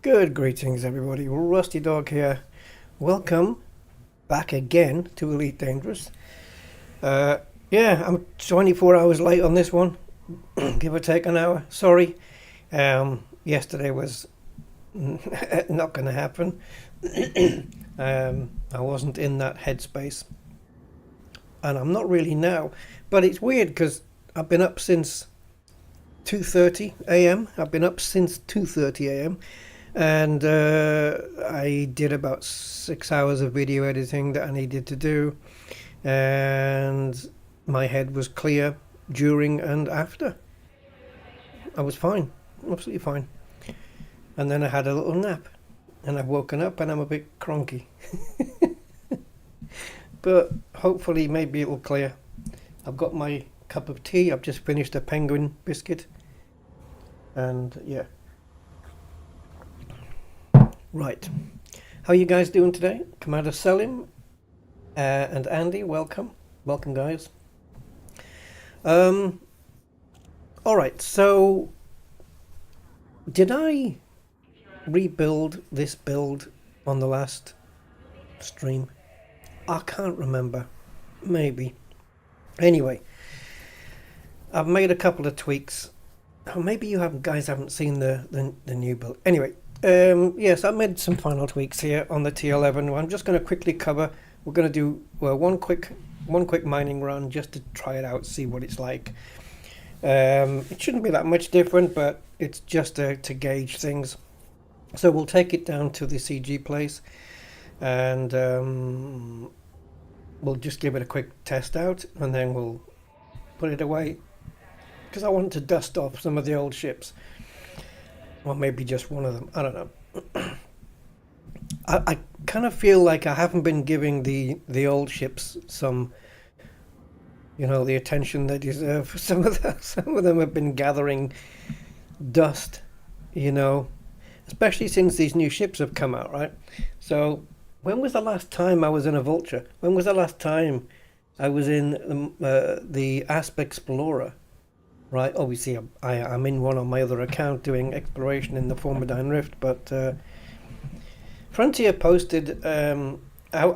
Good greetings, everybody. Rusty Dog here. Welcome back again to Elite Dangerous. Yeah, I'm 24 hours late on this one, give or take an hour. Sorry. Yesterday was not going to happen. I wasn't in that headspace, and I'm not really now. But it's weird because I've been up since 2:30 a.m. I've been up since 2:30 a.m. and I did about 6 hours of video editing that I needed to do, and my head was clear during and after. I was fine, absolutely fine. And then I had a little nap, and I've woken up and I'm a bit cronky. But hopefully maybe it'll clear. I've got my cup of tea. I've just finished a penguin biscuit, and yeah. Right, how are you guys doing today? Commander Selim and Andy, welcome guys. All right, so did I rebuild this build on the last stream? I can't remember, maybe. Anyway, I've made a couple of tweaks. Oh, maybe you guys haven't seen the new build. Anyway. Yes, I made some final tweaks here on the T11. I'm just going to quickly cover. We're going to do one quick mining run just to try it out, see what it's like. It shouldn't be that much different, but it's just to gauge things. So we'll take it down to the CG place, and we'll just give it a quick test out, and then we'll put it away because I want to dust off some of the old ships. Or maybe just one of them. I don't know. I kind of feel like I haven't been giving the old ships some, the attention they deserve. Some of them have been gathering dust, especially since these new ships have come out, right? So when was the last time I was in a Vulture? When was the last time I was in the Asp Explorer? Right, obviously I'm in one on my other account doing exploration in the Formidine Rift, but Frontier posted, I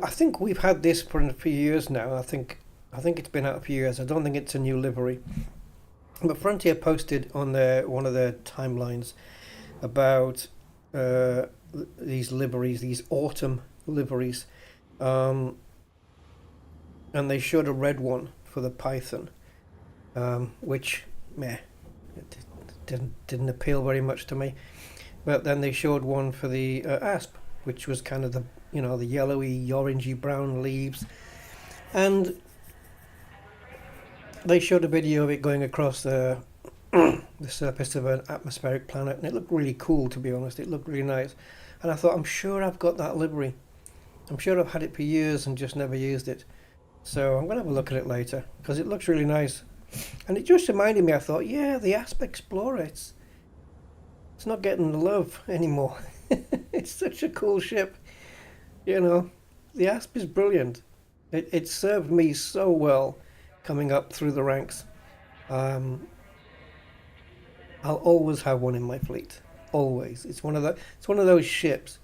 think we've had this for a few years now. I think it's been out a few years. I don't think it's a new livery. But Frontier posted on one of their timelines about these liveries, these autumn liveries, and they showed a red one for the Python, which... meh, it didn't appeal very much to me. But then they showed one for the Asp, which was kind of the the yellowy, orangey brown leaves, and they showed a video of it going across the surface of an atmospheric planet, and it looked really cool, to be honest. It looked really nice, and I thought, I'm sure I've got that livery. I'm sure I've had it for years and just never used it. So I'm gonna have a look at it later because it looks really nice. And it just reminded me, I thought, yeah, the Asp Explorer, it's not getting the love anymore. It's such a cool ship, The Asp is brilliant. It served me so well coming up through the ranks. I'll always have one in my fleet, always. It's one of those ships.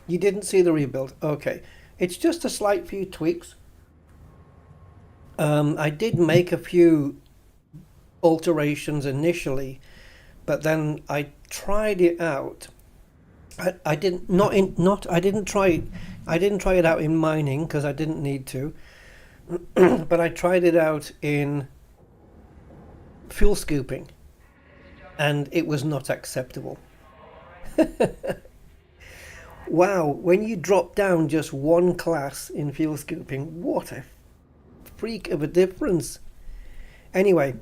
You didn't see the rebuild, okay? It's just a slight few tweaks. I did make a few alterations initially, but then I tried it out. I didn't try it out in mining because I didn't need to. But I tried it out in fuel scooping, and it was not acceptable. Wow, when you drop down just one class in fuel scooping, what a freak of a difference. Anyway,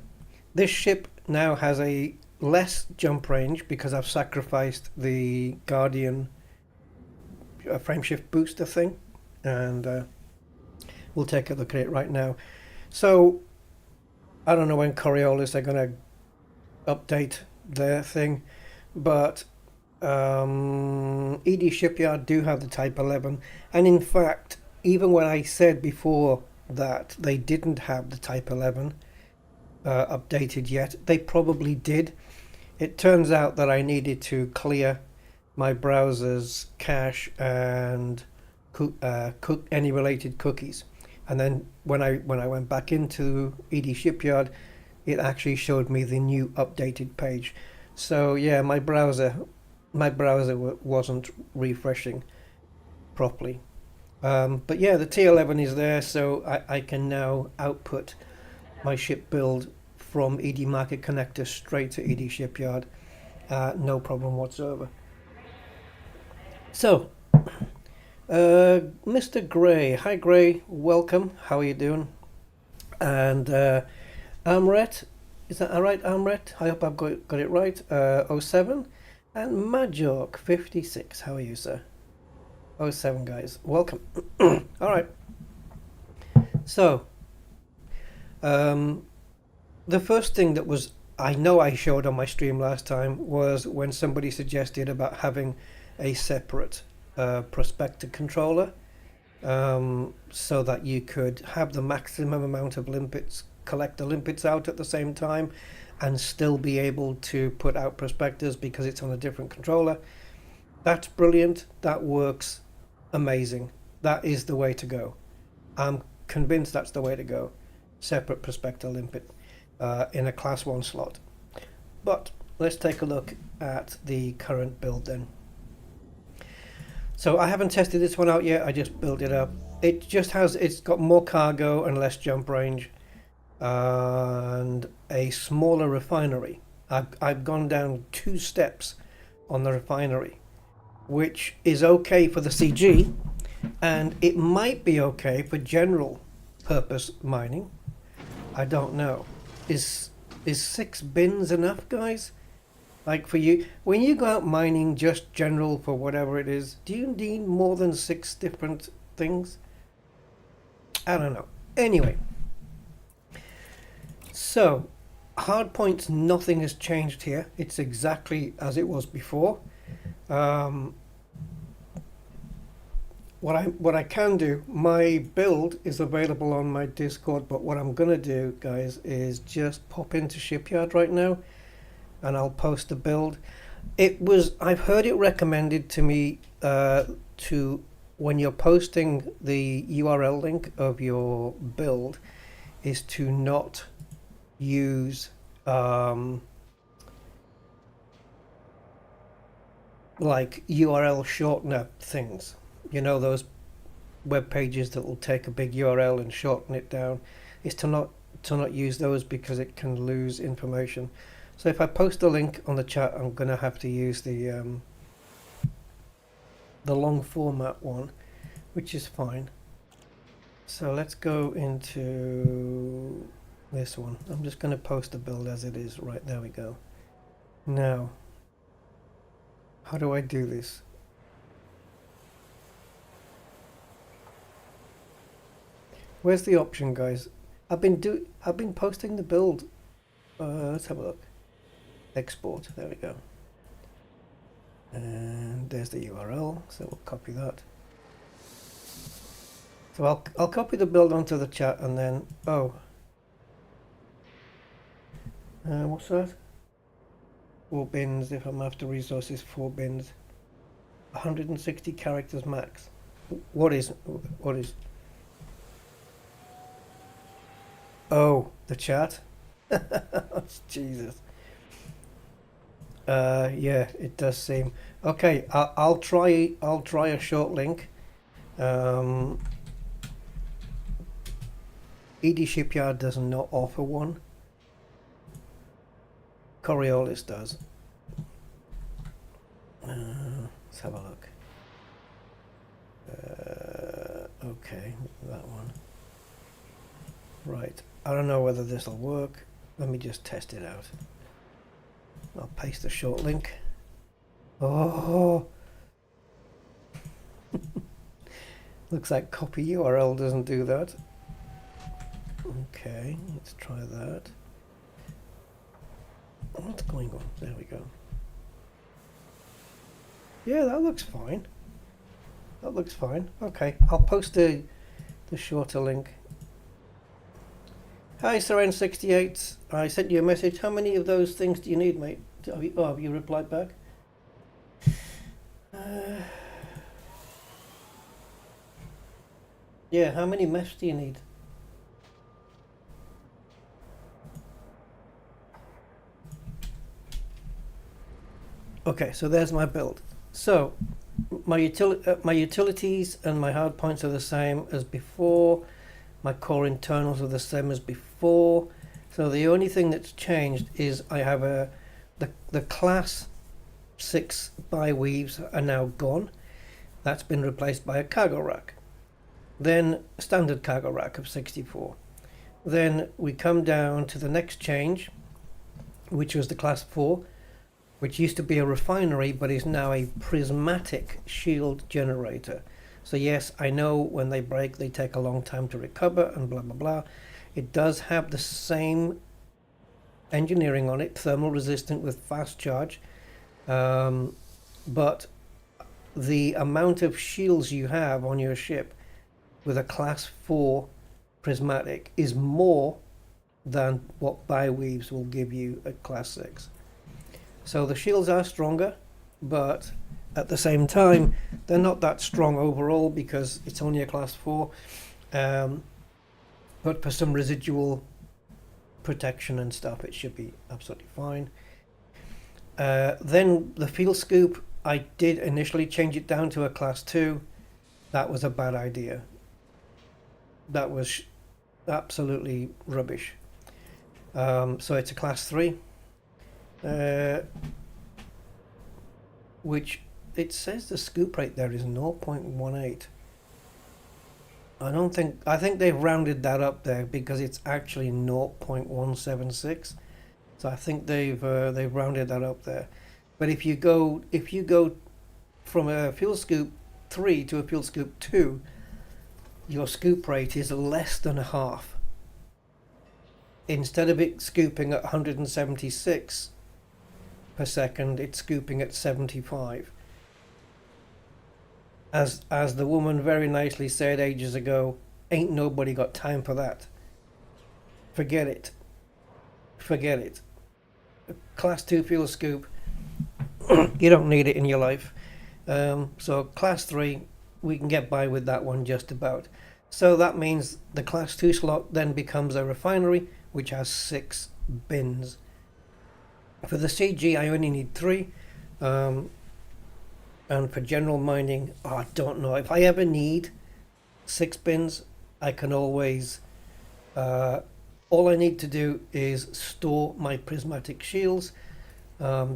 this ship now has a less jump range because I've sacrificed the Guardian frameshift booster thing, and we'll take a look at it right now. So I don't know when Coriolis are going to update their thing, but ED Shipyard do have the Type 11, and in fact, even when I said before that they didn't have the Type 11 updated yet, they probably did. It turns out that I needed to clear my browser's cache and any related cookies. And then when I went back into ED Shipyard, it actually showed me the new updated page. So yeah, my browser wasn't refreshing properly. But yeah, the T11 is there, so I can now output my ship build from ED Market Connector straight to ED Shipyard. No problem whatsoever. So, Mr. Gray. Hi Gray, welcome. How are you doing? And Amret, is that alright, Amret? I hope I've got it right. 07. And Majork 56. How are you, sir? 07 guys, welcome. Alright. So, the first thing that was, I know I showed on my stream last time, was when somebody suggested about having a separate prospector controller, so that you could have the maximum amount of limpets, collect the limpets out at the same time, and still be able to put out prospectors because it's on a different controller. That's brilliant. That works amazing. That is the way to go. I'm convinced that's the way to go. Separate prospector limpet in a class 1 slot. But let's take a look at the current build then. So I haven't tested this one out yet, I just built it up. It's got more cargo and less jump range and a smaller refinery. I've gone down 2 steps on the refinery, which is okay for the CG, and it might be okay for general purpose mining. I don't know. Is 6 bins enough, guys? Like for you, when you go out mining just general for whatever it is, do you need more than 6 different things? I don't know. Anyway, so hard points, nothing has changed here. It's exactly as it was before. What I can do, my build is available on my Discord, but what I'm gonna do, guys, is just pop into Shipyard right now and I'll post the build. I've heard it recommended to me to, when you're posting the URL link of your build, is to not use like URL shortener things. You know, those web pages that will take a big URL and shorten it down. Is to not use those because it can lose information. So if I post a link on the chat, I'm gonna have to use the long format one, which is fine. So let's go into this one. I'm just gonna post the build as it is. Right, there we go. Now, how do I do this? Where's the option, guys? I've been posting the build. Let's have a look. Export. There we go. And there's the URL. So we'll copy that. So I'll copy the build onto the chat and then what's that? 4 bins. If I'm after resources, 4 bins. 160 characters max. What is? Oh, the chat. Jesus. Yeah, it does seem okay. I'll try a short link. ED Shipyard does not offer one. Coriolis does. Let's have a look. Okay, that one. Right. I don't know whether this will work. Let me just test it out. I'll paste a short link. Oh! Looks like copy URL doesn't do that. Okay, let's try that. What's going on? There we go. Yeah, that looks fine. That looks fine. Okay, I'll post the shorter link. Hi, Seren68. I sent you a message. How many of those things do you need, mate? Have you replied back? Yeah, how many mesh do you need? Okay, so there's my build. So my utilities and my hard points are the same as before. My core internals are the same as before. So the only thing that's changed is I have the class 6 bi-weaves are now gone. That's been replaced by a cargo rack. Then a standard cargo rack of 64. Then we come down to the next change, which was the class 4, which used to be a refinery but is now a prismatic shield generator. So yes, I know when they break they take a long time to recover and blah blah blah. It does have the same engineering on it, thermal resistant with fast charge, but the amount of shields you have on your ship with a class 4 prismatic is more than what bi-weaves will give you at class 6. So the shields are stronger, but at the same time they're not that strong overall because it's only a class 4, but for some residual protection and stuff it should be absolutely fine. Then the field scoop, I did initially change it down to a class 2. That was a bad idea. That was absolutely rubbish. So it's a class 3, which it says the scoop rate there is 0.18. I think they've rounded that up there because it's actually 0.176. So I think they've rounded that up there. But if you go from a fuel scoop 3 to a fuel scoop 2, your scoop rate is less than half. Instead of it scooping at 176 per second, it's scooping at 75. As the woman very nicely said ages ago, ain't nobody got time for that. Forget it. Forget it. Class 2 fuel scoop, you don't need it in your life. So class 3, we can get by with that one just about. So that means the class 2 slot then becomes a refinery, which has 6 bins. For the CG, I only need 3. And for general mining, I don't know. If I ever need 6 bins, I can always... all I need to do is store my prismatic shields,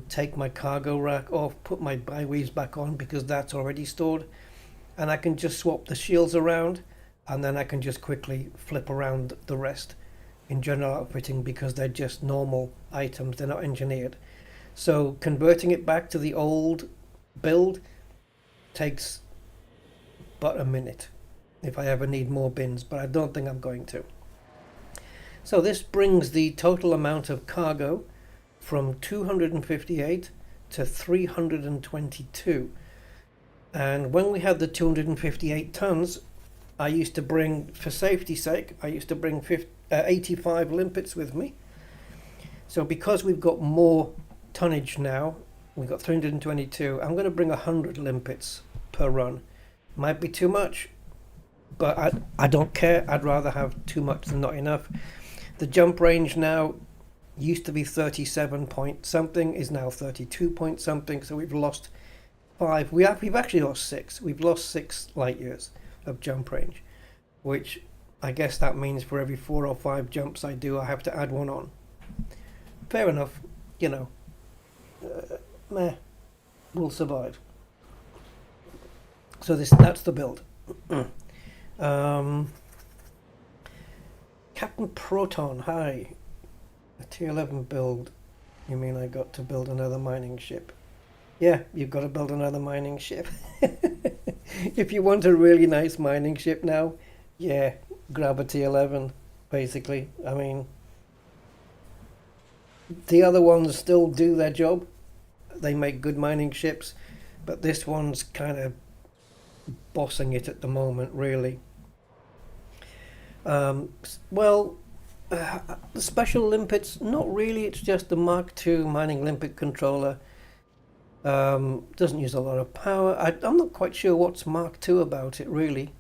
take my cargo rack off, put my bi-weaves back on because that's already stored, and I can just swap the shields around, and then I can just quickly flip around the rest in general outfitting because they're just normal items, they're not engineered. So converting it back to the old build takes but a minute if I ever need more bins, but I don't think I'm going to. So this brings the total amount of cargo from 258 to 322. And when we had the 258 tons, I used to bring, for safety's sake, I used to bring 85 limpets with me. So because we've got more tonnage now, we've got 322, I'm going to bring 100 limpets per run. Might be too much, but I don't care. I'd rather have too much than not enough. The jump range now used to be 37 point something, is now 32 point something, so we've lost 5. We've actually lost 6. We've lost 6 light years of jump range, which I guess that means for every 4 or 5 jumps I do, I have to add one on. Fair enough, you know. Meh, we'll survive. So that's the build. Captain Proton, hi. A T-11 build. You mean I got to build another mining ship? Yeah, you've got to build another mining ship. If you want a really nice mining ship now, yeah, grab a T-11, basically. I mean, the other ones still do their job. They make good mining ships, but this one's kind of bossing it at the moment, really. The special limpets, not really. It's just the Mark II mining limpet controller. Doesn't use a lot of power. I'm not quite sure what's Mark II about it really,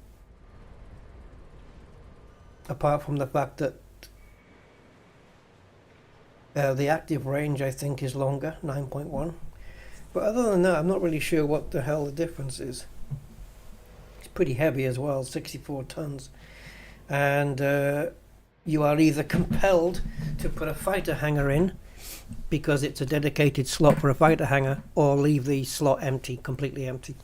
apart from the fact that the active range I think is longer, 9.1. But other than that, I'm not really sure what the hell the difference is. It's pretty heavy as well, 64 tons. And you are either compelled to put a fighter hanger in because it's a dedicated slot for a fighter hanger, or leave the slot empty, completely empty.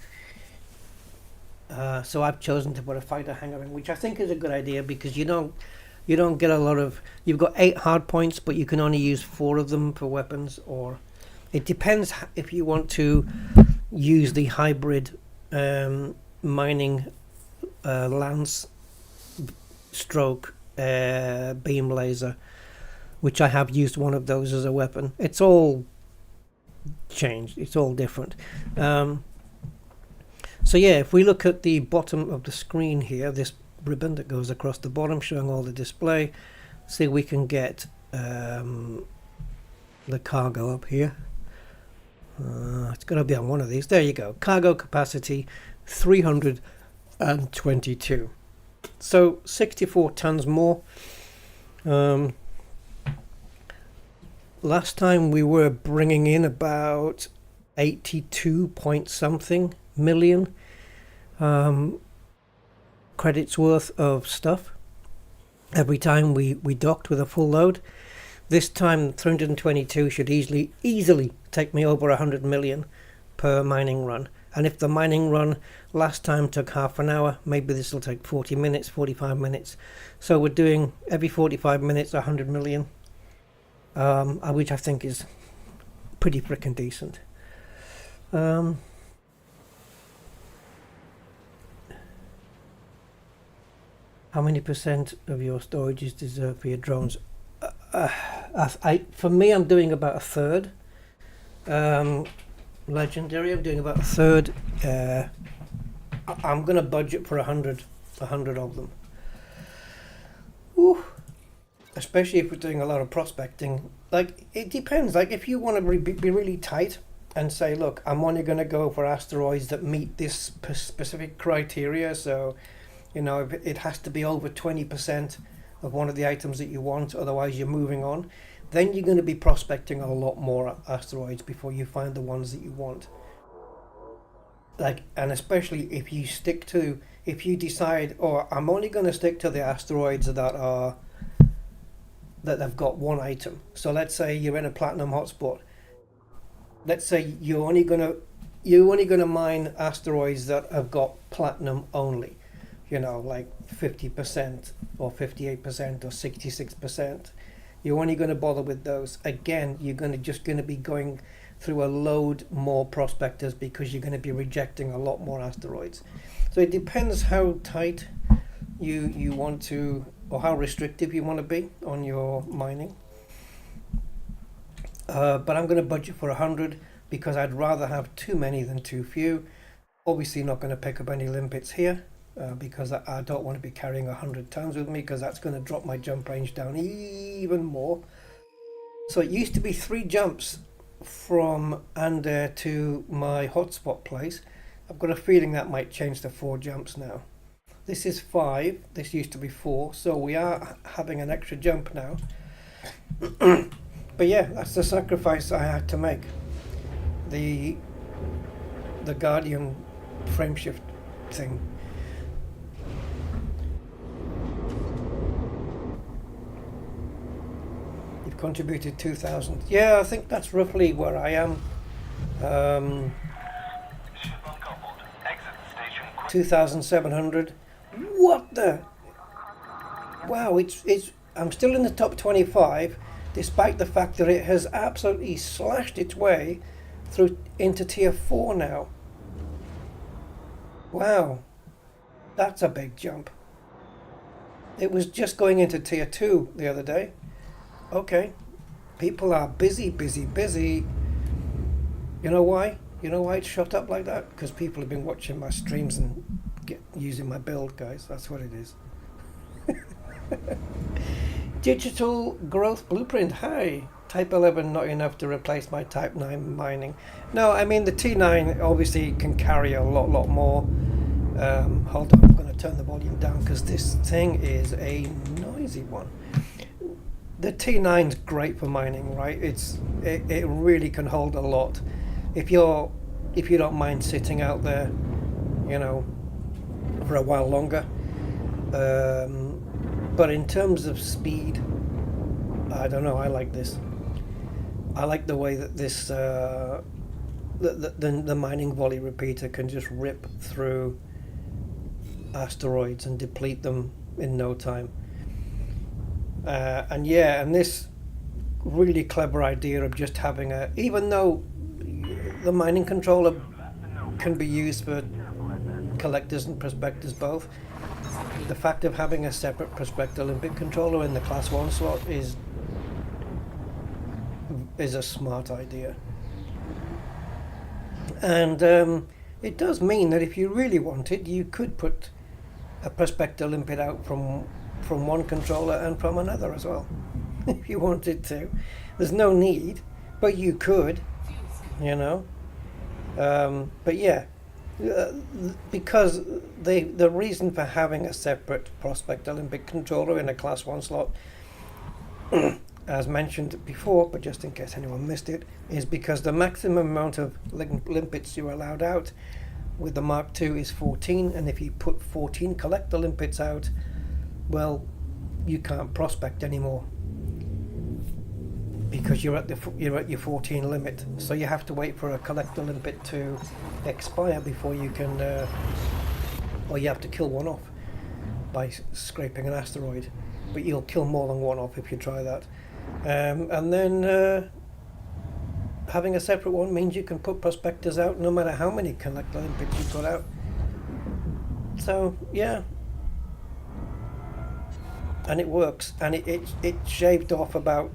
So I've chosen to put a fighter hanger in, which I think is a good idea because you don't get a lot of. You've got 8 hard points, but you can only use 4 of them for weapons, or it depends if you want to use the hybrid mining lance stroke beam laser, which I have used one of those as a weapon. It's all changed. It's all different. So yeah, if we look at the bottom of the screen here, this ribbon that goes across the bottom showing all the display, see we can get the cargo up here. It's got to be on one of these. There you go. Cargo capacity 322. So 64 tons more. Last time we were bringing in about 82 point something million credits worth of stuff every time we docked with a full load. This time 322 should easily take me over 100 million per mining run. And if the mining run last time took half an hour, maybe this will take 40 minutes, 45 minutes. So we're doing every 45 minutes 100 million, which I think is pretty freaking decent. How many percent of your storage is reserved for your drones? For me, I'm doing about a third. Legendary, I'm doing about a third. I'm going to budget for 100 of them. Ooh. Especially if we're doing a lot of prospecting. Like, it depends. Like, if you want to be really tight and say, look, I'm only going to go for asteroids that meet this specific criteria, so you know, it has to be over 20% of one of the items that you want, otherwise you're moving on. Then you're going to be prospecting a lot more asteroids before you find the ones that you want. Like, and especially if you decide, oh, I'm only going to stick to the asteroids that have got one item. So let's say you're in a platinum hotspot. Let's say you're only going to mine asteroids that have got platinum only. You know, like 50% or 58% or 66%. You're only going to bother with those. Again, you're just going to be going through a load more prospectors because you're going to be rejecting a lot more asteroids. So it depends how tight you want to, or how restrictive you want to be on your mining. But I'm going to budget for 100 because I'd rather have too many than too few. Obviously not going to pick up any limpets here. Because I don't want to be carrying 100 tons with me, because that's going to drop my jump range down even more. So it used to be 3 jumps from Ander to my hotspot place. I've got a feeling that might change to 4 jumps now. This is 5, this used to be 4, so we are having an extra jump now. But yeah, that's the sacrifice I had to make. The Guardian frameshift thing. Contributed 2,000. Yeah, I think that's roughly where I am. 2,700. What the? Wow, it's. I'm still in the top 25, despite the fact that it has absolutely slashed its way through into tier 4 now. Wow, that's a big jump. It was just going into tier 2 the other day. Okay, people are busy. You know why? You know why it's shot up like that? Because people have been watching my streams and using my build, guys. That's what it is. Digital Growth Blueprint. Hi. Type 11 not enough to replace my Type 9 mining. No, I mean the T9 obviously can carry a lot more. Hold on, I'm going to turn the volume down because this thing is a noisy one. The T9's great for mining, right? It really can hold a lot. If you don't mind sitting out there, you know, for a while longer. But in terms of speed, I don't know. I like this. I like the way that this the mining volley repeater can just rip through asteroids and deplete them in no time. And this really clever idea of just having even though the mining controller can be used for collectors and prospectors both, the fact of having a separate prospector Olympic controller in the class 1 slot is a smart idea. And it does mean that if you really wanted, you could put a prospector limpet out from one controller and from another as well, if you wanted to. There's no need, but you could, you know. But yeah, because the reason for having a separate prospector Olympic controller in a class 1 slot, as mentioned before, but just in case anyone missed it, is because the maximum amount of limpets you're allowed out with the Mark II is 14, and if you put 14 collector limpets out, well, you can't prospect anymore because you're at your 14 limit. So you have to wait for a collector limpet to expire before you can, or you have to kill one off by scraping an asteroid. But you'll kill more than one off if you try that. And then having a separate one means you can put prospectors out no matter how many collector limpets you put out. So yeah, and it works, and it shaved off about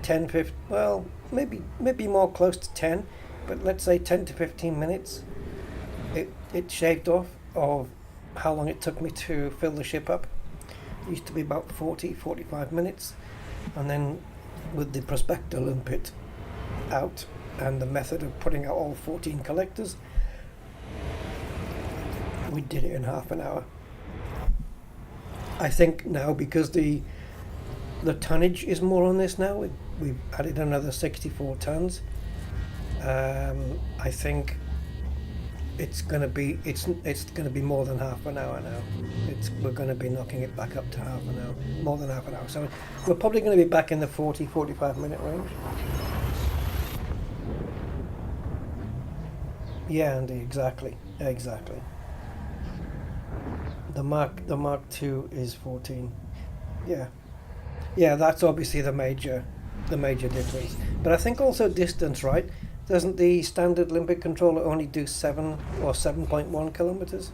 10, 15, well, maybe more close to 10, but let's say 10 to 15 minutes. It shaved off of how long it took me to fill the ship up. It used to be about 40-45 minutes, and then with the prospector limpet out and the method of putting out all 14 collectors, we did it in half an hour. I think now, because the tonnage is more on this now, we've added another 64 tons. I think it's gonna be more than half an hour now. We're gonna be knocking it back up to half an hour, more than half an hour. So we're probably gonna be back in the 40-45 minute range. Yeah, Andy, exactly. The Mark II is 14. Yeah, that's obviously the major difference. But I think also distance, right? Doesn't the standard Olympic controller only do 7 or 7.1 kilometers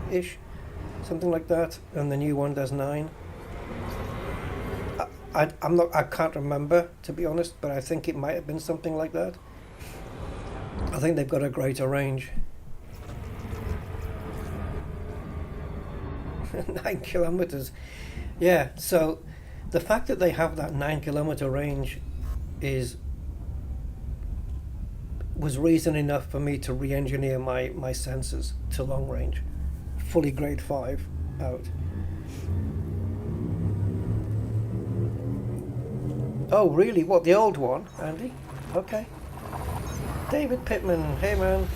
ish, something like that, and the new one does 9? I can't remember, to be honest, but I think it might have been something like that. I think they've got a greater range. 9 kilometers. Yeah, so the fact that they have that 9 kilometer range was reason enough for me to re-engineer my sensors to long range, fully grade 5 out. Oh really? What, the old one, Andy? Okay. David Pittman, hey man.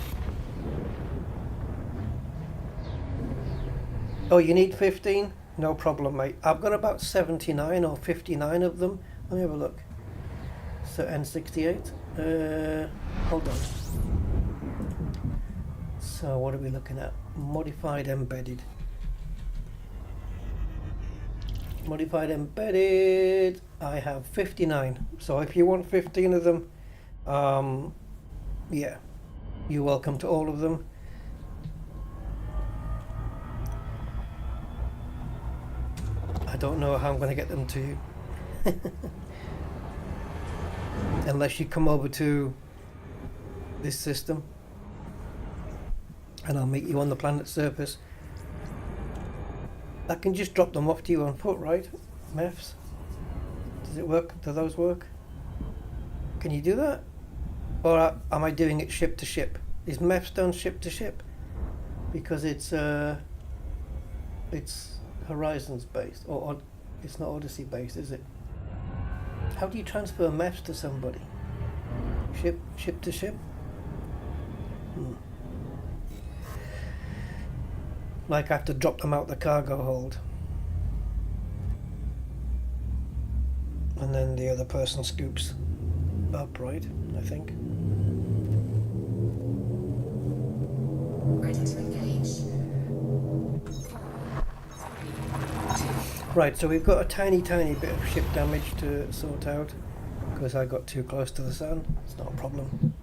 Oh, you need 15? No problem, mate. I've got about 79 or 59 of them. Let me have a look. So N68. Hold on. So what are we looking at? Modified embedded. Modified embedded. I have 59. So if you want 15 of them, yeah, you're welcome to all of them. I don't know how I'm going to get them to you. Unless you come over to this system and I'll meet you on the planet's surface. I can just drop them off to you on foot, right, Mefs? Does it work? Do those work? Can you do that? Or am I doing it ship to ship? Is MEFS done ship to ship? Because it's Horizons based, or it's not Odyssey based, is it? How do you transfer MEFS to somebody? Ship to ship? Like I have to drop them out the cargo hold. And then the other person scoops up, right? I think. Ready to engage. Right, so we've got a tiny bit of ship damage to sort out because I got too close to the sun. It's not a problem.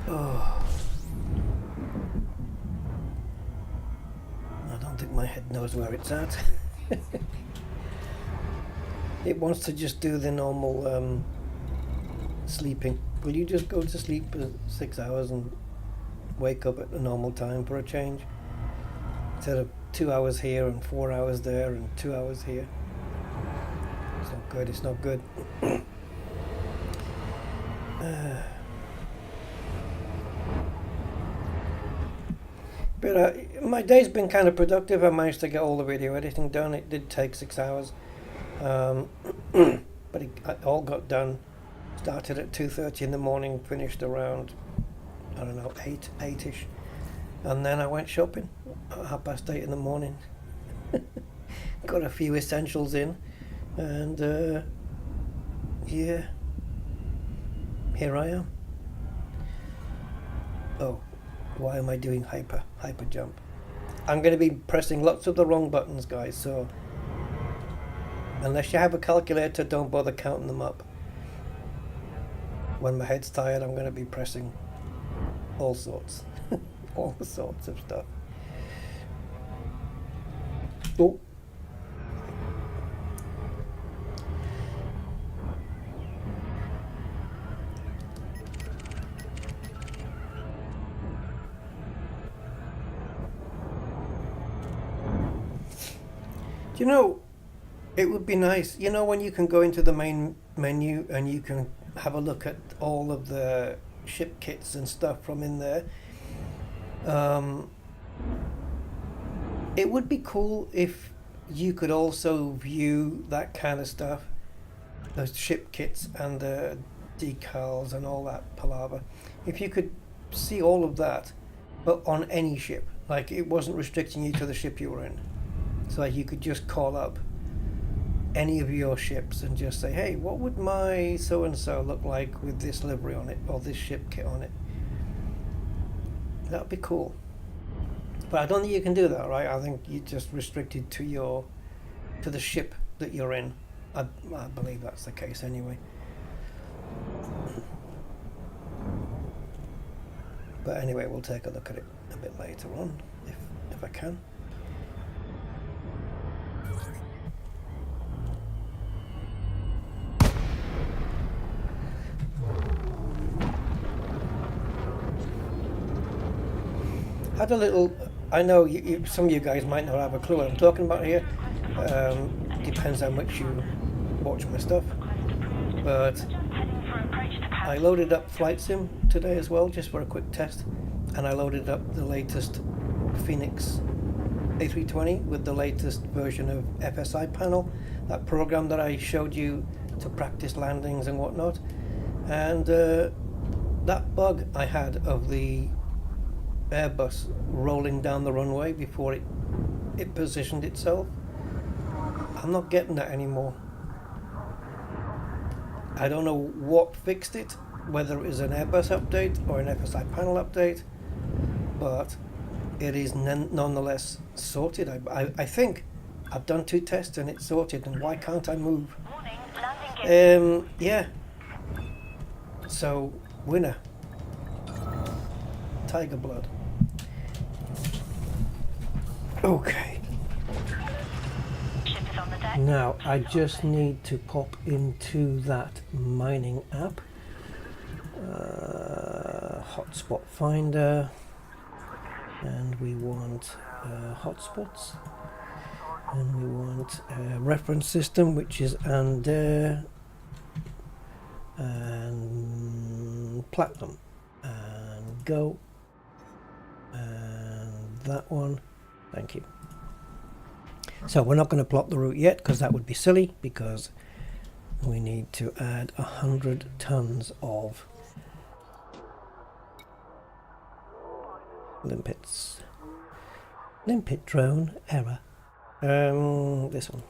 Oh. I don't think my head knows where it's at. It wants to just do the normal sleeping. Will you just go to sleep for 6 hours and wake up at the normal time for a change? Instead of 2 hours here and 4 hours there and 2 hours here. It's not good, it's not good. But my day's been kind of productive. I managed to get all the video editing done. It did take 6 hours. But it all got done. Started at 2:30 in the morning, finished around, I don't know, 8-ish. And then I went shopping at 8:30 in the morning. Got a few essentials in. And yeah, here I am. Oh, why am I doing hyper jump? I'm going to be pressing lots of the wrong buttons, guys, so unless you have a calculator, don't bother counting them up. When my head's tired, I'm going to be pressing all sorts, all sorts of stuff. Oh. You know, it would be nice, you know, when you can go into the main menu and you can have a look at all of the ship kits and stuff from in there. It would be cool if you could also view that kind of stuff, those ship kits and the decals and all that palaver. If you could see all of that, but on any ship, like it wasn't restricting you to the ship you were in. So you could just call up any of your ships and just say, hey, what would my so-and-so look like with this livery on it or this ship kit on it? That'd be cool. But I don't think you can do that, right? I think you're just restricted to the ship that you're in. I believe that's the case anyway. But anyway, we'll take a look at it a bit later on, if I can. Had a little, I know some of you guys might not have a clue what I'm talking about here. Depends how much you watch my stuff. But I loaded up Flight Sim today as well, just for a quick test. And I loaded up the latest Phoenix A320 with the latest version of FSI panel, that program that I showed you to practice landings and whatnot. And that bug I had of the Airbus rolling down the runway before it positioned itself, I'm not getting that anymore. I don't know what fixed it, whether it was an Airbus update or an FSI panel update, but it is nonetheless sorted. I think I've done 2 tests and it's sorted, and why can't I move? Yeah. So, winner. Tiger blood. Okay. Now I just need to pop into that mining app. Hotspot finder, and we want hotspots, and we want a reference system, which is and platinum, and go, and that one. Thank you. So we're not going to plot the route yet because that would be silly, because we need to add 100 tons of limpets. Limpet drone error. This one.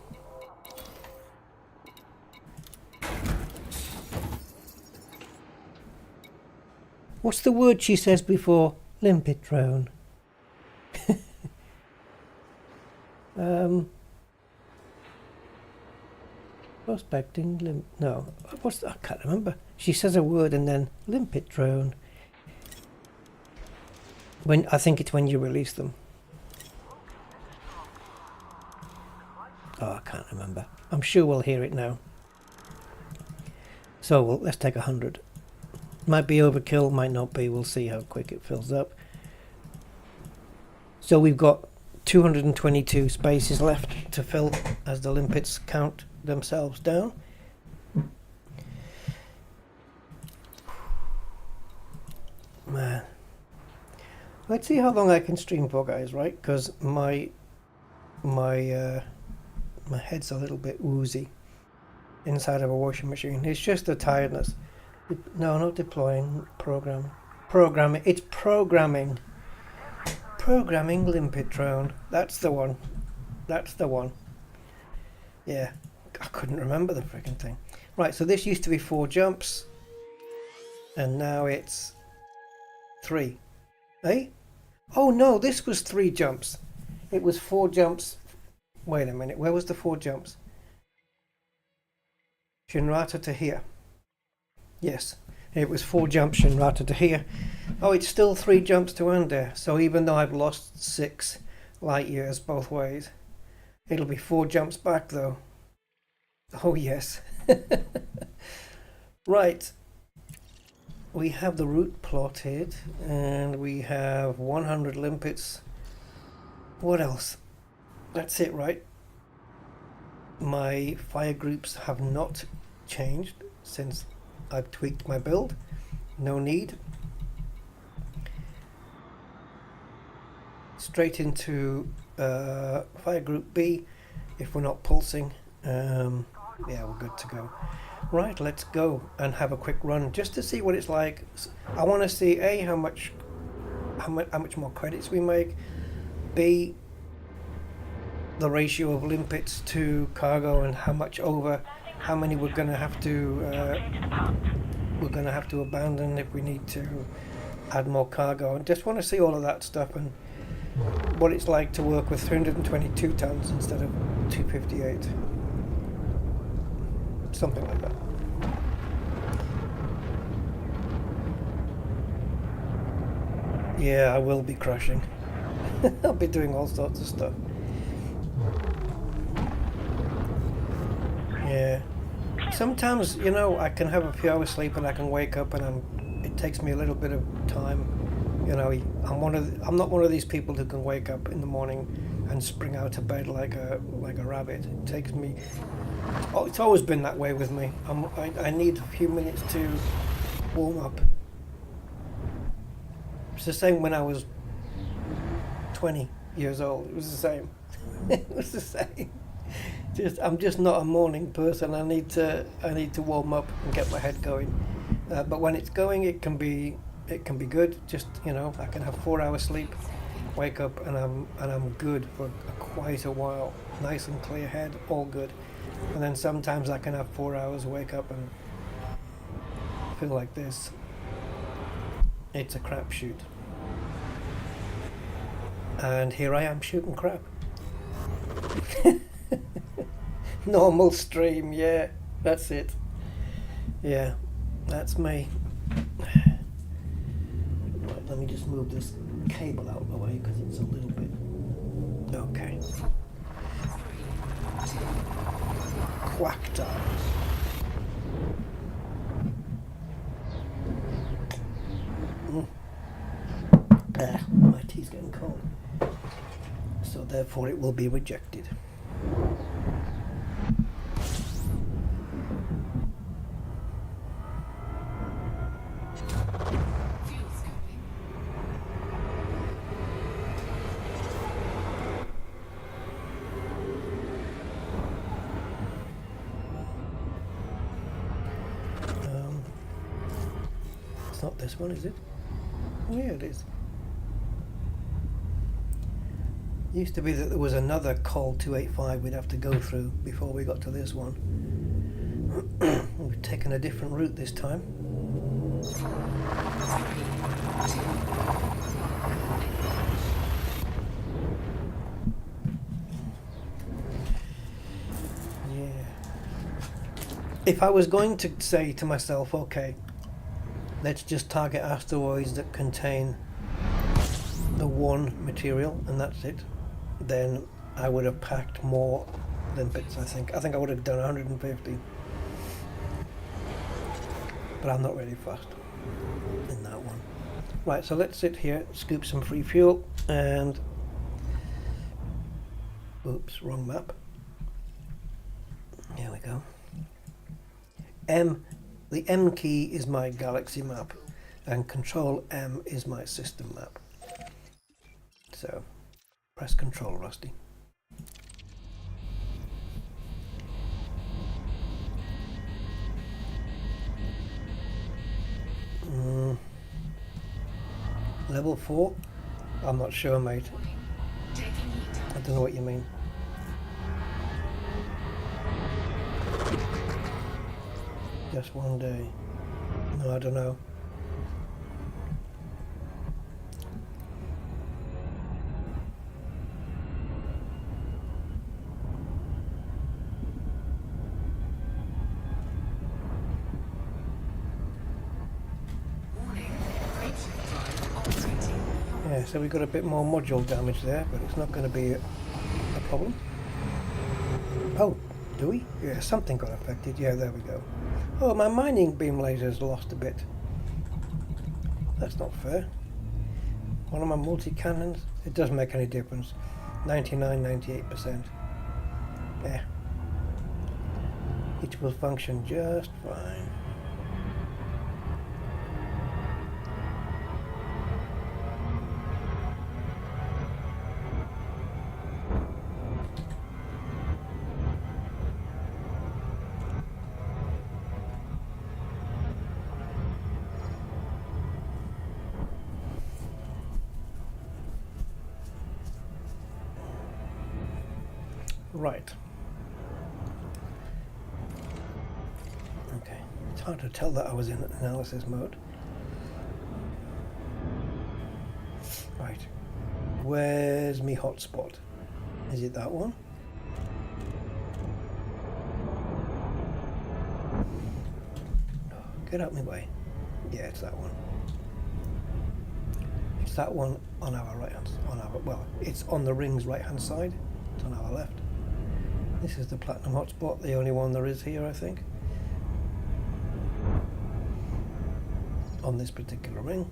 What's the word she says before limpet drone? Prospecting no. I can't remember. She says a word and then limpet drone. I think it's when you release them. Oh, I can't remember. I'm sure we'll hear it now. So let's take 100. Might be overkill, might not be. We'll see how quick it fills up. So we've got 222 spaces left to fill as the limpets count themselves down. Man, let's see how long I can stream for, guys. Right, because my head's a little bit woozy inside of a washing machine. It's just the tiredness. No, not deploying. Programming. It's programming. Programming limpet drone. That's the one. That's the one. Yeah, I couldn't remember the freaking thing. Right, so this used to be 4 jumps, and now it's 3. Eh? Oh no, this was 3 jumps. It was 4 jumps. Wait a minute, where was the 4 jumps? Shinrata to here. Yes, it was 4 jumps Shinrata to here. Oh, it's still 3 jumps to Ande. So even though I've lost 6 light years both ways, it'll be 4 jumps back though. Oh yes. Right. We have the route plotted, and we have 100 limpets. What else? That's it, right? My fire groups have not changed since I've tweaked my build. No need. Straight into fire group B if we're not pulsing. Yeah, we're good to go. Right, let's go and have a quick run just to see what it's like. I want to see A, how much more credits we make. B, the ratio of limpets to cargo, and how many we're gonna have to abandon if we need to add more cargo. And just want to see all of that stuff and what it's like to work with 322 tons instead of 258. Something like that. Yeah, I will be crashing. I'll be doing all sorts of stuff. Yeah. Sometimes, you know, I can have a few hours sleep and I can wake up and it takes me a little bit of time. You know, I'm not one of these people who can wake up in the morning and spring out of bed like a rabbit. It takes me. Oh, it's always been that way with me. I need a few minutes to warm up. It's the same when I was 20 years old. It was the same. It was the same. I'm just not a morning person. I need to warm up and get my head going. But when it's going, it can be good. Just, you know, I can have 4 hours sleep, wake up, and I'm good for quite a while. Nice and clear head, all good. And then sometimes I can have 4 hours, wake up, and feel like this. It's a crapshoot. And here I am shooting crap. Normal stream, yeah, that's it. Yeah, that's me. Right, let me just move this cable out of the way because it's a little bit. Okay. Quack time. My tea's getting cold. therefore it will be rejected. It's not this one, is it? Oh yeah, it is. Used to be that there was another call 285 we'd have to go through before we got to this one. We've taken a different route this time. Yeah. If I was going to say to myself, okay, let's just target asteroids that contain the one material and that's it, then I would have packed more than bits. I think I would have done 150, but I'm not really fast in that one. Right, so let's sit here, scoop some free fuel, and oops, wrong map. Here we go. The M key is my galaxy map, and Control M is my system map. So, press Control, Rusty. Level 4? I'm not sure, mate. I don't know what you mean. Just one day. No, I don't know. Yeah, so we got a bit more module damage there, but it's not going to be a problem. Oh, do we? Yeah, something got affected. Yeah, there we go. Oh, my mining beam laser's lost a bit. That's not fair. One of my multi-cannons, it doesn't make any difference. 99, 98%. Yeah. It will function just fine. Right. Okay. It's hard to tell that I was in analysis mode. Right. Where's me hotspot? Is it that one? Get out my way. Yeah, it's that one. It's that one on our right hand, well, it's on the ring's right hand side. It's on our left. This is the platinum hotspot, the only one there is here, I think, on this particular ring.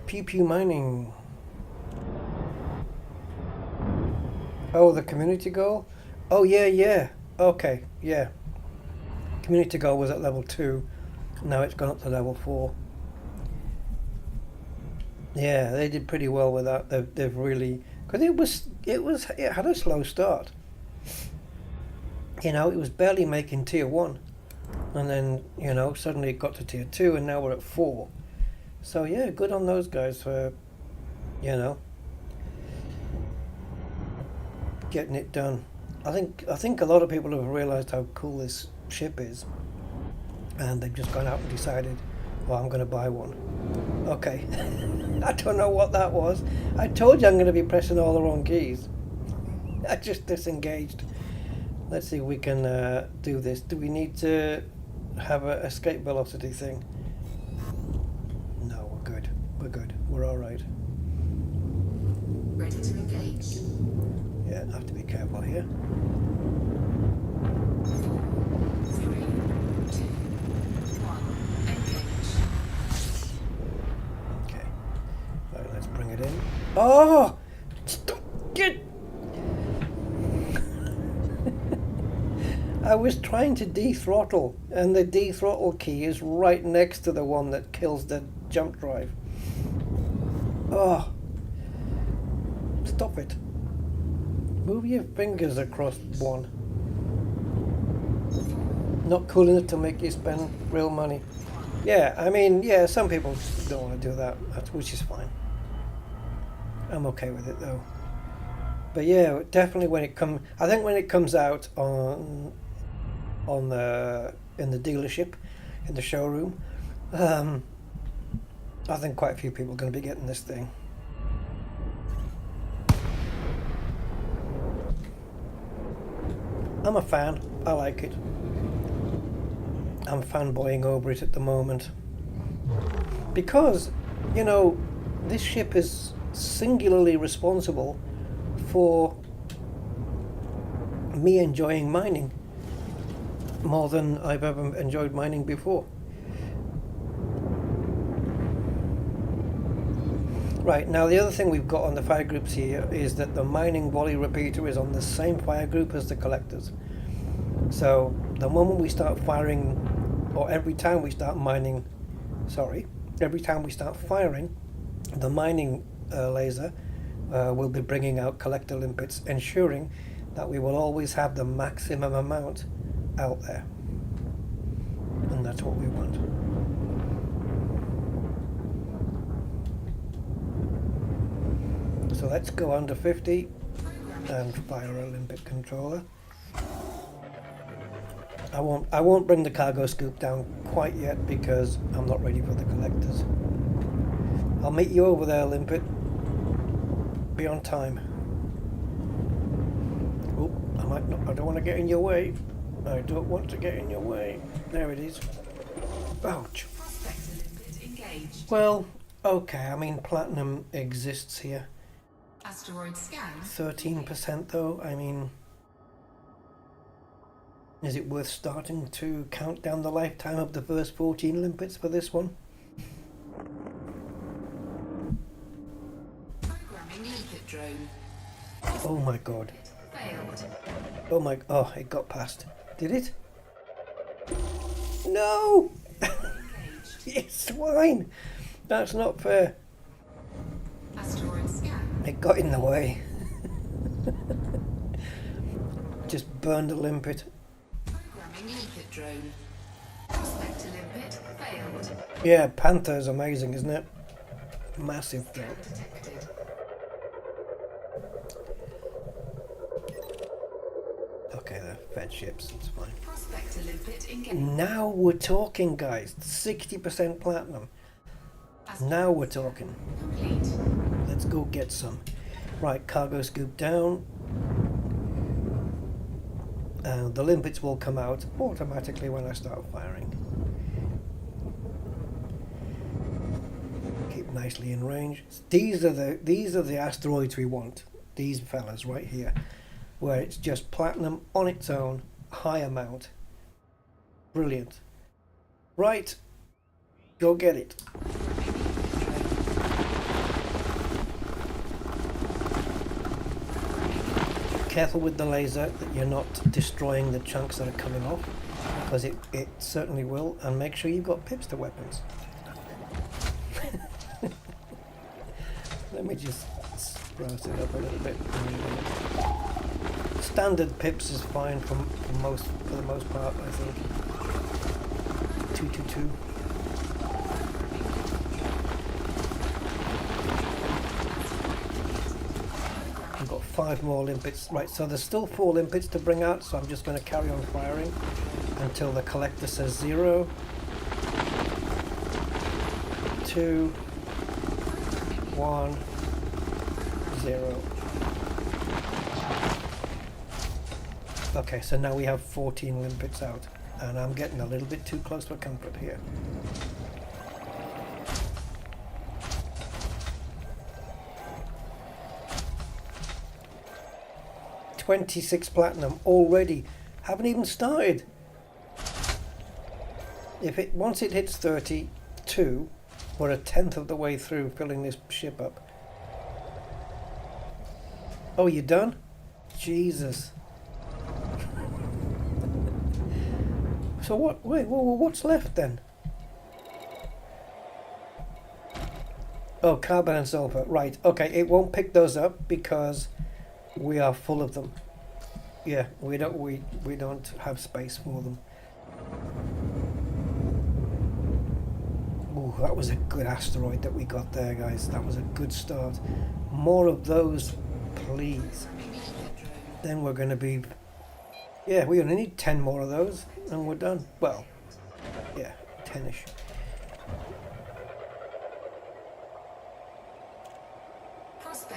Pew Pew Mining. Oh, the community goal? Oh, yeah. Okay, yeah. Community goal was at level 2. Now it's gone up to level 4. Yeah, they did pretty well with that. They've really... Because it had a slow start. You know, it was barely making tier 1. And then, you know, suddenly it got to tier 2 and now we're at 4. So yeah, good on those guys for, you know, getting it done. I think a lot of people have realised how cool this ship is, and they've just gone out and decided, well, I'm going to buy one. Okay, I don't know what that was. I told you I'm going to be pressing all the wrong keys. I just disengaged. Let's see if we can do this. Do we need to have an escape velocity thing? No, we're good. We're good. We're all right. Ready to engage. Yeah, I have to be careful here. 3, 2, 1, engage. Okay. Right, let's bring it in. Oh! Stop! Get! I was trying to dethrottle, and the dethrottle key is right next to the one that kills the jump drive. Oh! Stop it. Move your fingers across one. Not cool enough to make you spend real money. Yeah, I mean, yeah, some people don't want to do that, which is fine. I'm okay with it though. But yeah, definitely when it comes, I think when it comes out on the in the dealership, in the showroom, I think quite a few people are going to be getting this thing. I'm a fan. I like it. I'm fanboying over it at the moment because, you know, this ship is singularly responsible for me enjoying mining more than I've ever enjoyed mining before. Right, now the other thing we've got on the fire groups here is that the mining volley repeater is on the same fire group as the collectors. So the moment we start firing, or every time we start mining, every time we start firing, the mining laser will be bringing out collector limpets, ensuring that we will always have the maximum amount out there. And that's what we want. So let's go under 50 and fire a limpet controller. I won't bring the cargo scoop down quite yet because I'm not ready for the collectors. I'll meet you over there, limpet. Be on time. Oh, I don't want to get in your way. I don't want to get in your way. There it is. Ouch. Well, okay, I mean platinum exists here. Asteroid scan. 13% though, I mean, is it worth starting to count down the lifetime of the first 14 limpets for this one? Programming limpet drone. Oh my god. Failed. Oh, it got past. Did it? No! You swine! That's not fair. Asteroid scan. It got in the way. Just burned a limpet. Programming limpet drone. Prospector limpet failed. Yeah, Panther's amazing, isn't it? Massive drone. Detected. Okay, they're fed ships, it's fine. Prospector limpet engaged. Now we're talking, guys. 60% platinum. Now we're talking. Complete. Let's go get some. Right, cargo scoop down. And the limpets will come out automatically when I start firing. Keep nicely in range. These are the asteroids we want. These fellas right here, where it's just platinum on its own, high amount. Brilliant. Right, go get it. Careful with the laser that you're not destroying the chunks that are coming off, because it certainly will, and make sure you've got pips to weapons. Let me just spruce it up a little bit. Standard pips is fine for the most part, I think. 222. I've got 5 more limpets. Right, so there's still 4 limpets to bring out, so I'm just going to carry on firing until the collector says 0, 2, 1, 0. Okay, so now we have 14 limpets out, and I'm getting a little bit too close for comfort here. 26 platinum already. Haven't even started. Once it hits 32, we're a tenth of the way through filling this ship up. Oh, you done? Jesus. So what? Wait, what's left then? Oh, carbon and sulfur. Right. Okay. It won't pick those up because we are full of them. Yeah, we don't have space for them. Ooh, that was a good asteroid that we got there, guys. That was a good start. More of those, please. Then we're going to be... Yeah, we only need 10 more of those and we're done. Well, yeah, 10-ish.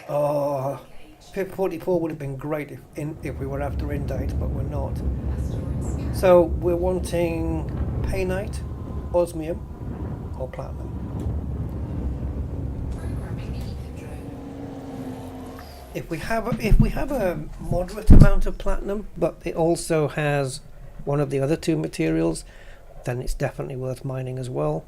Oh, PIP 44 would have been great if we were after Indite, but we're not. So we're wanting Painite, Osmium, or Platinum. If we have a moderate amount of Platinum, but it also has one of the other two materials, then it's definitely worth mining as well.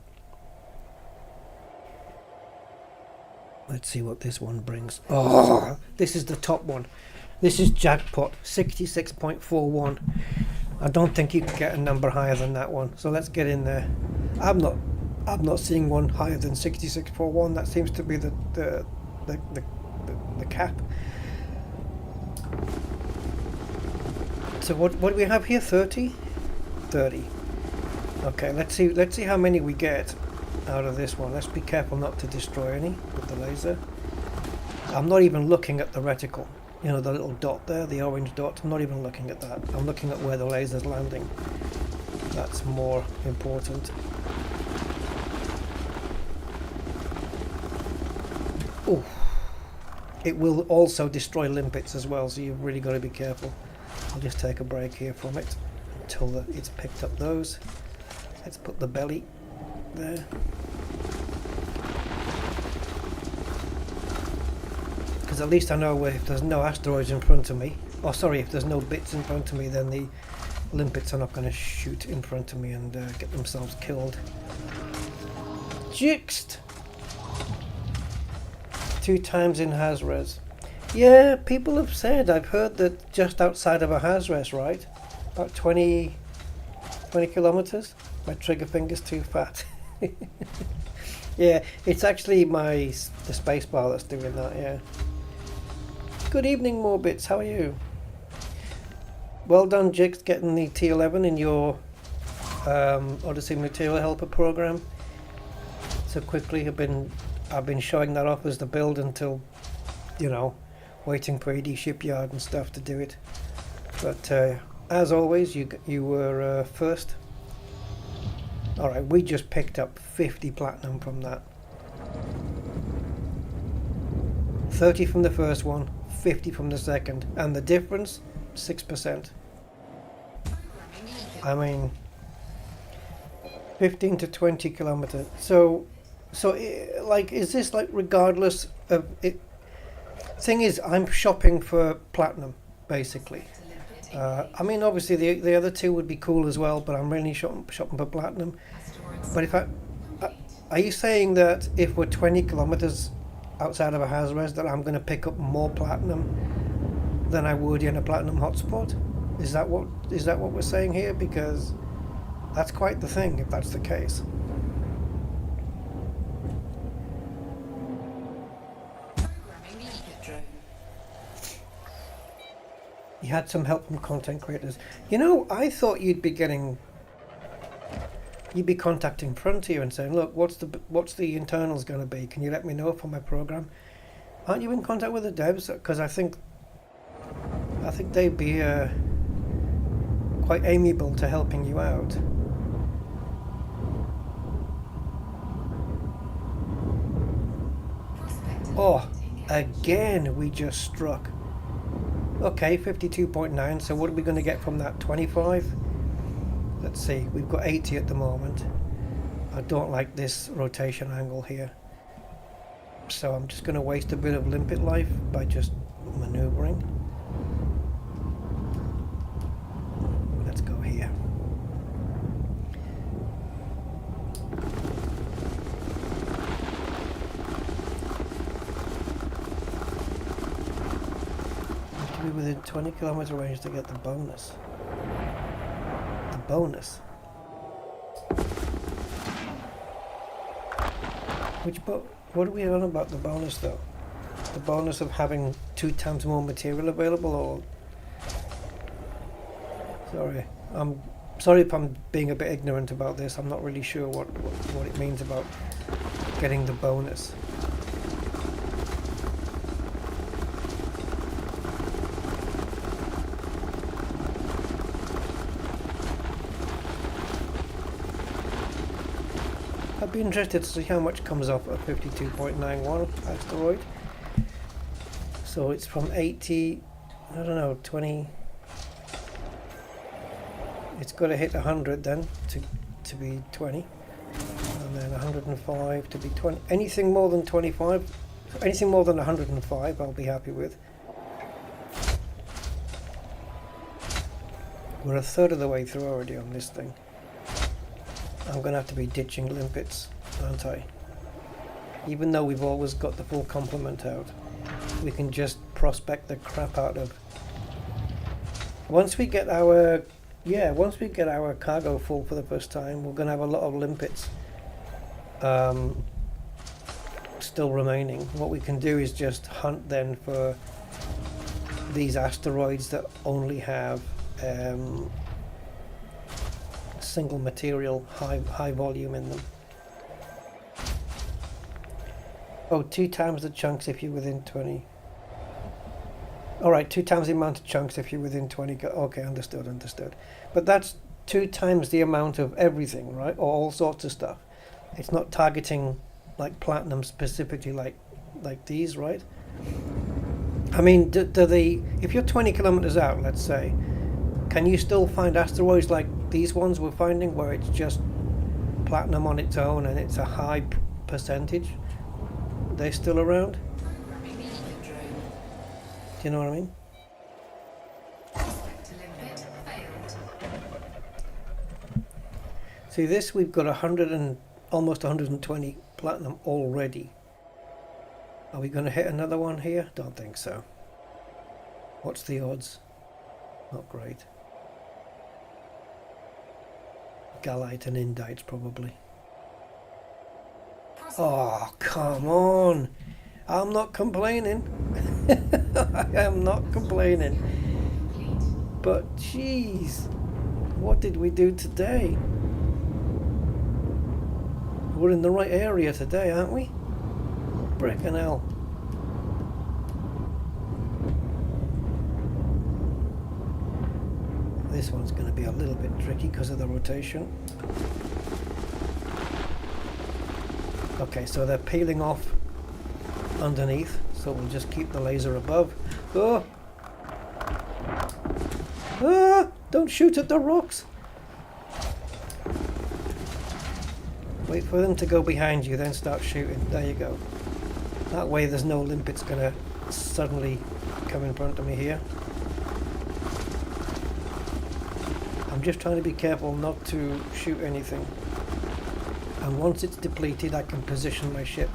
Let's see what this one brings. Oh, this is the top one. This is jackpot, 66.41. I don't think you can get a number higher than that one. So let's get in there. I'm not seeing one higher than 66.41. That seems to be the cap. So what do we have here? 30? 30. Okay, let's see how many we get out of this one. Let's be careful not to destroy any with the laser. I'm not even looking at the reticle. You know, the little dot there, the orange dot. I'm not even looking at that. I'm looking at where the laser's landing. That's more important. Oh, it will also destroy limpets as well, so you've really got to be careful. I'll just take a break here from it until it's picked up those. Let's put the belly there. Because at least I know if there's no asteroids in front of me, or sorry, if there's no bits in front of me, then the limpets are not going to shoot in front of me and get themselves killed. Jixed! 2 times in Hazres. Yeah, people have said, I've heard that just outside of a Hazres, right? About 20 kilometers. My trigger finger's too fat. Yeah, it's actually the spacebar that's doing that, yeah. Good evening, Morbits, how are you? Well done, Jix, getting the T-11 in your Odyssey Material Helper program so quickly. I've been showing that off as the build until, you know, waiting for AD Shipyard and stuff to do it. But as always, you were first. Alright, we just picked up 50 platinum from that. 30 from the first one, 50 from the second, and the difference, 6%. I mean, 15 to 20 kilometers. So like, is this like regardless of it? Thing is, I'm shopping for platinum, basically. I mean, obviously the other two would be cool as well, but I'm really shopping for platinum. But if are you saying that if we're 20 kilometers outside of a Hazres, that I'm going to pick up more platinum than I would in a platinum hotspot? Is that what we're saying here? Because that's quite the thing if that's the case. You had some help from content creators. You know, I thought you'd be contacting Frontier and saying, look, what's the internals going to be? Can you let me know for my program? Aren't you in contact with the devs? Because I think they'd be quite amiable to helping you out. Oh, again we just struck. Okay, 52.9, so what are we going to get from that? 25? Let's see, we've got 80 at the moment. I don't like this rotation angle here. So I'm just going to waste a bit of limpet life by just maneuvering. within 20 kilometer range to get the bonus. The bonus. What are we on about the bonus though? The bonus of having 2 times more material available, or? I'm sorry if I'm being a bit ignorant about this. I'm not really sure what it means about getting the bonus. I'd be interested to see how much comes off a 52.91 asteroid. So it's from 80, I don't know, 20. It's got to hit 100 then to be 20, and then 105 to be 20. Anything more than 25, anything more than 105, I'll be happy with. We're a third of the way through already on this thing. I'm going to have to be ditching limpets, aren't I? Even though we've always got the full complement out, we can just prospect the crap out of. Once we get our cargo full for the first time, we're going to have a lot of limpets still remaining. What we can do is just hunt then for these asteroids that only have single material, high volume in them. Oh, 2 times the chunks if you're within 20. Alright, 2 times the amount of chunks if you're within 20. Okay, understood. But that's 2 times the amount of everything, right? Or all sorts of stuff. It's not targeting like platinum specifically like these, right? I mean, if you're 20 kilometers out, let's say, can you still find asteroids like these ones we're finding where it's just platinum on its own and it's a high percentage? They're still around? Do you know what I mean? See this, we've got 100 and almost 120 platinum already. Are we going to hit another one here? Don't think so. What's the odds? Not great. Gallite and indites probably. Oh, come on. I'm not complaining. I am not complaining. But jeez, what did we do today? We're in the right area today, aren't we? Frickin' hell. This one's going to be a little bit tricky because of the rotation. Okay, so they're peeling off underneath, so we'll just keep the laser above. Oh! Ah! Don't shoot at the rocks! Wait for them to go behind you, then start shooting. There you go. That way there's no limpets going to suddenly come in front of me here. I'm just trying to be careful not to shoot anything. And once it's depleted, I can position my ship.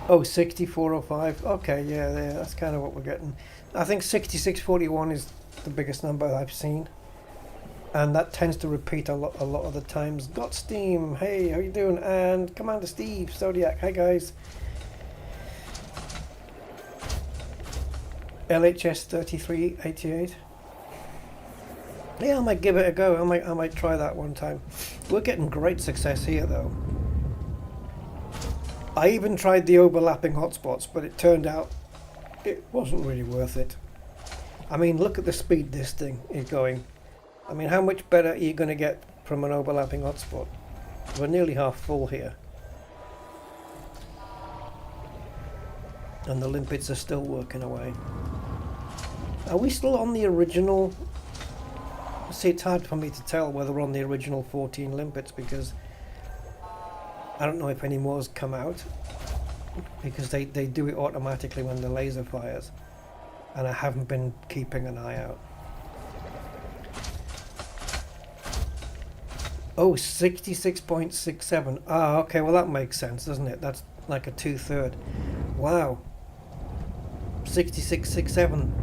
Oh, 6405. Okay, yeah, that's kind of what we're getting. I think 6641 is the biggest number I've seen. And that tends to repeat a lot of the times. Got Steam, hey, how you doing? And Commander Steve, Zodiac, hi guys. LHS 3388. Yeah, I might give it a go. I might try that one time. We're getting great success here though. I even tried the overlapping hotspots, but it turned out it wasn't really worth it. I mean, look at the speed this thing is going. I mean, how much better are you going to get from an overlapping hotspot? We're nearly half full here. And the limpets are still working away. Are we still on the original? See, it's hard for me to tell whether we're on the original 14 limpets because I don't know if any more has come out, because they do it automatically when the laser fires, and I haven't been keeping an eye out. Oh, 66.67. Ah, okay, well that makes sense, doesn't it? That's like a 2/3. Wow. 6667.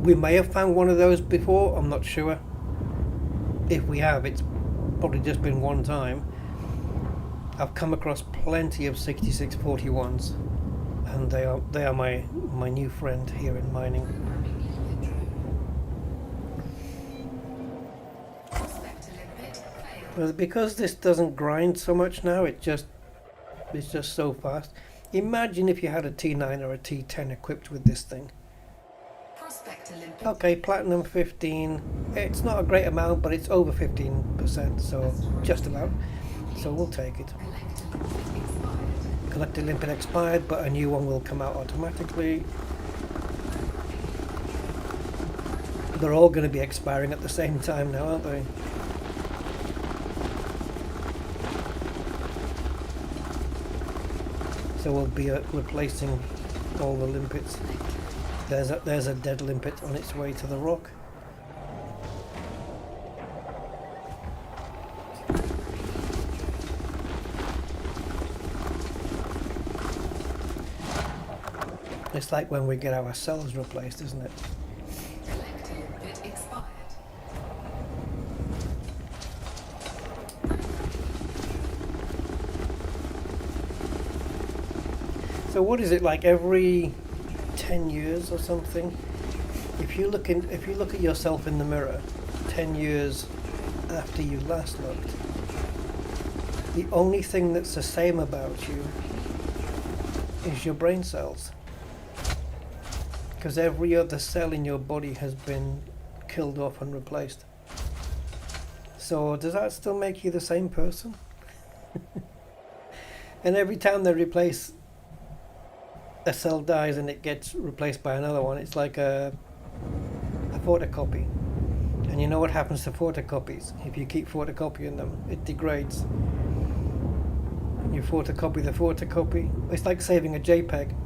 We may have found one of those before, I'm not sure. If we have, it's probably just been one time. I've come across plenty of 6641s, and they are my new friend here in mining. Programming limpet drone. Prospector limpet failed. But because this doesn't grind so much now, it's just so fast. Imagine if you had a T9 or a T10 equipped with this thing. Prospector limpet. Okay, platinum 15. It's not a great amount, but it's over 15%, so just about. So we'll take it. Collector limpet expired. Collector limpet expired, but a new one will come out automatically. They're all going to be expiring at the same time now, aren't they? So we'll be replacing all the limpets. There's a dead limpet on its way to the rock. It's like when we get our cells replaced, isn't it? Collector limpet expired. So what is it like every 10 years or something? If you look at yourself in the mirror 10 years after you last looked, the only thing that's the same about you is your brain cells. Because every other cell in your body has been killed off and replaced. So does that still make you the same person? And every time they replace a cell dies and it gets replaced by another one, it's like a photocopy. And you know what happens to photocopies? If you keep photocopying them, it degrades. You photocopy the photocopy. It's like saving a JPEG.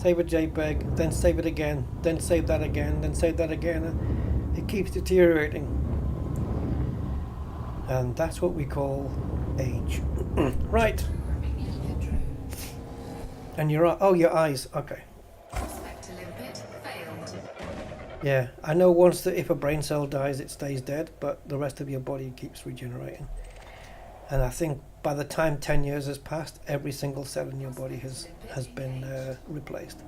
Save a JPEG, then save it again, then save that again, then save that again. It keeps deteriorating. And that's what we call age. Right. Programming limpet drone. And your eyes. Okay. Prospector limpet failed. Yeah, I know once that if a brain cell dies, it stays dead, but the rest of your body keeps regenerating. And I think by the time 10 years has passed, every single cell in your body has been replaced.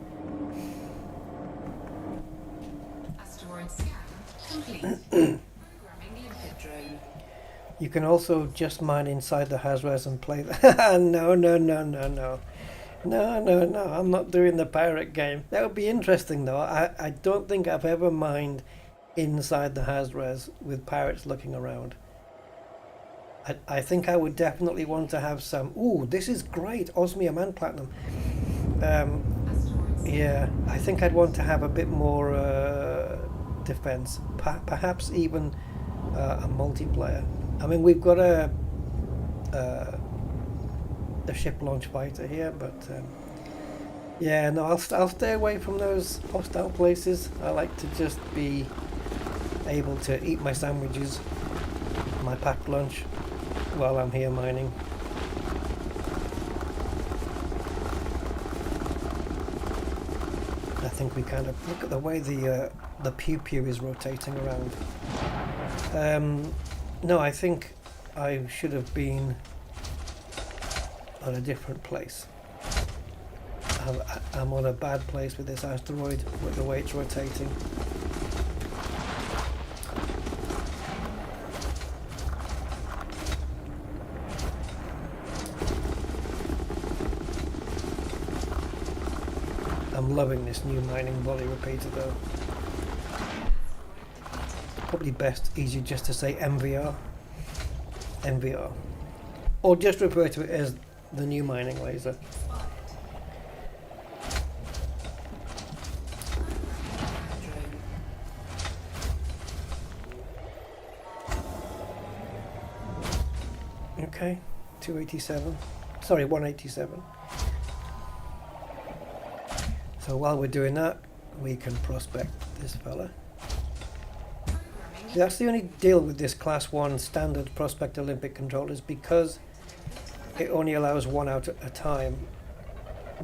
Asteroid scan complete. Programming limpet drone. You can also just mine inside the Hasres and play that. No. No, I'm not doing the pirate game. That would be interesting though. I don't think I've ever mined inside the Hasres with pirates looking around. I think I would definitely want to have some. Ooh, this is great. Osmium and platinum. Asteroid scan. Yeah, I think I'd want to have a bit more defense. Perhaps even a multiplayer. I mean, we've got a ship launch fighter here, but yeah, no, I'll stay away from those hostile places. I like to just be able to eat my sandwiches, my packed lunch, while I'm here mining. I think we kind of look at the way the pew pew is rotating around. No, I think I should have been at a different place. I'm on a bad place with this asteroid with the way it's rotating. I'm loving this new mining volley repeater though. Probably best, easier just to say MVR. MVR. Or just refer to it as the new mining laser. Okay, 287. Sorry, 187. So while we're doing that, we can prospect this fella. Programming That's the only deal with this Class 1 standard Prospector Olympic controllers, because it only allows one out at a time.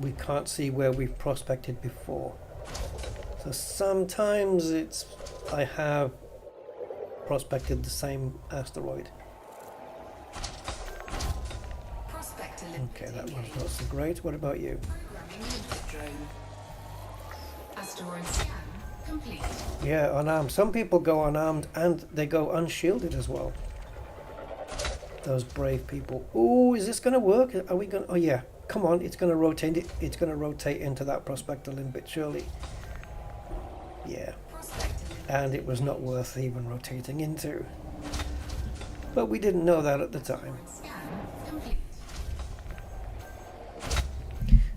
We can't see where we've prospected before. So sometimes I have prospected the same asteroid. Okay, that one's not so great. What about you? Asteroid scan complete. Yeah, unarmed. Some people go unarmed and they go unshielded as well. Those brave people. Oh, is this going to work? Are we going? Oh yeah, come on! It's going to rotate. It's going to rotate into that Prospector Limbit, surely. Yeah. And it was not worth even rotating into. But we didn't know that at the time.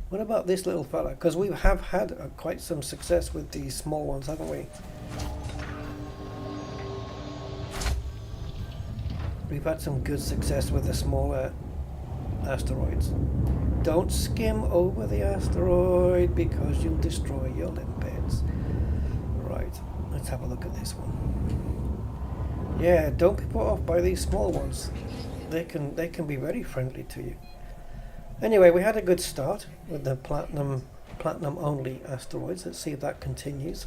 What about this little fella? Because we have had quite some success with these small ones, haven't we? We've had some good success with the smaller asteroids. Don't skim over the asteroid because you'll destroy your limpets. Right, let's have a look at this one. Yeah, don't be put off by these small ones. They can be very friendly to you. Anyway, we had a good start with the platinum only asteroids. Let's see if that continues.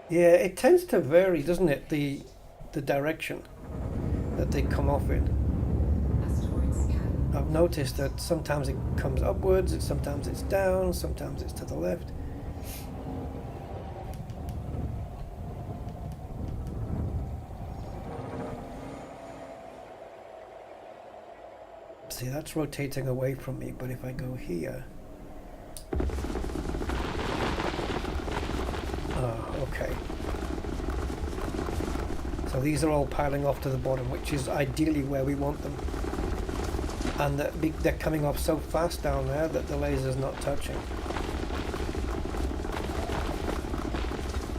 Yeah, it tends to vary, doesn't it? The direction that they come off in. I've noticed that sometimes it comes upwards, sometimes it's down, sometimes it's to the left. See, that's rotating away from me, but if I go here... Oh, okay. So these are all piling off to the bottom, which is ideally where we want them. And they're coming off so fast down there that the laser's not touching.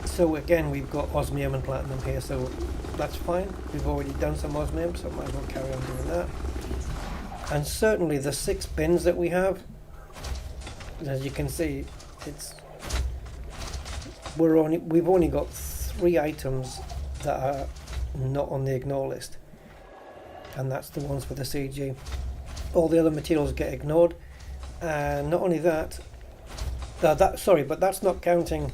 So again, we've got osmium and platinum here, so that's fine. We've already done some osmium, so might as well carry on doing that. And certainly the 6 bins that we have, as you can see, we've only got 3 items that are not on the ignore list, and that's the ones for the CG. All the other materials get ignored, and not only that, but that's not counting,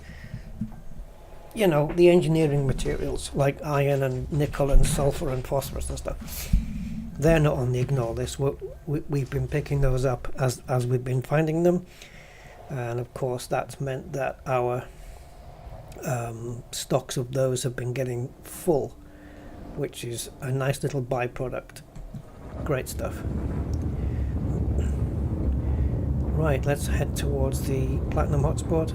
you know, the engineering materials like iron and nickel and sulfur and phosphorus and stuff. They're not on the ignore list. We've been picking those up as we've been finding them, and of course that's meant that our stocks of those have been getting full, which is a nice little byproduct. Great stuff. Right, let's head towards the platinum hotspot,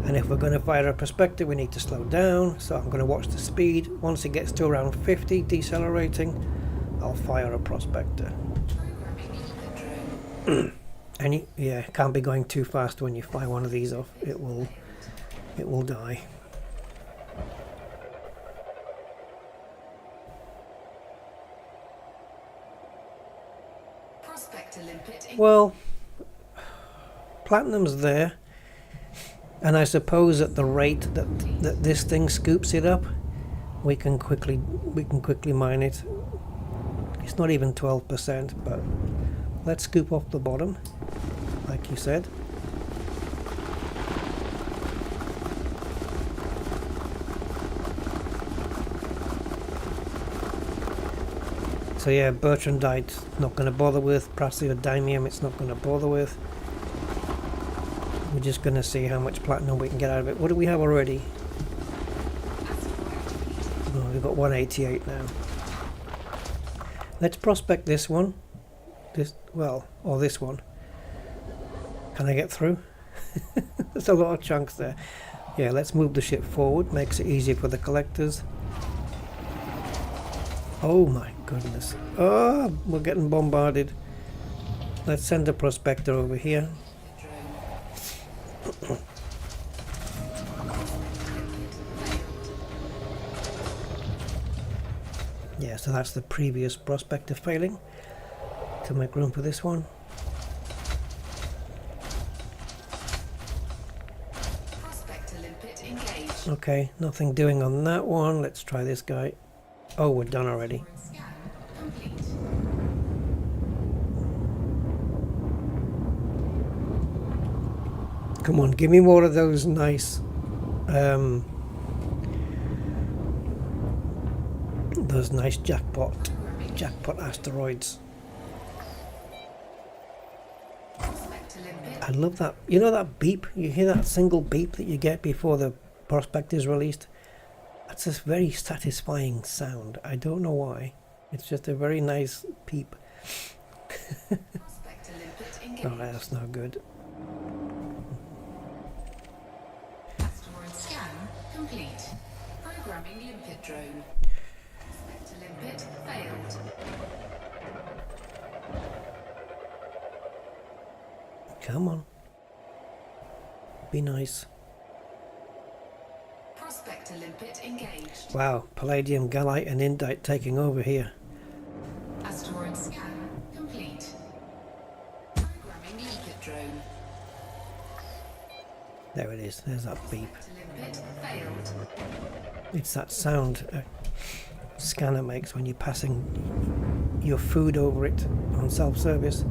and if we're going to fire a prospector we need to slow down, so I'm going to watch the speed. Once it gets to around 50 decelerating, I'll fire a prospector. And yeah, can't be going too fast when you fire one of these off. It will die. Well, platinum's there, and I suppose at the rate that this thing scoops it up, we can quickly mine it. It's not even 12%, but let's scoop off the bottom, like you said. So yeah, Bertrandite not going to bother with, praseodymium it's not going to bother with. We're just going to see how much platinum we can get out of it. What do we have already? Oh, we've got 188 now. Let's prospect this one. This one. Can I get through? There's a lot of chunks there. Yeah, let's move the ship forward. Makes it easier for the collectors. Oh my goodness. Oh, we're getting bombarded. Let's send a prospector over here. Yeah, so that's the previous prospector failing. To make room for this one. Okay, nothing doing on that one. Let's try this guy. Oh, we're done already. Scan complete. Come on, give me more of those nice jackpot asteroids. Prospector limpet. I love that. You know that beep? You hear that single beep that you get before the prospect is released? That's a very satisfying sound. I don't know why. It's just a very nice peep. Prospector limpet engaged. Alright, that's not good. Asteroid scan complete. Programming limpet drone. Prospector limpet failed. Come on. Be nice. Prospector limpet engaged. Wow, palladium, gallite and indite taking over here. Asteroid scan complete. Programming limpet drone. There it is. There's that beep. Prospector limpet failed. It's that sound a scanner makes when you're passing your food over it on self-service.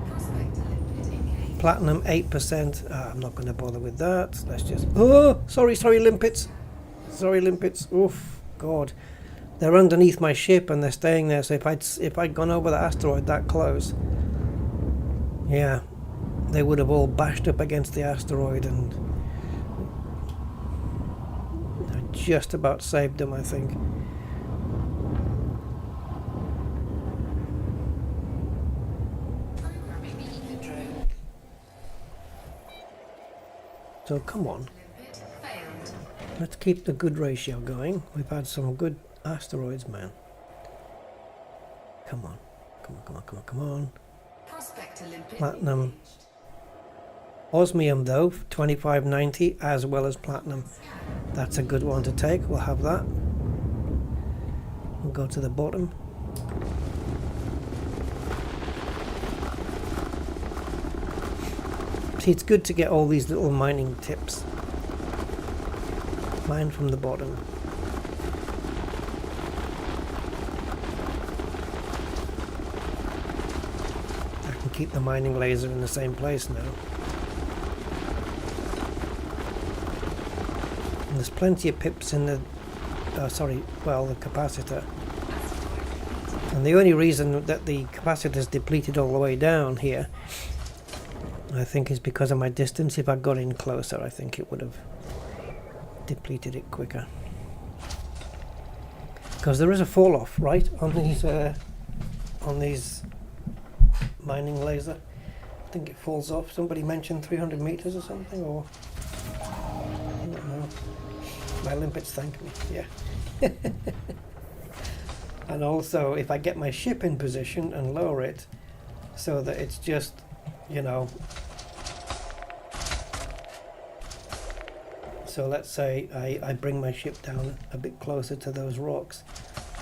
Prospector limpet engaged. Platinum 8%. I'm not going to bother with that. Let's just... Oh! Sorry, limpets. Sorry, limpets. Oof. God. They're underneath my ship and they're staying there. So if I'd gone over the asteroid that close... Yeah. They would have all bashed up against the asteroid and... I just about saved them, I think. Programming limpet drone. So come on. Limpet failed. Let's keep the good ratio going. We've had some good asteroids, man. Come on. Come on. Prospector limpet Platinum. engaged. Osmium though, 2590 as well as platinum. That's a good one to take. We'll have that. We'll go to the bottom. See, it's good to get all these little mining tips. Mine from the bottom. I can keep the mining laser in the same place now. And there's plenty of pips in the... the capacitor. And the only reason that the capacitor is depleted all the way down here, I think, is because of my distance. If I got in closer, I think it would have depleted it quicker. Because there is a fall off, right, on these mining laser. I think it falls off. Somebody mentioned 300 meters or something, or I don't know. My limpets thank me. Yeah. And also, if I get my ship in position and lower it so that it's just, you know, so let's say I bring my ship down a bit closer to those rocks,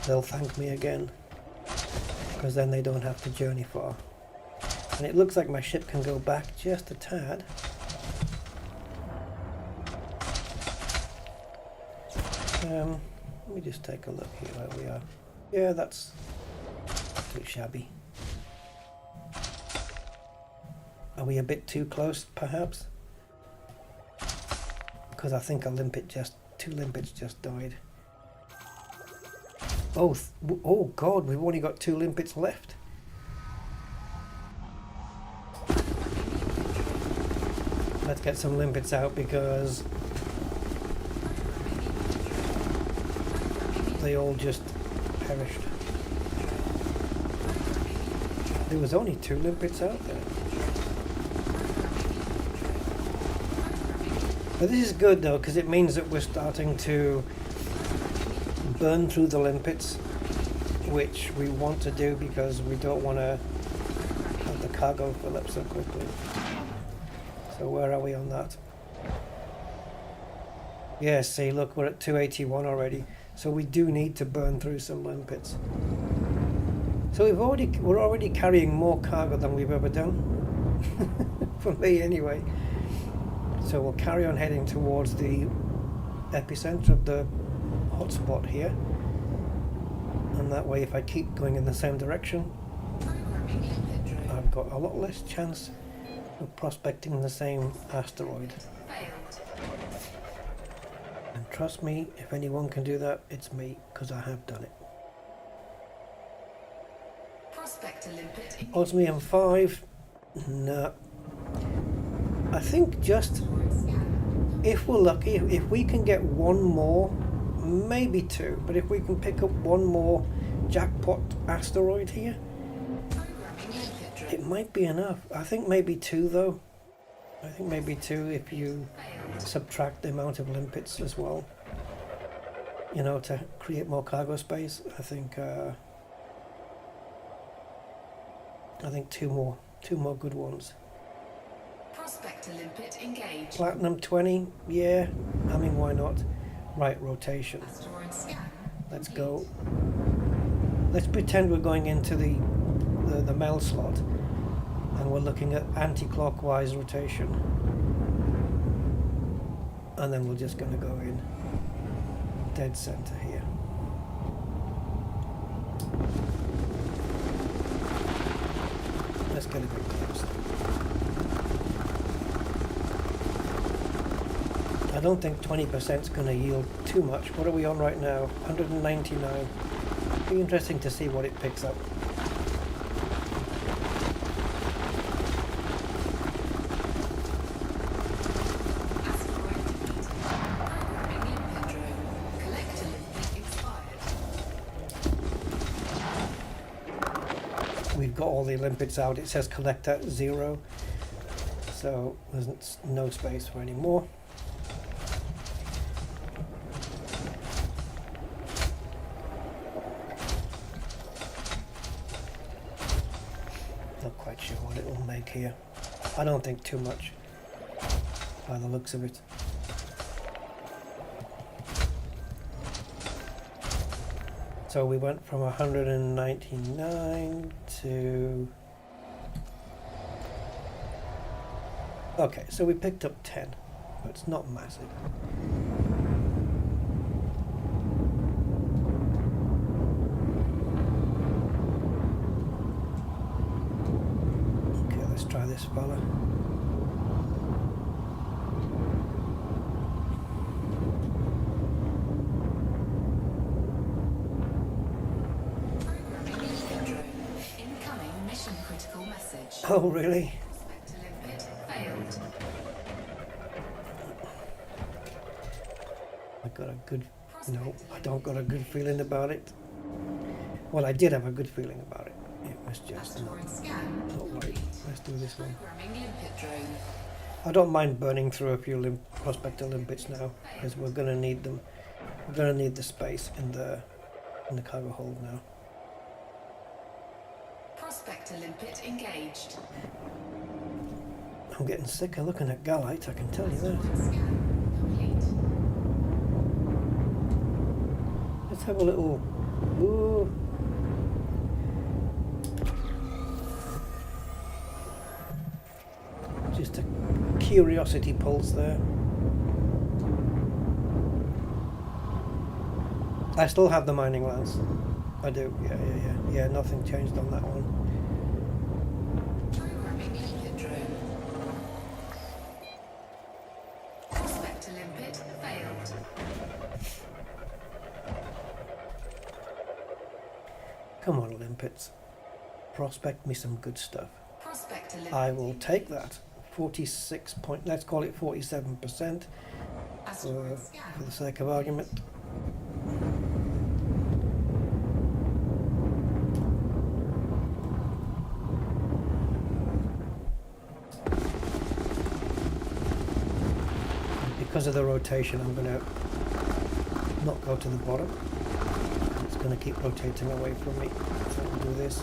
they'll thank me again, because then they don't have to journey far. And it looks like my ship can go back just a tad. Let me just take a look here where we are. Yeah, that's too shabby. Are we a bit too close, perhaps? Because I think two limpets just died. Oh, oh God, we've only got 2 limpets left. Let's get some limpets out because they all just perished. There was only 2 limpets out there. But this is good though, because it means that we're starting to burn through the limpets, which we want to do because we don't want to have the cargo fill up so quickly. So where are we on that? Yeah, see, look, we're at 281 already. So we do need to burn through some limpets. So we're already carrying more cargo than we've ever done. For me anyway. So we'll carry on heading towards the epicenter of the hotspot here, and that way if I keep going in the same direction, Programming limpet drone. I've got a lot less chance of prospecting the same asteroid. Failed. And trust me, if anyone can do that, it's me, because I have done it. Prospector limpet engaged. Osmium 5, no. I think just, Scan. if we're lucky, if we can get one more, maybe two, but if we can pick up one more jackpot asteroid here, Programming limpet drone. it might be enough. I think maybe two though. I think maybe two if you Failed. subtract the amount of limpets as well. You know, to create more cargo space. I think two more good ones. Prospector limpet engaged. Platinum 20, yeah. I mean, why not? Right, rotation. Asteroid scan. Let's complete. go. Let's pretend we're going into the mail slot, and we're looking at anti-clockwise rotation, and then we're just going to go in dead center here. Let's get a bit closer. I don't think 20% is going to yield too much. What are we on right now? 199. Be interesting to see what it picks up. Asteroid defeated. Programming limpet drone. Collector limpet expired. We've got all the limpets out. It says collect at 0, so there's no space for any more. Not quite sure what it will make here. I don't think too much by the looks of it. So we went from 199 to... Okay, so we picked up 10, but it's not massive. Okay, let's try this fella. Programming limpet drone. Incoming mission critical message. Oh, really? Prospector limpet failed. I got a good... No, Prospector I don't got a good feeling about it. Well, I did have a good feeling about it. It was just Asteroid scan. not right. complete. Let's do this one. Programming limpet drone. I don't mind burning through a few prospector limpets now, because we're going to need them. We're going to need the space in the cargo hold now. Prospector limpet engaged. I'm getting sick of looking at Galite, I can tell you that. Asteroid scan. Complete. Let's have a little... Ooh. Just a curiosity pulse there. I still have the mining lance. I do, yeah. Nothing changed on that one. Programming limpet drone. Prospector limpet failed. Come on, limpets. Prospect me some good stuff. Prospector limpet. I will take that. 46 point, let's call it 47% Asteroid for scan. the sake of argument. Because of the rotation, I'm going to not go to the bottom. It's going to keep rotating away from me. So we'll do this.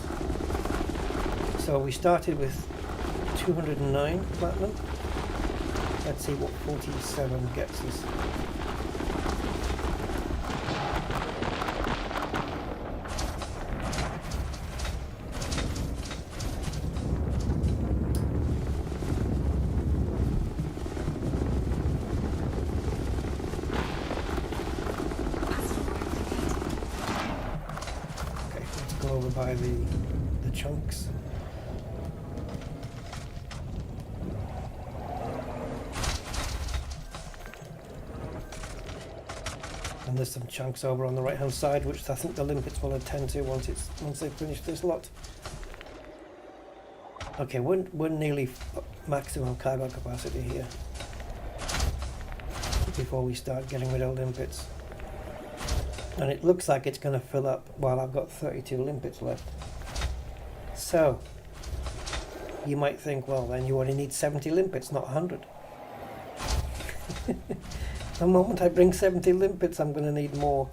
So we started with 209 platinum. Let's see what 47 gets us. buy the chunks. And there's some chunks over on the right hand side, which I think the limpets will attend to once they finish this lot. Okay, we're nearly maximum cargo capacity here before we start getting rid of limpets. And it looks like it's going to fill up while I've got 32 limpets left. So, you might think, well, then you only need 70 limpets, not 100. The moment I bring 70 limpets, I'm going to need more.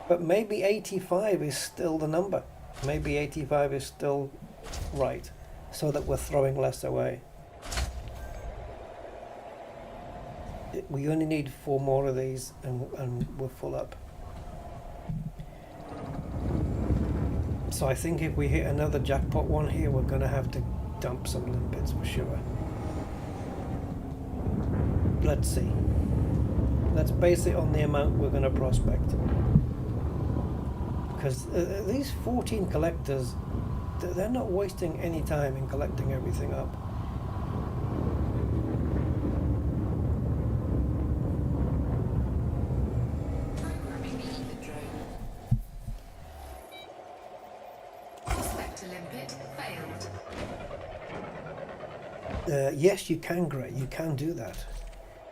But maybe 85 is still the number. Maybe 85 is still right, so that we're throwing less away. We only need 4 more of these and we're full up. So I think if we hit another jackpot one here, we're going to have to dump some limpets for sure. Let's see. Let's base it on the amount we're going to prospect. Because these 14 collectors, they're not wasting any time in collecting everything up. Programming the drone. Prospector limpet failed. Yes, you can, Gray. You can do that.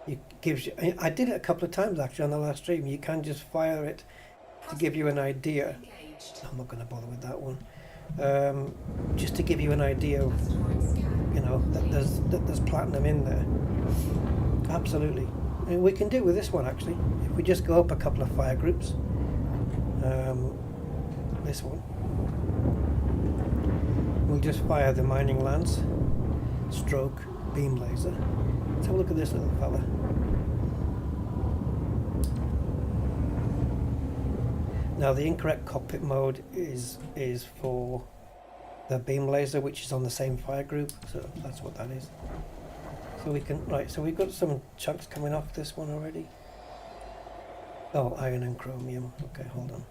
It gives you. I did it a couple of times actually on the last stream. You can just fire it to give you an idea. I'm not going to bother with that one. Just to give you an idea of, you know, that there's platinum in there. Absolutely. And we can do it with this one actually. If we just go up a couple of fire groups. This one. We'll just fire the mining lance, stroke, beam laser. Let's have a look at this little fella. Now the incorrect cockpit mode is for the beam laser, which is on the same fire group, so that's what that is. So we can, right, so we've got some chunks coming off this one already. Oh, iron and chromium. Okay, hold on.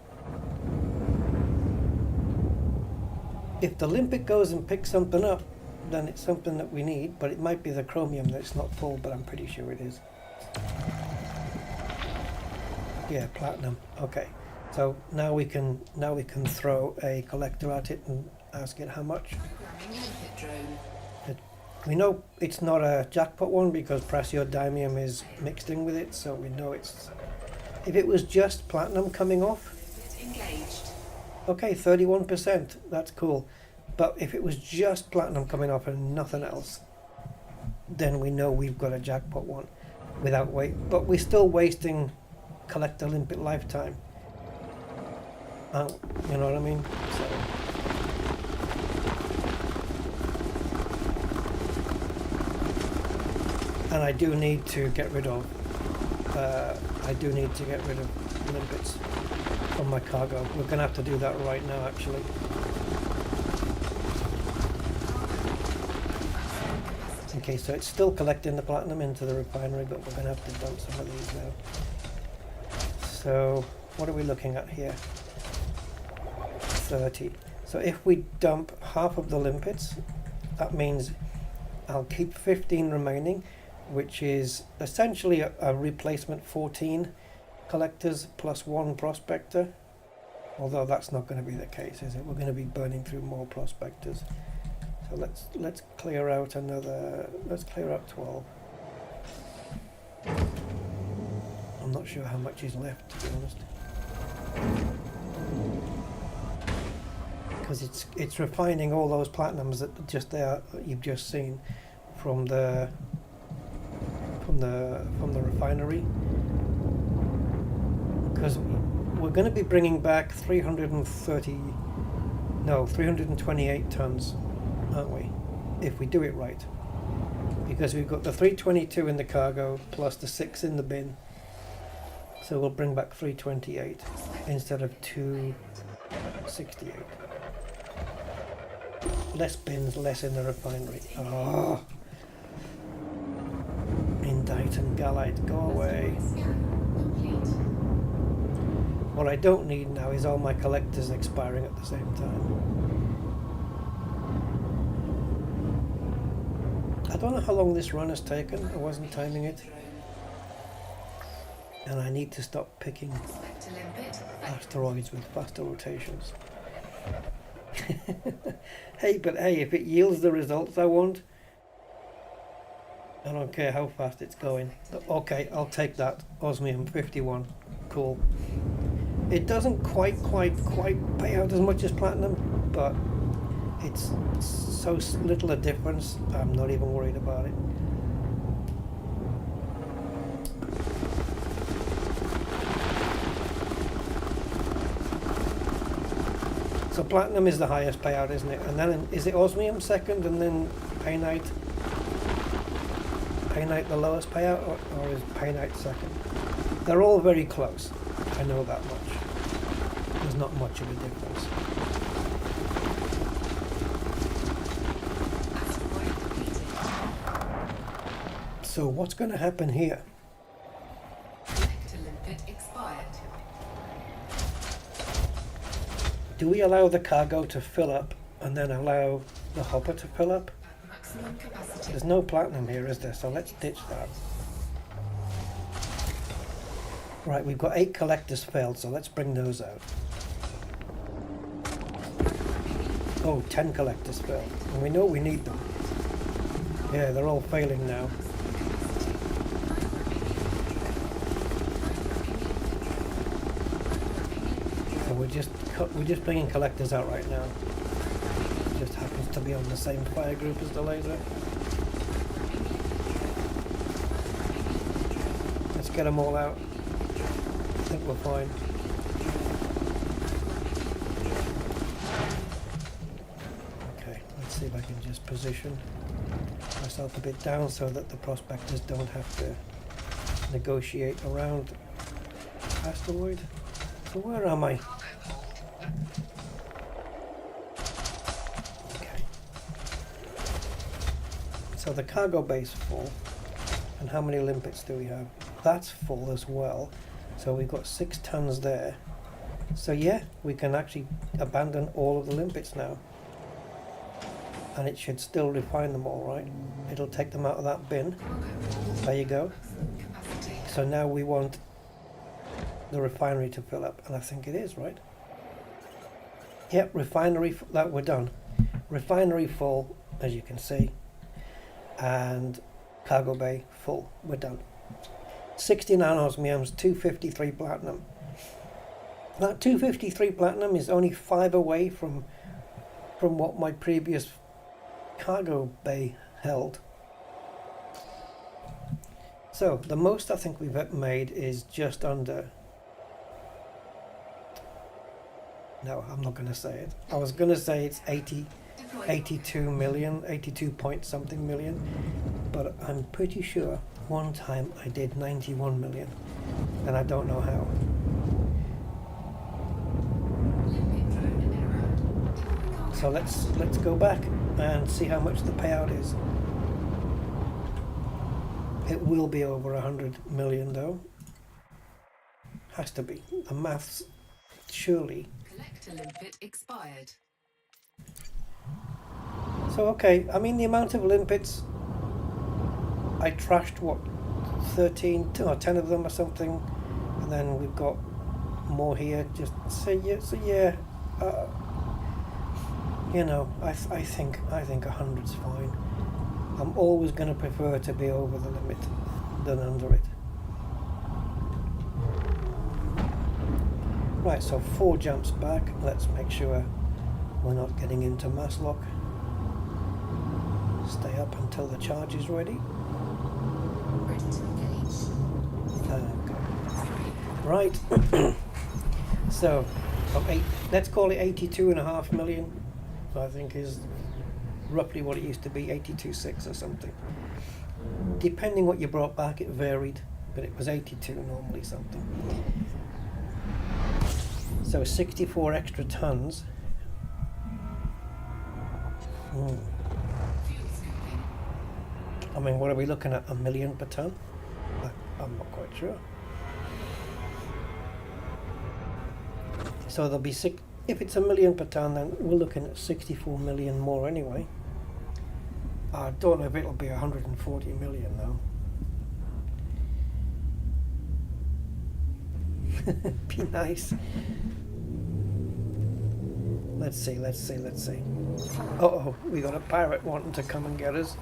If the limpet goes and picks something up, then it's something that we need, but it might be the chromium that's not full, but I'm pretty sure it is. Yeah, platinum. Okay. So now we can throw a collector at it and ask it how much. We know it's not a jackpot one because praseodymium is mixed in with it, so we know it's. If it was just platinum coming off, okay, 31%. That's cool. But if it was just platinum coming off and nothing else, then we know we've got a jackpot one without wait. But we're still wasting collector limpet lifetime. You know what I mean? So. And I do need to get rid of. Limpets from my cargo. We're going to have to do that right now, actually. Okay, so it's still collecting the platinum into the refinery, but we're going to have to dump some of these now. So, what are we looking at here? 30. So if we dump half of the limpets, that means I'll keep 15 remaining, which is essentially a replacement 14 collectors plus 1 prospector. Although that's not going to be the case, is it? We're going to be burning through more prospectors. So let's clear out another. Let's clear out 12. I'm not sure how much is left, to be honest. Because it's refining all those platinums that just there you've just seen from the refinery. Because we're going to be bringing back 328 tons, aren't we? If we do it right. Because we've got the 322 in the cargo plus the 6 in the bin. So we'll bring back 328 instead of 268. Less bins, less in the refinery. Oh. Indite and Gallite, go away. What I don't need now is all my collectors expiring at the same time. I don't know how long this run has taken. I wasn't timing it. And I need to stop picking asteroids with faster rotations. Hey, but hey, if it yields the results I want, I don't care how fast it's going. Okay, I'll take that. Osmium 51. Cool. It doesn't quite pay out as much as platinum, but it's so little a difference, I'm not even worried about it. So platinum is the highest payout, isn't it? And then is it osmium second, and then painite the lowest payout, or is painite second? They're all very close. I know that much. There's not much of a difference. So what's going to happen here? Do we allow the cargo to fill up and then allow the hopper to fill up? There's no platinum here, is there? So let's ditch that. Right, we've got 8 collectors failed, so let's bring those out. Oh, 10 collectors failed. And we know we need them. Yeah, they're all failing now. So we're just bringing collectors out right now. It just happens to be on the same fire group as the laser. Let's get them all out. I think we're fine. Okay, let's see if I can just position myself a bit down so that the prospectors don't have to negotiate around asteroid. So where am I? Okay. So the cargo bay is full. And how many limpets do we have? That's full as well. So we've got 6 tons there. So yeah, we can actually abandon all of the limpets now. And it should still refine them all, right? It'll take them out of that bin. There you go. So now we want the refinery to fill up, and I think it is, right? Yep, refinery, that we're done. Refinery full, as you can see. And cargo bay full, we're done. 69 osmiums, 253 platinum. That 253 platinum is only 5 away from what my previous cargo bay held. So the most I think we've made is just under. No, I'm not going to say it. I was going to say it's 82 million, 82 point something million, but I'm pretty sure one time I did 91 million, and I don't know how. So let's go back and see how much the payout is. It will be over 100 million though. Has to be. The maths surely. Collector limpet expired. So okay, I mean the amount of limpets, I trashed what, 13 or 10 of them or something, and then we've got more here. Just say yeah. So yeah, you know, I think 100's fine. I'm always going to prefer to be over the limit than under it. Right, so 4 jumps back. Let's make sure we're not getting into mass lock. Stay up until the charge is ready. Ready to engage. Okay. Right. So, let's call it 82.5 million. I think is roughly what it used to be, 82.6 or something. Depending what you brought back, it varied, but it was 82 normally something. So 64 extra tons. I mean, what are we looking at? 1 million per ton? I'm not quite sure. So there'll be if it's 1 million per tonne, then we're looking at 64 million more anyway. I don't know if it'll be 140 million though. Be nice. Let's see. Uh-oh, we got a pirate wanting to come and get us.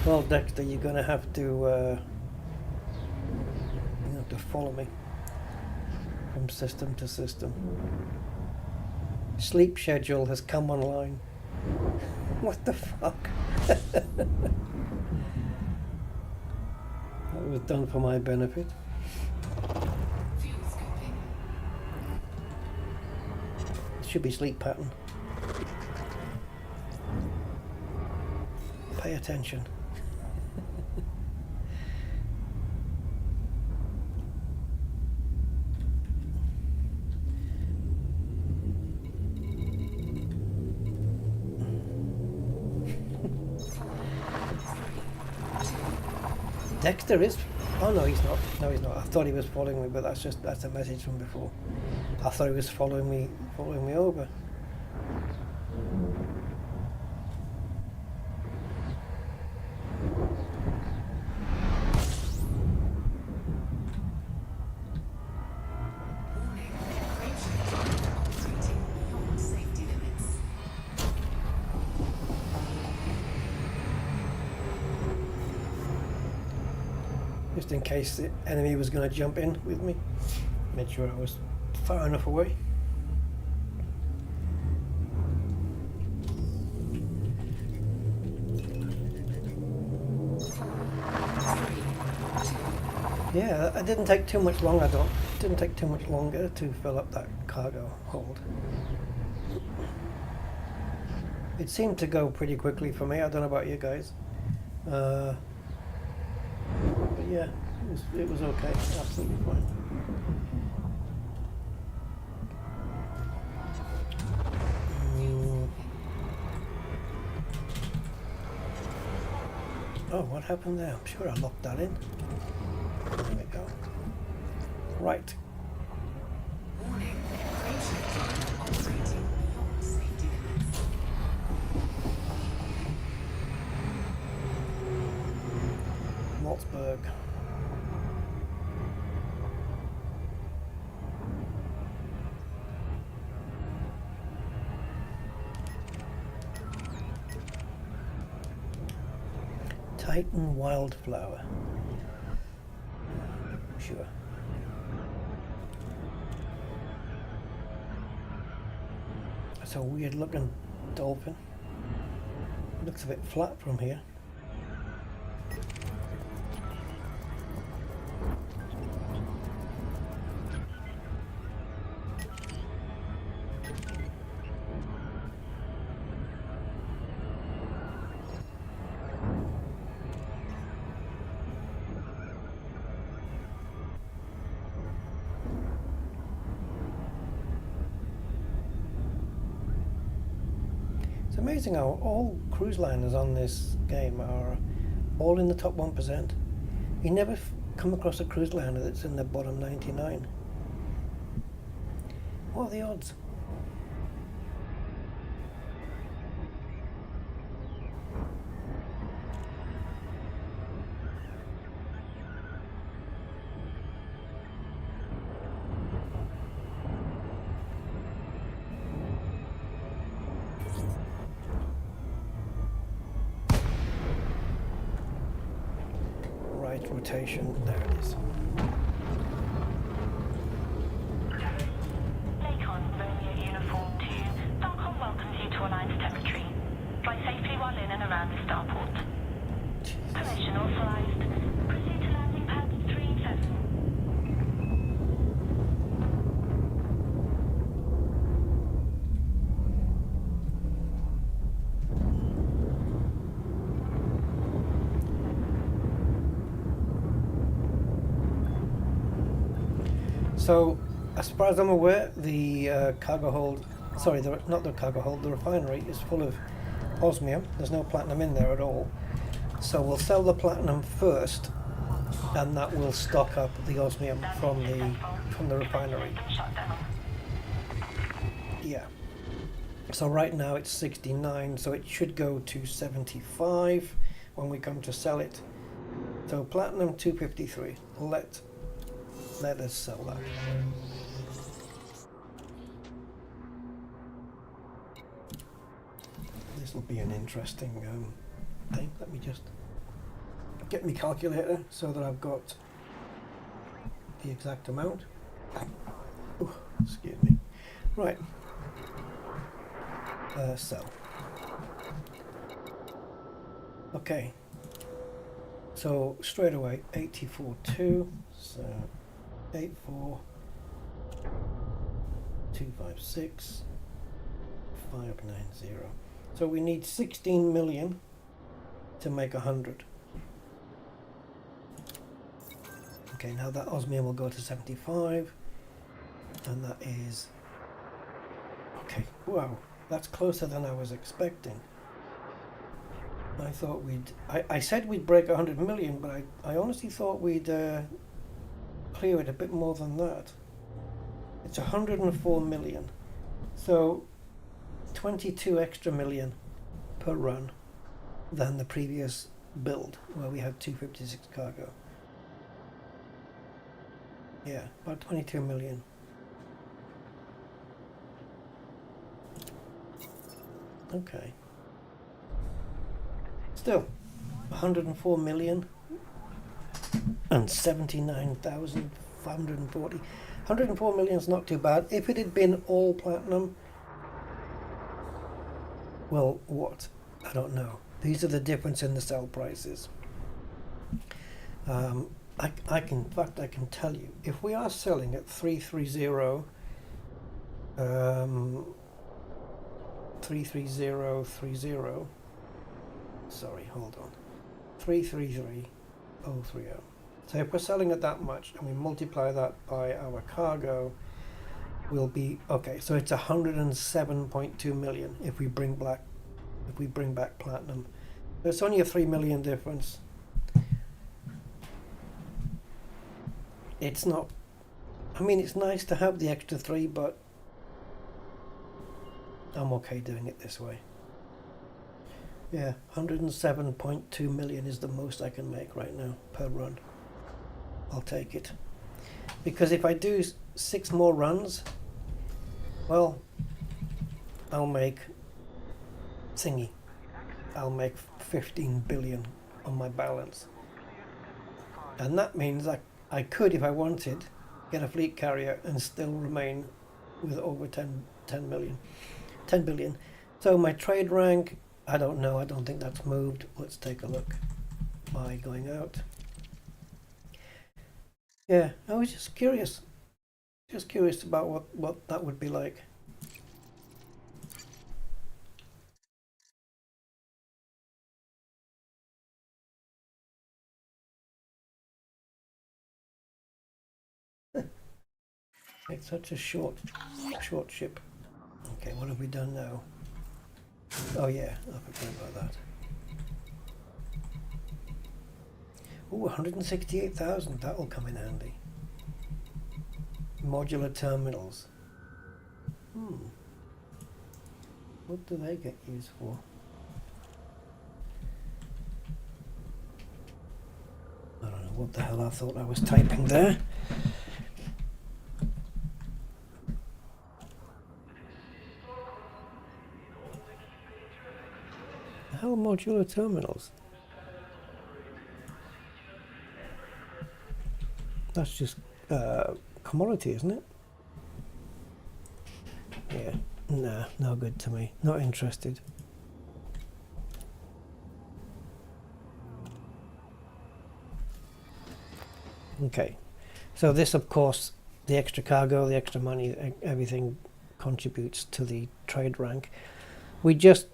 Well, Dexter, you're gonna have to follow me from system to system. Sleep schedule has come online. What the fuck? That was done for my benefit. Fuel scoping. It should be sleep pattern. Pay attention. Dexter is. Oh no, he's not. No, he's not. I thought he was following me, but that's a message from before. I thought he was following me over. Just in case the enemy was going to jump in with me. Made sure I was far enough away. Yeah, it didn't take too much long. It didn't take too much longer to fill up that cargo hold. It seemed to go pretty quickly for me. I don't know about you guys. But yeah, it was okay. Absolutely fine. Oh, what happened there? I'm sure I locked that in. There we go. Right. Warning. Operating beyond safety limits. Maltzberg. Titan Wildflower. Sure. That's a weird looking dolphin. Looks a bit flat from here. It's amazing how all cruise liners on this game are all in the top 1%. You never come across a cruise liner that's in the bottom 99. What are the odds? Rotation, there it is. Lakon, Romeo Uniform 2, Falcon welcomes you to Alliance territory. Fly safely while in and around the starport. Permission authorized. Proceed to landing pad 37. So, as far as I'm aware, the cargo hold, sorry, not the cargo hold, the refinery is full of osmium. There's no platinum in there at all. So we'll sell the platinum first and that will stock up the osmium from the refinery. Yeah. So right now it's 69, so it should go to 75 when we come to sell it. So platinum 253. Let us sell that. This will be an interesting thing. Let me just get my calculator so that I've got the exact amount. Ooh, excuse me. Right. Sell. Okay. So straight away 84.2. So 84,256 590. So we need 16 million to make 100. Okay, now that osmium will go to 75, and that is okay. Wow, that's closer than I was expecting. I thought I said we'd break 100 million, but I honestly thought we'd clear it a bit more than that. It's 104 million, so 22 extra million per run than the previous build where we had 256 cargo. Yeah, about 22 million. Okay. Still, 104 million and 79,540. 104 million is not too bad. If it had been all platinum, well, what? I don't know. These are the difference in the sell prices. In fact, I can tell you, if we are selling at 330, 33030, sorry, hold on, 333030. So if we're selling at that much and we multiply that by our cargo, we'll be okay. So it's 107.2 million if we bring back platinum. It's only a 3 million difference. It's not. I mean, it's nice to have the extra 3, but I'm okay doing it this way. Yeah, 107.2 million is the most I can make right now per run. I'll take it. Because if I do 6 more runs, well, I'll make 15 billion on my balance. And that means I could, if I wanted, get a fleet carrier and still remain with over 10 billion. So my trade rank, I don't know, I don't think that's moved. Let's take a look by going out. Yeah, I was just curious about what that would be like. It's such a short ship. Okay, what have we done now? Oh yeah, I forgot about that. Oh, 168,000, that'll come in handy. Modular terminals. What do they get used for? I don't know what the hell I thought I was typing there. The hell, modular terminals? That's just commodity, isn't it? Yeah, nah, no good to me. Not interested. Okay, so this, of course, the extra cargo, the extra money, everything contributes to the trade rank. We just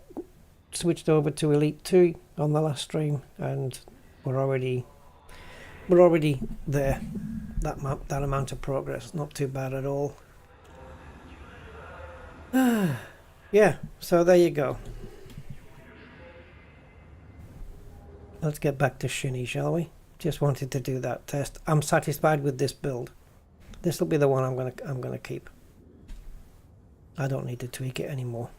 switched over to Elite 2 on the last stream, and we're already there. That amount of progress, not too bad at all. Yeah, so there you go. Let's get back to Shinny, shall we? just wanted to do that test. I'm satisfied with this build. This will be the one I'm gonna keep. I don't need to tweak it anymore.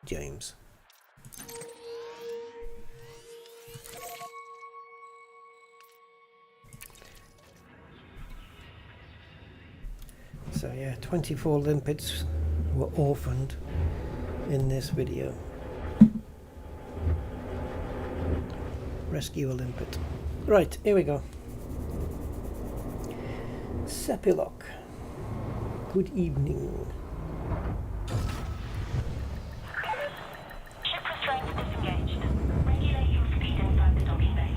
James. So yeah, 24 limpets were orphaned in this video. Rescue a limpet. Right, here we go. Sepilok. Good evening. Ship restraints disengaged. Regulate your speed inside the docking bay.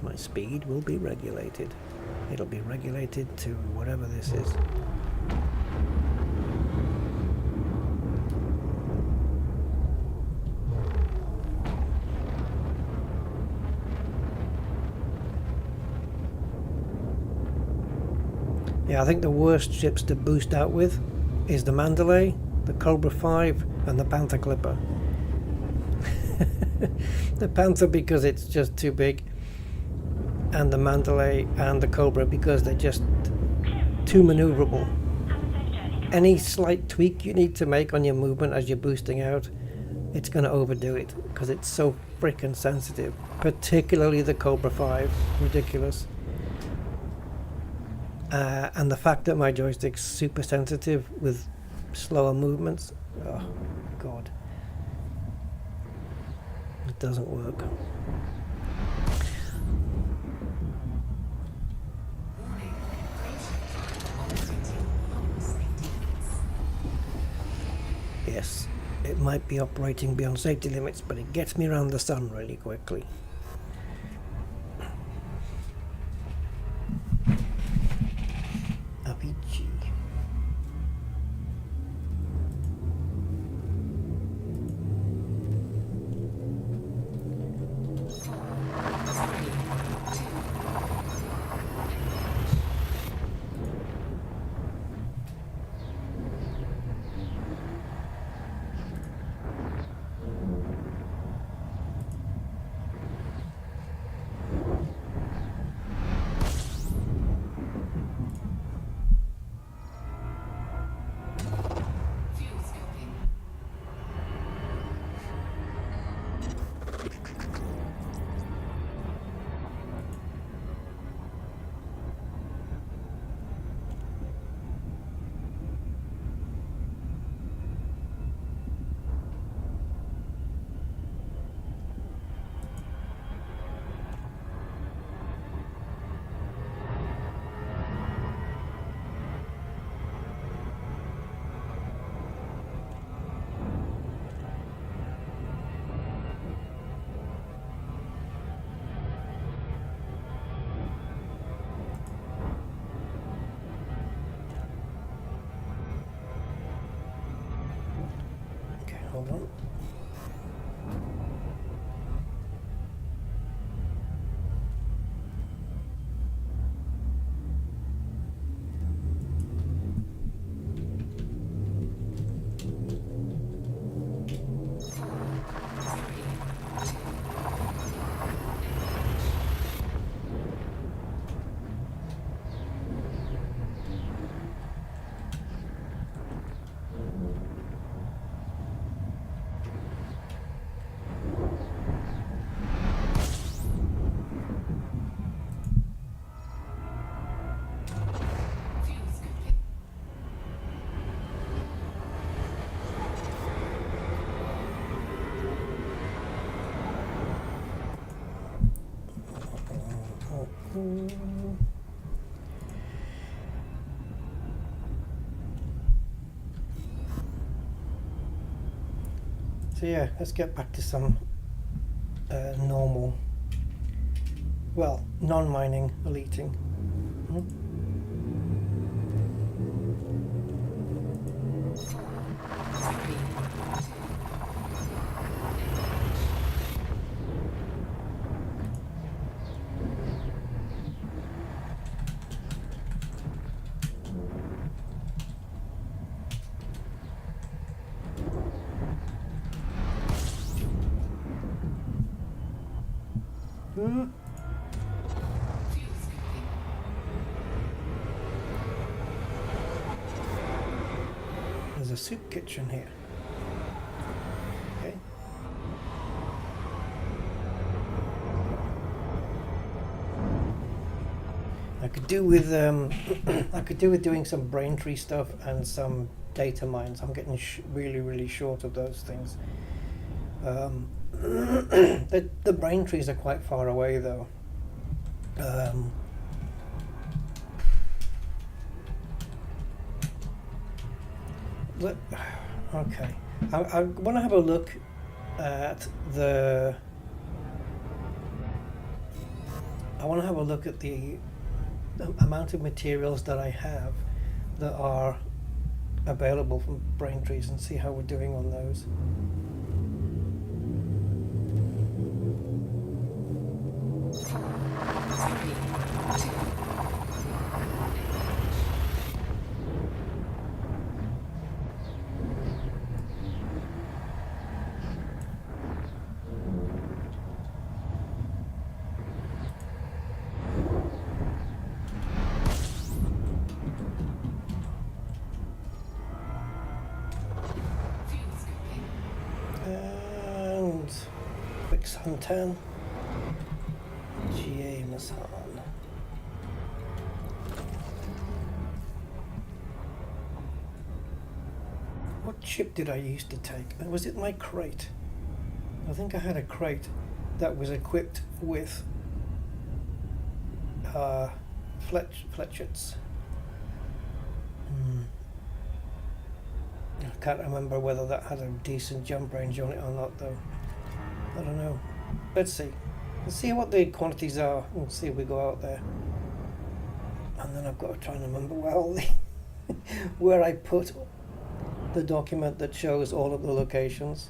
My speed will be regulated. It'll be regulated to whatever this is. Yeah, I think the worst ships to boost out with is the Mandalay, the Cobra 5 and the Panther Clipper. The Panther because it's just too big, and the Mandalay and the Cobra because they're just too maneuverable. Any slight tweak you need to make on your movement as you're boosting out, it's going to overdo it because it's so freaking sensitive, particularly the Cobra 5. Ridiculous. And the fact that my joystick's super sensitive with slower movements, oh god, it doesn't work. Yes, it might be operating beyond safety limits, but it gets me around the sun really quickly. Avicii. Hold on. So yeah, let's get back to some normal, well, non-mining eliting. Hmm. Fuel scooping. There's a soup kitchen here. Okay. I could do with I could do with doing some Braintree stuff and some data mines. I'm getting really short of those things. The Braintrees are quite far away though. Okay, I want to have a look at the. I want to have a look at the amount of materials that I have that are available from Braintrees and see how we're doing on those. And quick suntan, GA Masan. What chip did I used to take? Was it my crate? I think I had a crate that was equipped with fletchets. I can't remember whether that had a decent jump range on it or not though. I don't know. Let's see. Let's see what the quantities are and see if we go out there. And then I've got to try and remember where I put the document that shows all of the locations.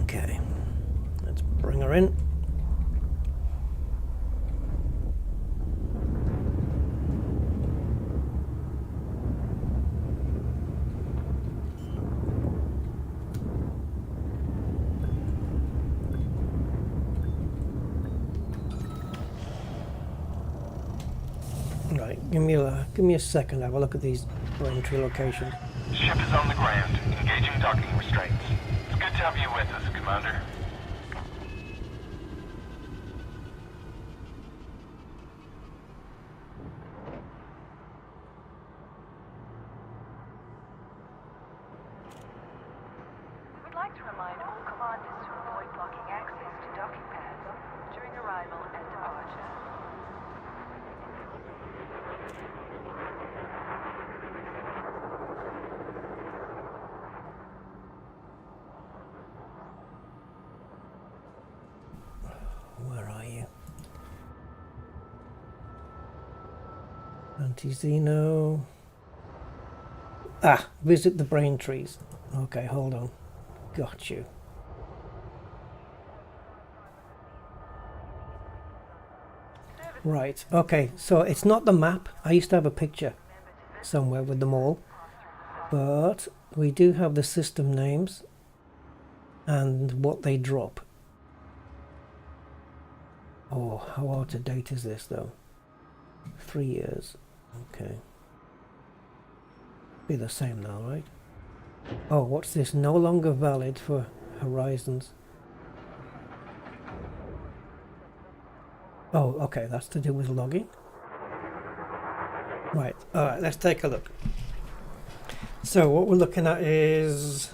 Okay, let's bring her in. Right, give me a second. Have a look at these Braintree locations. Ship is on the ground, engaging docking restraints. It's good to have you with us, Commander. We would like to remind all commanders to avoid blocking access to docking pads during arrival and departure. Anti-Xeno. Ah, visit the brain trees. Okay, hold on. Got you. Right, okay, so it's not the map. I used to have a picture somewhere with them all. But we do have the system names and what they drop. Oh, how out of date is this though? 3 years. Okay. Be the same now, right? Oh, what's this? No longer valid for Horizons. Oh, okay, that's to do with logging. Right, alright, let's take a look. So what we're looking at is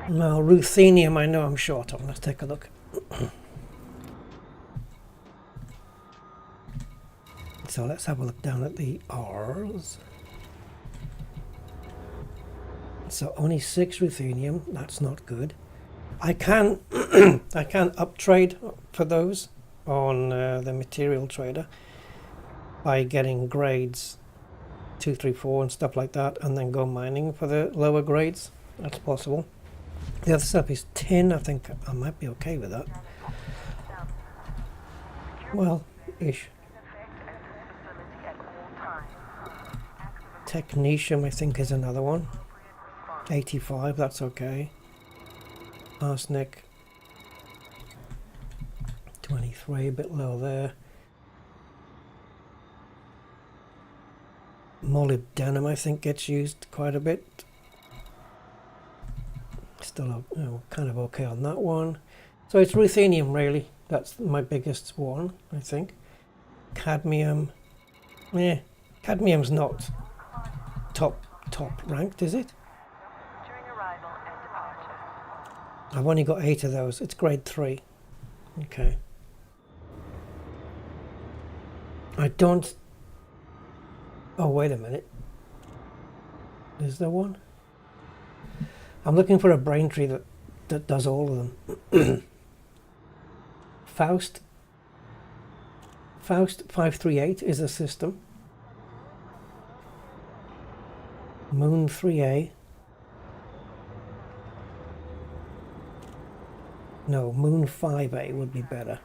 no, ruthenium. I know I'm short on. Let's take a look. So let's have a look down at the R's. So only 6 ruthenium. That's not good. I can I can uptrade for those on the material trader by getting grades 2, 3, 4 and stuff like that, and then go mining for the lower grades. That's possible. The other stuff is tin. I think I might be okay with that. Well, ish. Technetium, I think, is another one. 85, that's okay. Arsenic 23, a bit low there. Molybdenum, I think, gets used quite a bit. Still kind of okay on that one. So it's ruthenium, really. That's my biggest one, I think. Cadmium. Cadmium's not top ranked, is it? I've only got 8 of those. It's grade 3. Okay. I don't... Oh, wait a minute. Is there one? I'm looking for a brain tree that does all of them. Faust 538 is a system. Moon 3A. No, Moon 5A would be better.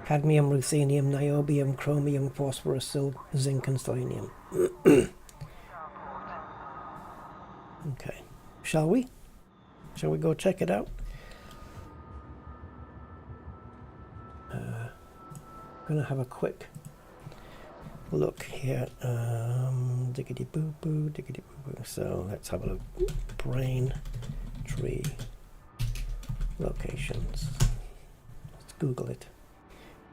Cadmium, ruthenium, niobium, chromium, phosphorus, silver, zinc and selenium. Okay. Shall we? Shall we go check it out? Gonna have a quick look here. Diggity boo boo, diggity boo boo. So let's have a look. Brain tree locations. Let's Google it.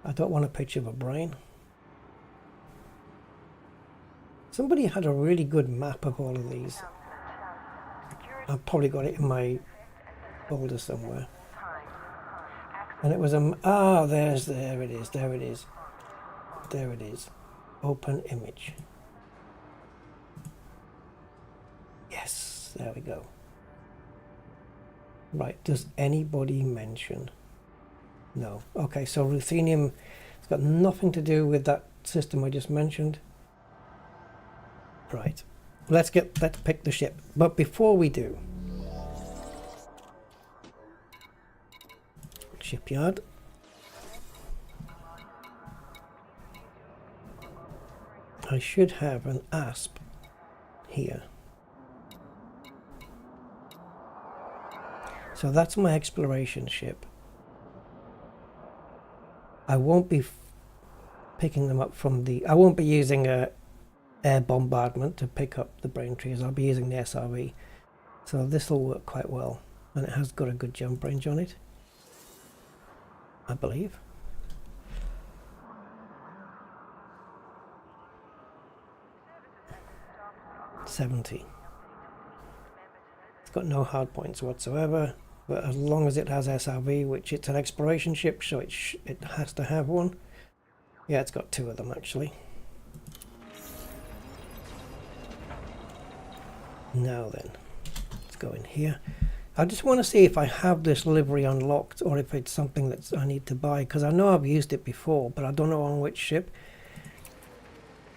I don't want a picture of a brain. Somebody had a really good map of all of these. I've probably got it in my folder somewhere. And it was there it is, there it is. There it is. Open image. Yes, there we go. Right, does anybody mention? No. Okay, so ruthenium has got nothing to do with that system I just mentioned. Right. Let's pick the ship. But before we do, shipyard. I should have an asp here. So that's my exploration ship. I won't be picking them up from I won't be using a air bombardment to pick up the brain trees. I'll be using the SRV. So this will work quite well. And it has got a good jump range on it, I believe. $70. It's got no hard points whatsoever, but as long as it has SRV, which it's an exploration ship, so it has to have one. Yeah, it's got 2 of them actually. Now then, let's go in here. I just want to see if I have this livery unlocked or if it's something that I need to buy, because I know I've used it before, but I don't know on which ship.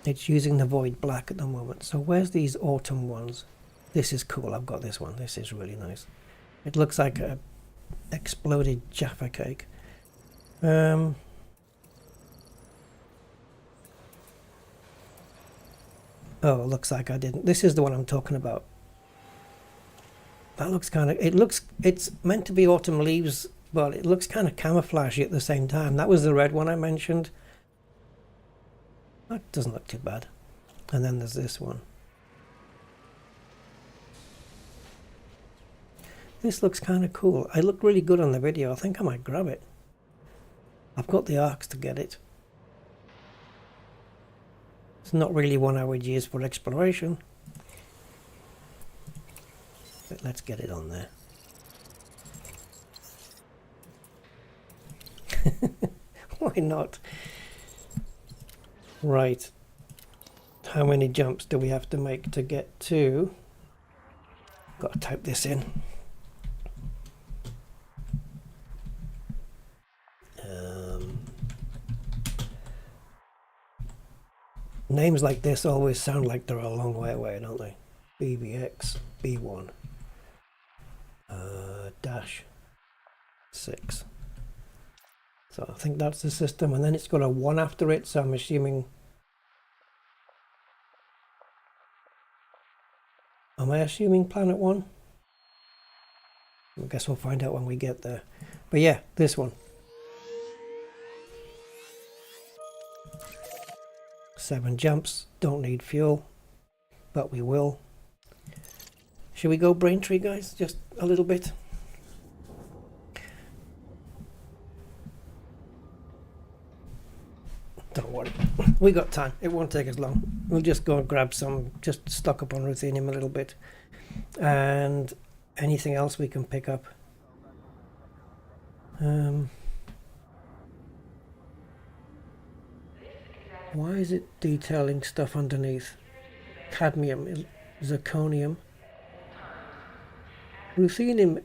It's using the Void Black at the moment. So where's these autumn ones? This is cool. I've got this one. This is really nice. It looks like a exploded Jaffa cake. Oh, it looks like I didn't. This is the one I'm talking about. That looks kind of, it's meant to be autumn leaves, but it looks kind of camouflagey at the same time. That was the red one I mentioned. That doesn't look too bad. And then there's this one. This looks kind of cool. It looked really good on the video. I think I might grab it. I've got the arcs to get it. It's not really one I would use for exploration. But let's get it on there. Why not? Right. How many jumps do we have to make to get to? Got to type this in. Names like this always sound like they're a long way away, don't they? BBX B1 dash 6. So I think that's the system, and then it's got a 1 after it, so I'm assuming... Am I assuming Planet 1? I guess we'll find out when we get there. But yeah, this one. 7 jumps, don't need fuel, but we will. Should we go Braintree, guys? Just a little bit. Don't worry, we got time. It won't take us long. We'll just go and grab some, just stock up on ruthenium a little bit, and anything else we can pick up. Why is it detailing stuff underneath? Cadmium, zirconium. Ruthenium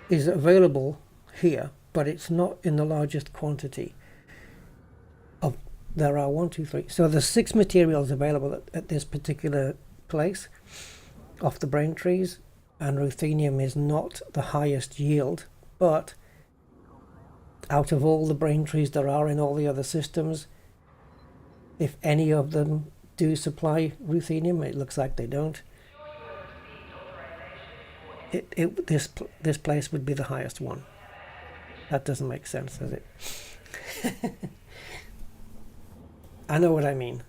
is available here, but it's not in the largest quantity. There are 1, 2, 3. So there's 6 materials available at this particular place off the Braintrees, and ruthenium is not the highest yield, but out of all the Braintrees there are in all the other systems, if any of them do supply ruthenium, it looks like they don't. This place would be the highest one. That doesn't make sense, does it? I know what I mean.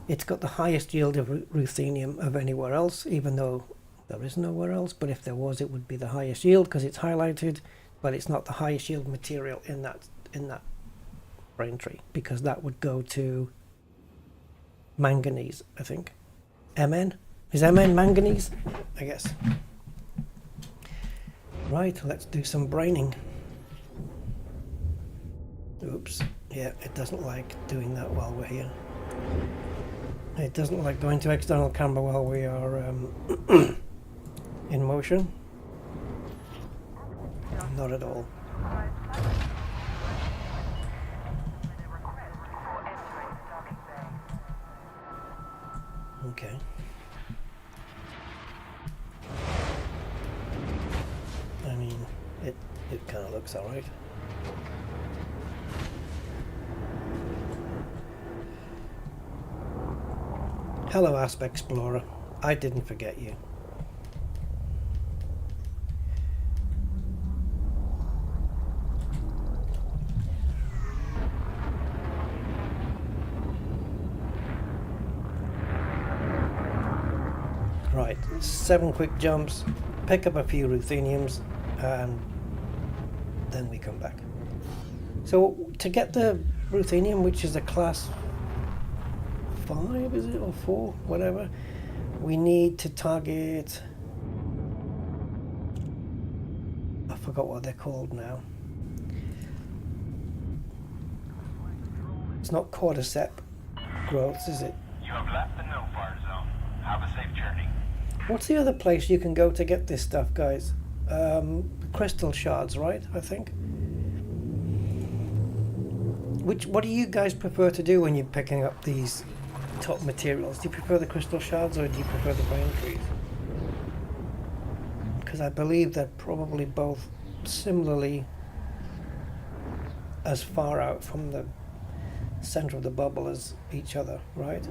It's got the highest yield of ruthenium of anywhere else, even though there is nowhere else, but if there was, it would be the highest yield because it's highlighted, but it's not the highest yield material in that Braintree, because that would go to manganese, I think. Mn? Is Mn manganese? I guess. Right, let's do some braining. Oops. Yeah, it doesn't like doing that while we're here. It doesn't like going to external camera while we are in motion. Not at all. Okay. I mean, it kind of looks alright. Hello, Asp Explorer. I didn't forget you. Right, 7 quick jumps, pick up a few rutheniums, and then we come back. So to get the ruthenium, which is a class 5, is it, or 4, whatever, we need to target, I forgot what they're called now. It's not cordyceps growths, is it? You have left the no-fire zone. Have a safe journey. What's the other place you can go to get this stuff, guys? Crystal shards, right? I think. What do you guys prefer to do when you're picking up these top materials? Do you prefer the crystal shards or do you prefer the braintrees? Because I believe they're probably both similarly as far out from the center of the bubble as each other, right?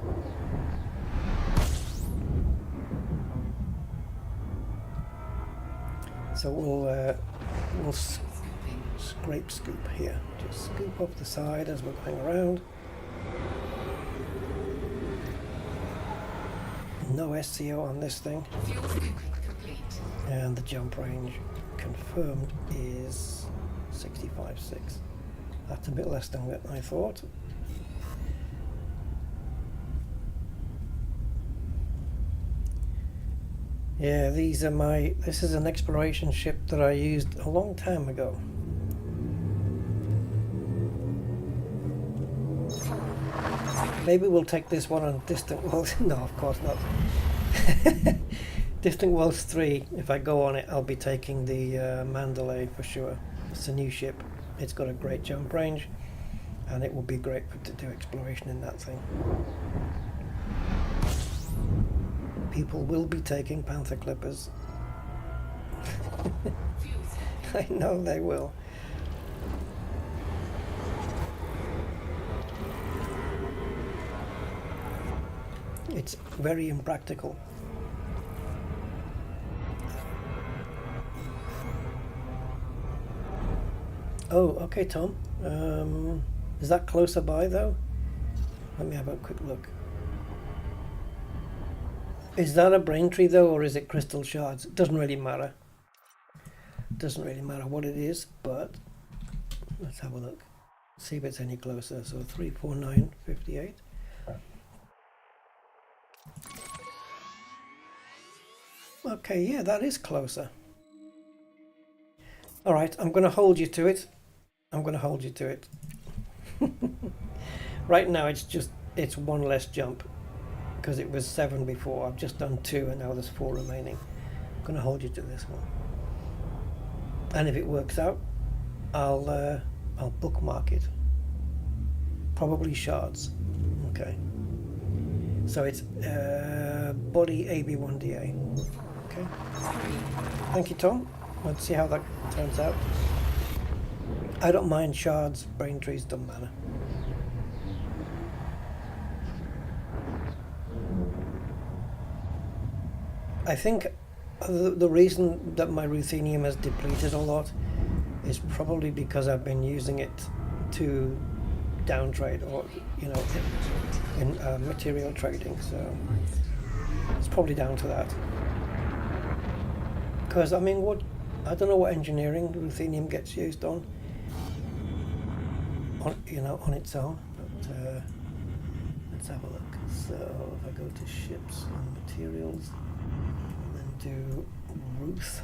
So we'll scrape scoop here. Just scoop off the side as we're going around. No SCO on this thing. Fuel scooping complete. And the jump range confirmed is 65.6. That's a bit less than what I thought. Yeah, these are this is an exploration ship that I used a long time ago. Maybe we'll take this one on Distant Worlds. No, of course not. Distant Worlds 3, if I go on it, I'll be taking the Mandalay for sure. It's a new ship. It's got a great jump range, and it will be great to do exploration in that thing. People will be taking Panther Clippers. I know they will. It's very impractical. Oh, okay, Tom. Is that closer by though? Let me have a quick look. Is that a Braintree though, or is it crystal shards? It doesn't really matter. Doesn't really matter what it is, but let's have a look. See if it's any closer. So 349.58. Okay, yeah, that is closer. All right, I'm going to hold you to it. I'm going to hold you to it. Right now, it's one less jump because it was 7 before. I've just done 2, and now there's 4 remaining. I'm going to hold you to this one. And if it works out, I'll bookmark it. Probably shards. Okay. So it's body AB1DA. Okay. Thank you, Tom. Let's see how that turns out. I don't mind shards, Braintrees, doesn't matter. I think the reason that my ruthenium has depleted a lot is probably because I've been using it to downtrade, or in material trading, so it's probably down to that. Because I mean, I don't know what engineering ruthenium gets used on its own, but let's have a look. So if I go to ships and materials and then do Ruth.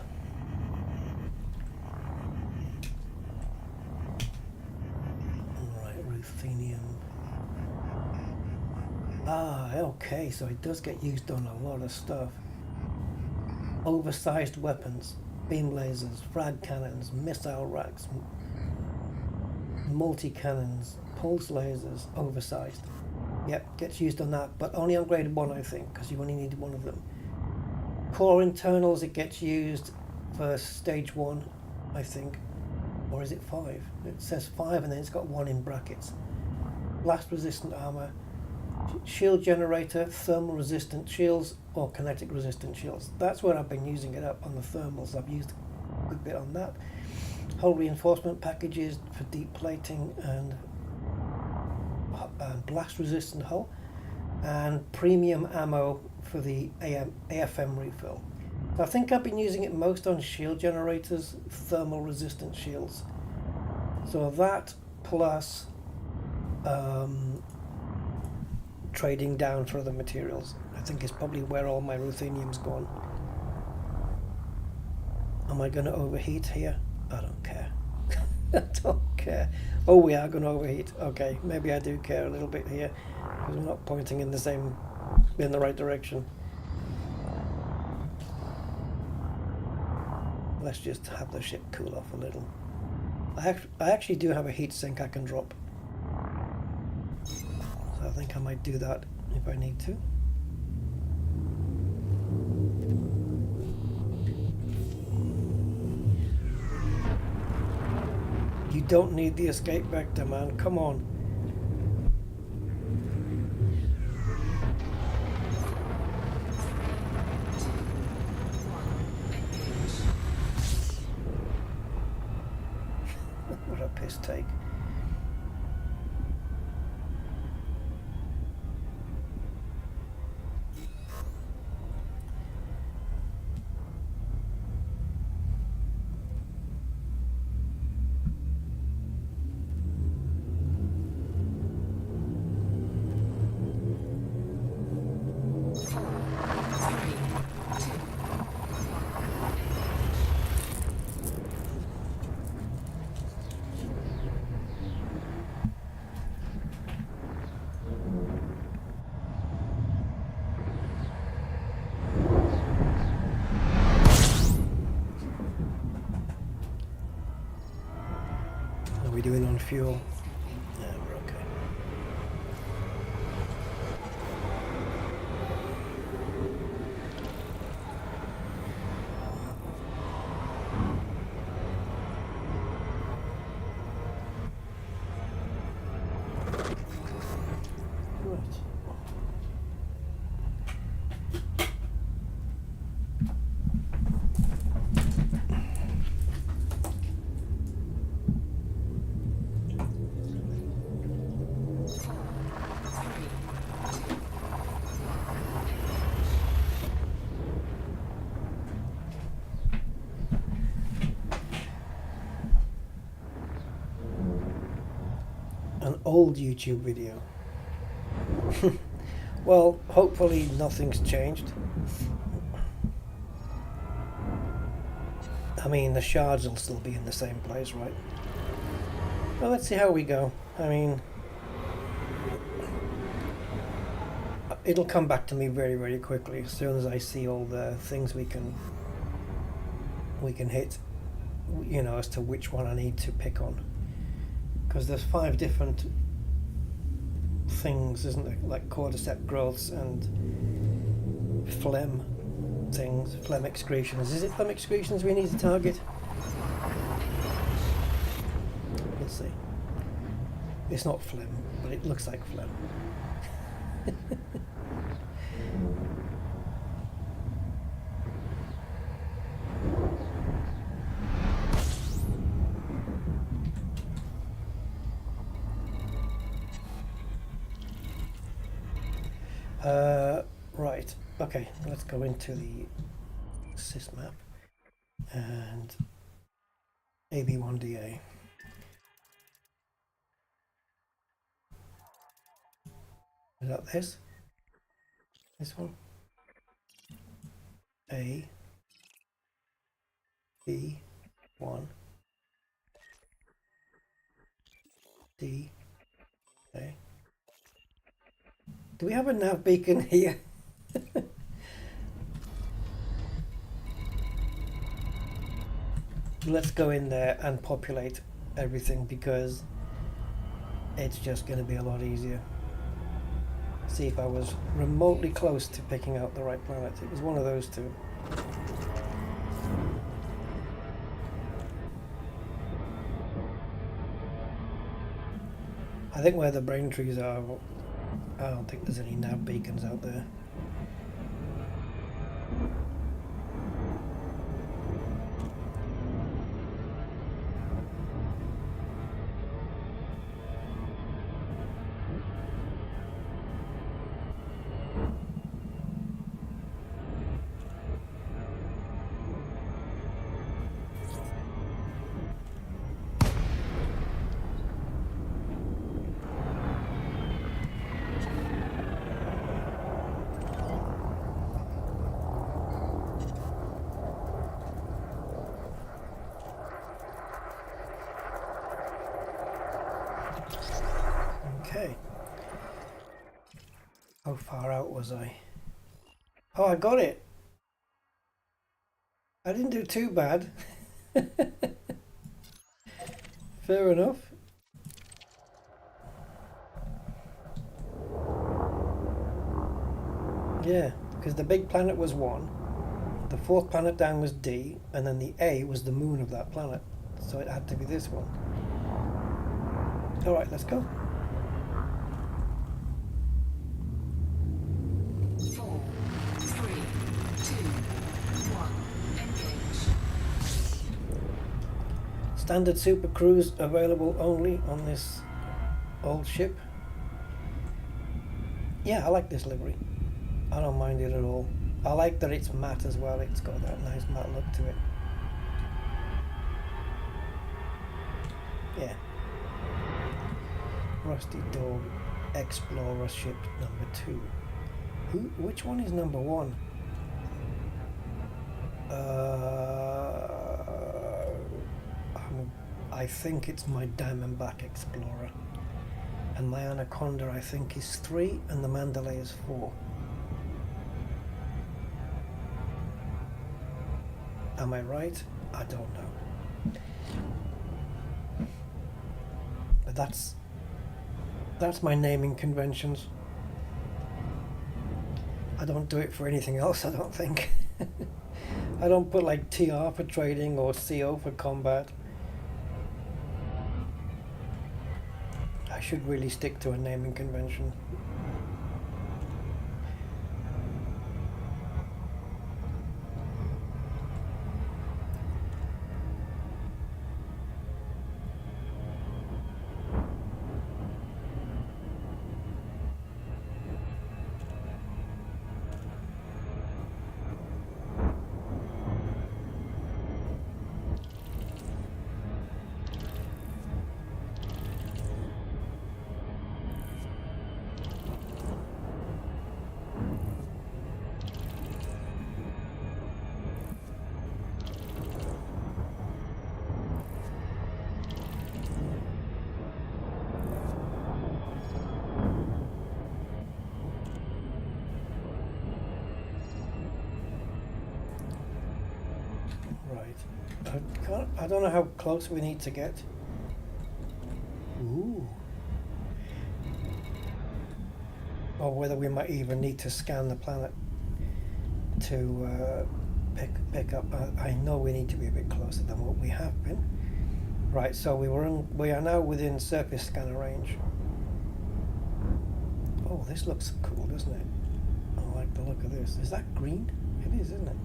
Alright, ruthenium. Ah, okay, so it does get used on a lot of stuff. Oversized weapons, beam lasers, frag cannons, missile racks, multi-cannons, pulse lasers, oversized. Yep, gets used on that, but only on grade 1, I think, because you only need one of them. Core internals, it gets used for stage 1, I think. Or is it 5? It says 5 and then it's got 1 in brackets. Blast resistant armor, shield generator, thermal resistant shields, or kinetic resistant shields. That's where I've been using it up on the thermals. I've used a good bit on that. Hull reinforcement packages for deep plating and blast resistant hull, and premium ammo for the AFM refill. So I think I've been using it most on shield generators, thermal resistant shields. So that plus trading down for other materials, I think is probably where all my ruthenium's gone. Am I going to overheat here? I don't care. I don't care. Oh, we are going to overheat. Okay, maybe I do care a little bit here because we're not pointing in the right direction. let's just have the ship cool off a little. I actually do have a heatsink I can drop. So I think I might do that if I need to. You don't need the escape vector, man. Come on. What a piss take. How are we doing on fuel? Yeah, we're okay. Right. An old YouTube video. Well, hopefully nothing's changed. I mean, the shards will still be in the same place, right? Well, let's see how we go. I mean, it'll come back to me very, very quickly as soon as I see all the things we can hit, you know, as to which one I need to pick on. Because there's 5 different things, isn't there? Like cordyceps growths and phlegm things, phlegm excretions. Is it phlegm excretions we need to target? We'll see. It's not phlegm, but it looks like phlegm. Right, okay, let's go into the sysmap and AB1DA. Is that this? This one? A, B, 1, D, A. Do we have a nav beacon here? Let's go in there and populate everything because it's just going to be a lot easier. See if I was remotely close to picking out the right planet. It was one of those two. I think where the brain trees are, I don't think there's any nav beacons out there. Okay. How far out was I? Oh, I got it. I didn't do too bad. Fair enough. Yeah, because the big planet was 1, the 4th planet down was D, and then the A was the moon of that planet. So it had to be this one. Alright, let's go. 4, 3, 2, 1. Engage. Standard Super Cruise available only on this old ship. Yeah, I like this livery. I don't mind it at all. I like that it's matte as well. It's got that nice matte look to it. Yeah. Rusty Dog Explorer ship number 2. Which one is number 1? I think it's my Diamondback Explorer. And my Anaconda I think is 3 and the Mandalay is 4. Am I right? I don't know. But that's my naming conventions. I don't do it for anything else, I don't think. I don't put like TR for trading or CO for combat. I should really stick to a naming convention. I don't know how close we need to get. Ooh. Or whether we might even need to scan the planet to pick up. I know we need to be a bit closer than what we have been. Right, so we are now within surface scanner range. Oh, this looks cool, doesn't it? I like the look of this. Is that green? It is, isn't it?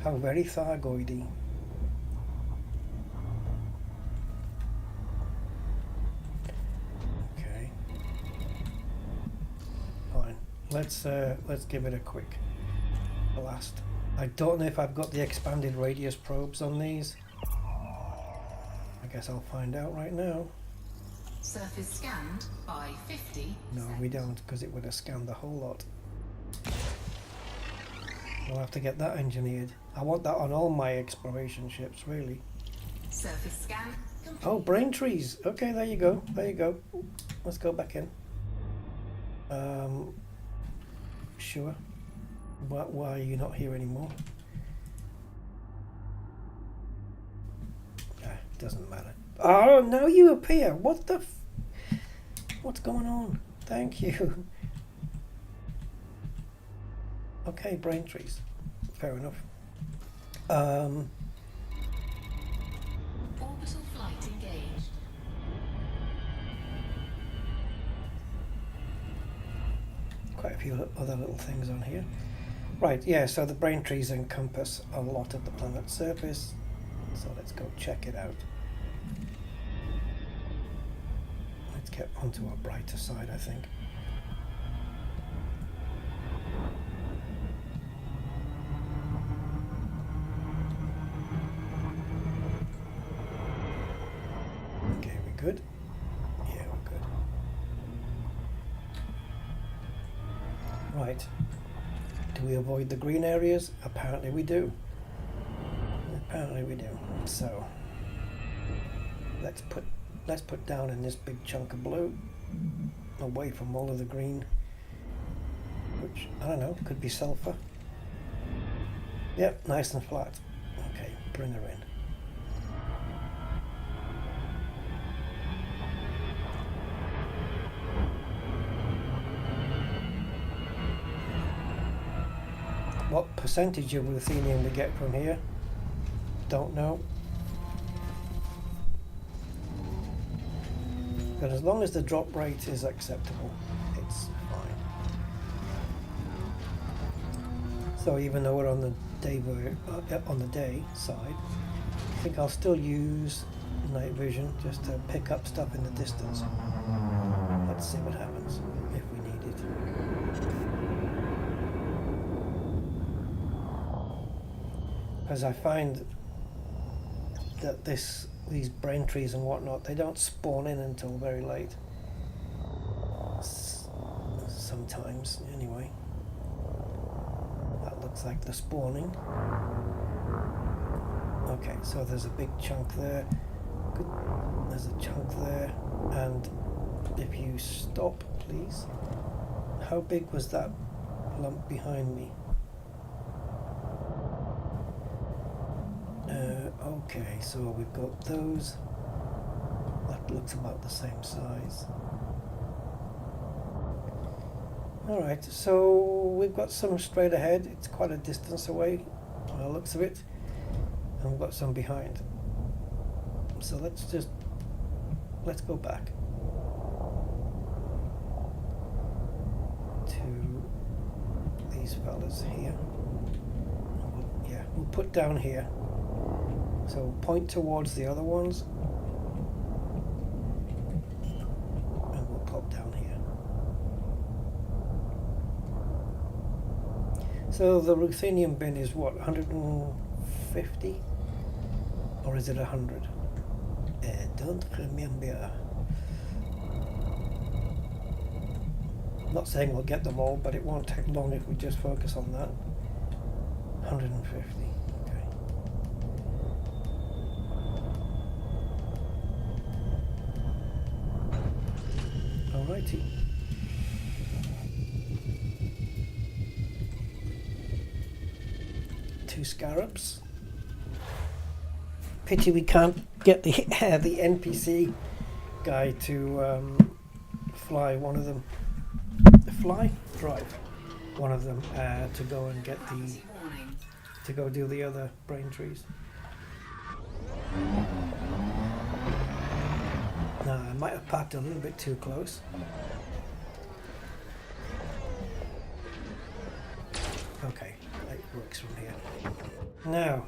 How very Thargoidy. Okay. Fine. Let's give it a quick blast. I don't know if I've got the expanded radius probes on these. I guess I'll find out right now. Surface scanned by 50. No, we don't, because it would have scanned the whole lot. We'll have to get that engineered. I want that on all my exploration ships, really. Surface scan complete. Oh, brain trees. Okay, there you go. There you go. Let's go back in. Sure. Why are you not here anymore? Doesn't matter. Oh, now you appear. What the? What's going on? Thank you. Okay, brain trees. Fair enough. Orbital flight engaged. Quite a few other little things on here. Right, yeah, so the brain trees encompass a lot of the planet's surface. So let's go check it out. Let's get onto our brighter side, I think. Okay, we good? Yeah, we're good. Right. Do we avoid the green areas? Apparently we do. Apparently we do. So let's put down in this big chunk of blue, away from all of the green, which I don't know, could be sulfur. Yep, nice and flat. Okay, bring her in. What percentage of ruthenium we get from here? Don't know. But as long as the drop rate is acceptable, it's fine. So even though we're on the day side, I think I'll still use night vision just to pick up stuff in the distance. Let's see what happens if we need it. Because I find that these brain trees and whatnot, they don't spawn in until very late. Sometimes, anyway. That looks like the spawning. Okay, so there's a big chunk there. Good. There's a chunk there. And if you stop, please. How big was that lump behind me? Okay, so we've got those. That looks about the same size. Alright, so we've got some straight ahead. It's quite a distance away by the looks of it. And we've got some behind. So let's go back to these fellas here. We'll put down here. So point towards the other ones, and we'll pop down here. So the ruthenium bin is what, 150? Or is it 100? I don't remember. I'm not saying we'll get them all, but it won't take long if we just focus on that. 150. Alrighty. Two scarabs. Pity we can't get the the NPC guy to fly one of them. Drive one of them to go and get to go do the other brain trees. No, I might have parked a little bit too close. Okay, it works from here. Now,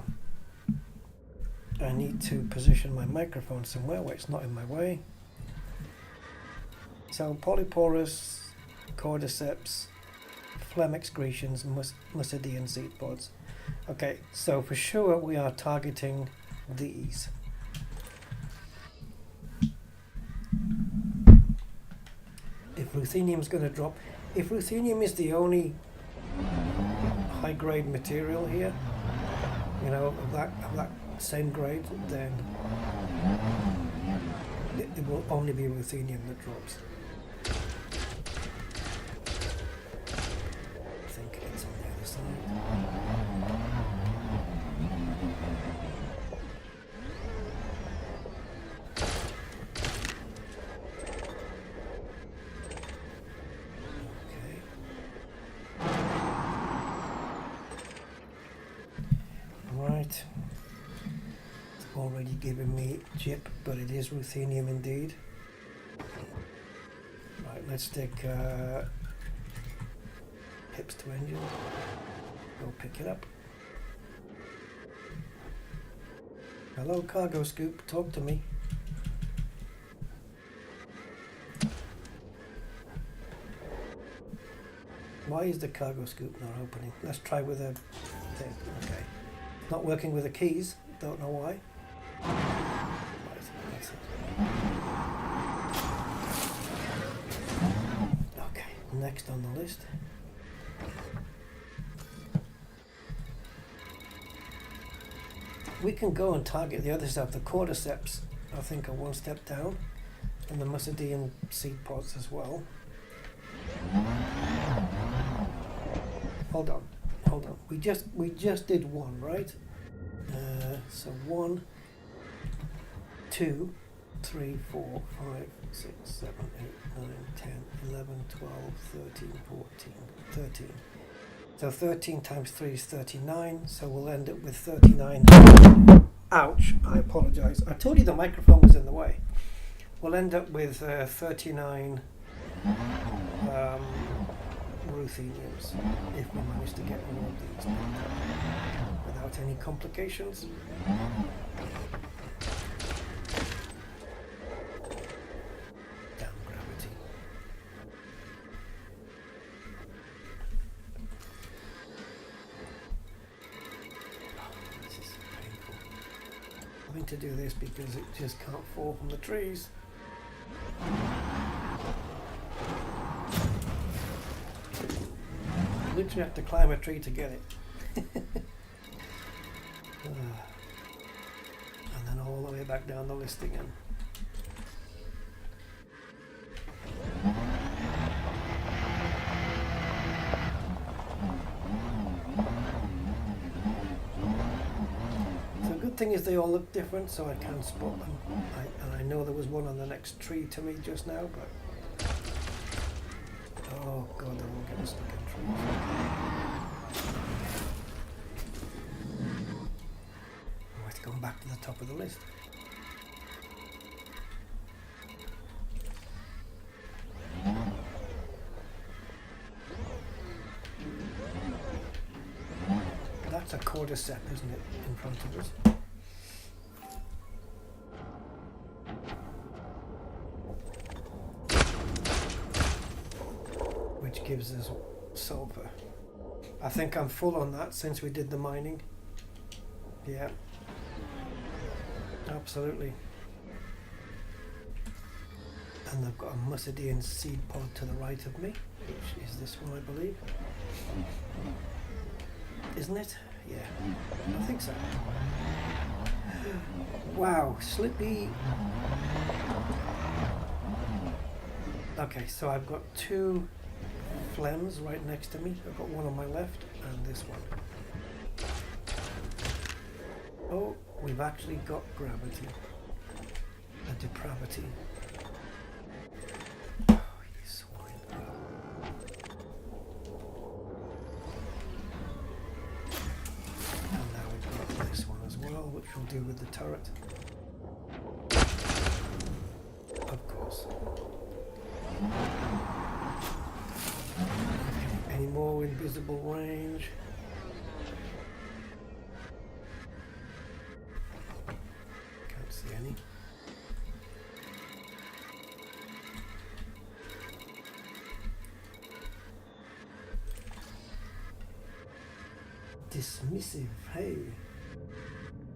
I need to position my microphone somewhere where it's not in my way. So, polyporous, cordyceps, phlegm excretions, Muscidian seed pods. Okay, so for sure we are targeting these. If ruthenium's going to drop, if ruthenium is the only high grade material here, you know, of that same grade, then it will only be ruthenium that drops. I think it's on the other side. Right, it's already given me chip, but it is ruthenium indeed. Right, let's stick pips to engine. Go pick it up. Hello, cargo scoop, talk to me. Why is the cargo scoop not opening? Let's try with a thing. Okay. Not working with the keys, don't know why. Right, that's it. Okay, next on the list. We can go and target the other stuff. The cordyceps, I think, are one step down, and the Muscidian seed pods as well. Hold on. hold on. We just did one, right? So 1, 2, 3, 4, 5, 6, 7, 8, 9, 10, 11, 12, 13, 14, 13. So 13 times 3 is 39, so we'll end up with 39. Ouch, I apologise. I told you the microphone was in the way. We'll end up with 39 rutheniums if we manage to get all of these without any complications. Damn gravity. Oh, this is painful. Having to do this because it just can't fall from the trees. Literally have to climb a tree to get it. And then all the way back down the list again. So the good thing is they all look different, so I can spot them. And I know there was one on the next tree to me just now, but oh god, they're all getting stuck in trees. Oh, it's gone back to the top of the list. That's a cordyceps, isn't it, in front of us? Which gives us sulfur. I think I'm full on that since we did the mining. Yeah, absolutely. And I've got a Muscidian seed pod to the right of me, which is this one, I believe. Isn't it? Yeah, I think so. Wow, Slippy. Okay, so I've got 2 phlegms right next to me. I've got one on my left and this one. Oh, we've actually got gravity. A depravity. Oh, you swine. And now we've got this one as well, which we'll do with the turret. Of course. Any more invisible range? Can't see any. Dismissive, hey.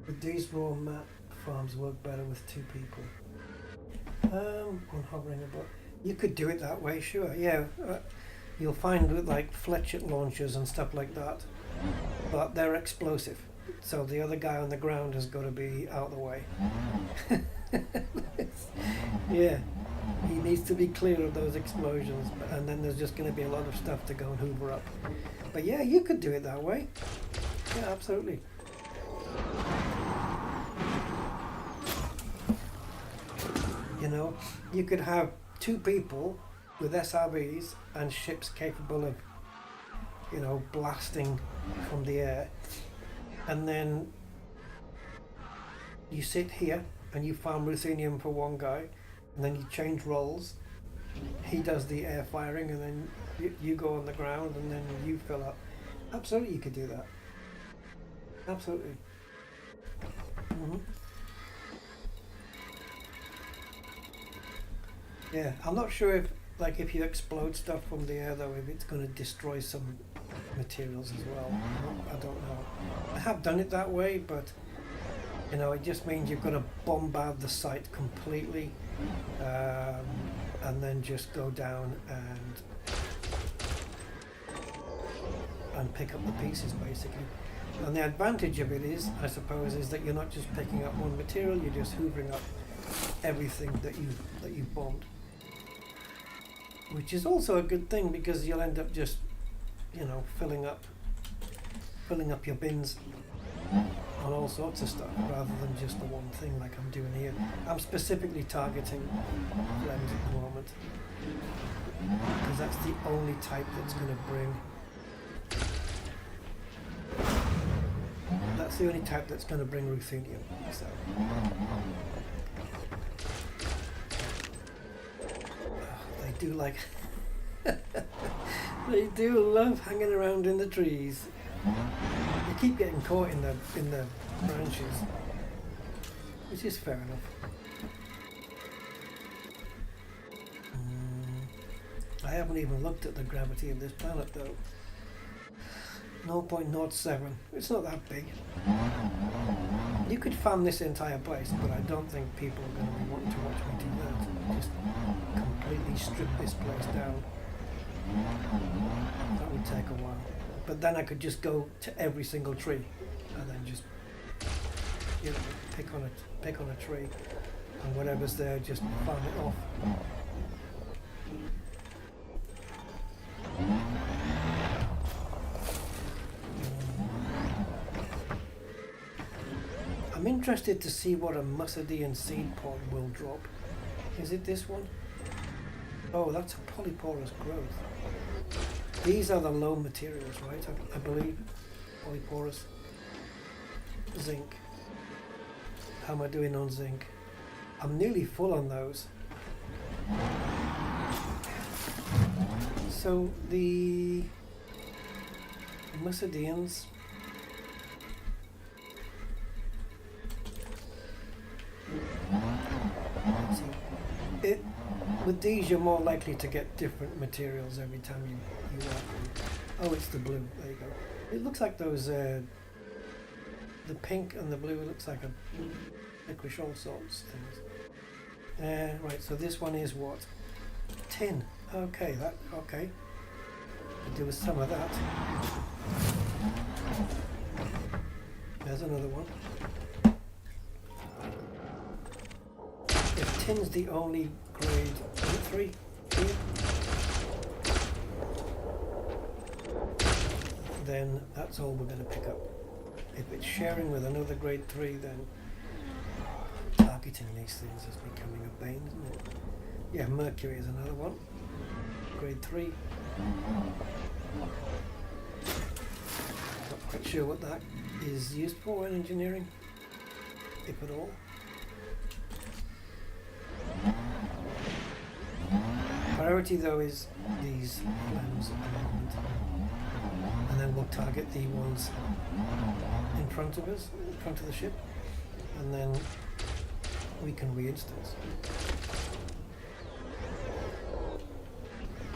Would these raw mat farms work better with 2 people? On hovering about. You could do it that way, sure, yeah. You'll find with like fletchet launchers and stuff like that, but they're explosive. So the other guy on the ground has got to be out of the way. Yeah, he needs to be clear of those explosions, and then there's just going to be a lot of stuff to go and hoover up. But yeah, you could do it that way. Yeah, absolutely. You know, you could have 2 people with SRVs and ships capable of, you know, blasting from the air, and then you sit here and you farm ruthenium for one guy, and then you change roles. He does the air firing, and then you go on the ground, and then you fill up. Absolutely, you could do that. Absolutely. Mm-hmm. Yeah, I'm not sure if, like, if you explode stuff from the air, though, if it's going to destroy some materials as well. I don't know. I have done it that way, but, you know, it just means you've got to bombard the site completely, and then just go down and pick up the pieces, basically. And the advantage of it is, I suppose, is that you're not just picking up one material, you're just hoovering up everything that you've bombed. Which is also a good thing, because you'll end up just, you know, filling up filling up your bins on all sorts of stuff rather than just the one thing like I'm doing here. I'm specifically targeting flames at the moment because that's the only type that's going to bring. That's the only type that's going to bring ruthenium. So. They do like. They do love hanging around in the trees. They keep getting caught in the branches, which is fair enough. I haven't even looked at the gravity of this planet though. 0.07. It's not that big. You could fan this entire place, but I don't think people are going to be wanting to watch me do that. Just completely strip this place down. That would take a while. But then I could just go to every single tree and then just, you know, pick on a tree, and whatever's there, just fan it off. I'm interested to see what a Musadian seed pod will drop. Is it this one? Oh, that's a polyporous growth. These are the low materials, right? I believe. Polyporous. Zinc. How am I doing on zinc? I'm nearly full on those. So the Musadians. Let's see. With these, you're more likely to get different materials every time you work them. Oh, it's the blue. There you go. It looks like those. The pink and the blue looks like a licorice, all sorts of things. Right. So this one is what? Tin. Okay. Okay. Could do with some of that. There's another one. If tin's the only grade 3 here, then that's all we're going to pick up. If it's sharing with another grade 3, then targeting these things is becoming a bane, isn't it? Yeah, mercury is another one. Grade 3. Not quite sure what that is used for in engineering, if at all. Priority though is these flames at the moment, and then we'll target the ones in front of us, in front of the ship, and then we can re-instance.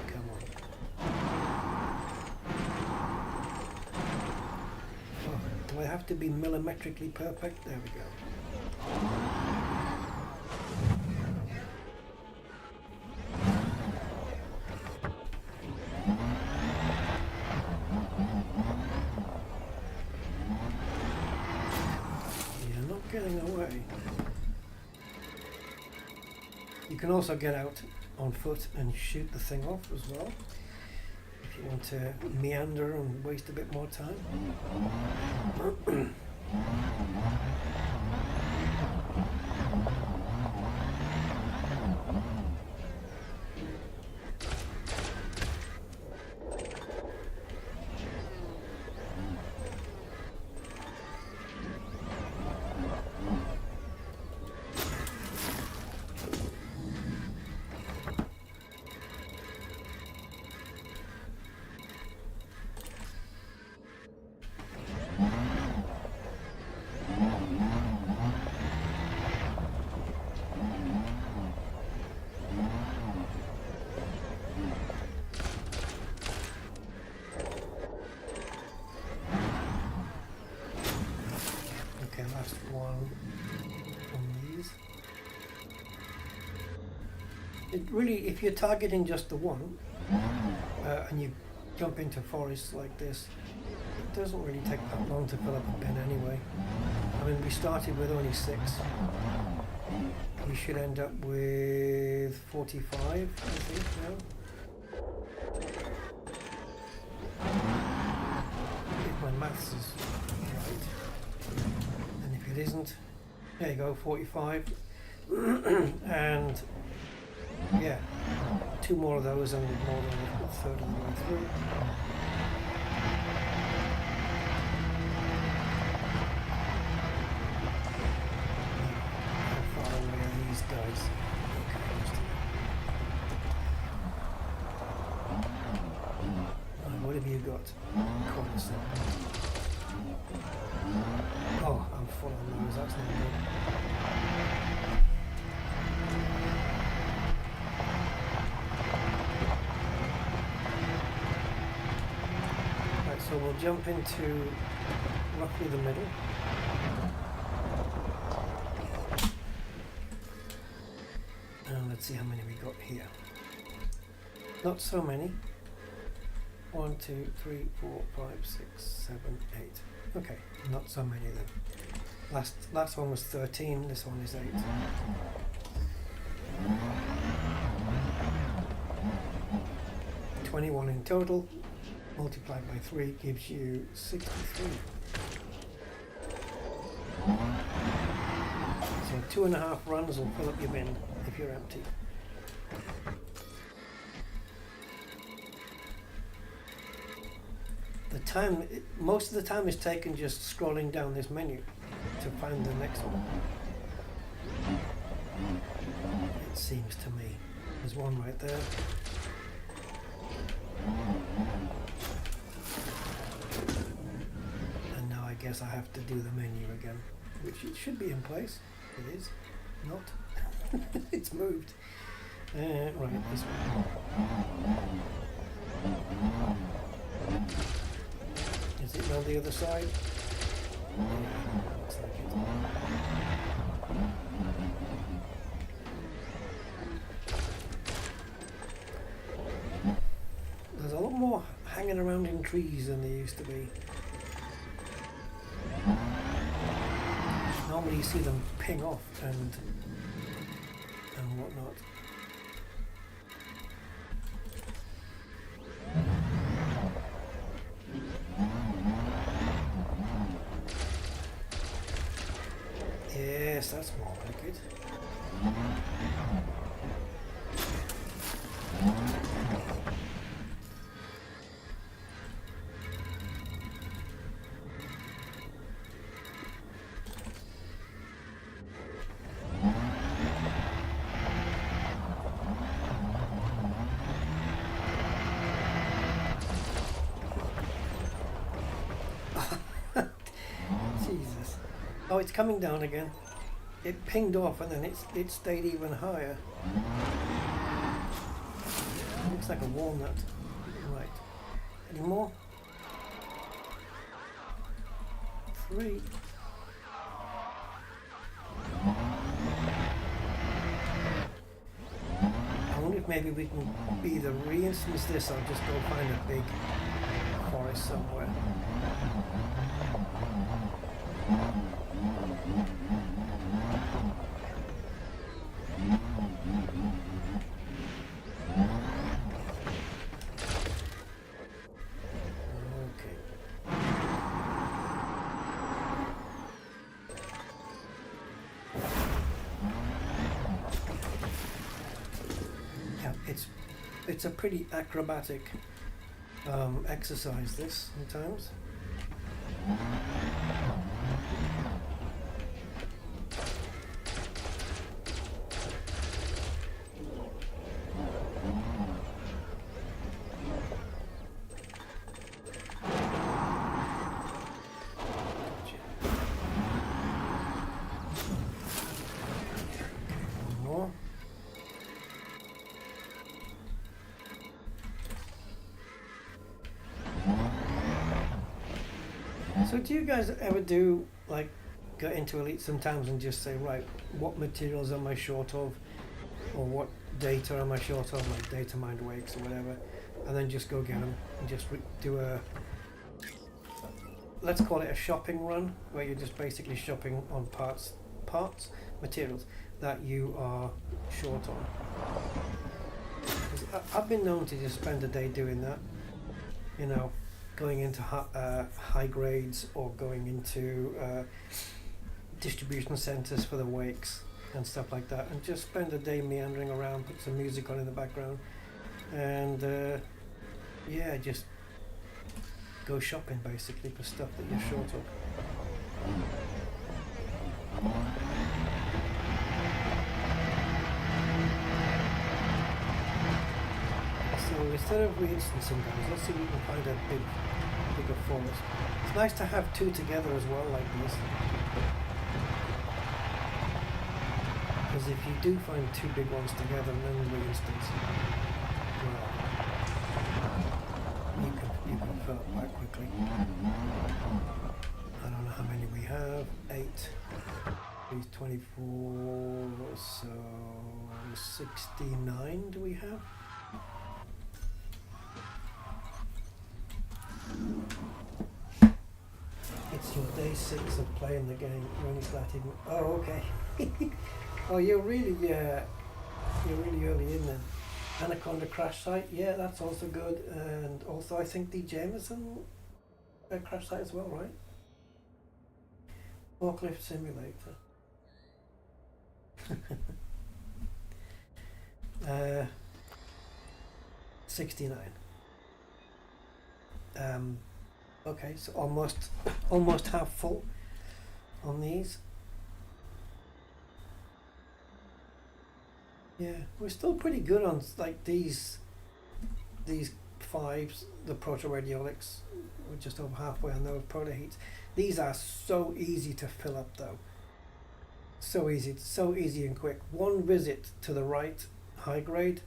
Come on. Oh, do I have to be millimetrically perfect? There we go. Getting away. You can also get out on foot and shoot the thing off as well if you want to meander and waste a bit more time. Last one on these. It really, if you're targeting just the one and you jump into forests like this, it doesn't really take that long to fill up a bin anyway. I mean, we started with only 6. We should end up with 45, I think now. If my maths is right. And if it isn't, there you go, 45. And yeah, 2 more of those and more than a third of the way through. How far away are these guys? Okay, right, what have you got? Corsair. Oh, I'm full on those, that's not good. So we'll jump into roughly the middle. And let's see how many we got here. Not so many. 1, 2, 3, 4, 5, 6, 7, 8. Okay, not so many then. Last one was 13, this one is 8. $21 in total. Multiplied by 3 gives you 63. So 2.5 runs will fill up your bin if you're empty. The time, most of the time is taken just scrolling down this menu to find the next one. It seems to me. There's one right there. And now I guess I have to do the menu again, which it should be in place. It is not. It's moved. Right, this one. Is it on the other side? Yeah, looks like it. There's a lot more hanging around in trees than there used to be. Normally you see them ping off and whatnot. Yes, that's more like it. Jesus. Oh, it's coming down again. It pinged off and then it stayed even higher. Looks like a walnut. Right. Any more? 3. I wonder if maybe we can either re-instance this or just go find a big forest somewhere. Okay. Yeah, it's a pretty acrobatic exercise this sometimes. So do you guys ever do, like, get into Elite sometimes and just say, right, what materials am I short of? Or what data am I short of, like data mined wakes or whatever? And then just go get them and just do a, let's call it a shopping run, where you're just basically shopping on parts, materials that you are short on. 'Cause I've been known to just spend a day doing that, you know. going into high grades or going into distribution centers for the wakes and stuff like that, and just spend a day meandering around, put some music on in the background, and yeah, just go shopping basically for stuff that you're short of. So instead of reinstancing guys, let's see if we can find a bigger forest. It's nice to have two together as well like this. Because if you do find two big ones together and then reinstance, well, you can fill up quite quickly. I don't know how many we have. 8. These 24, so 69 do we have? It's your day 6 of playing the game. You're only starting. Oh, okay. Oh, you're really early in then. Anaconda crash site, yeah, that's also good, and also I think the Jameson crash site as well, right? Forklift simulator. 69. Okay, so almost half full on these. Yeah, we're still pretty good on like these 5s, the Proto Radiolics. We're just over halfway on those Proto Heats. These are so easy to fill up though. So easy and quick. One visit to the right high grade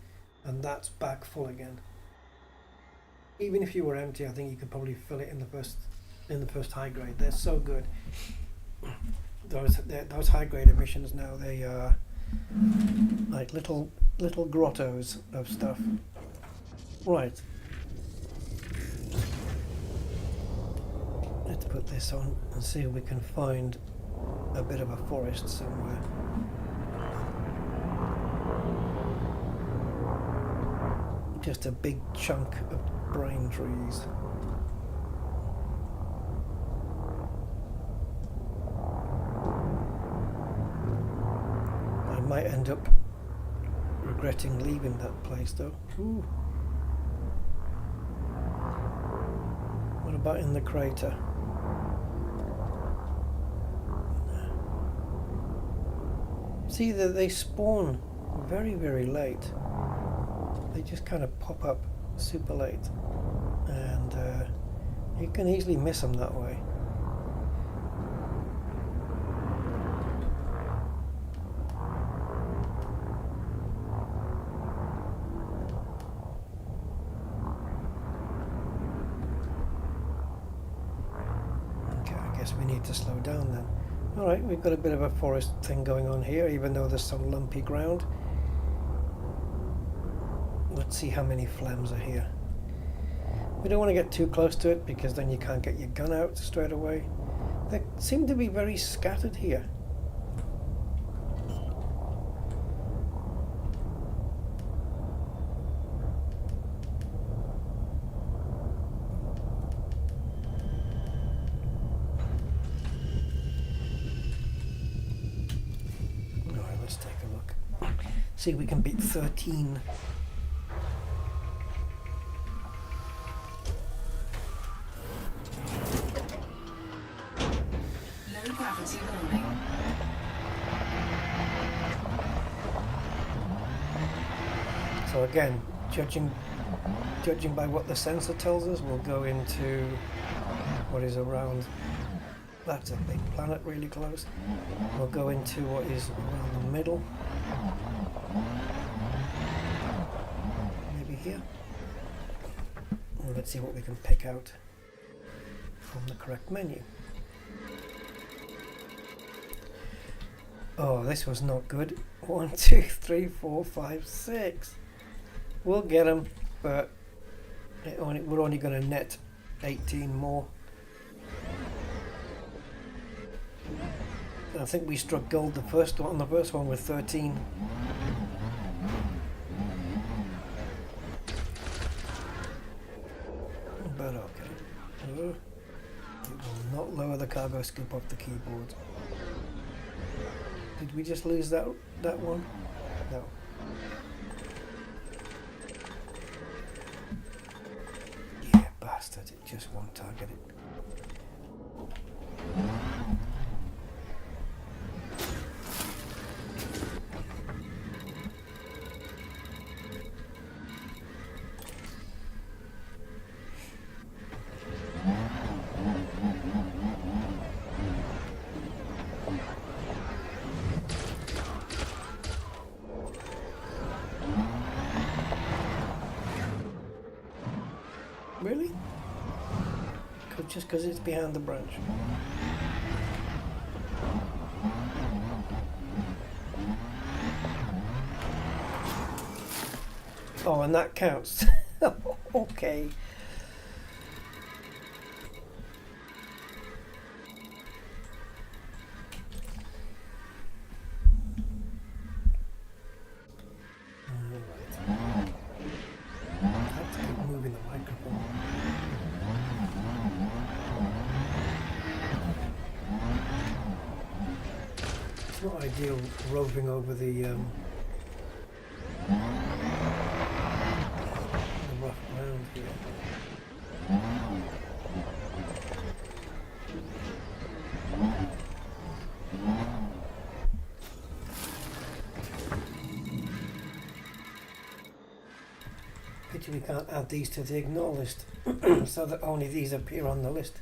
and that's back full again. Even if you were empty, I think you could probably fill it in the first high grade. They're so good. Those high grade emissions now, they are like little grottos of stuff. Right. Let's put this on and see if we can find a bit of a forest somewhere. Just a big chunk of brain trees. I might end up regretting leaving that place though. Ooh. What about in the crater? See that they spawn very, very late. They just kind of pop up super late, and you can easily miss them that way. Okay, I guess we need to slow down then. Alright, we've got a bit of a forest thing going on here, even though there's some lumpy ground. Let's see how many flames are here. We don't want to get too close to it because then you can't get your gun out straight away. They seem to be very scattered here. Alright, let's take a look. See if we can beat 13. So again, judging by what the sensor tells us, we'll go into what is around, that's a big planet really close. We'll go into what is around the middle. Maybe here. And let's see what we can pick out from the correct menu. Oh, this was not good. 1, 2, 3, 4, 5, 6. We'll get them, but we're only going to net 18 more. I think we struck gold the first one with 13. But okay. It will not lower the cargo scoop off the keyboard. Did we just lose that one? No. Yeah, bastard, it just won't target it. Really? Just because it's behind the branch. Oh, and that counts. Okay. It's not ideal roving over the rough ground here. Pity we can't add these to the ignore list so that only these appear on the list.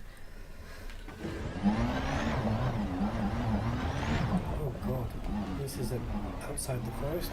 Oh god, this is outside the forest.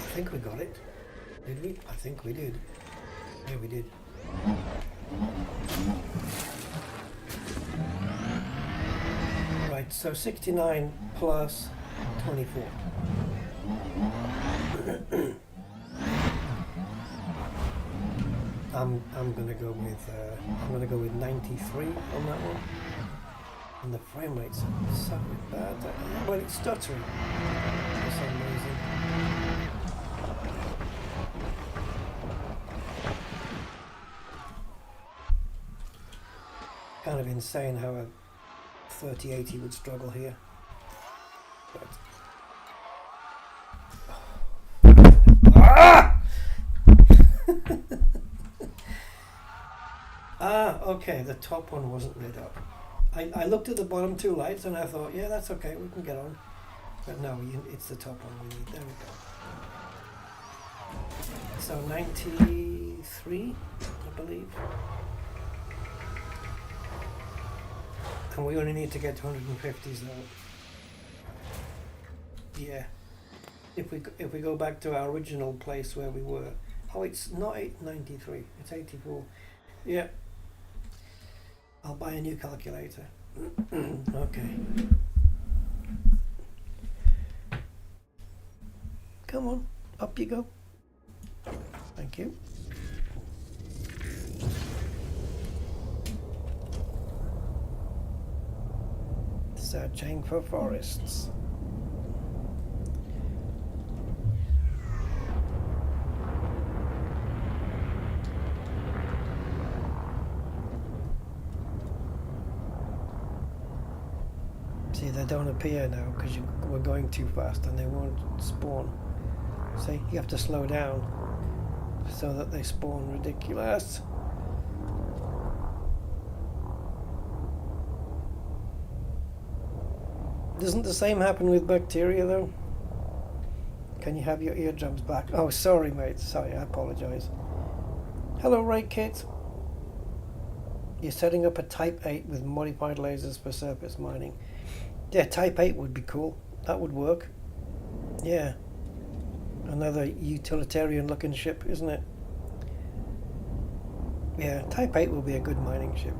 I think we got it. Did we? I think we did. Yeah, we did. Right, so 69 plus 24. I'm gonna go with 93 on that one. And the frame rate's so bad. Well, it's stuttering for some reason. Kind of insane how a 3080 would struggle here. But okay, the top one wasn't lit up. I looked at the bottom two lights and I thought, yeah, that's okay, we can get on. But no, it's the top one we need. There we go. So 93, I believe. And we only need to get to 150s though. Yeah. If we go back to our original place where we were. Oh, it's not 893. It's 84. Yeah. I'll buy a new calculator. Okay. Come on, up you go. Thank you. Searching for forests. See, they don't appear now because we're going too fast and they won't spawn. See, you have to slow down so that they spawn. Ridiculous. Doesn't the same happen with bacteria though? Can you have your eardrums back? Oh, sorry mate, sorry, I apologise. Hello Ray Kit. You're setting up a Type 8 with modified lasers for surface mining. Yeah, Type 8 would be cool. That would work. Yeah. Another utilitarian looking ship, isn't it? Yeah, Type 8 will be a good mining ship.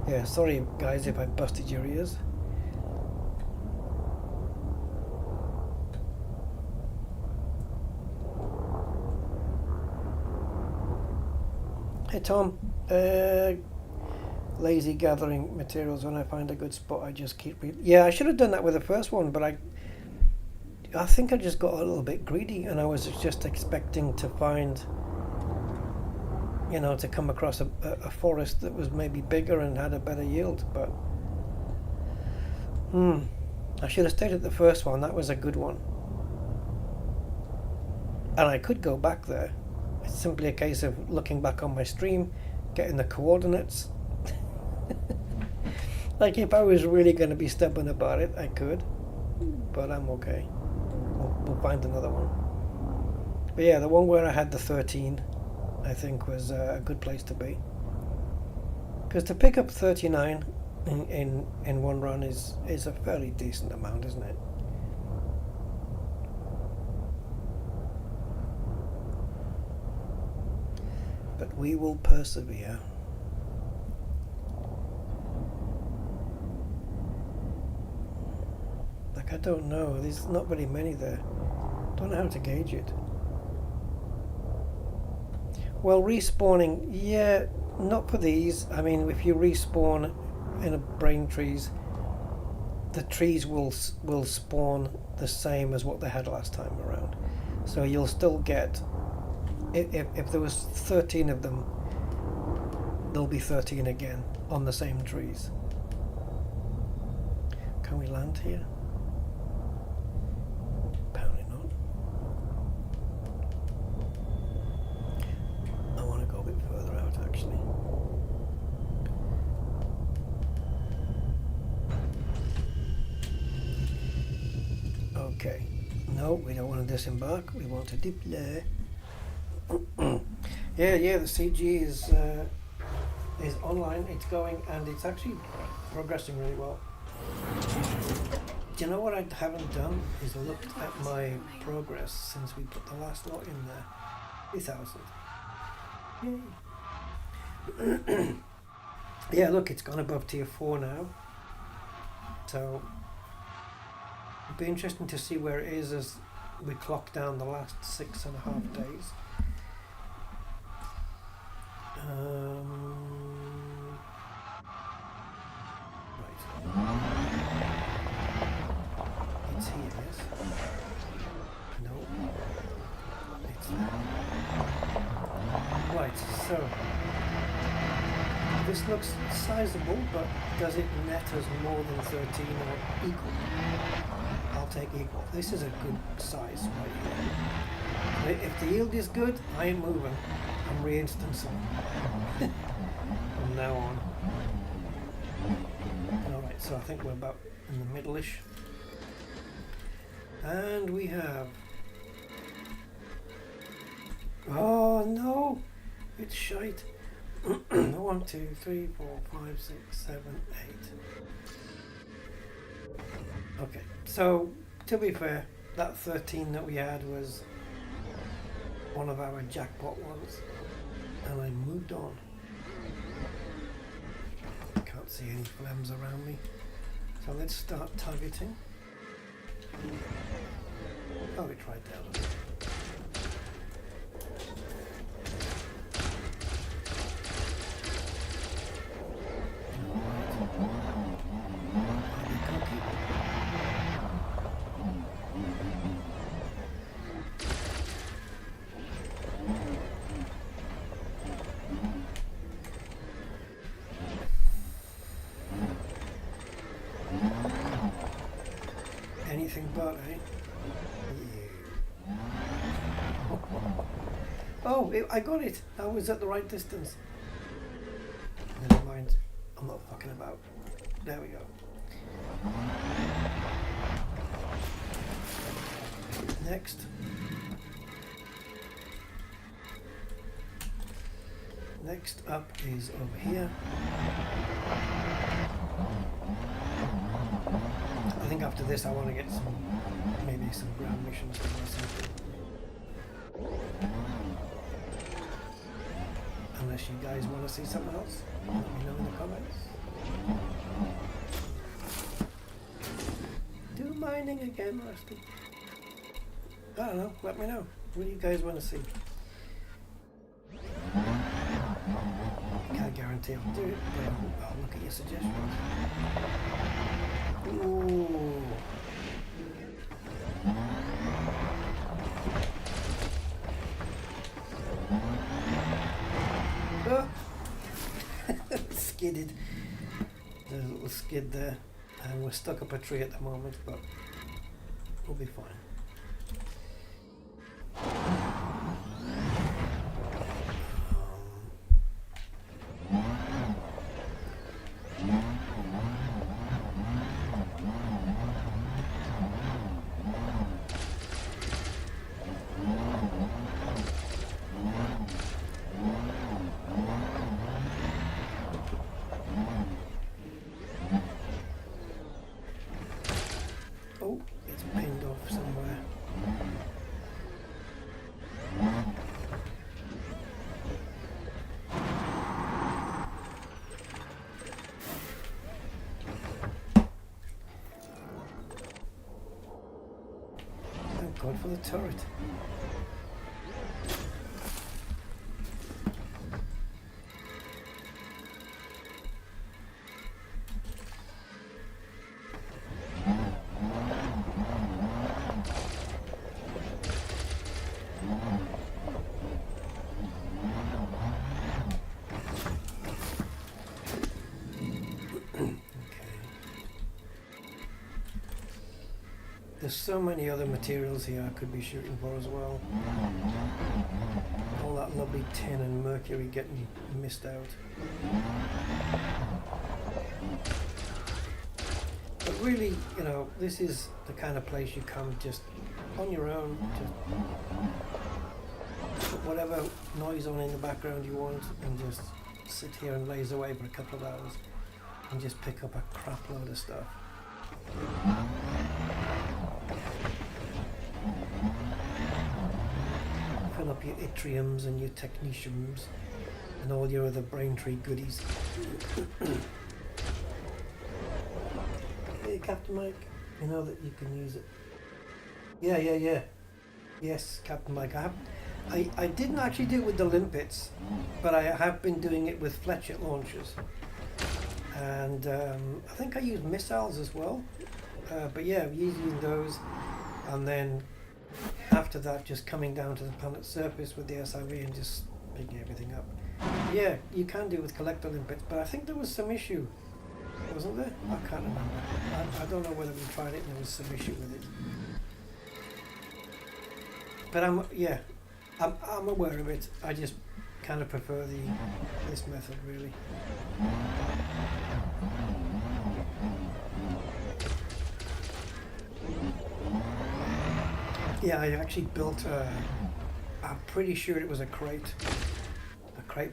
Yeah, sorry guys if I busted your ears. Hey Tom, lazy gathering materials. When I find a good spot I just keep yeah, I should have done that with the first one, but I think I just got a little bit greedy and I was just expecting to find, you know, to come across a forest that was maybe bigger and had a better yield, but I should have stayed at the first one. That was a good one. And I could go back there. It's simply a case of looking back on my stream, getting the coordinates. Like if I was really going to be stubborn about it, I could, but I'm okay. We'll find another one. But yeah, the one where I had the 13, I think was a good place to be. Because to pick up 39 in one run is a fairly decent amount, isn't it? But we will persevere. Like, I don't know, there's not very many there. Don't know how to gauge it. Well, respawning, yeah, not for these. I mean, if you respawn in a brain trees, the trees will spawn the same as what they had last time around. So you'll still get, if there was 13 of them, there'll be 13 again on the same trees. Can we land here? Apparently not. I want to go a bit further out actually. Okay. No, we don't want to disembark. We want to deploy. Yeah, the CG is online. It's going and it's actually progressing really well. Do you know what I haven't done is looked at my progress since we put the last lot in there. 3,000. Yay. Yeah, look, it's gone above tier 4 now. So it'll be interesting to see where it is as we clock down the last 6.5 days. Right. It's here, yes? No. It's there. Right, so this looks sizable, but does it net us more than 13 or equal? I'll take equal. This is a good size right here. If the yield is good, I ain't moving. I'm re-instancing from now on. Alright, so I think we're about in the middle-ish. And we have... Oh no! It's shite. 1, 2, 3, 4, 5, 6, 7, 8. Okay, so to be fair, that 13 that we had was one of our jackpot ones, and I moved on. Can't see any flames around me, so let's start targeting. Oh, we tried that. Anything but, eh? Oh, I got it! I was at the right distance. Never mind. I'm not fucking about. There we go. Next. Next up is over here. I think after this I want to get maybe some ground missions or something. Unless you guys want to see something else, let me know in the comments. Do mining again, Rusty. I don't know, let me know. What do you guys want to see? Can't guarantee I'll do it, but I'll look at your suggestions. Ooh. Oh. Skidded. There's a little skid there, and we're stuck up a tree at the moment, but we'll be fine. Oh, it's pinned off somewhere. Thank God for the turret. There's so many other materials here I could be shooting for as well. All that lovely tin and mercury getting missed out. But really, you know, this is the kind of place you come just on your own, just put whatever noise on in the background you want and just sit here and laze away for a couple of hours and just pick up a crap load of stuff. Fill up your yttriums and your technetiums and all your other Braintree goodies. Hey, Captain Mike, you know that you can use it. Yeah. Yes, Captain Mike. I didn't actually do it with the limpets, but I have been doing it with fletchet launchers. And I think I use missiles as well. But yeah, using those, and then after that just coming down to the planet's surface with the SRE and just picking everything up. Yeah, you can do it with collector limpets, but I think there was some issue, wasn't there? I can't remember. I don't know whether we tried it and there was some issue with it. But I'm aware of it. I just kind of prefer this method really. Yeah, I actually built I'm pretty sure it was a crate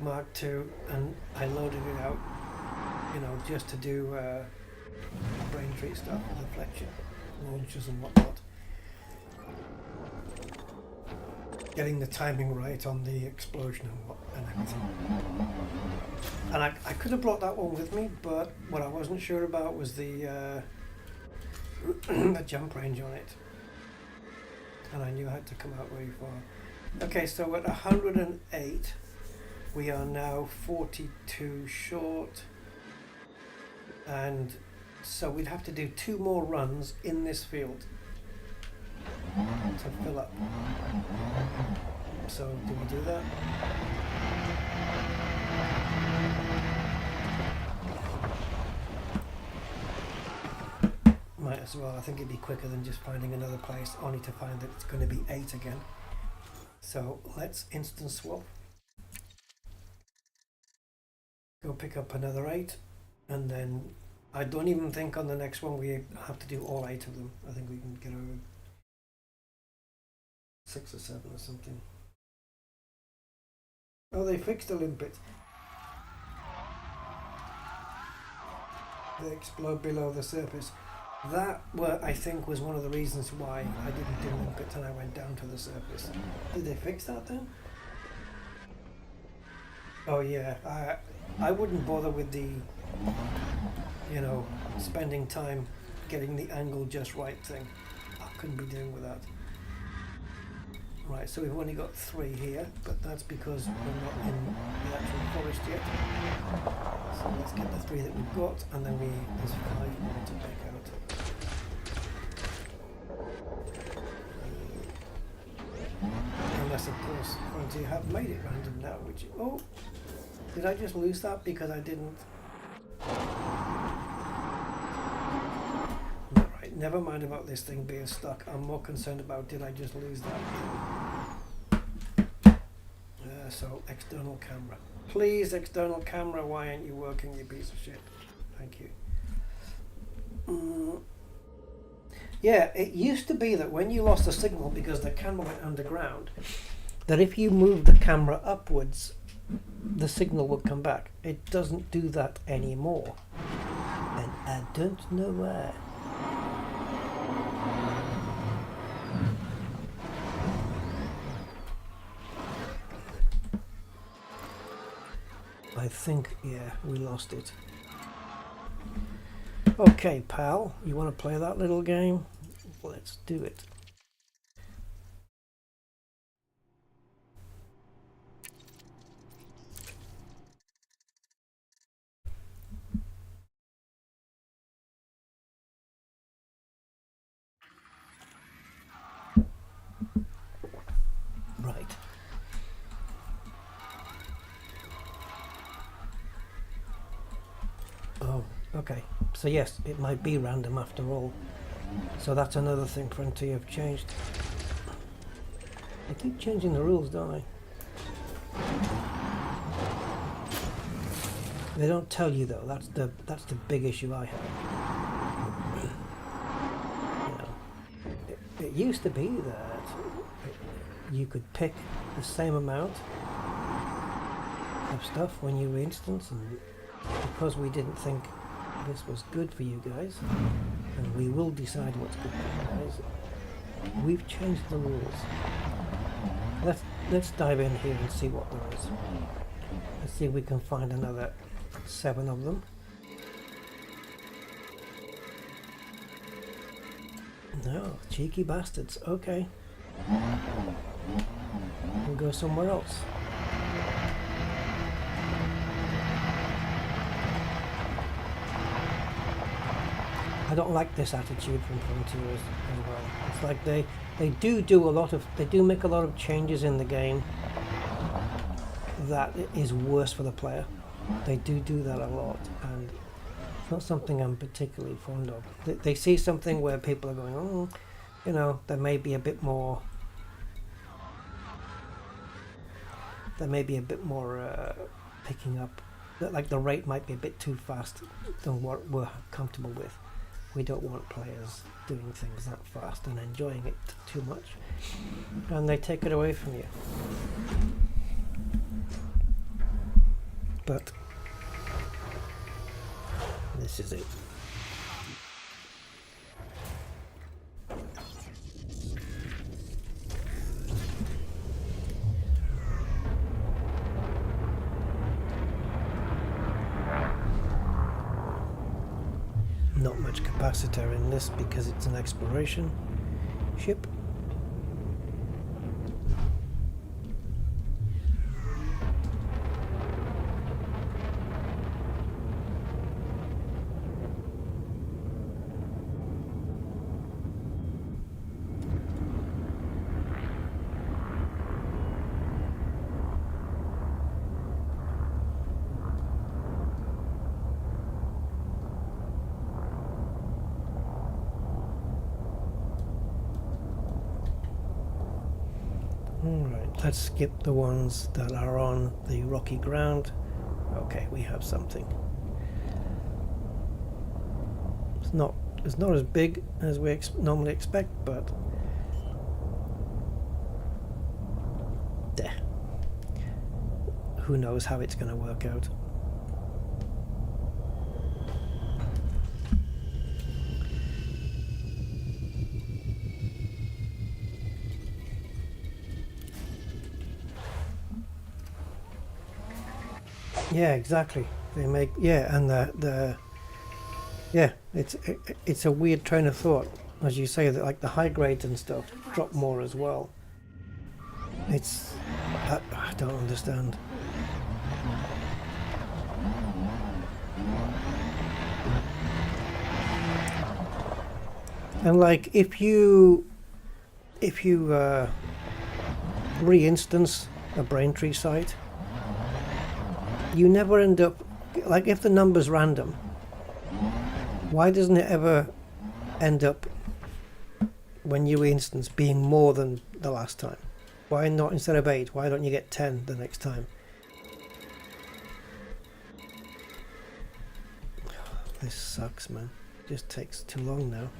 Mark II, and I loaded it out, you know, just to do Braintree stuff with the fletcher launchers and whatnot. Getting the timing right on the explosion and everything. And I could have brought that one with me, but what I wasn't sure about was the the jump range on it. And I knew I had to come out very far. Okay, so at 108, we are now 42 short. And so we'd have to do 2 more runs in this field to fill up. So do we do that? Might as well. I think it'd be quicker than just finding another place only to find that it's going to be 8 again. So let's instant swap. Go pick up another 8, and then I don't even think on the next one we have to do all 8 of them. I think we can get over 6 or 7 or something. Oh, they fixed the limpet. They explode below the surface. That, I think, was one of the reasons why I didn't do limpet and I went down to the surface. Did they fix that then? Oh yeah, I wouldn't bother with the you know, spending time getting the angle just right thing. I couldn't be doing with that. Right, so we've only got 3 here, but that's because we're not in the actual forest yet. So let's get the 3 that we've got, and then there's 5 more to pick out. Unless, of course, Frontier have made it random now, which... Oh! Did I just lose that because I didn't... Alright, never mind about this thing being stuck. I'm more concerned about did I just lose that. So, external camera. Please, external camera, why aren't you working, you piece of shit? Thank you. Yeah, it used to be that when you lost a signal because the camera went underground, that if you moved the camera upwards, the signal would come back. It doesn't do that anymore. And I don't know why. I think, yeah, we lost it. Okay, pal, you want to play that little game? Let's do it. Right. Oh, okay. So yes, it might be random after all. So that's another thing Frontier have changed. They keep changing the rules, don't they? They don't tell you though. That's the big issue I have. You know, it used to be that you could pick the same amount of stuff when you instance, and because we didn't think this was good for you guys, and we will decide what's good for you guys, we've changed the rules. Let's dive in here and see what there is. Let's see if we can find another 7 of them. No, cheeky bastards. Okay. We'll go somewhere else. I don't like this attitude from Frontier as well. It's like they do make a lot of changes in the game that is worse for the player. They do that a lot, and it's not something I'm particularly fond of. They see something where people are going, oh, you know, there may be a bit more picking up, like the rate might be a bit too fast than what we're comfortable with. We don't want players doing things that fast and enjoying it too much, and they take it away from you. But this is it. Not much capacitor in this because it's an exploration ship. Alright, let's skip the ones that are on the rocky ground. Okay, we have something. It's not as big as we normally expect, but who knows how it's going to work out. Yeah, exactly. They make, yeah, and the yeah, it's a weird train of thought, as you say, that like the high grades and stuff drop more as well. It's I don't understand. And like if you re-instance a Braintree site, you never end up, like if the number's random, why doesn't it ever end up when you instance being more than the last time? Why not, instead of 8, why don't you get 10 the next time? This sucks, man. It just takes too long now.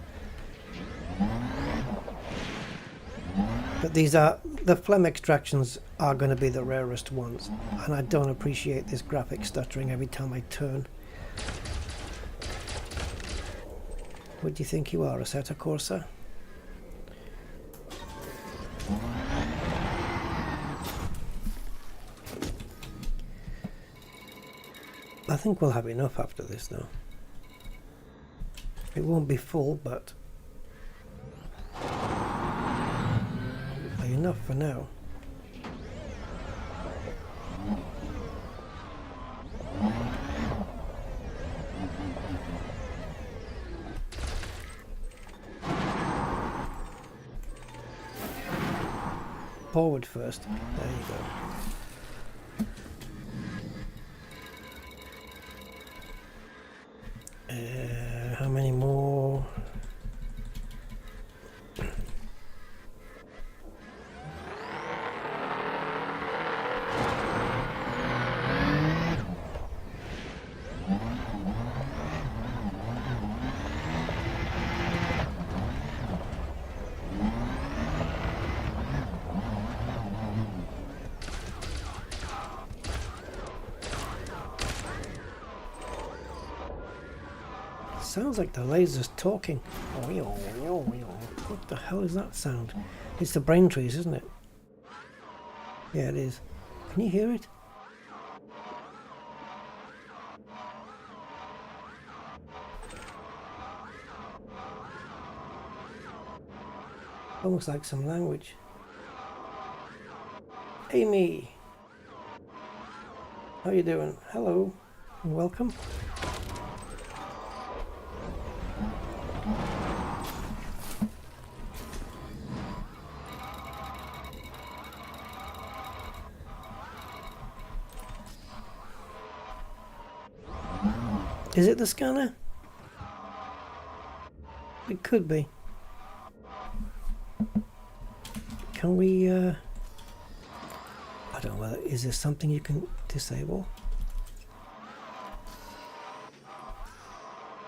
But these are, the phlegm extractions are going to be the rarest ones, and I don't appreciate this graphic stuttering every time I turn. What do you think you are, a Assetto Corsa? I think we'll have enough after this though. It won't be full, but enough for now. Forward first. There you go. How many more? Sounds like the laser's talking. What the hell is that sound? It's the Braintrees, isn't it? Yeah, it is. Can you hear it? Almost like some language. Amy! How you doing? Hello and welcome. Is it the scanner? It could be. Can we, I don't know, is there something you can disable?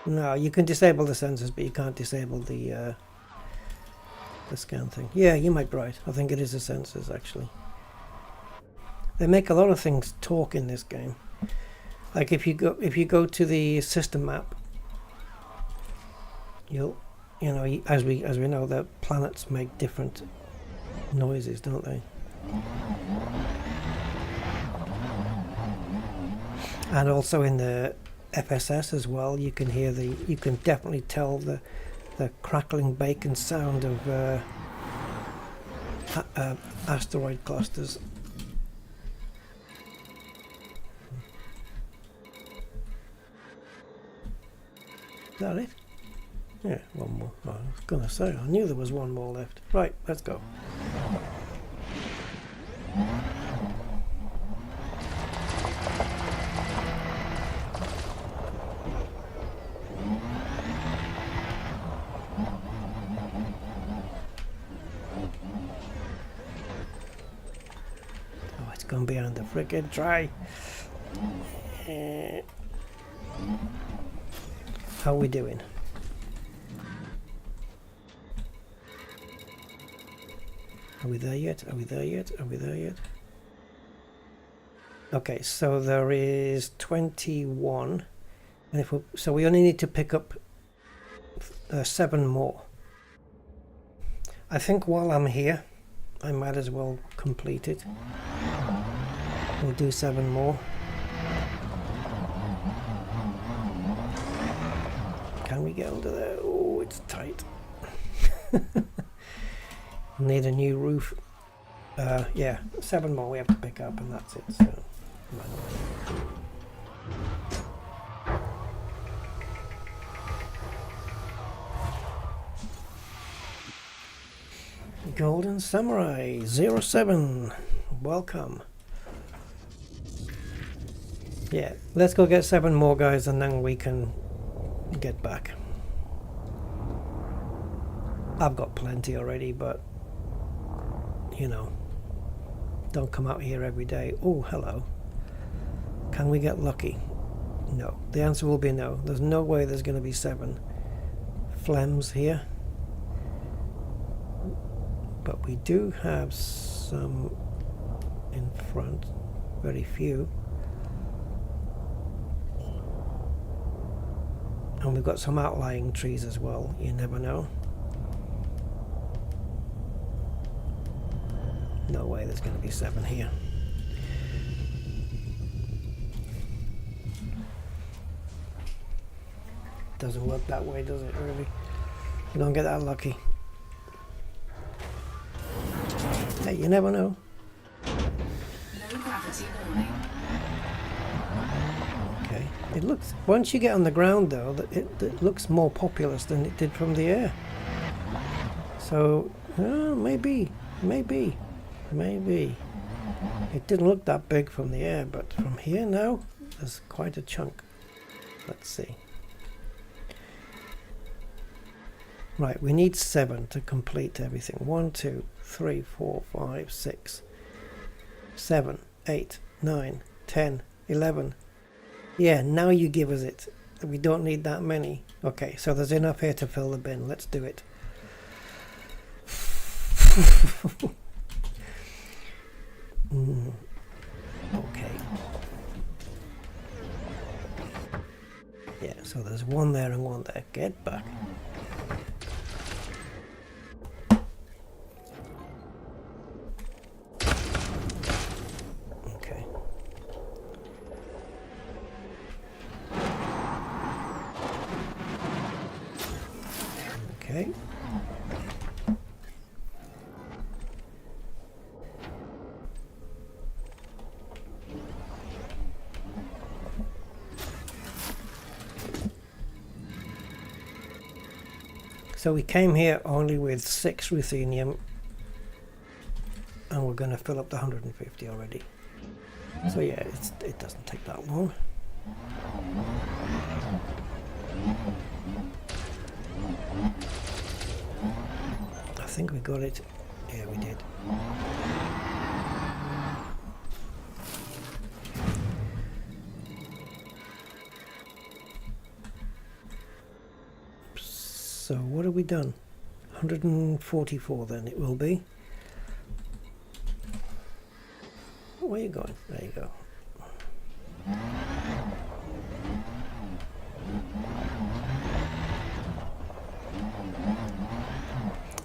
No, you can disable the sensors, but you can't disable the scan thing. Yeah, you might be right. I think it is the sensors, actually. They make a lot of things talk in this game. Like if you go to the system map, you know, as we know, the planets make different noises, don't they? And also in the FSS as well, you can hear you can definitely tell the crackling bacon sound of asteroid clusters. Is that it? Yeah, one more. Oh, I was gonna say, I knew there was one more left. Right, let's go. Oh, it's gone behind the frickin' tray. How are we doing? Are we there yet? Are we there yet? Are we there yet? Okay, so there is 21, and so we only need to pick up 7 more. I think while I'm here, I might as well complete it. We'll do 7 more. Can we get under there? Oh, it's tight. Need a new roof. Yeah, 7 more we have to pick up, and that's it. So, Golden Samurai 07, welcome. Yeah, let's go get 7 more guys and then we can get back. I've got plenty already, but you know, don't come out here every day. Oh, hello. Can we get lucky? No. The answer will be no. There's no way there's going to be 7 Flems here. But we do have some in front. Very few. And we've got some outlying trees as well. You never know. No way there's going to be 7 here. Doesn't work that way, does it, really? You don't get that lucky. Hey, you never know. Low gravity warning. Okay. It looks, once you get on the ground though, it looks more populous than it did from the air. So, maybe. It didn't look that big from the air, but from here now, there's quite a chunk. Let's see. Right, we need 7 to complete everything. 1, 2, 3, 4, 5, 6, 7, 8, 9, 10, 11. Yeah, now you give us it. We don't need that many. Okay, so there's enough here to fill the bin. Let's do it. Okay. Yeah, so there's 1 there and 1 there. Get back. Okay. Okay. So we came here only with 6 ruthenium and we're going to fill up the 150 already. So yeah, it doesn't take that long. I think we got it. Yeah, we did. So what have we done? 144 then it will be. Where are you going? There you go.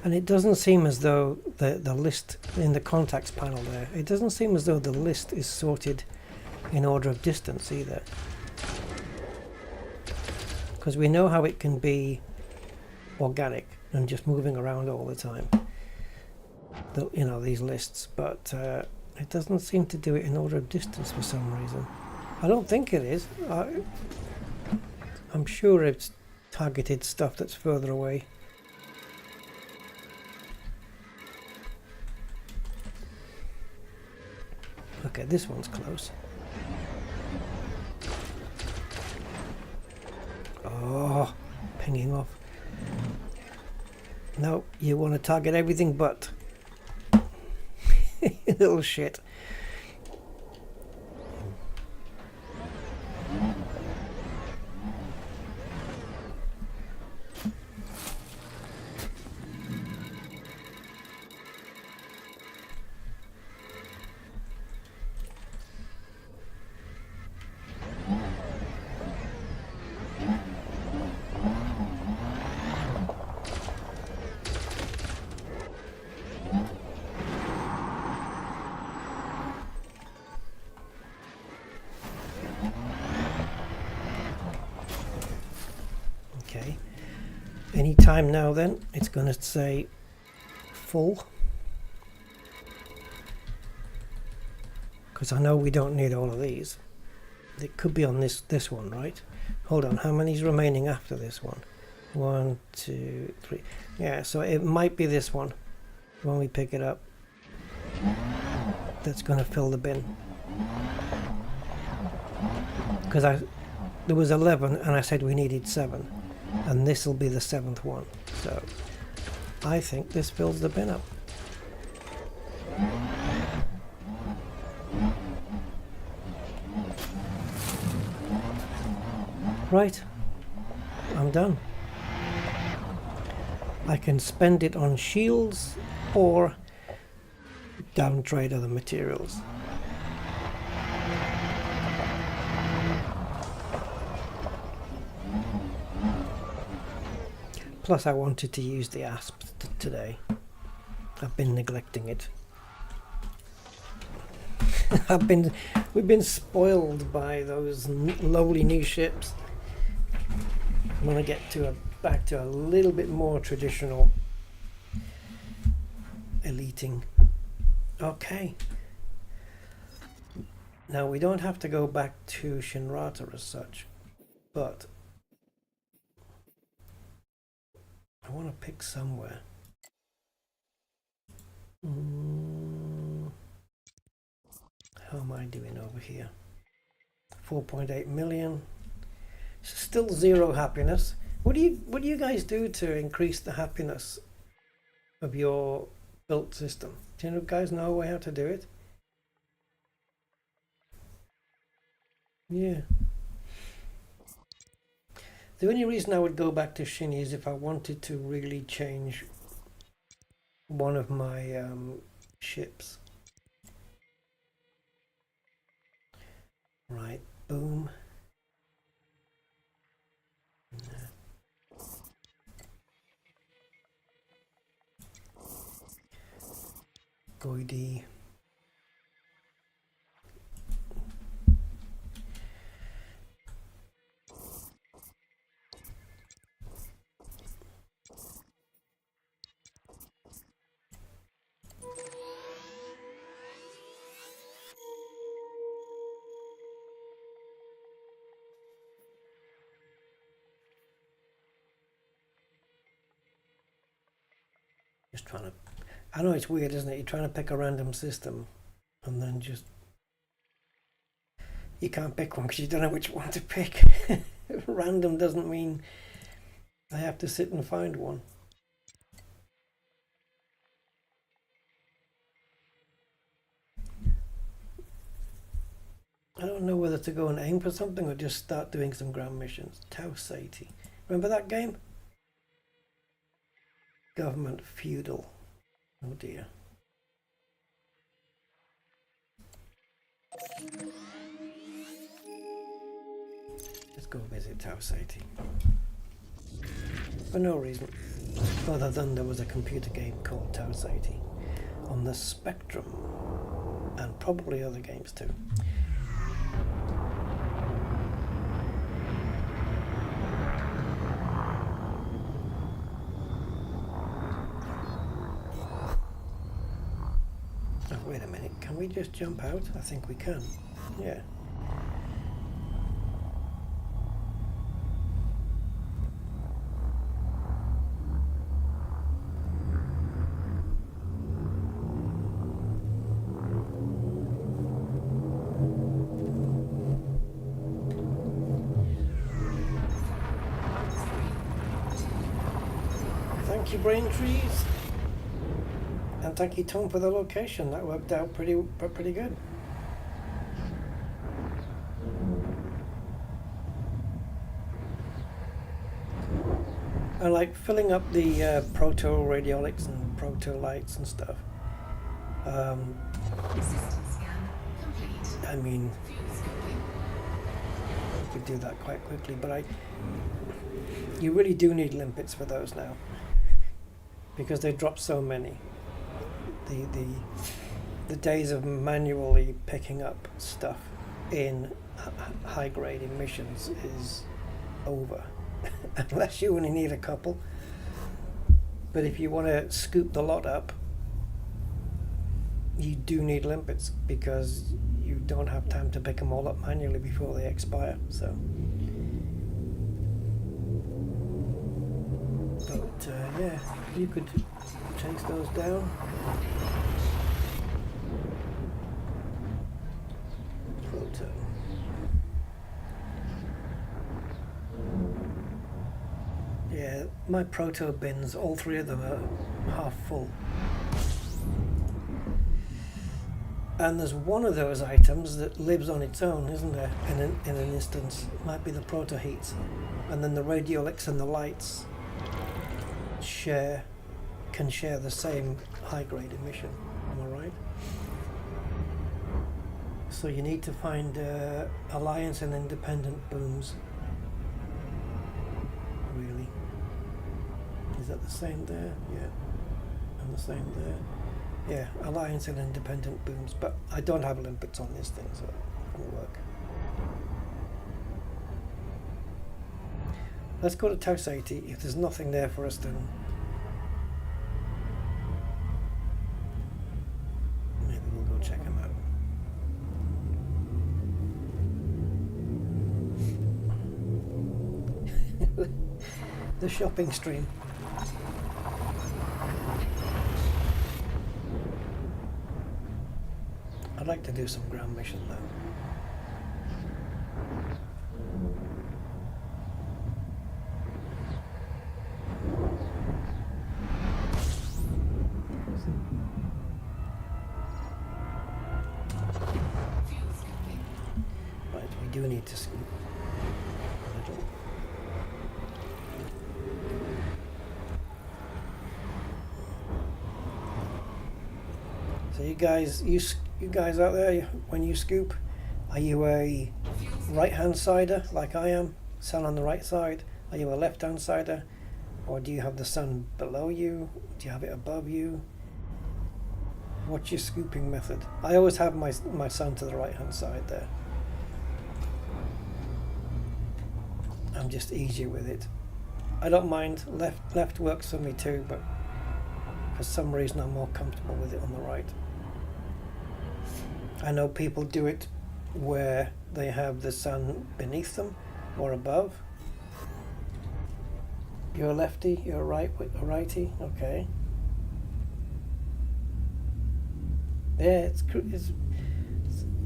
And it doesn't seem as though the list in the contacts panel there, it doesn't seem as though the list is sorted in order of distance either. Because we know how it can be organic and just moving around all the time, you know, these lists, but it doesn't seem to do it in order of distance for some reason. I don't think it is. I'm sure it's targeted stuff that's further away. Okay, this one's close. Oh, pinging off. No, you want to target everything but. Little shit. Any time now then, it's going to say full. Because I know we don't need all of these. It could be on this one, right? Hold on, how many's remaining after this one? 1, 2, 3. Yeah, so it might be this one when we pick it up. That's going to fill the bin. Because there was 11 and I said we needed 7. And this will be the 7th one. So I think this fills the bin up. Right, I'm done. I can spend it on shields or downtrade other materials. Plus I wanted to use the asps today. I've been neglecting it. We've been spoiled by those lovely new ships. I want to get back to a little bit more traditional eliting. Okay. Now we don't have to go back to Shinrata as such, but I want to pick somewhere. How am I doing over here? 4.8 million. Still 0 happiness. What do you guys do to increase the happiness of your built system? Do you guys know a way how to do it? Yeah. The only reason I would go back to Shinny is if I wanted to really change one of my ships. Right, boom. Goidi. Just trying to, I know it's weird, isn't it? You're trying to pick a random system and then just, you can't pick one because you don't know which one to pick. Random doesn't mean I have to sit and find one. I don't know whether to go and aim for something or just start doing some grand missions. Tau Sati. Remember that game? Government feudal. Oh dear. Let's go visit Tau Sati. For no reason other than there was a computer game called Tau Sati on the Spectrum and probably other games too. Wait a minute, can we just jump out? I think we can. Yeah. Thank you, Brain Trees. And thank you, Tom, for the location. That worked out pretty good. I like filling up the proto radiolics and proto lights and stuff. System scan complete. I mean, Fuse going. you could do that quite quickly, but you really do need limpets for those now because they drop so many. The days of manually picking up stuff in high grade emissions is over. Unless you only need a couple, But if you want to scoop the lot up, you do need limpets because you don't have time to pick them all up manually before they expire. So, but yeah, you could chase those down. Photo. Yeah, my proto bins, all three of them are half full. And there's one of those items that lives on its own, isn't there? In an instance, might be the proto heats, and then the radiolics and the lights can share the same high grade emission. Am I right? So you need to find alliance and independent booms. Really? Is that the same there? Yeah, and the same there. Yeah, alliance and independent booms, but I don't have limpets on this thing, so it won't work. Let's go to Taos 80. If there's nothing there for us, then maybe we'll go check them out. The shopping stream. I'd like to do some ground mission though. Right, we do need to scoop a little. So you guys out there, when you scoop, are you a right-hand sider like I am, sun on the right side? Are you a left-hand sider, or do you have the sun below you? Do you have it above you? What's your scooping method? I always have my sun to the right-hand side there. I'm just easier with it. I don't mind, left works for me too, but for some reason I'm more comfortable with it on the right. I know people do it where they have the sun beneath them or above. You're a lefty, you're a righty, okay. Yeah, it's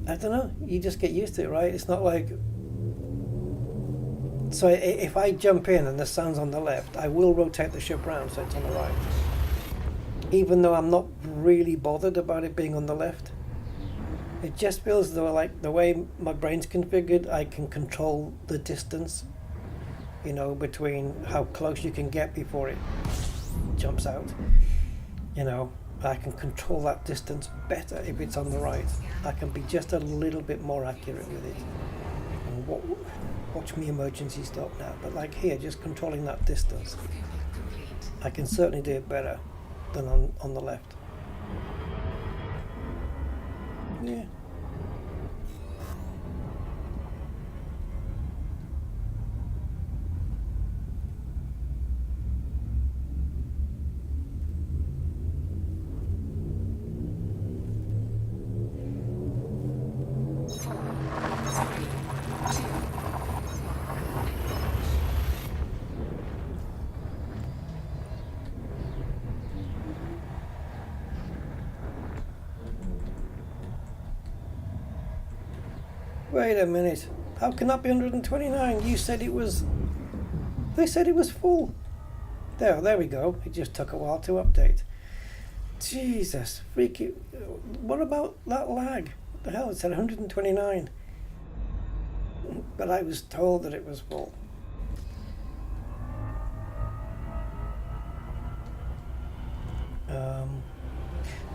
I don't know, you just get used to it, right? It's not like, so if I jump in and the sun's on the left, I will rotate the ship round so it's on the right. Even though I'm not really bothered about it being on the left. It just feels though like the way my brain's configured, I can control the distance, you know, between how close you can get before it jumps out. You know, I can control that distance better if it's on the right. I can be just a little bit more accurate with it. And watch me emergency stop now, but like here, just controlling that distance, I can certainly do it better than on the left. Yeah. Wait a minute. How can that be 129? You said it was... They said it was full. There we go. It just took a while to update. Jesus. Freaky. What about that lag? What the hell? It said 129. But I was told that it was full.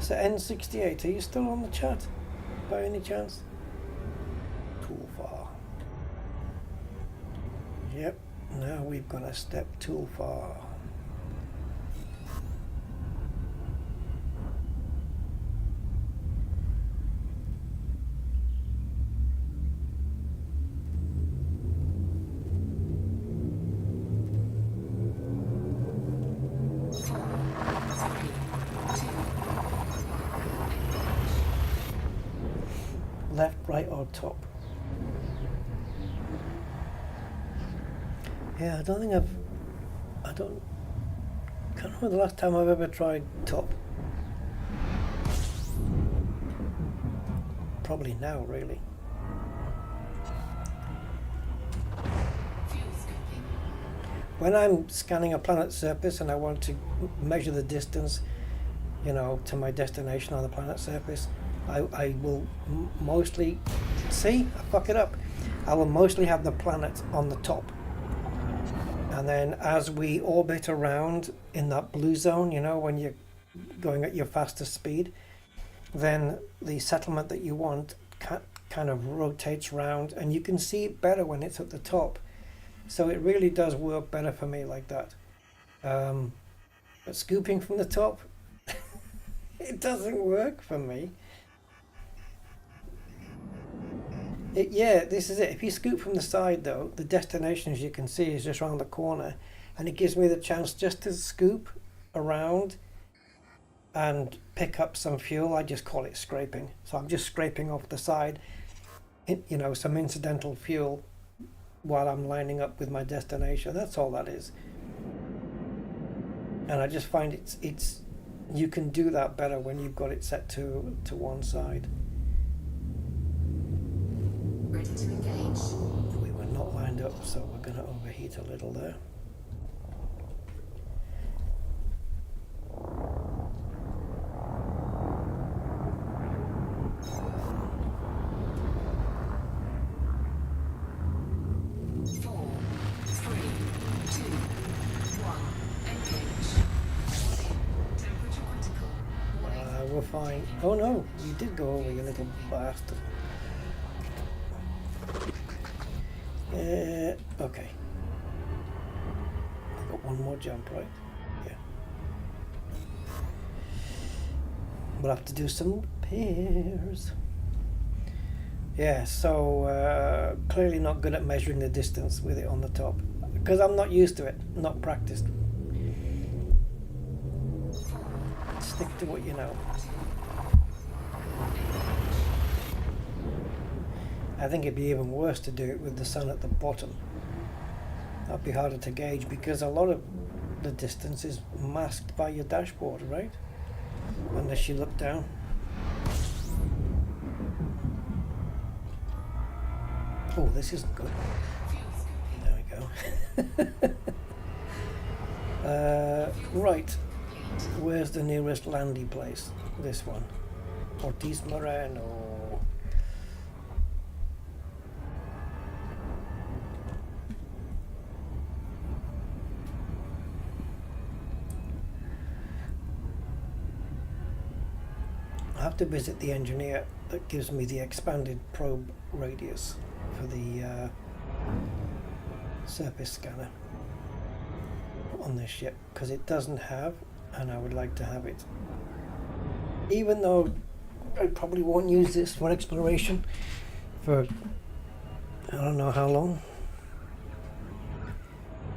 So N68, are you still on the chat? By any chance? Toolfar. Yep, now we've got a step too far. hard top. Yeah, I don't think can't remember the last time I've ever tried top. Probably now, really. When I'm scanning a planet's surface and I want to measure the distance, you know, to my destination on the planet's surface, I will mostly, see, I fuck it up. I will mostly have the planet on the top. And then as we orbit around in that blue zone, you know, when you're going at your fastest speed, then the settlement that you want kind of rotates round, and you can see it better when it's at the top. So it really does work better for me like that. But scooping from the top, it doesn't work for me. Yeah, this is it. If you scoop from the side though, the destination, as you can see, is just around the corner, and it gives me the chance just to scoop around and pick up some fuel. I just call it scraping. So I'm just scraping off the side, you know, some incidental fuel while I'm lining up with my destination. That's all that is. And I just find it's you can do that better when you've got it set to one side. Ready to engage. We were not lined up, so we're going to overheat a little there. We're fine. Oh no, you did go over, you little bastard. Okay. I've got one more jump, right? Yeah. We'll have to do some repairs. Yeah, so clearly not good at measuring the distance with it on the top, because I'm not used to it, not practiced. Stick to what you know. I think it'd be even worse to do it with the sun at the bottom. That'd be harder to gauge because a lot of the distance is masked by your dashboard, right? Unless you look down. Oh, this isn't good. There we go. Right. Where's the nearest landing place? This one. Ortiz Moreno. I have to visit the engineer that gives me the expanded probe radius for the surface scanner on this ship, because it doesn't have, and I would like to have it. Even though I probably won't use this for exploration for I don't know how long.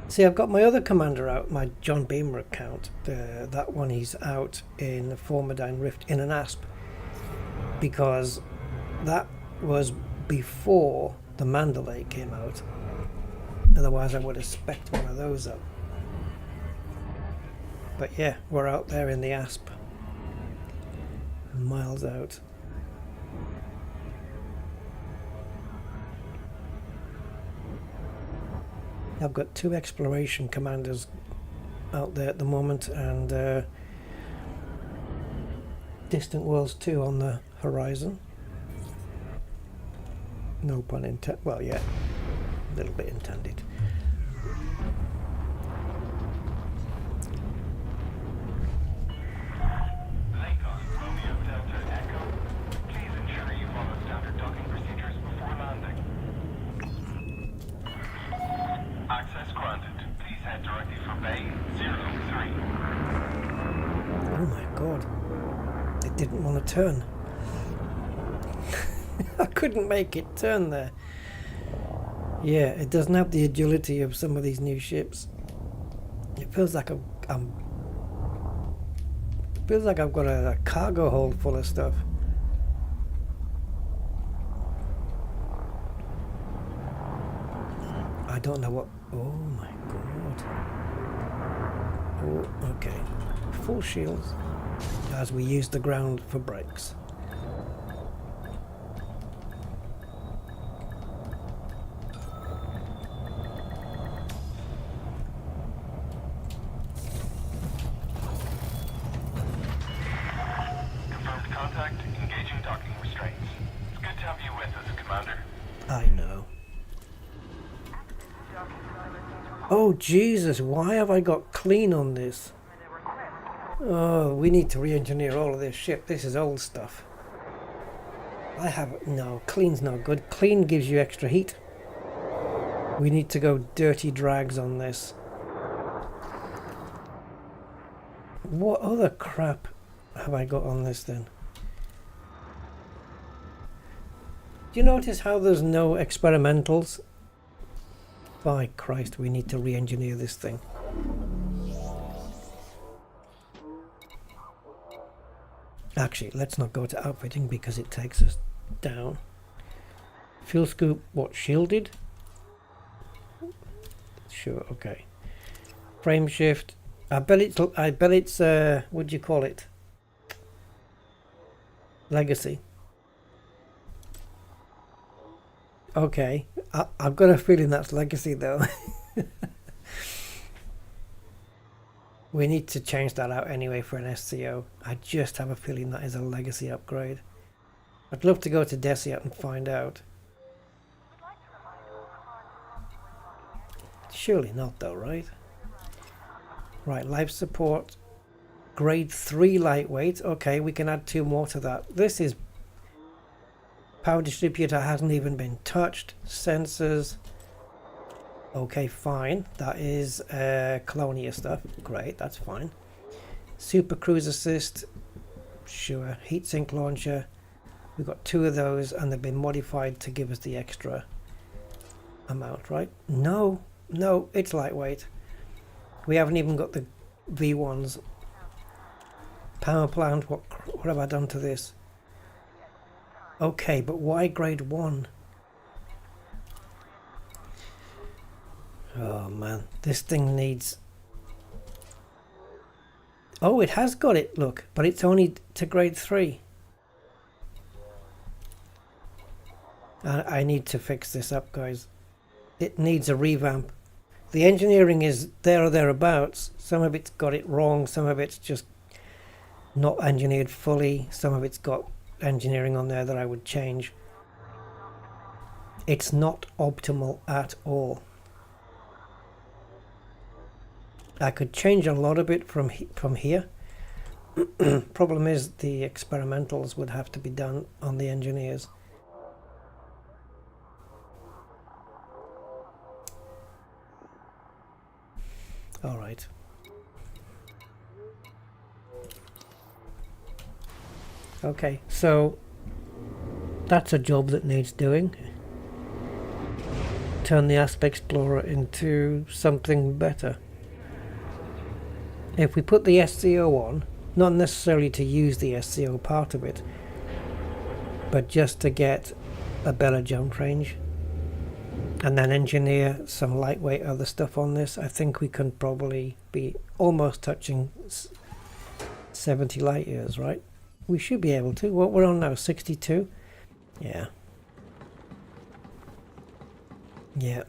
See, I've got my other commander out, my John Beamer account. That one he's out in the Formidine Rift in an ASP, because that was before the Mandalay came out. Otherwise I would have spec'd one of those up. But yeah, we're out there in the ASP. Miles out. I've got 2 exploration commanders out there at the moment, and Distant Worlds 2 on the horizon. No pun intended. Well, yeah, a little bit intended. Access granted. Please head directly for Bay 03. Oh my god. It didn't want to turn. I couldn't make it turn there. Yeah, it doesn't have the agility of some of these new ships. It feels like feels like I've got a cargo hold full of stuff. don't know what... Oh my god. Oh, okay. Full shields as we use the ground for brakes. Confirmed contact, engaging docking restraints. It's good to have you with us, Commander. I know. Oh Jesus, why have I got clean on this? Oh, we need to re-engineer all of this shit. This is old stuff. I have... No, clean's not good. Clean gives you extra heat. We need to go dirty drags on this. What other crap have I got on this then? Do you notice how there's no experimentals? By Christ, we need to re-engineer this thing. Actually, let's not go to outfitting because it takes us down. Fuel scoop, what, shielded? Sure, okay. Frame shift. I bet it's what do you call it? Legacy. Okay, I've got a feeling that's legacy though. We need to change that out anyway for an SCO. I just have a feeling that is a legacy upgrade. I'd love to go to Desiat and find out. Surely not though, right? Right, life support. Grade 3 lightweight. Okay, we can add 2 more to that. This is... Power distributor hasn't even been touched. Sensors. Okay, fine. That is Colonia stuff. Great, that's fine. Super Cruise Assist. Sure. Heatsink launcher. We've got 2 of those and they've been modified to give us the extra amount, right? No, no, it's lightweight. We haven't even got the V1s. Power plant, what have I done to this? Okay, but why grade 1? Oh man, this thing needs... Oh, it has got it, look, but it's only to grade 3. I need to fix this up, guys. It needs a revamp. The engineering is there or thereabouts. Some of it's got it wrong, some of it's just not engineered fully, some of it's got engineering on there that I would change. It's not optimal at all. I could change a lot of it from here. Problem is the experimentals would have to be done on the engineers. All right. Okay, so that's a job that needs doing. Turn the Aspect Explorer into something better. If we put the SCO on, not necessarily to use the SCO part of it, but just to get a better jump range, and then engineer some lightweight other stuff on this, I think we can probably be almost touching 70 light years, right? We should be able to. What we're on now, 62? Yeah. Yeah.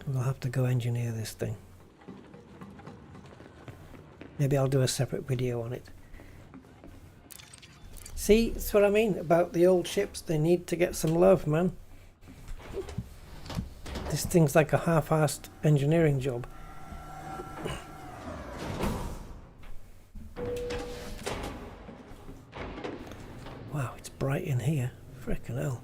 We'll have to go engineer this thing. Maybe I'll do a separate video on it. See, that's what I mean about the old ships. They need to get some love, man. This thing's like a half-assed engineering job. Wow, it's bright in here. Frickin' hell.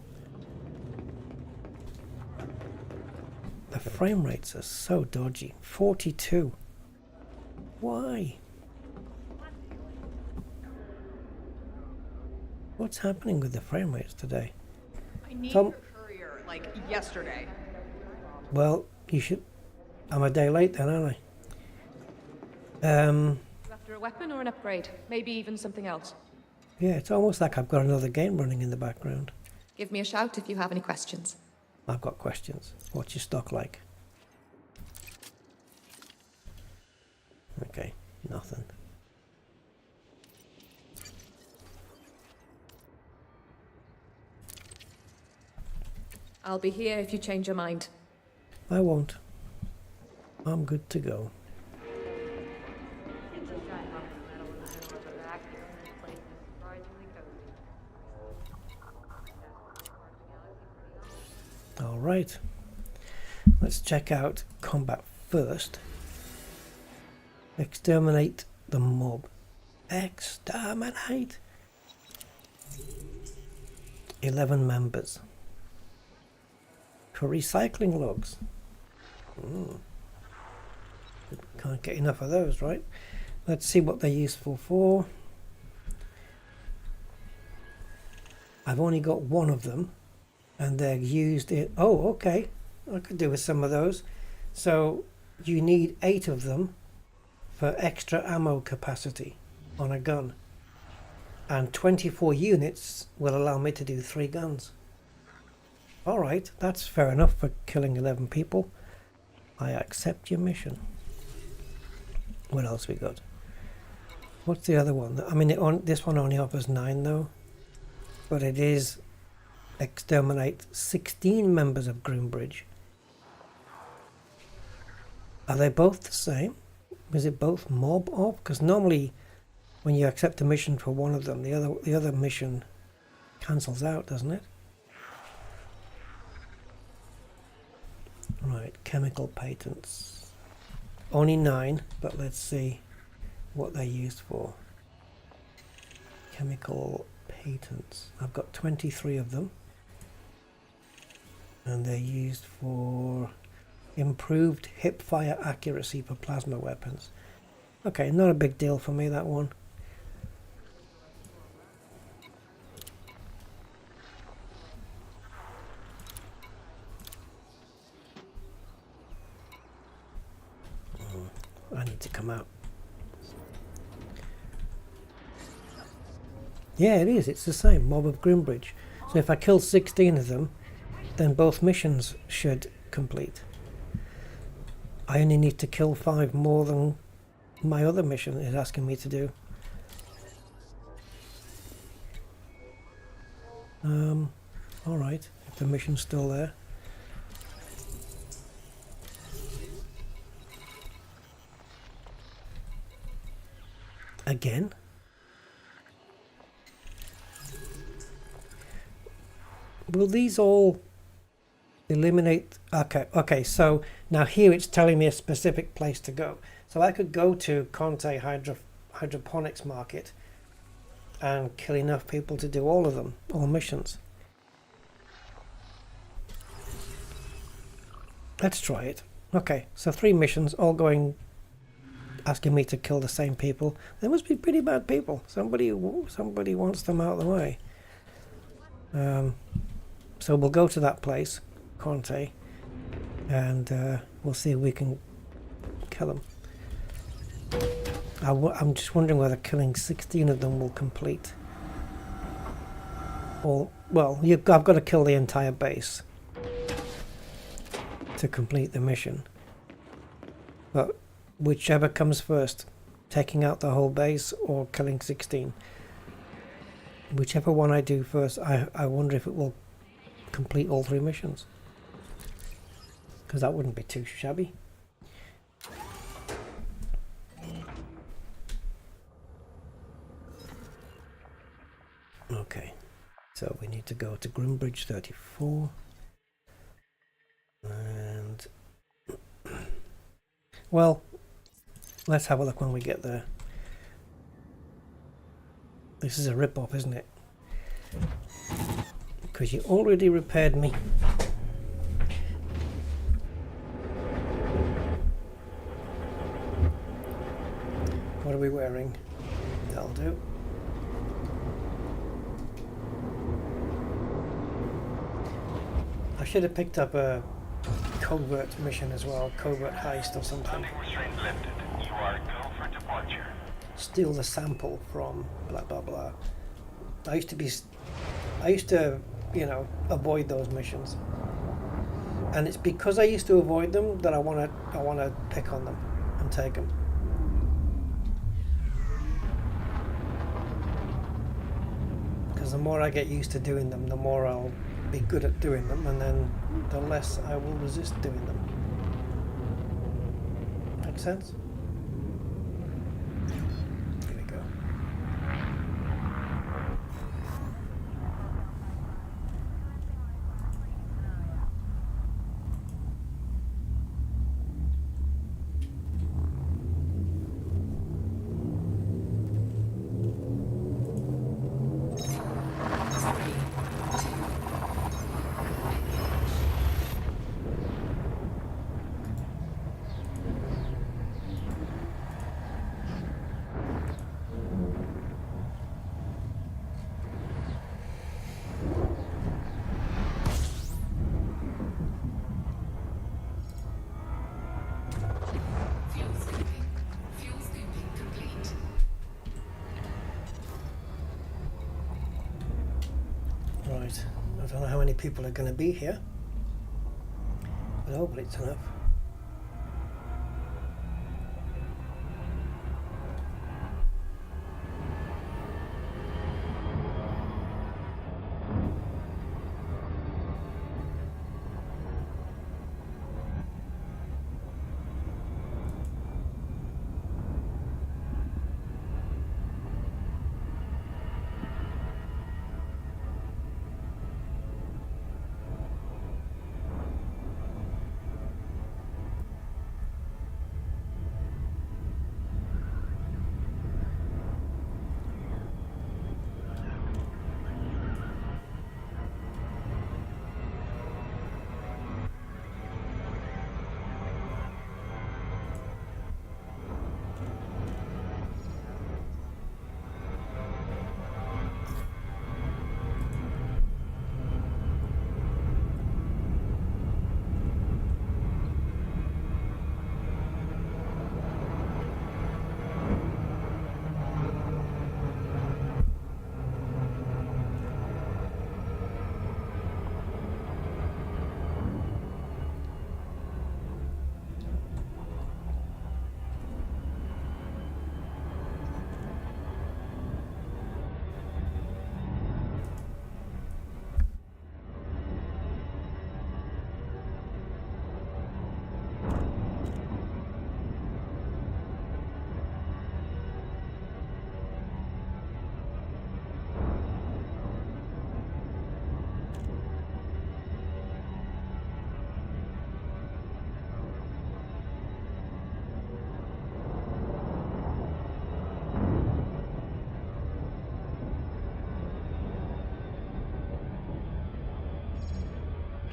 The frame rates are so dodgy. 42. Why? What's happening with the frame rates today? I need your courier, like, yesterday. Well, you should... I'm a day late then, aren't I? After a weapon or an upgrade? Maybe even something else. Yeah, it's almost like I've got another game running in the background. Give me a shout if you have any questions. I've got questions. What's your stock like? Okay, nothing. I'll be here if you change your mind. I won't. I'm good to go. All right. Let's check out combat first. Exterminate the mob. Exterminate. 11 members. For recycling logs. Can't get enough of those, right? Let's see what they're useful for. I've only got one of them, and they're used in... Oh, okay. I could do with some of those. So you need 8 of them for extra ammo capacity on a gun. And 24 units will allow me to do 3 guns. Alright, that's fair enough for killing 11 people. I accept your mission. What else we got? What's the other one? I mean, this one only offers 9 though. But it is exterminate 16 members of Groombridge. Are they both the same? Is it both mob op? Because normally when you accept a mission for one of them, the other mission cancels out, doesn't it? Right, chemical patents. Only 9, but let's see what they're used for. Chemical patents. I've got 23 of them. And they're used for improved hip fire accuracy for plasma weapons. Okay, not a big deal for me, that one. I need to come out. Yeah, it is. It's the same. Mob of Groombridge. So if I kill 16 of them, then both missions should complete. I only need to kill 5 more than my other mission is asking me to do. Alright, if the mission's still there. Again? Will these all eliminate? Okay, so now here it's telling me a specific place to go. So I could go to Conte Hydroponics Market and kill enough people to do all of them, all missions. Let's try it. Okay, so 3 missions, all going, asking me to kill the same people. They must be pretty bad people. Somebody wants them out of the way. So we'll go to that place, Conte, and we'll see if we can kill them. I'm just wondering whether killing 16 of them will complete. Or, well, I've got to kill the entire base to complete the mission. But whichever comes first, taking out the whole base or killing 16. Whichever one I do first, I wonder if it will complete all 3 missions. Because that wouldn't be too shabby. Okay, so we need to go to Groombridge 34. And well, let's have a look when we get there. This is a rip-off, isn't it? Because you already repaired me. What are we wearing? That'll do. I should have picked up a covert mission as well, covert heist or something. Landing restraints lifted. You are go for departure. Steal the sample from blah blah blah. I used to, you know, avoid those missions. And it's because I used to avoid them that I wanna pick on them and take them. Because the more I get used to doing them, the more I'll be good at doing them, and then the less I will resist doing them. Make sense? Here we go. Right, I don't know how many people are going to be here, but hopefully it's enough.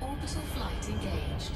Orbital flight engaged.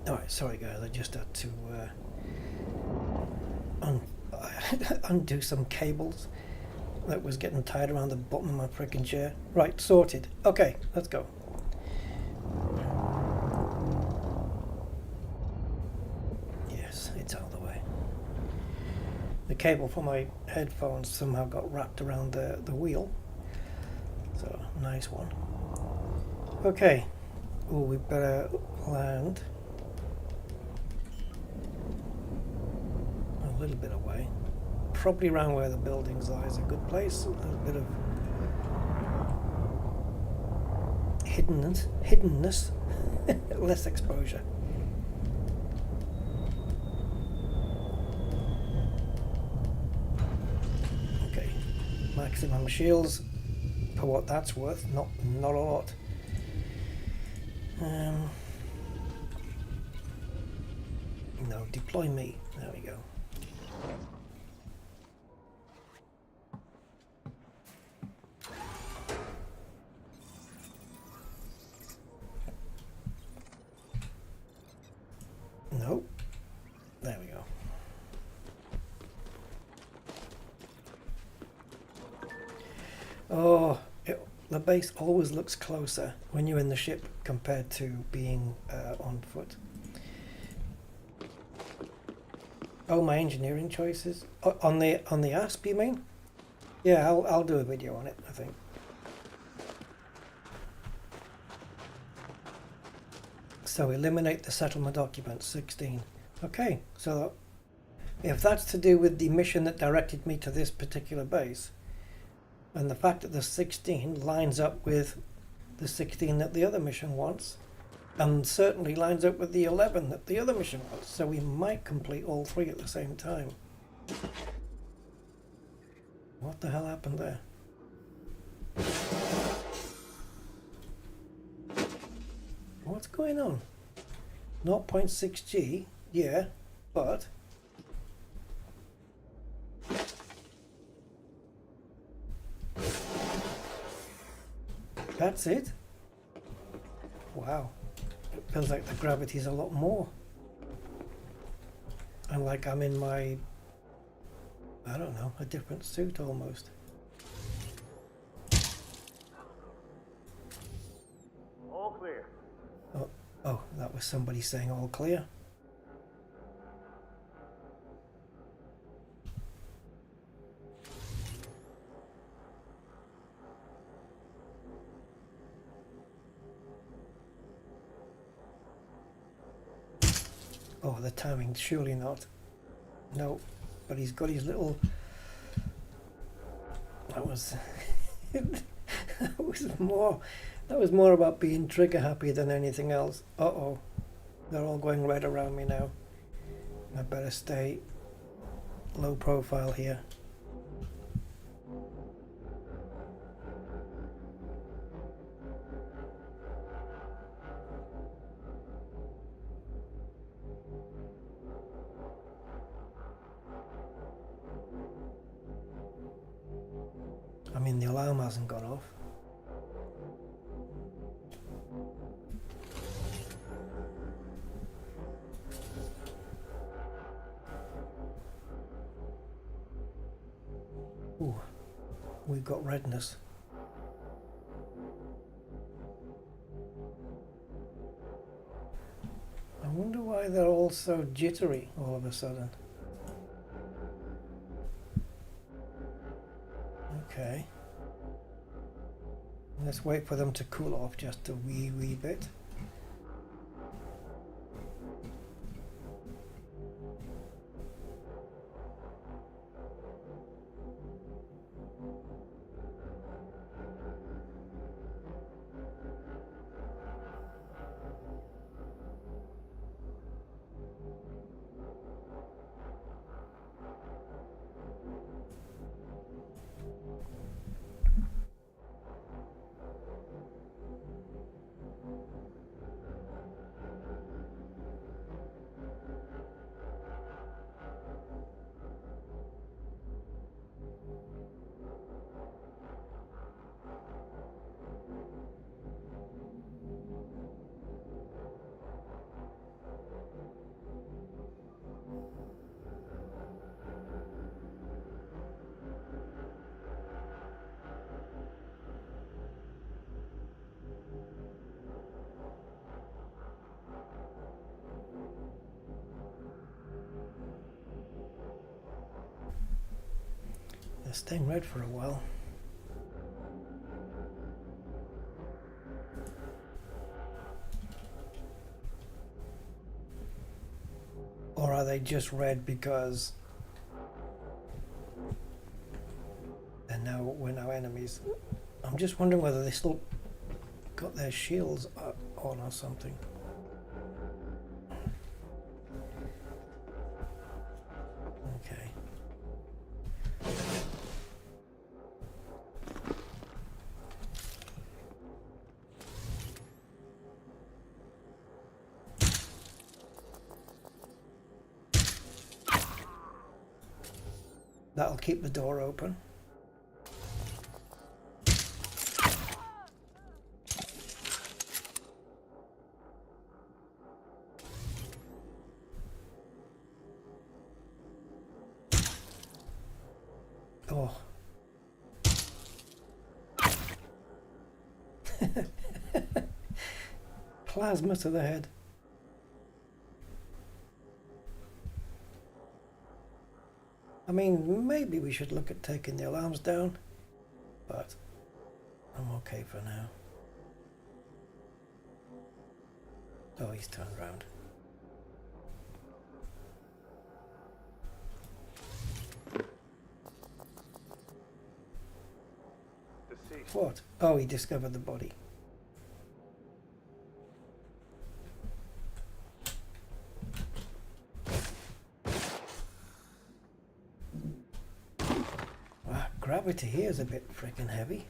Alright, sorry guys, I just had to undo some cables that was getting tied around the bottom of my freaking chair. Right, sorted. Okay, let's go. cable for my headphones somehow got wrapped around the wheel. So, nice one. Okay. Oh, we better land a little bit away. Probably around where the buildings are is a good place. A little bit of hiddenness, less exposure. Okay, maximum shields for what that's worth. Not a lot. No, deploy me. There we go. Nope. There we go. Oh, the base always looks closer when you're in the ship compared to being on foot. Oh, my engineering choices on the ASP, you mean? Yeah, I'll do a video on it, I think. So eliminate the settlement document 16. Okay, so if that's to do with the mission that directed me to this particular base, and the fact that the 16 lines up with the 16 that the other mission wants, and certainly lines up with the 11 that the other mission wants, so we might complete all three at the same time. What the hell happened there? What's going on? 0.6G, yeah, but that's it? Wow. It feels like the gravity's a lot more. And like I'm in my, I don't know, a different suit almost. All clear. Oh, that was somebody saying all clear. Oh, the timing, surely not. No, but he's got his little... That was... That was more about being trigger happy than anything else. Uh-oh. They're all going red around me now. I better stay low profile here. I mean, the alarm hasn't gone off. Ooh, we've got redness. I wonder why they're all so jittery all of a sudden. Okay. Let's wait for them to cool off just a wee bit. staying red for a while. Or are they just red because we're now enemies? I'm just wondering whether they still got their shields on or something. Okay. That'll keep the door open. Oh. Plasma to the head. I mean, maybe we should look at taking the alarms down, but I'm okay for now. Oh, he's turned around. What? Oh, he discovered the body. Wow, gravity here is a bit freaking heavy.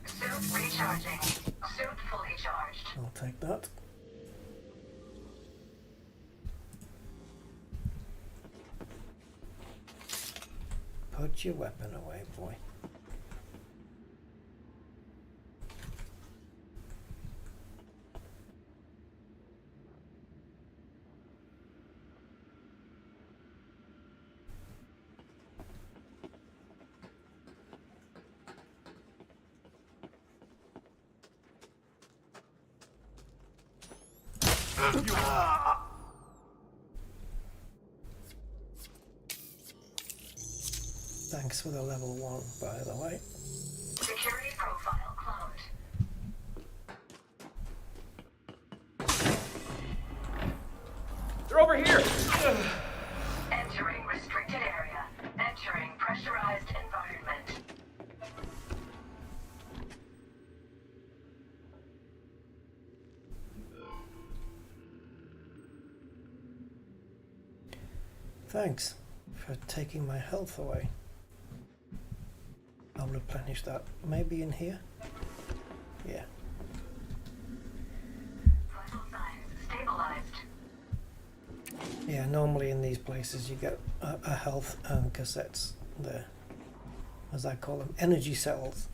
Suit recharging. Suit fully charged. I'll take that. Put your weapon away, boy. Thanks for the level 1, by the way. Security profile cloned. They're over here! Entering restricted area. Entering pressurized environment. Thanks for taking my health away. I'll replenish that. Maybe in here? Yeah. Vital signs stabilized. Yeah, normally in these places you get a health and cassettes there. As I call them, energy cells.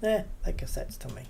They're cassettes to me.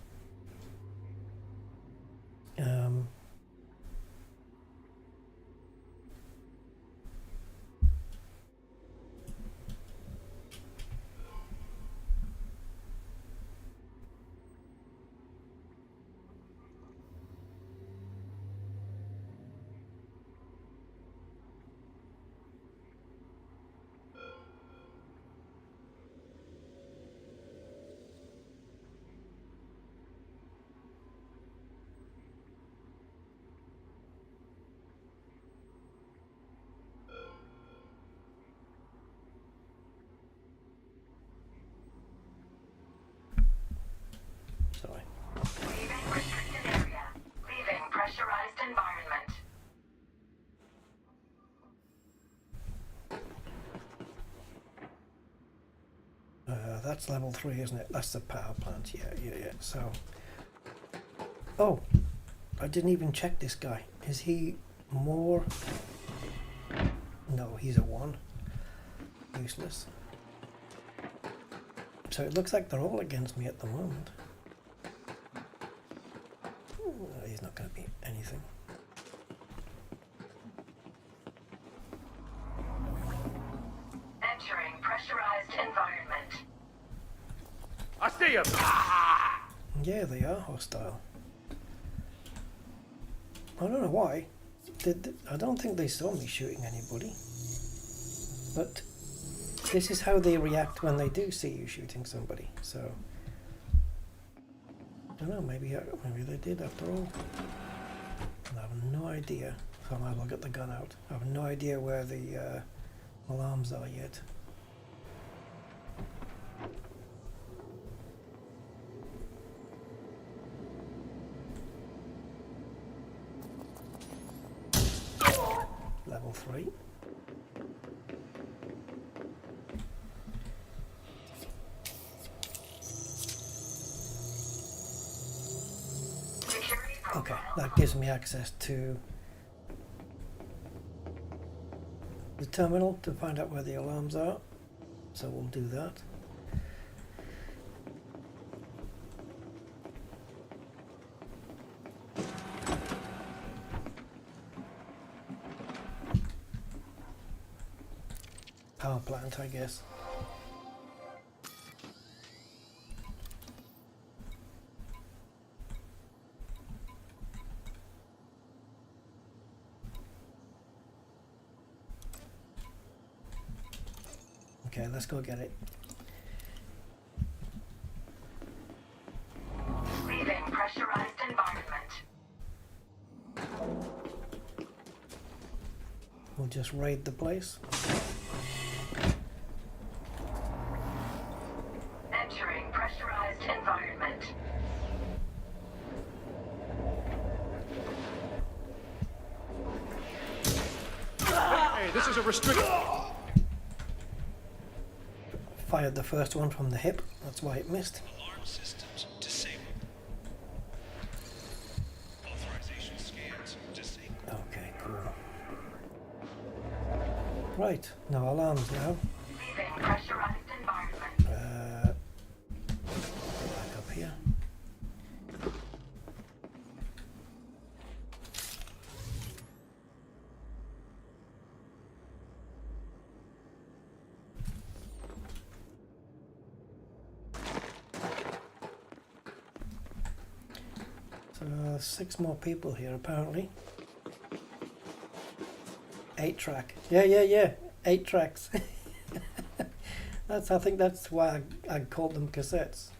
Sorry. Leaving restricted area. Leaving pressurized environment. That's level 3, isn't it? That's the power plant. Yeah. So, oh, I didn't even check this guy. Is he more? No, he's a 1. Useless. So it looks like they're all against me at the moment. He's not going to be anything. Entering pressurized environment. I see him! Yeah, they are hostile. I don't know why. I don't think they saw me shooting anybody. But this is how they react when they do see you shooting somebody. So I don't know. Maybe they did after all. And I have no idea. So I might as well get the gun out. I have no idea where the alarms are yet. Level 3. Okay, that gives me access to the terminal to find out where the alarms are. So we'll do that. Power plant, I guess. Okay, let's go get it. Leaving pressurized environment. We'll just raid the place. Entering pressurized environment. Hey, this is a restricted. Fired the first one from the hip, that's why it missed. Alarm systems disabled. Authorization scans disabled. Okay, cool. Right, no alarms now. Leaving pressurized environment. Back up here. So 6 more people here apparently. 8 track. Yeah. 8 tracks. I think that's why I called them cassettes,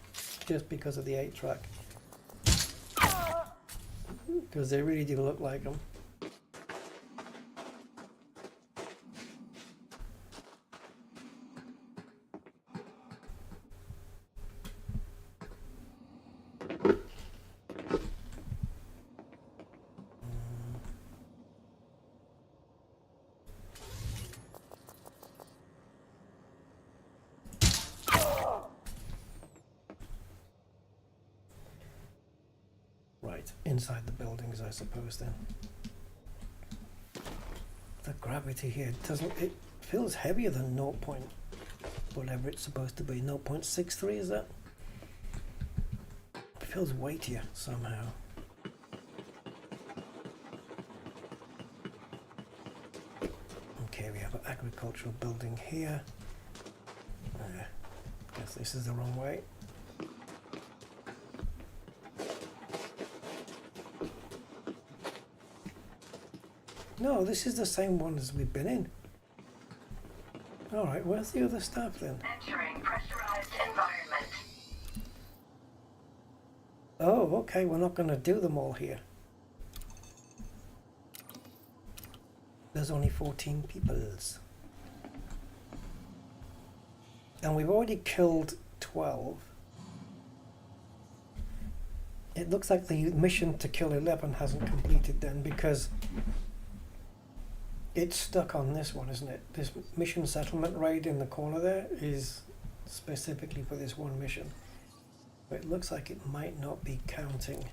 just because of the 8 track. Because they really do look like them. Right, inside the buildings, I suppose then. The gravity here it feels heavier than 0. Whatever it's supposed to be. 0.63 is that? It feels weightier somehow. Okay, we have an agricultural building here. Guess this is the wrong way. No, this is the same one as we've been in. Alright, where's the other stuff then? Entering pressurized environment. Oh, okay, we're not going to do them all here. There's only 14 peoples. And we've already killed 12. It looks like the mission to kill 11 hasn't completed then, because it's stuck on this one, isn't it? This mission settlement raid in the corner there is specifically for this one mission. But it looks like it might not be counting.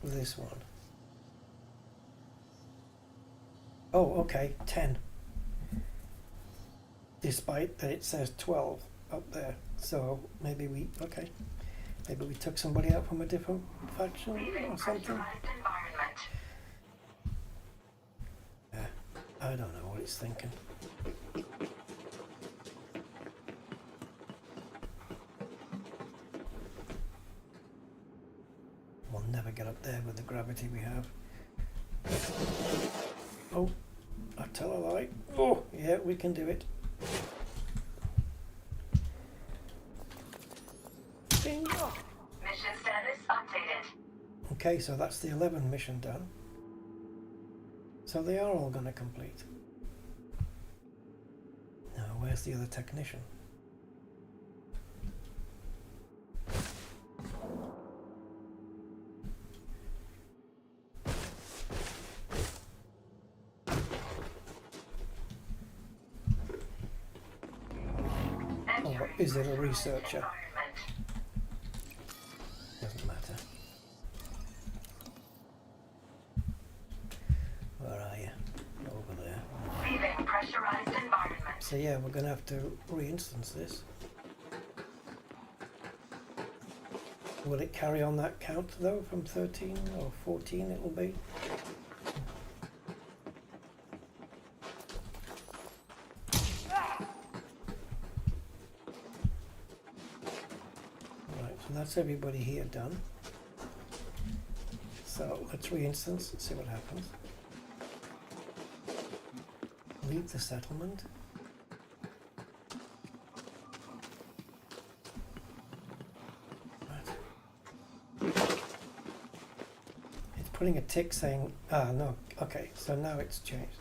This one. Oh, okay, 10. Despite that it says 12 up there. So maybe we took somebody out from a different faction or something. Yeah, I don't know what it's thinking. We'll never get up there with the gravity we have. Oh, I tell a lie. Oh, yeah, we can do it. Bing. Mission status updated. Okay, so that's the 11 mission done. So they are all going to complete. Now, where's the other technician? Or is it a researcher? Doesn't matter. Where are you? Over there. Leaving pressurized environment. So yeah, we're going to have to re-instance this. Will it carry on that count though from 13 or 14 it will be? Right, so that's everybody here done. So let's re-instance and see what happens. Leave the settlement. Putting a tick saying, no, okay, so now it's changed.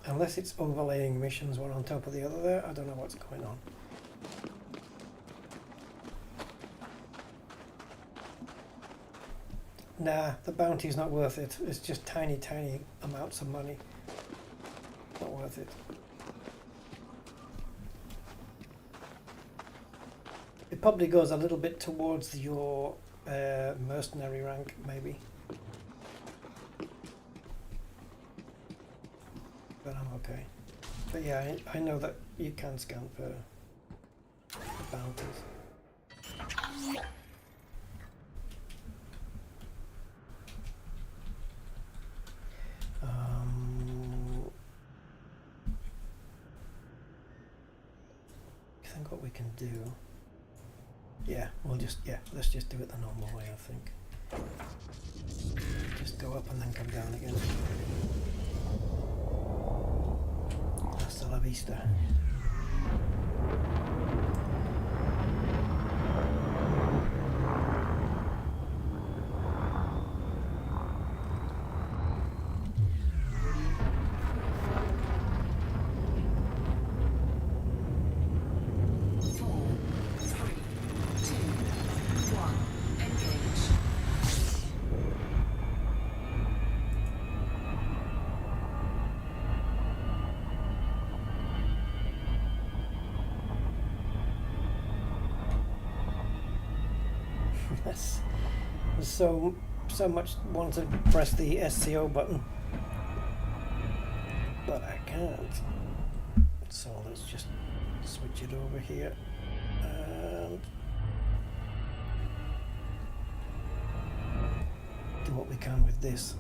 Unless it's overlaying missions one on top of the other there, I don't know what's going on. Nah, the bounty's not worth it. It's just tiny, tiny amounts of money. Not worth it. It probably goes a little bit towards your mercenary rank, maybe. But I'm okay. But yeah, I know that you can scan for bounties. I think what we can do. Yeah, let's just do it the normal way, I think. Just go up and then come down again. Hasta la vista. So much want to press the SCO button, but I can't. So let's just switch it over here and do what we can with this.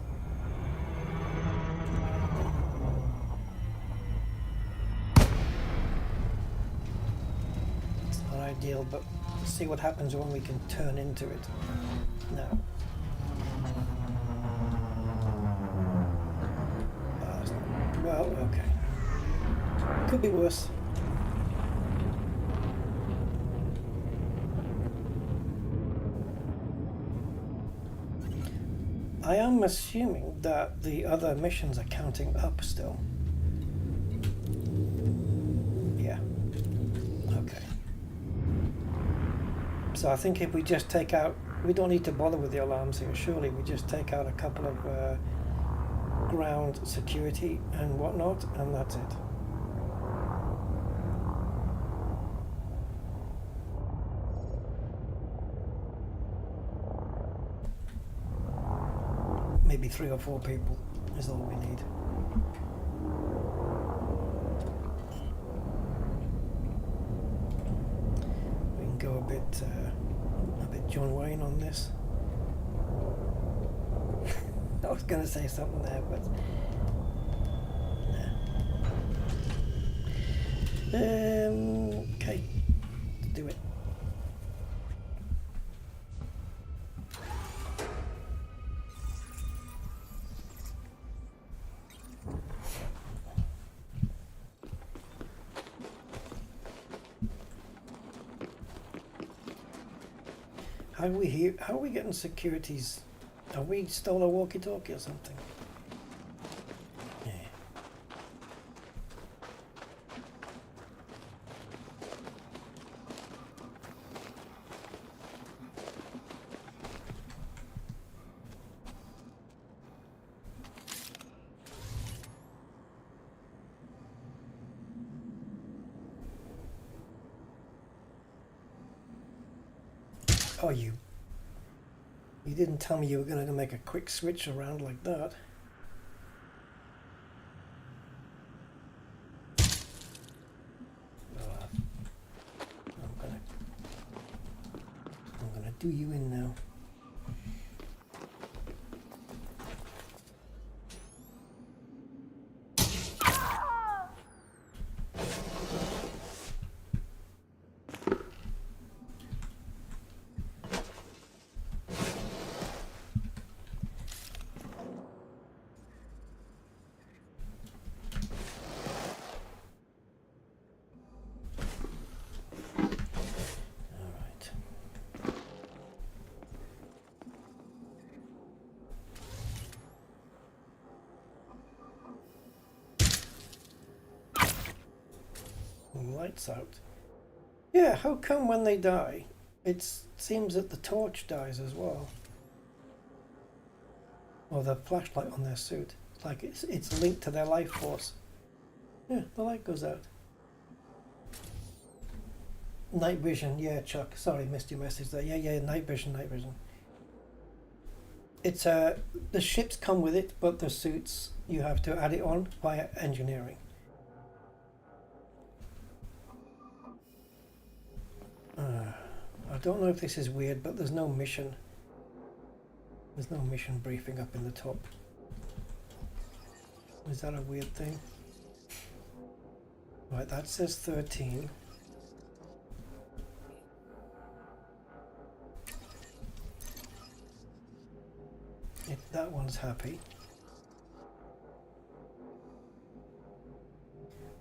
It's not ideal, but let's see what happens when we can turn into it. Now. Well, okay. Could be worse. I am assuming that the other missions are counting up still. Yeah. Okay. So I think if we just take out, we don't need to bother with the alarms here. Surely we just take out a couple of ground security and whatnot, and that's it. Maybe 3 or 4 people is all we need. We can go a bit John Wayne on this. I was going to say something there, but nah. Okay, let's do it. How are we getting securities? Are we stole a walkie-talkie or something? Yeah. Oh, you didn't tell me you were going to make a quick switch around like that. I'm gonna do you in now. Lights out. Yeah, how come when they die, it seems that the torch dies as well? Or the flashlight on their suit. It's like it's linked to their life force. Yeah, the light goes out. Night vision, yeah, Chuck. Sorry, missed your message there. Yeah, night vision, night vision. It's the ships come with it, but the suits you have to add it on via engineering. I don't know if this is weird, but there's no mission. There's no mission briefing up in the top. Is that a weird thing? Right, that says 13. That one's happy.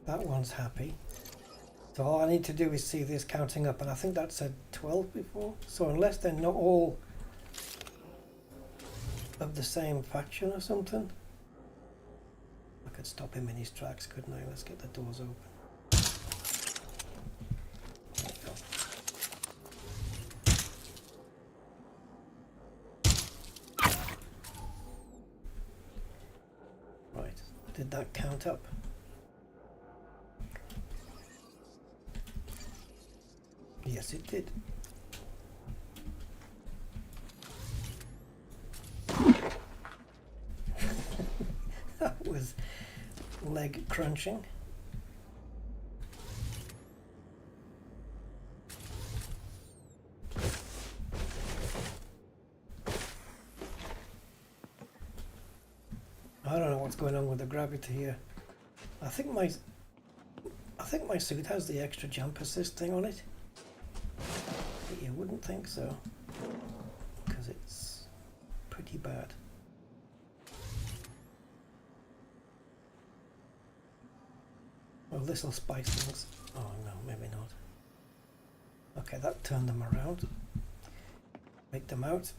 That one's happy. So all I need to do is see this counting up, and I think that said 12 before. So unless they're not all of the same faction or something, I could stop him in his tracks, couldn't I? Let's get the doors open. There we go. Right, did that count up? Yes, it did. That was leg crunching. I don't know what's going on with the gravity here. I think my suit has the extra jump assist thing on it. You wouldn't think so, because it's pretty bad. Well, this'll spice things. Oh no, maybe not. Okay, that turned them around. Make them out.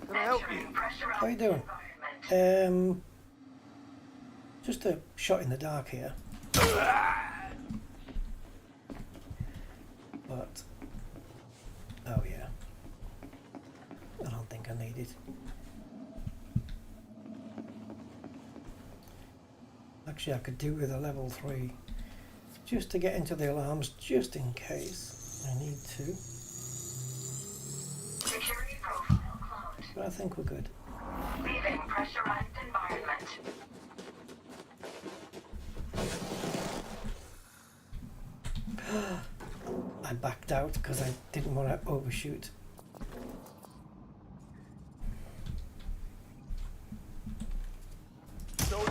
Can I help you? How you doing? Just a shot in the dark here. But, oh yeah, I don't think I need it. Actually, I could do with a level 3, just to get into the alarms, just in case I need to. Security profile closed. But I think we're good. Leaving pressurized environment. I backed out because I didn't want to overshoot. Throw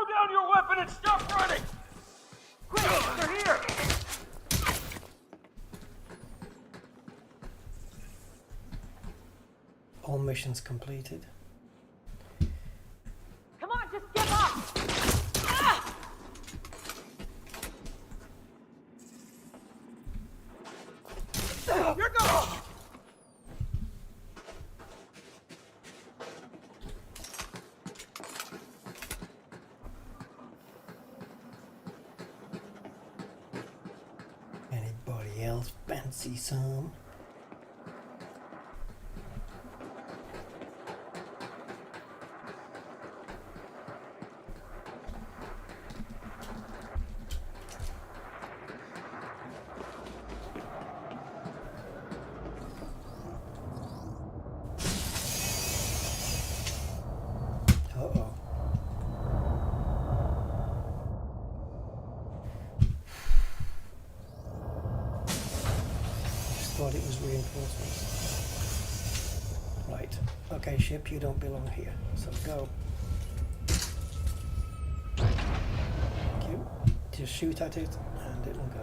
down your weapon and stop running! Quick, they're here! All missions completed. Come on, just give up! Ah! You're going! Anybody else fancy some? Uh-oh. Just thought it was reinforcements. Right. Okay, ship, you don't belong here. So go. Thank you. Just shoot at it and it will go.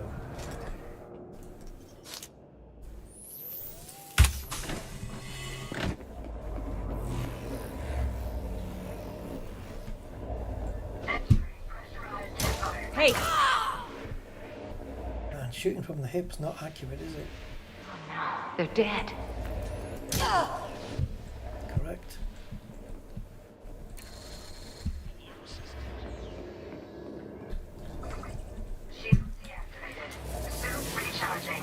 Hey! And shooting from the hip's not accurate, is it? They're dead. Correct. Shields deactivated. Suit recharging.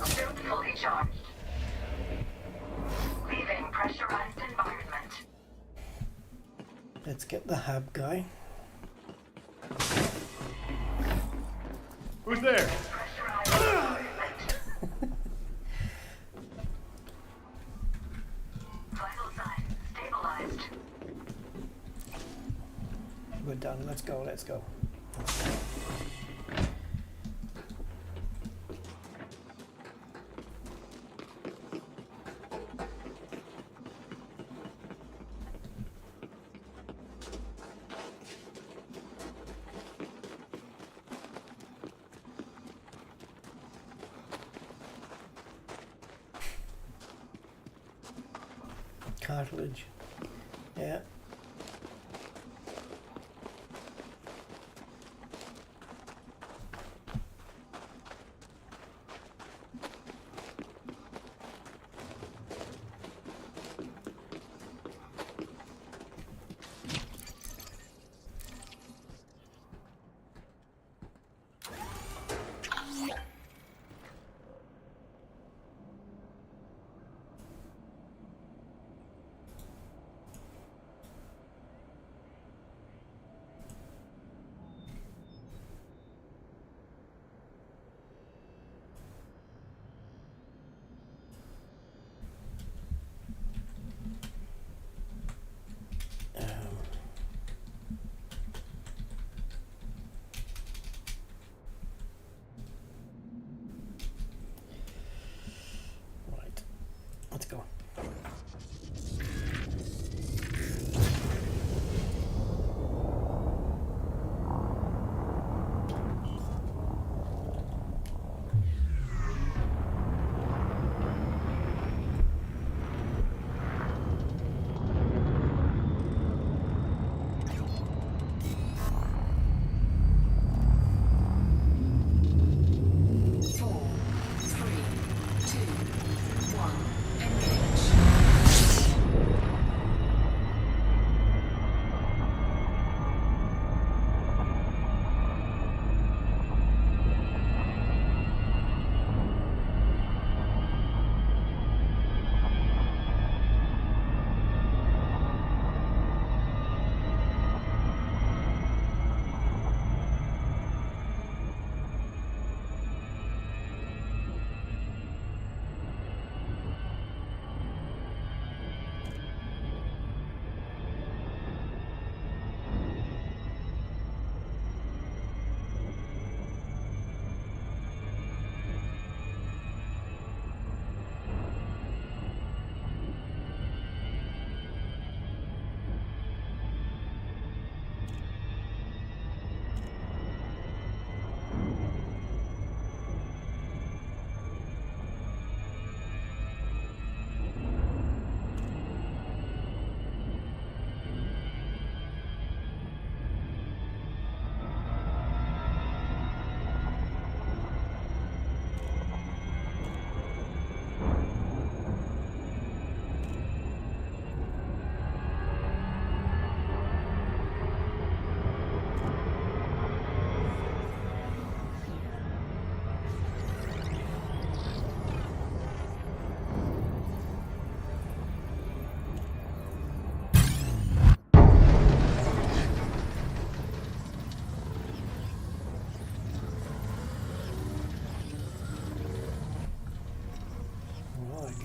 Suit fully charged. Leaving pressurized environment. Let's get the hab guy. Who's there? Pressurized environment. Vital signs stabilized. We're done. Let's go. Let's go. Cartilage. Yeah.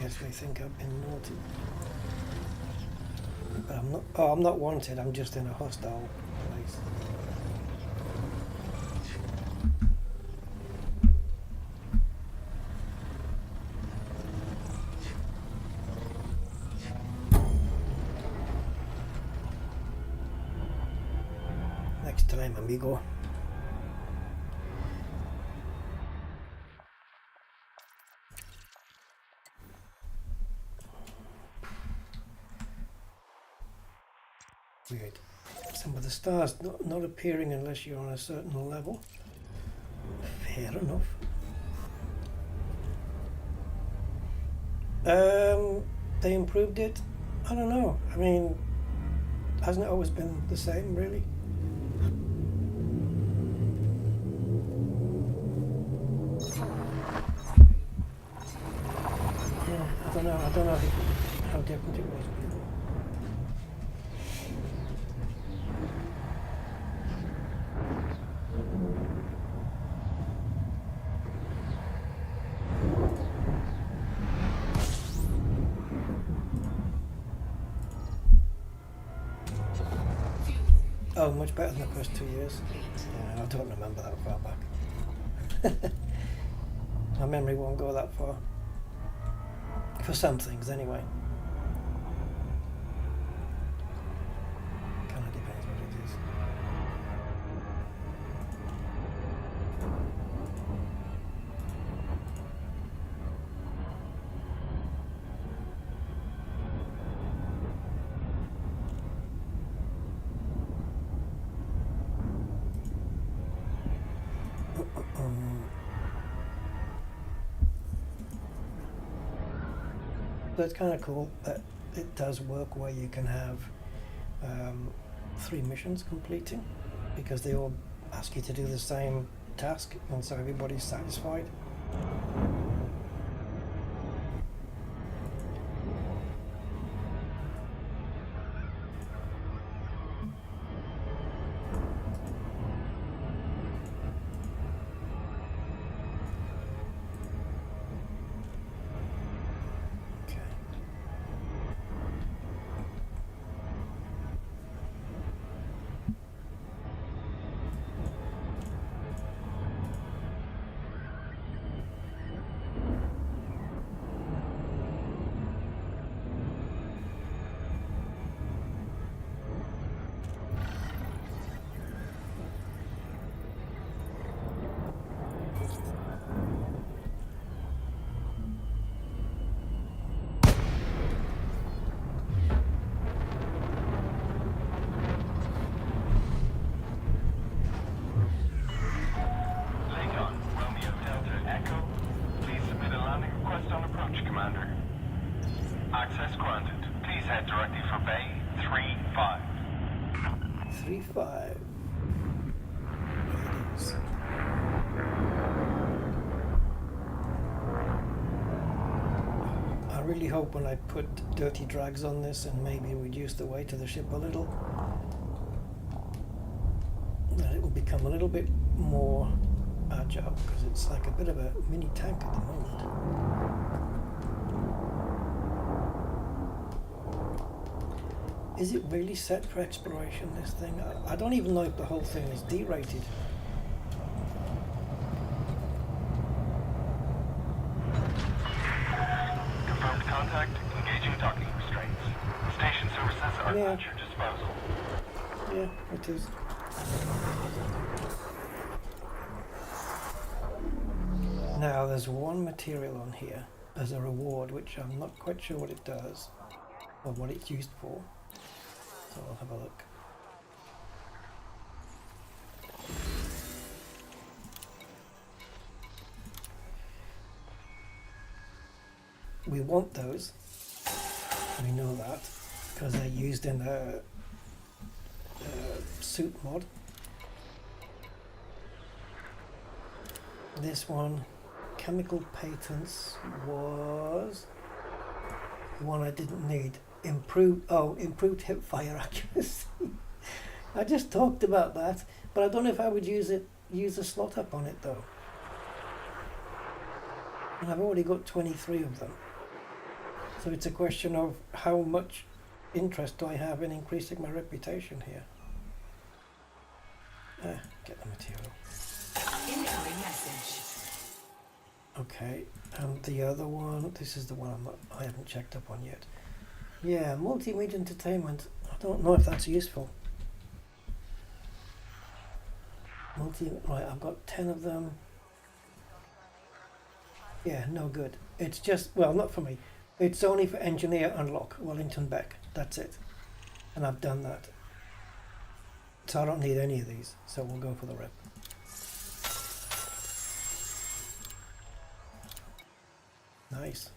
guess they think I've been naughty. But I'm not. Oh, I'm not wanted. I'm just in a hostile place. Next time, amigo. Weird. Some of the stars not appearing unless you're on a certain level. Fair enough. They improved it. I don't know. I mean, hasn't it always been the same, really? Yeah, I don't know. I don't know how different it was before. Oh, much better than the first 2 years. Yeah, I don't remember that far back. My memory won't go that far. For some things, anyway. Kind of depends what it is. So it's kind of cool that it does work where you can have 3 missions completing, because they all ask you to do the same task, and so everybody's satisfied. Access granted. Please head directly for Bay 35. 35. It is. I really hope when I put dirty drags on this and maybe reduce the weight of the ship a little, that it will become a little bit more agile, because it's like a bit of a mini tank at the moment. Is it really set for exploration, this thing? I don't even know if the whole thing is D-rated. Confirmed contact, engaging docking restraints. Station services are Yeah. at your disposal. Yeah, it is. Now, there's one material on here as a reward, which I'm not quite sure what it does, or what it's used for. So I'll have a look. We want those. We know that, because they're used in a suit mod. This one, chemical patents, was one I didn't need. Improved hip fire accuracy. I just talked about that, but I don't know if I would use a slot up on it though. And I've already got 23 of them. So it's a question of how much interest do I have in increasing my reputation here. Get the material. Incoming message. Okay, and the other one, this is the one I haven't checked up on yet. Yeah, multimedia entertainment. I don't know if that's useful. Right, I've got 10 of them. Yeah, no good. It's just, well, not for me. It's only for engineer unlock, Wellington Beck. That's it. And I've done that. So I don't need any of these. So we'll go for the rep. Nice.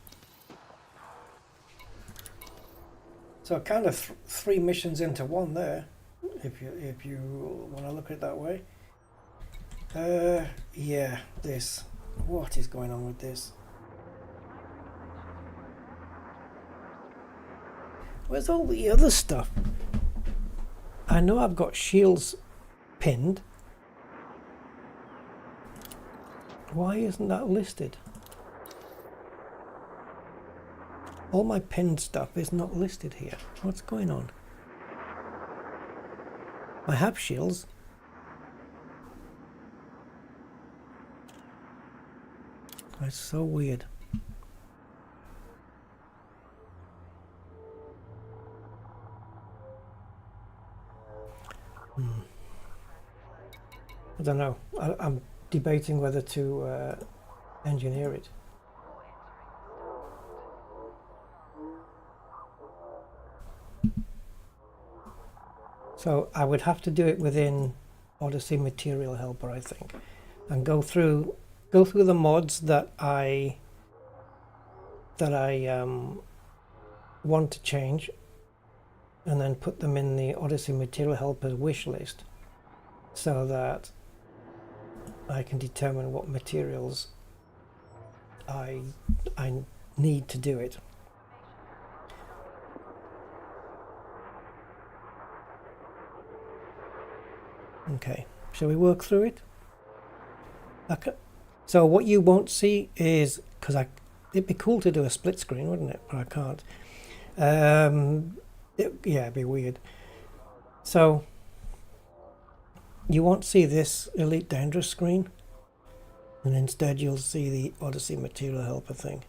So kind of 3 missions into one there, if you want to look at it that way. Yeah, this. What is going on with this? Where's all the other stuff? I know I've got shields pinned. Why isn't that listed? All my pinned stuff is not listed here. What's going on? I have shields. That's so weird. I don't know. I'm debating whether to engineer it. So I would have to do it within Odyssey Material Helper, I think, and go through the mods that I want to change, and then put them in the Odyssey Material Helper wish list, so that I can determine what materials I need to do it. Okay, shall we work through it? Okay. So what you won't see is, because it'd be cool to do a split screen, wouldn't it? But I can't. Yeah, it'd be weird. So you won't see this Elite Dangerous screen, and instead you'll see the Odyssey Material Helper thing.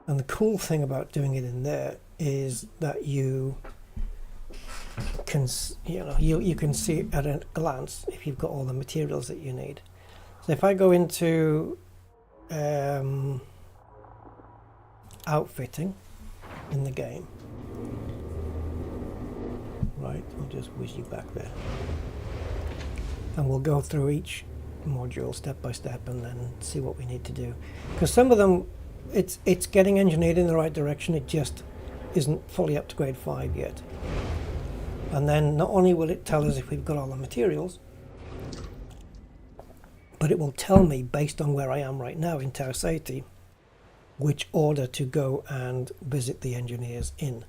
And the cool thing about doing it in there is that you can, you can see it at a glance if you've got all the materials that you need. So if I go into outfitting in the game, right, I'll just whiz you back there, and we'll go through each module step by step and then see what we need to do, because some of them it's getting engineered in the right direction, it just isn't fully up to grade 5 yet. And then not only will it tell us if we've got all the materials, but it will tell me, based on where I am right now in Tower Safety, which order to go and visit the engineers in,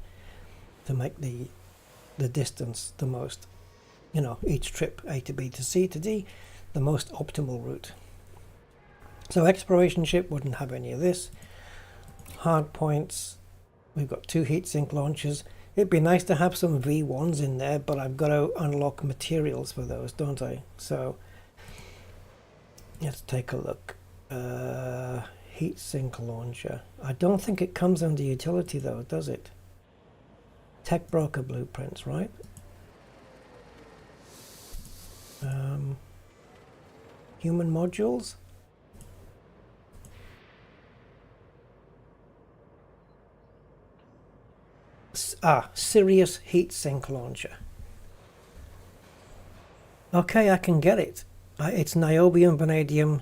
to make the distance the most, each trip A to B to C to D, the most optimal route. So exploration ship wouldn't have any of this. Hard points, we've got 2 heatsink launchers. It'd be nice to have some V1s in there, but I've got to unlock materials for those, don't I? So let's take a look. Heatsink launcher. I don't think it comes under utility though, does it? Tech broker blueprints, right? Human modules. Sirius heatsink launcher. Okay, I can get it. It's niobium, vanadium.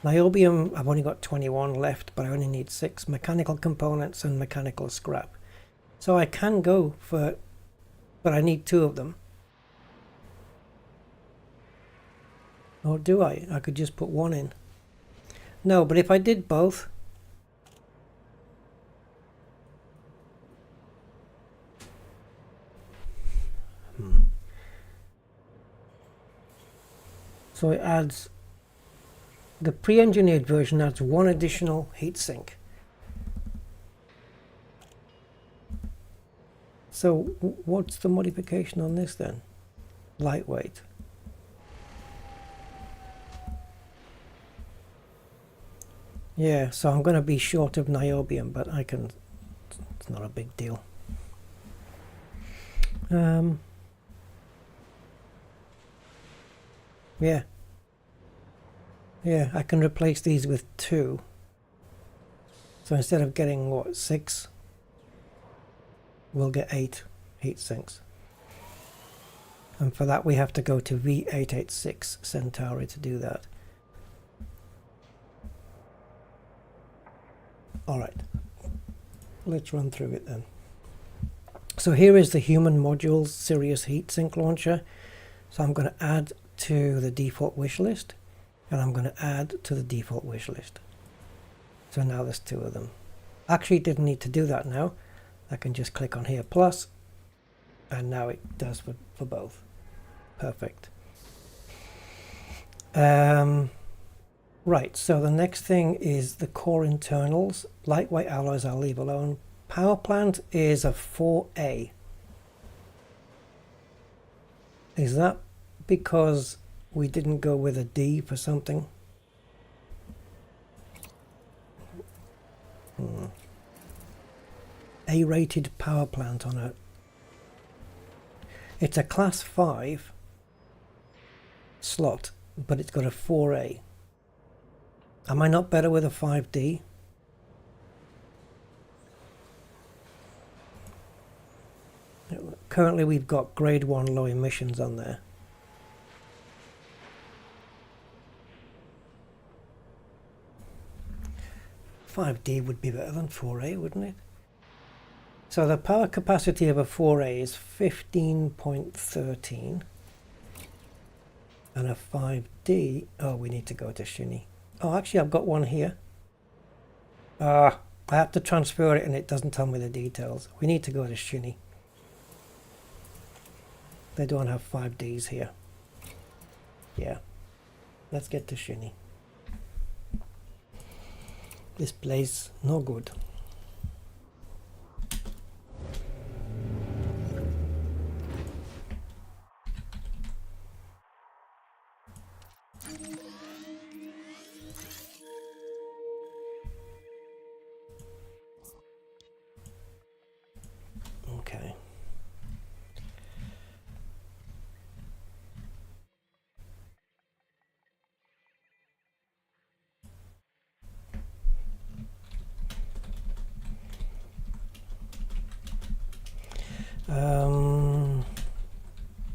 Niobium, I've only got 21 left, but I only need 6 mechanical components and mechanical scrap. So I can go for, but I need 2 of them. Or do I? I could just put 1 in. No, but if I did both, so it adds, the pre-engineered version adds 1 additional heatsink. So what's the modification on this then? Lightweight. Yeah, so I'm going to be short of niobium, but I can, it's not a big deal. Yeah. Yeah, I can replace these with 2. So instead of getting, what, 6, we'll get 8 heat sinks. And for that we have to go to V886 Centauri to do that. Alright, let's run through it then. So here is the Human Modules Serious Heatsink Launcher. So I'm going to add to the default wish list, and I'm going to add to the default wish list. So now there's 2 of them. Actually didn't need to do that now. I can just click on here plus, and now it does for both. Perfect. Right, so the next thing is the core internals. Lightweight alloys I'll leave alone. Power plant is a 4A. Is that because we didn't go with a D for something? A-rated power plant on a... It's a class 5 slot, but it's got a 4A. Am I not better with a 5D? Currently we've got grade 1 low emissions on there. $5D would be better than 4A, wouldn't it? So the power capacity of a 4A is 15.13. And a 5D, oh, we need to go to Shinny. Oh, actually, I've got one here. I have to transfer it and it doesn't tell me the details. We need to go to Shinny. They don't have 5Ds here. Yeah. Let's get to Shinny. This place, no good. Okay.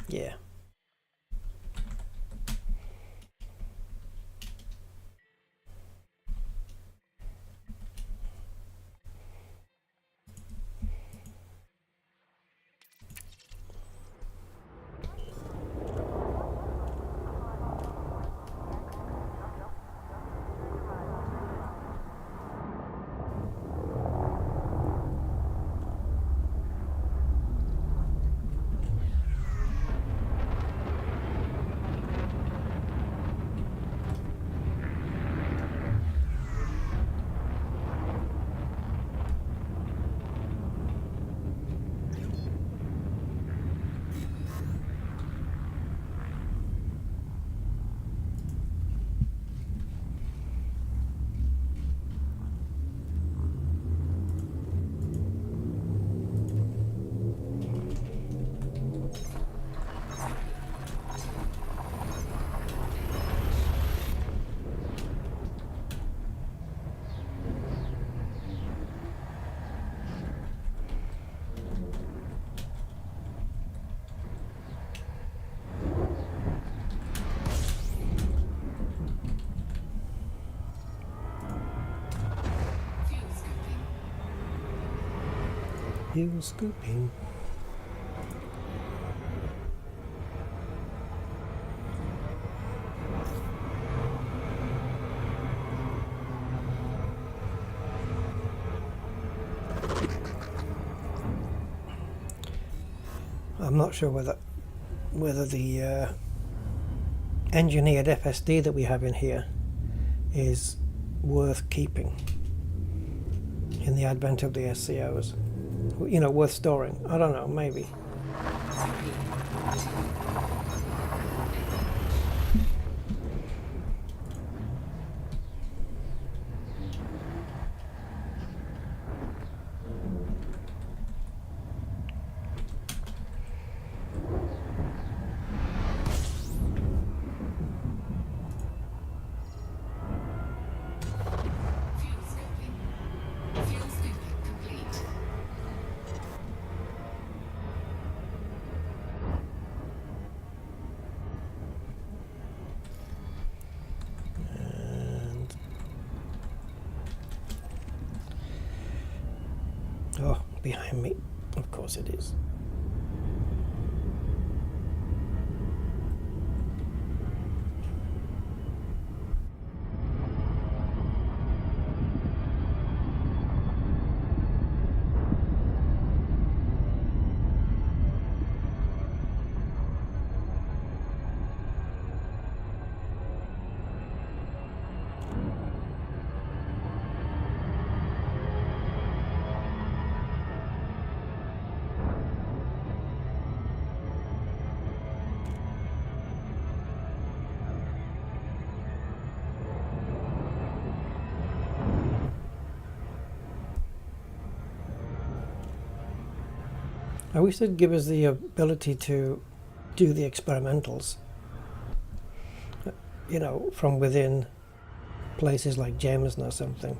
Yeah. Fuel scooping. I'm not sure whether the engineered FSD that we have in here is worth keeping in the advent of the SCOs. you know, worth storing. I don't know, maybe. Fuel scooping. Fuel scooping complete. And oh, behind me. Of course it is. I wish they'd give us the ability to do the experimentals, you know, from within places like Jameson or something.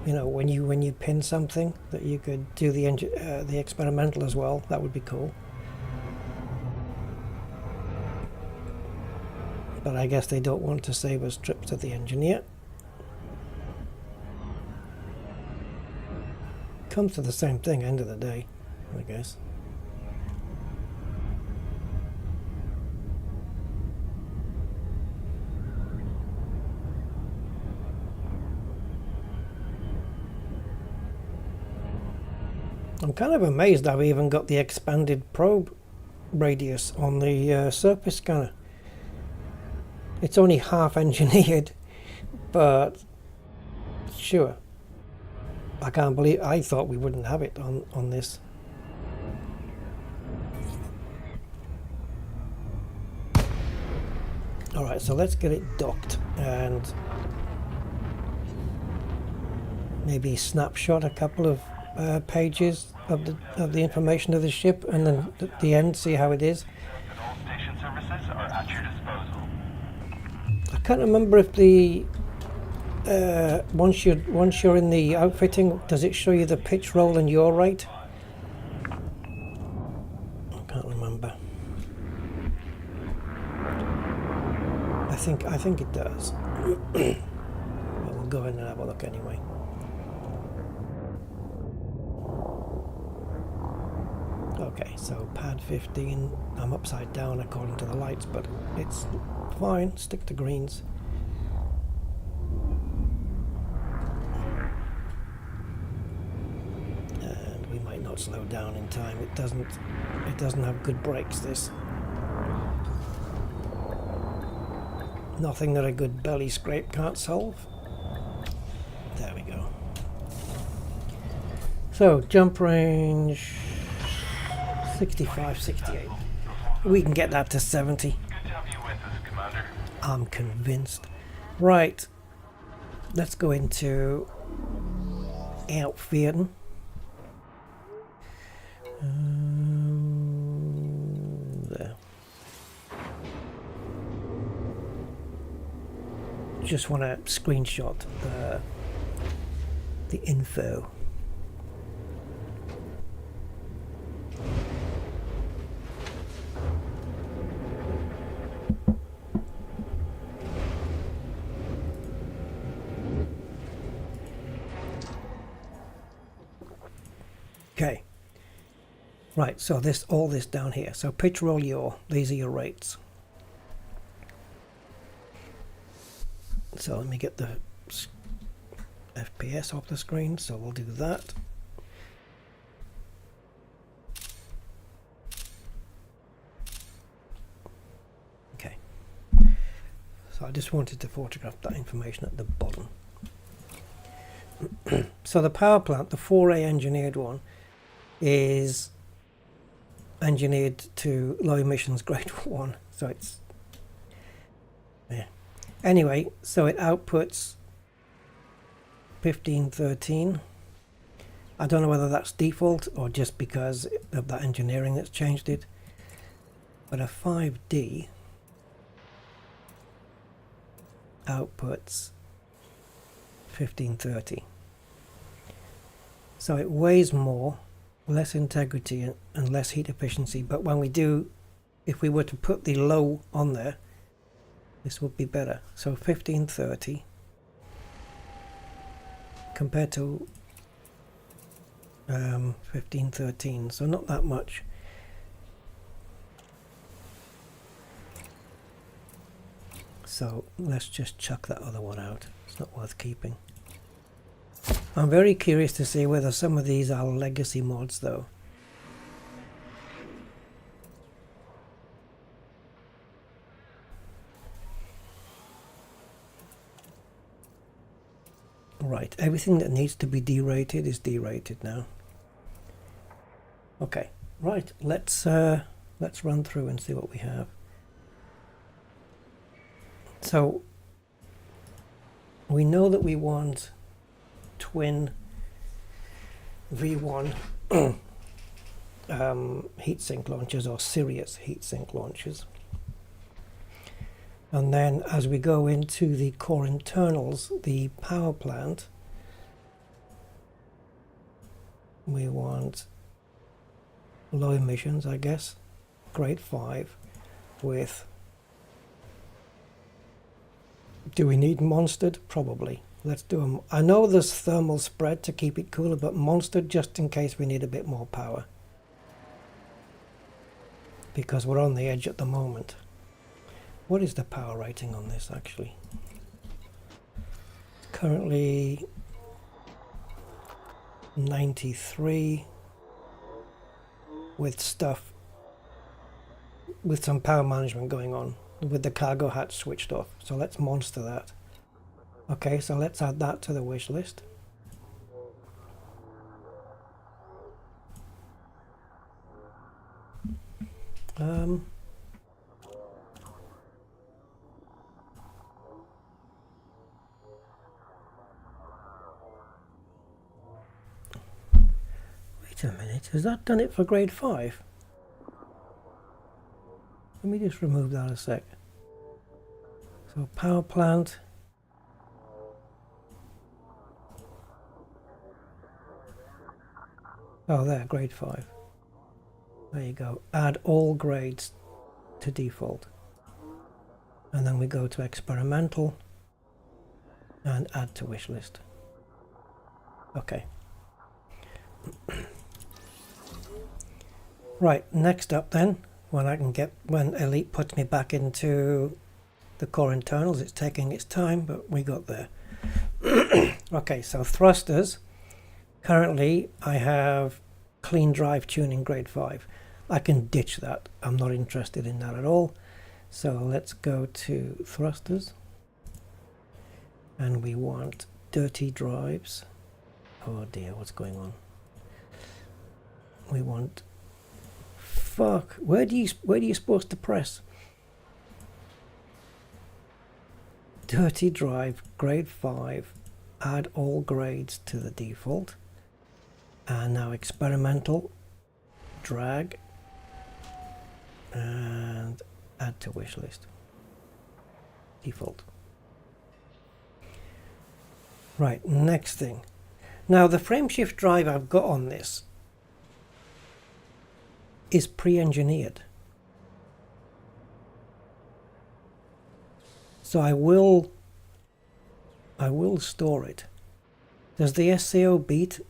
You know, when you pin something, that you could do the experimental as well. That would be cool. But I guess they don't want to save us trips to the engineer. Comes to the same thing, end of the day, I guess. I'm kind of amazed I've even got the expanded probe radius on the surface scanner. It's only half engineered, but sure. I can't believe, I thought we wouldn't have it on this. Alright, so let's get it docked and maybe snapshot a couple of pages of the information of the ship, and then at the end see how it is. All station services are at your disposal. I can't remember if the once you're in the outfitting, does it show you the pitch roll and yaw rate? I can't remember. I think it does. But we'll go in and have a look anyway. Okay, so pad 15, I'm upside down according to the lights, but it's fine, stick to greens. And we might not slow down in time, it doesn't have good brakes, this. Nothing that a good belly scrape can't solve. There we go. So, jump range 65, 68. We can get that to 70. Good to have you with us, Commander. I'm convinced. Right. Let's go into outfitting. There. Just want to screenshot the info. Okay, right, so all this down here. So pitch roll yaw, these are your rates. So let me get the FPS off the screen, so we'll do that. Okay, so I just wanted to photograph that information at the bottom. So the power plant, the 4A engineered one, is engineered to low emissions grade 1, so it's, yeah. Anyway, so it outputs 1513. I don't know whether that's default or just because of that engineering that's changed it, but a 5D outputs 1530. So it weighs more, less integrity and less heat efficiency, but when we do, if we were to put the low on there, this would be better. So 1530 compared to 1513, so not that much. So let's just chuck that other one out. It's not worth keeping. I'm very curious to see whether some of these are legacy mods though. Right, everything that needs to be derated is derated now. Okay, right, let's run through and see what we have. So we know that we want twin V1 heatsink launchers or Sirius heatsink launchers. And then as we go into the core internals, the power plant, we want low emissions, I guess, grade 5 with, do we need monstered? Probably. Let's do them. I know there's thermal spread to keep it cooler, but monstered just in case we need a bit more power, because we're on the edge at the moment. What is the power rating on this actually? Currently 93 with stuff, with some power management going on, with the cargo hatch switched off. So let's monster that. Okay, so let's add that to the wish list. Wait a minute, has that done it for grade 5? Let me just remove that a sec. So power plant. Oh, there, grade 5. There you go. Add all grades to default. And then we go to experimental and add to wish list. Okay. Right, next up then, when Elite puts me back into the core internals, it's taking its time, but we got there. Okay, so thrusters. Currently, I have clean drive tuning grade 5. I can ditch that. I'm not interested in that at all. So let's go to thrusters. And we want dirty drives. Oh dear, what's going on? We want... Fuck, where do you supposed to press? Dirty drive, grade 5. Add all grades to the default. And now experimental, drag, and add to wish list. Default. Right, next thing. Now the frameshift drive I've got on this is pre-engineered. So I will store it. Does the SCO beat?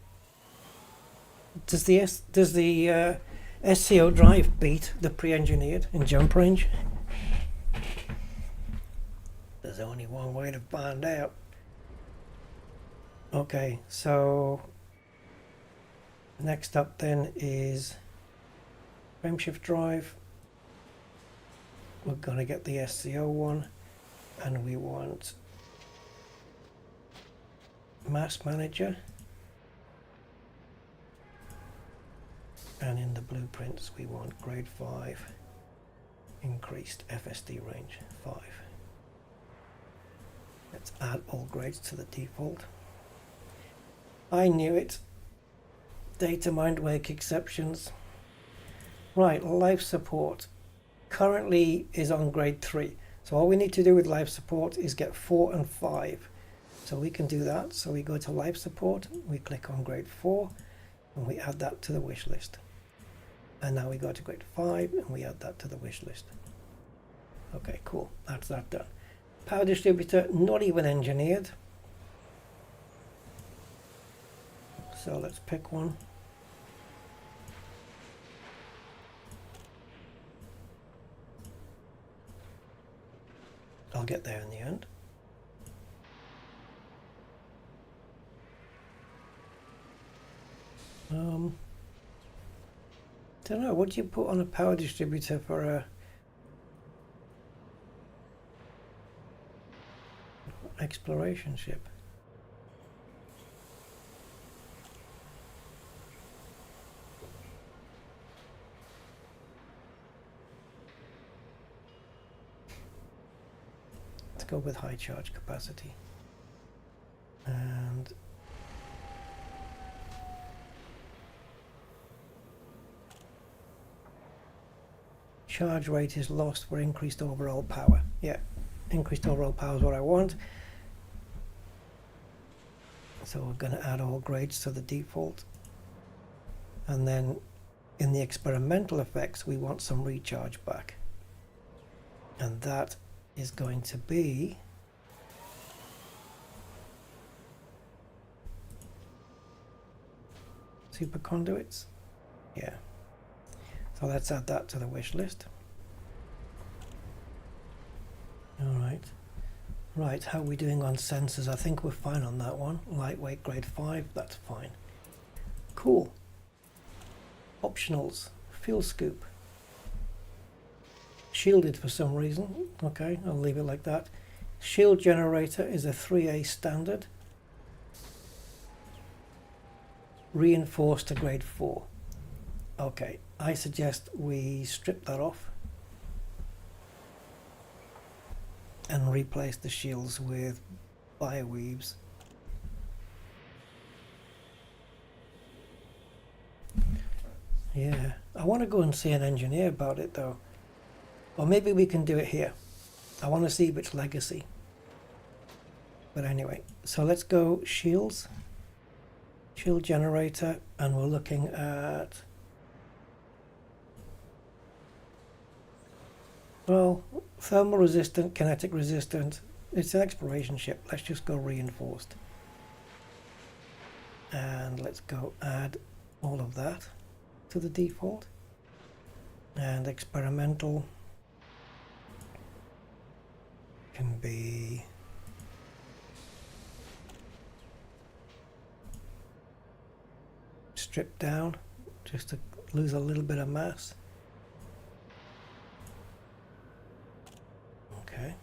Does the SCO drive beat the pre-engineered in jump range? There's only one way to find out. Okay, so next up then is frameshift drive. We're gonna get the SCO one, and we want mass manager. And in the blueprints we want grade 5 increased FSD range 5. Let's add all grades to the default. I knew it. Data might make exceptions. Right, life support currently is on grade 3. So all we need to do with life support is get 4 and 5. So we can do that. So we go to life support, we click on grade 4 and we add that to the wish list. And now we go to grade 5 and we add that to the wish list. Okay, cool. That's that done. Power distributor, not even engineered. So let's pick one. I'll get there in the end. Don't know, what do you put on a power distributor for a exploration ship? Let's go with high charge capacity. And charge rate is lost for increased overall power. Yeah, increased overall power is what I want. So we're going to add all grades to the default. And then in the experimental effects, we want some recharge back. And that is going to be super conduits. Yeah. So let's add that to the wish list. Alright. Right, how are we doing on sensors? I think we're fine on that one. Lightweight grade 5, that's fine. Cool. Optionals. Fuel scoop. Shielded for some reason. Okay, I'll leave it like that. Shield generator is a 3A standard. Reinforced to grade 4. Okay, I suggest we strip that off and replace the shields with bioweaves. Yeah, I want to go and see an engineer about it though. Or maybe we can do it here. I want to see if it's legacy. But anyway, so let's go shields, shield generator, and we're looking at, well, thermal resistant, kinetic resistant. It's an exploration ship. Let's just go reinforced. And let's go add all of that to the default. And experimental can be stripped down just to lose a little bit of mass. Okay.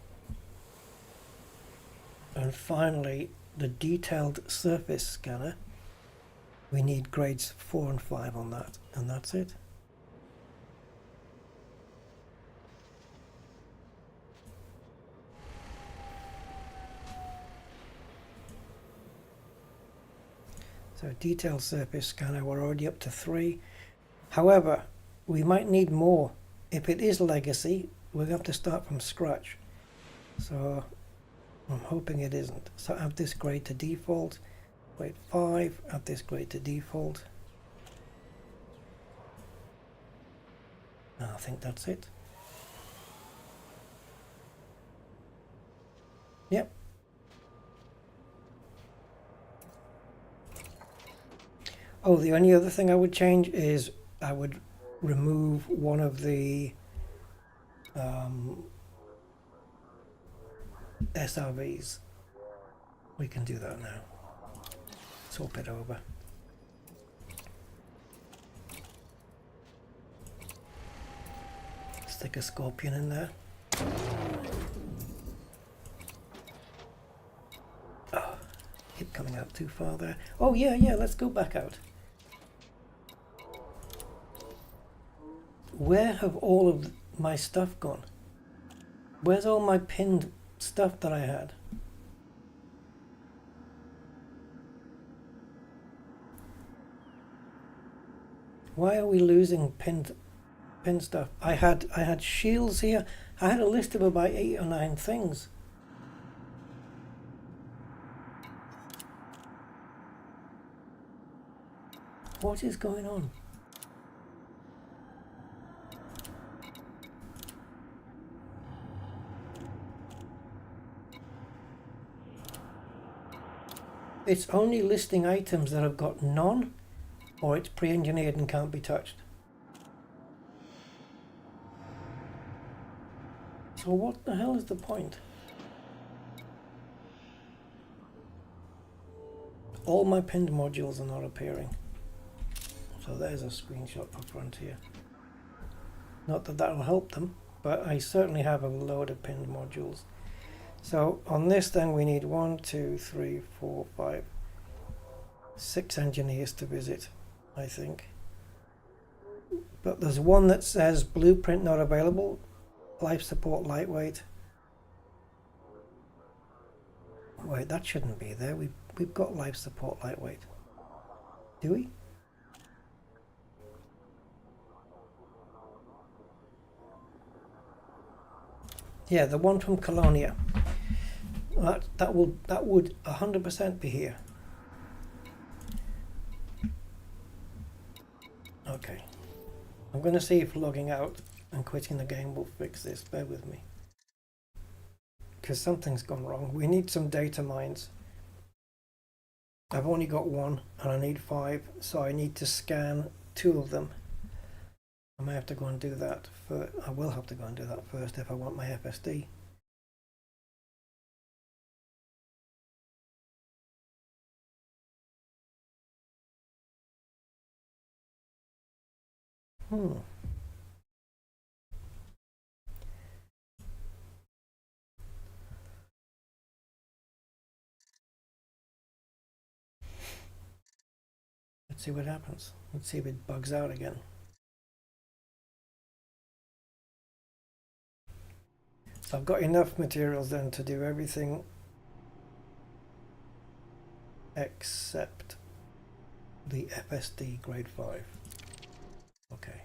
And finally, the detailed surface scanner. We need grades 4 and 5 on that, and that's it. So detailed surface scanner, we're already up to 3. However, we might need more. If it is legacy, we'll have to start from scratch. So I'm hoping it isn't. So add this grade to default. Grade 5, add this grade to default. And I think that's it. Yep. Oh, the only other thing I would change is I would remove one of the SRVs. We can do that now. Swap it over. Stick a scorpion in there. Oh, keep coming out too far there. Oh yeah, let's go back out. Where have all of my stuff gone? Where's all my pinned stuff that I had? Why are we losing pinned stuff? I had shields here. I had a list of about 8 or 9 things. What is going on? It's only listing items that have got none, or it's pre-engineered and can't be touched. So what the hell is the point? All my pinned modules are not appearing. So there's a screenshot for Frontier. Not that that'll help them, but I certainly have a load of pinned modules. So on this then we need 1, 2, 3, 4, 5, 6 engineers to visit, I think. But there's one that says blueprint not available, life support lightweight. Wait, that shouldn't be there. We've got life support lightweight. Do we? Yeah, the one from Colonia. That would 100% be here. Okay. I'm going to see if logging out and quitting the game will fix this. Bear with me. Because something's gone wrong. We need some data mines. I've only got 1 and I need 5, so I need to scan 2 of them. I may have to go and do that. I will have to go and do that first if I want my FSD. Let's see what happens. Let's see if it bugs out again. So I've got enough materials then to do everything except the FSD grade 5. Okay.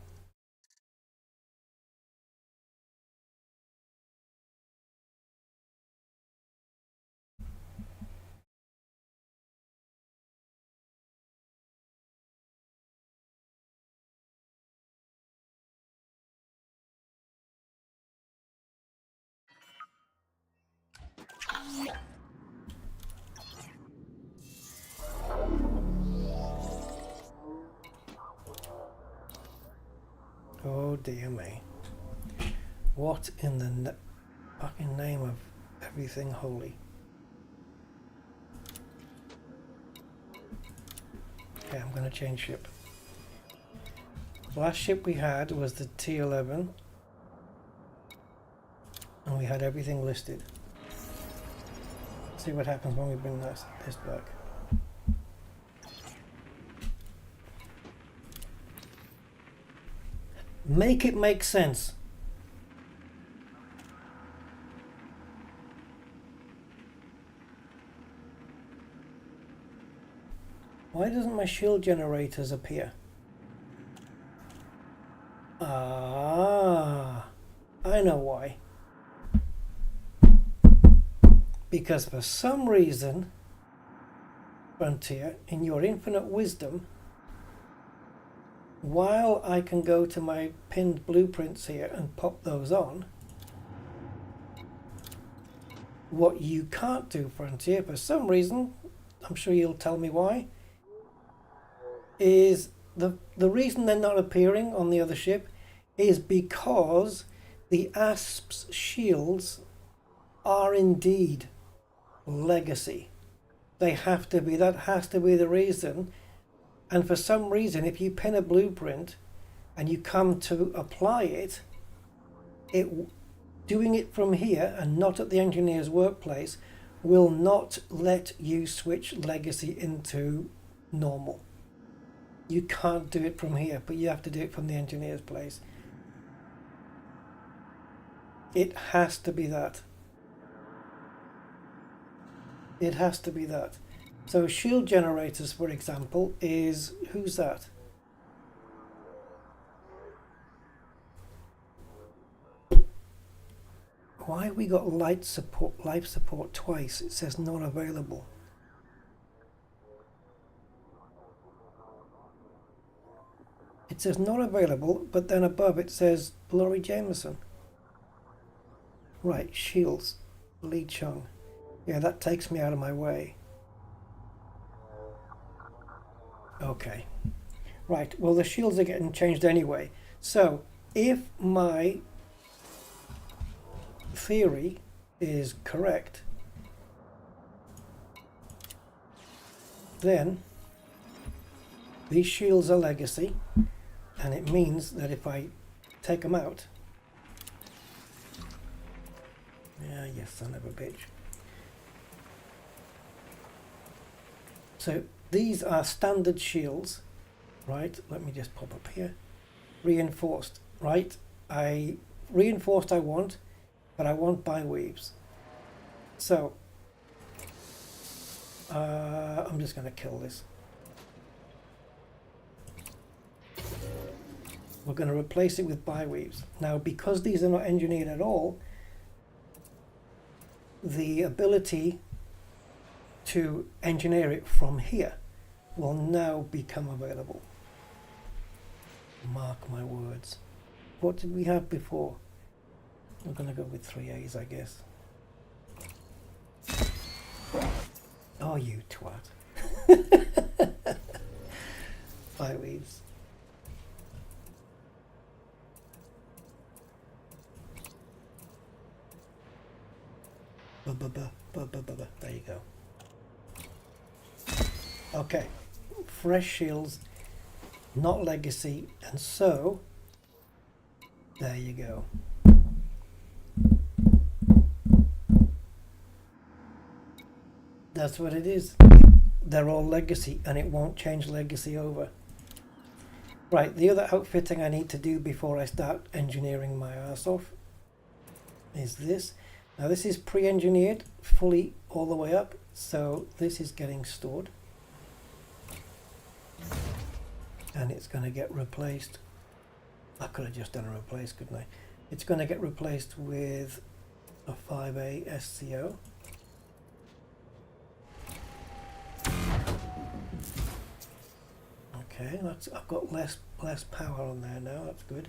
Oh dear me. What in the fucking name of everything holy? Okay, I'm going to change ship. The last ship we had was the T-11 and we had everything listed. Let's see what happens when we bring this back. Make it make sense. Why doesn't my shield generators appear? Ah, I know why. Because for some reason, Frontier, in your infinite wisdom, while I can go to my pinned blueprints here and pop those on, what you can't do, Frontier, for some reason, I'm sure you'll tell me why, is the reason they're not appearing on the other ship is because the ASP's shields are indeed legacy. They have to be. That has to be the reason. And for some reason, if you pin a blueprint and you come to apply it, doing it from here and not at the engineer's workplace will not let you switch legacy into normal. You can't do it from here, but you have to do it from the engineer's place. It has to be that. It has to be that. So shield generators, for example, is, who's that? Why have we got life support twice? It says not available. It says not available, but then above it says Laurie Jameson. Right, shields, Lee Chung. Yeah, that takes me out of my way. Okay. Right, well the shields are getting changed anyway. So, if my theory is correct, then these shields are legacy, and it means that if I take them out, yeah, you son of a bitch. So these are standard shields, right? Let me just pop up here. Reinforced, right? Reinforced I want, but I want bi-weaves. So I'm just going to kill this. We're going to replace it with bi-weaves. Now, because these are not engineered at all, the ability to engineer it from here will now become available. Mark my words. What did we have before? I'm going to go with 3As, I guess. Oh, you twat. Bi-weaves. There you go. Okay, fresh shields, not legacy, and so there you go. That's what it is. They're all legacy, and it won't change legacy over. Right, the other outfitting I need to do before I start engineering my ass off is this. Now this is pre-engineered fully all the way up, so this is getting stored. And it's going to get replaced. I could have just done a replace, couldn't I? It's going to get replaced with a 5A SCO. Okay, I've got less power on there now, that's good.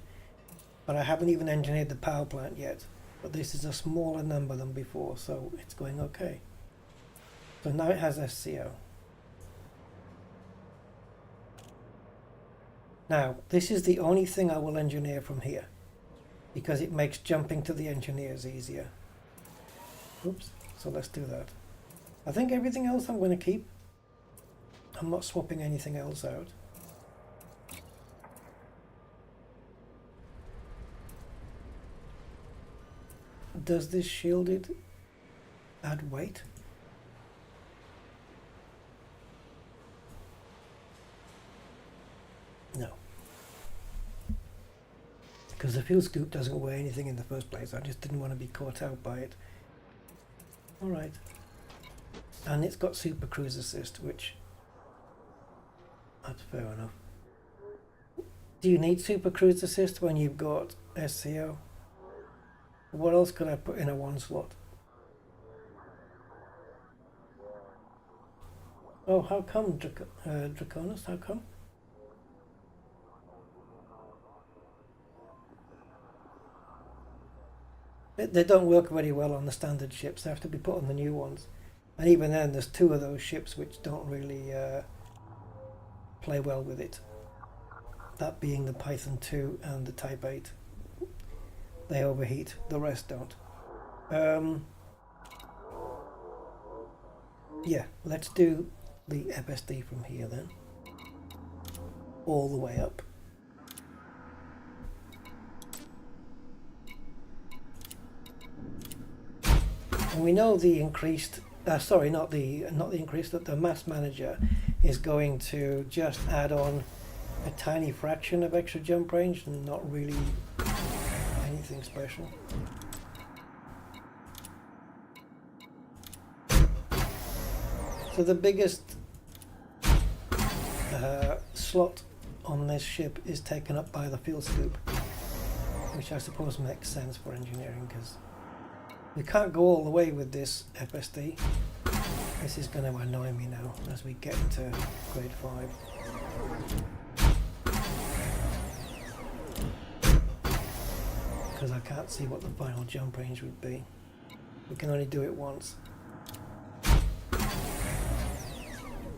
But I haven't even engineered the power plant yet. But this is a smaller number than before, so it's going okay. So now it has SCO. Now, this is the only thing I will engineer from here, because it makes jumping to the engineers easier. Oops, so let's do that. I think everything else I'm going to keep. I'm not swapping anything else out. Does this shielded add weight? No. Because the fuel scoop doesn't weigh anything in the first place. I just didn't want to be caught out by it. Alright. And it's got Super Cruise Assist, which... that's fair enough. Do you need Super Cruise Assist when you've got SCO? What else could I put in a one slot? Oh, how come, Draconis? How come? They don't work very well on the standard ships. They have to be put on the new ones. And even then, there's two of those ships which don't really play well with it. That being the Python 2 and the Type 8. They overheat, the rest don't. Yeah, let's do the FSD from here then. All the way up. And we know the increased, sorry, not the increased, that the mass manager is going to just add on a tiny fraction of extra jump range and not really anything special. So the biggest slot on this ship is taken up by the fuel scoop, which I suppose makes sense for engineering because we can't go all the way with this FSD. This is going to annoy me now as we get into grade 5. Because I can't see what the final jump range would be. We can only do it once.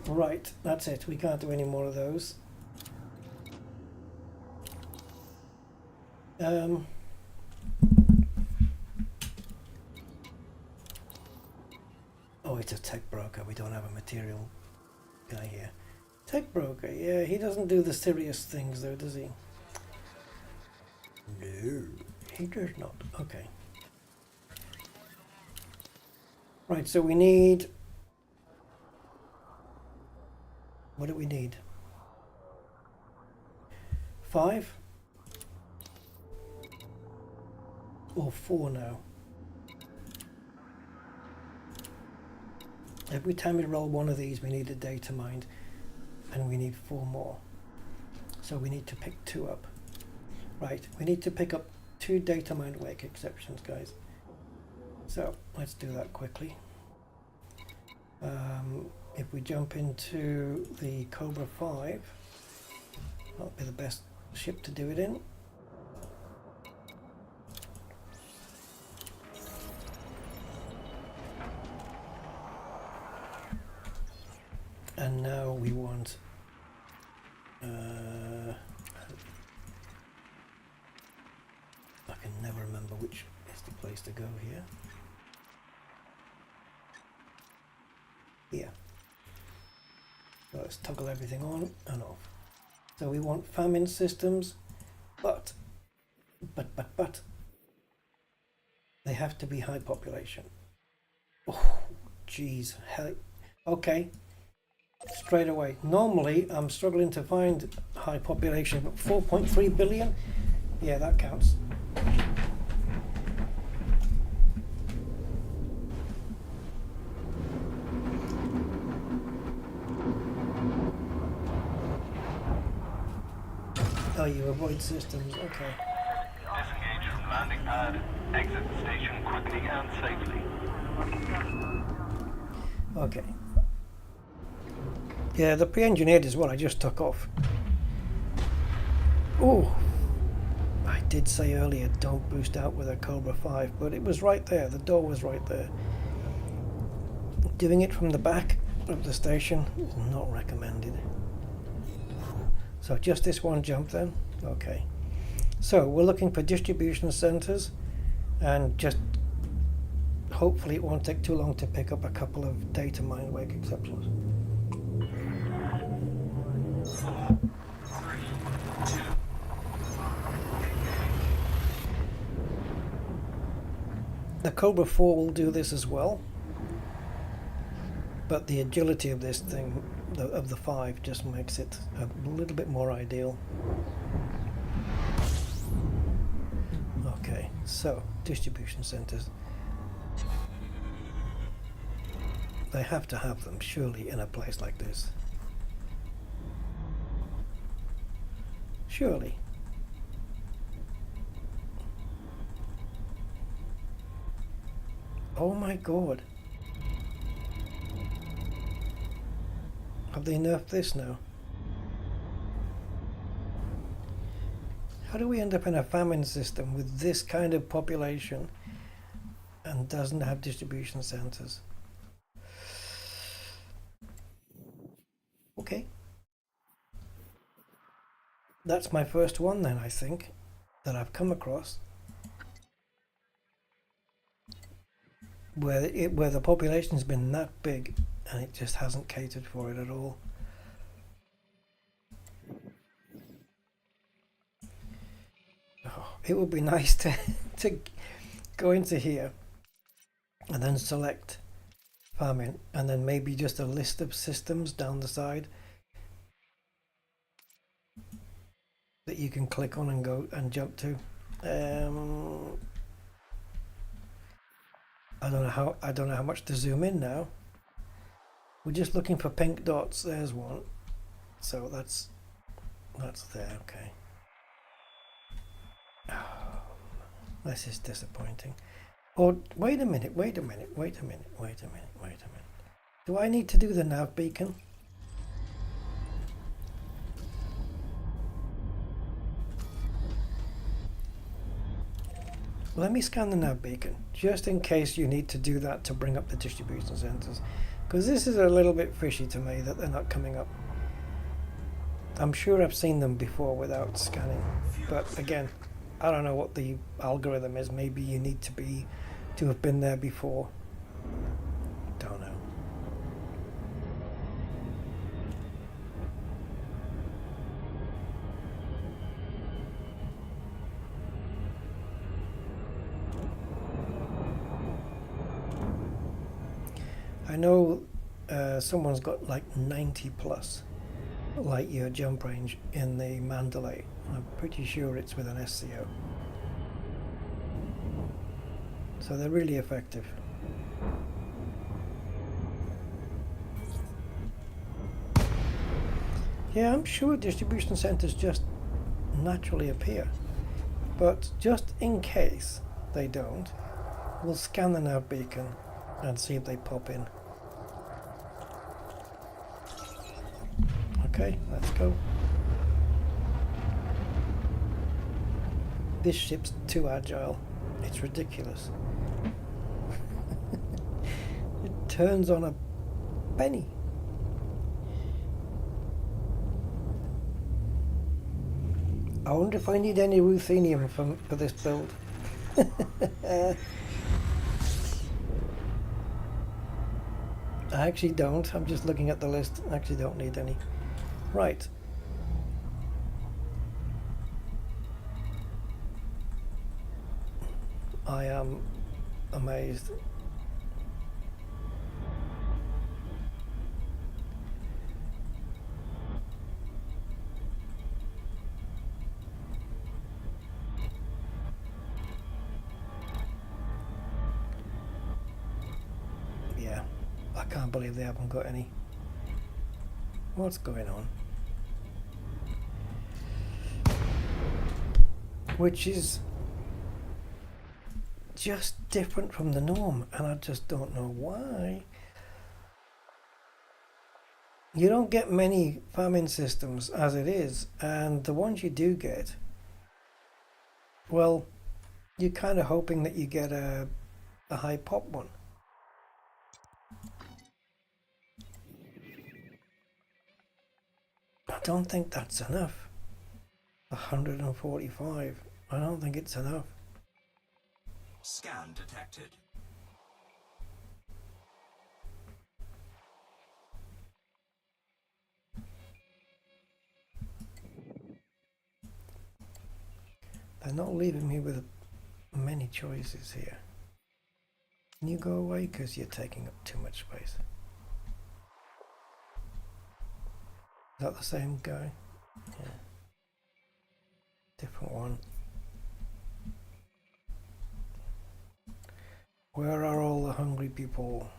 Right, that's it. We can't do any more of those. Oh, it's a tech broker. We don't have a material guy here. Tech broker, yeah, he doesn't do the serious things though, does he? No, he does not. Okay. Right, so we need... What do we need? 5? Or 4 now? Every time we roll one of these we need a data mined, and we need 4 more. So we need to pick 2 up. Right, we need to pick up 2 data mined wake exceptions, guys. So let's do that quickly. If we jump into the Cobra 5, that'll be the best ship to do it in. And now we want I can never remember which is the place to go here. Here. So let's toggle everything on and off. So we want famine systems, but they have to be high population. Oh, geez, hell. Okay. Straight away. Normally I'm struggling to find high population, but 4.3 billion? Yeah, that counts. Oh, you avoid systems, okay. Disengage from landing pad. Exit the station quickly and safely. Okay. Yeah, the pre-engineered is what I just took off. Oh, I did say earlier don't boost out with a Cobra 5, but it was right there. The door was right there. Doing it from the back of the station is not recommended. So just this one jump then? Okay. So we're looking for distribution centers, and just hopefully it won't take too long to pick up a couple of data mine wake exceptions. The Cobra 4 will do this as well, but the agility of this thing, of the 5, just makes it a little bit more ideal. Okay, so distribution centers. They have to have them, surely, in a place like this. Surely. Oh my god. Have they nerfed this now? How do we end up in a famine system with this kind of population and doesn't have distribution centers? Okay. That's my first one then, I think, that I've come across. Where the population's been that big and it just hasn't catered for it at all. Oh, it would be nice to go into here and then select famine, and then maybe just a list of systems down the side that you can click on and go and jump to. I don't know how much to zoom in now. We're just looking for pink dots. There's one. So that's there. Okay. Oh, this is disappointing. Oh, wait a minute. Do I need to do the nav beacon? Let me scan the nav beacon, just in case you need to do that to bring up the distribution centers. Because this is a little bit fishy to me that they're not coming up. I'm sure I've seen them before without scanning. But again, I don't know what the algorithm is. Maybe you need to have been there before. Don't know. I know someone's got like 90 plus light year jump range in the Mandalay. I'm pretty sure it's with an SCO. So they're really effective. Yeah, I'm sure distribution centers just naturally appear. But just in case they don't, we'll scan the nav beacon and see if they pop in. Okay, let's go. This ship's too agile. It's ridiculous. It turns on a penny. I wonder if I need any ruthenium for this build. I actually don't. I'm just looking at the list. I actually don't need any. Right. I am amazed. Yeah, I can't believe they haven't got any. What's going on? Which is just different from the norm, and I just don't know why. You don't get many famine systems as it is, and the ones you do get, well, you're kind of hoping that you get a high pop one. I don't think that's enough. 145. I don't think it's enough. Scan detected. They're not leaving me with many choices here. Can you go away because you're taking up too much space? Is that the same guy? Yeah. Different one. Where are all the hungry people?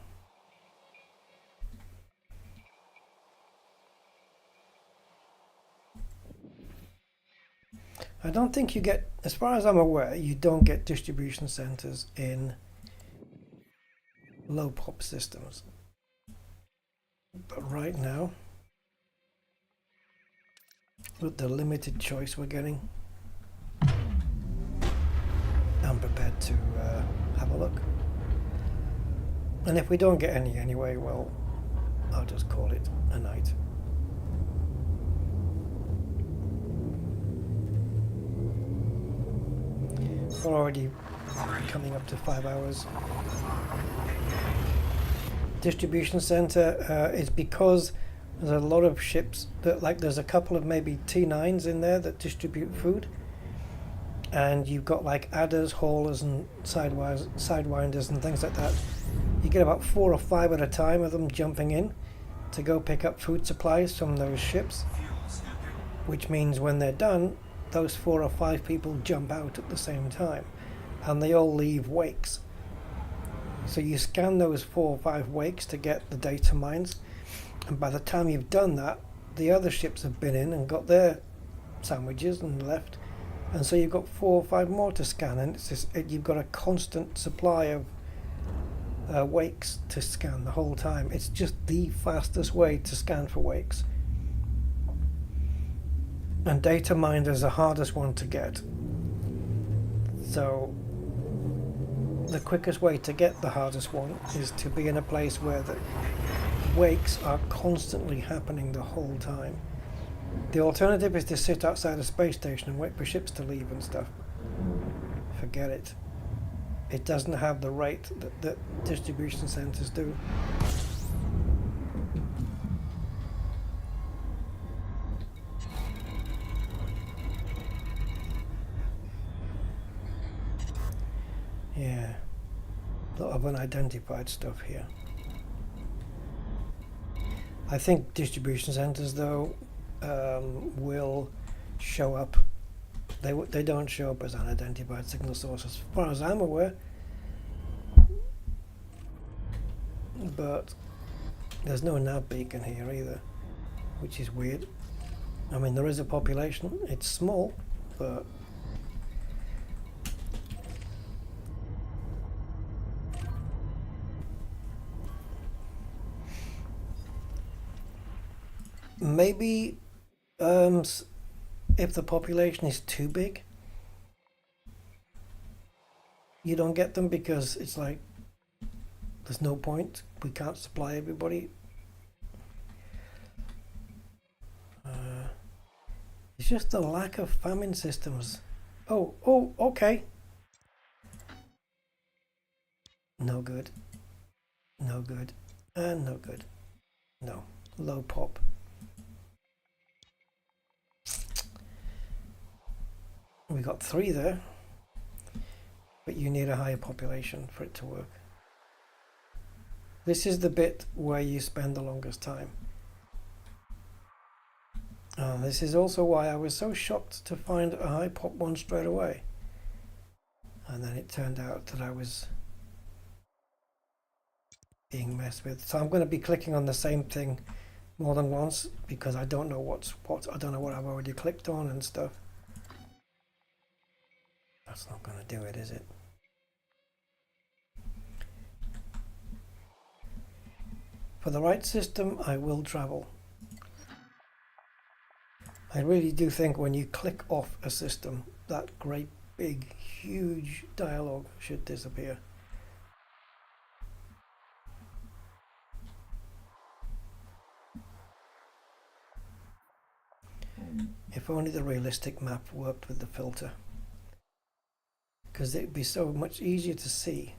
I don't think you get, as far as I'm aware, you don't get distribution centers in low pop systems. But right now, with the limited choice we're getting, I'm prepared to have a look. And if we don't get any anyway, well, I'll just call it a night. We're already coming up to 5 hours. Distribution center is because there's a lot of ships that, like, there's a couple of maybe T9s in there that distribute food, and you've got like adders, haulers, and sidewinders and things like that. You get about 4 or 5 at a time of them jumping in to go pick up food supplies from those ships, which means when they're done, those 4 or 5 people jump out at the same time, and they all leave wakes. So you scan those 4 or 5 wakes to get the data mines, And by the time you've done that, the other ships have been in and got their sandwiches and left, and so you've got 4 or 5 more to scan, and it's just, you've got a constant supply of wakes to scan the whole time. It's just the fastest way to scan for wakes. And data mined is the hardest one to get. So the quickest way to get the hardest one is to be in a place where the wakes are constantly happening the whole time. The alternative is to sit outside a space station and wait for ships to leave and stuff. Forget it. It doesn't have the rate that distribution centers do. Yeah, a lot of unidentified stuff here. I think distribution centers, though, will show up. They don't show up as unidentified signal sources, as far as I'm aware. But there's no nav beacon here either, which is weird. I mean, there is a population. It's small, but maybe if the population is too big, you don't get them because it's like there's no point. We can't supply everybody. It's just the lack of famine systems. Oh, okay. No good. No good. And no good. No. Low pop. We got 3 there, but you need a higher population for it to work. This is the bit where you spend the longest time. This is also why I was so shocked to find a high pop one straight away. And then it turned out that I was being messed with. So I'm going to be clicking on the same thing more than once because I don't know what's what. I don't know what I've already clicked on and stuff. That's not going to do it, is it? For the right system, I will travel. I really do think when you click off a system, that great big huge dialogue should disappear. If only the realistic map worked with the filter, because it'd be so much easier to see.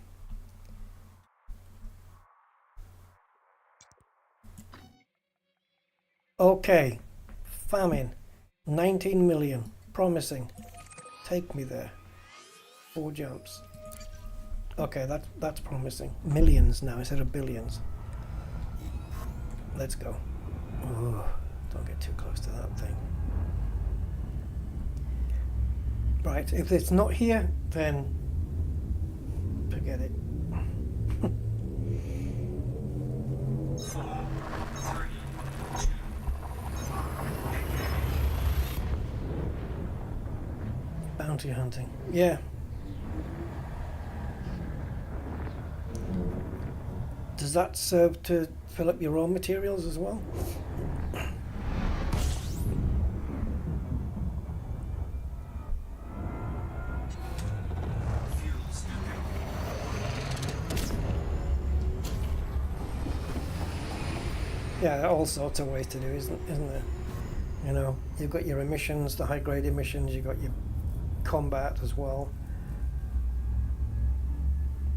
Okay, famine, 19 million, promising. Take me there. 4 jumps. Okay, that's promising. Millions now instead of billions. Let's go. Ooh, don't get too close to that thing. Right, if it's not here, then forget it. Bounty hunting, yeah. Does that serve to fill up your raw materials as well? Yeah, all sorts of ways to do, isn't there? You know, you've got your emissions, the high-grade emissions, you've got your combat as well.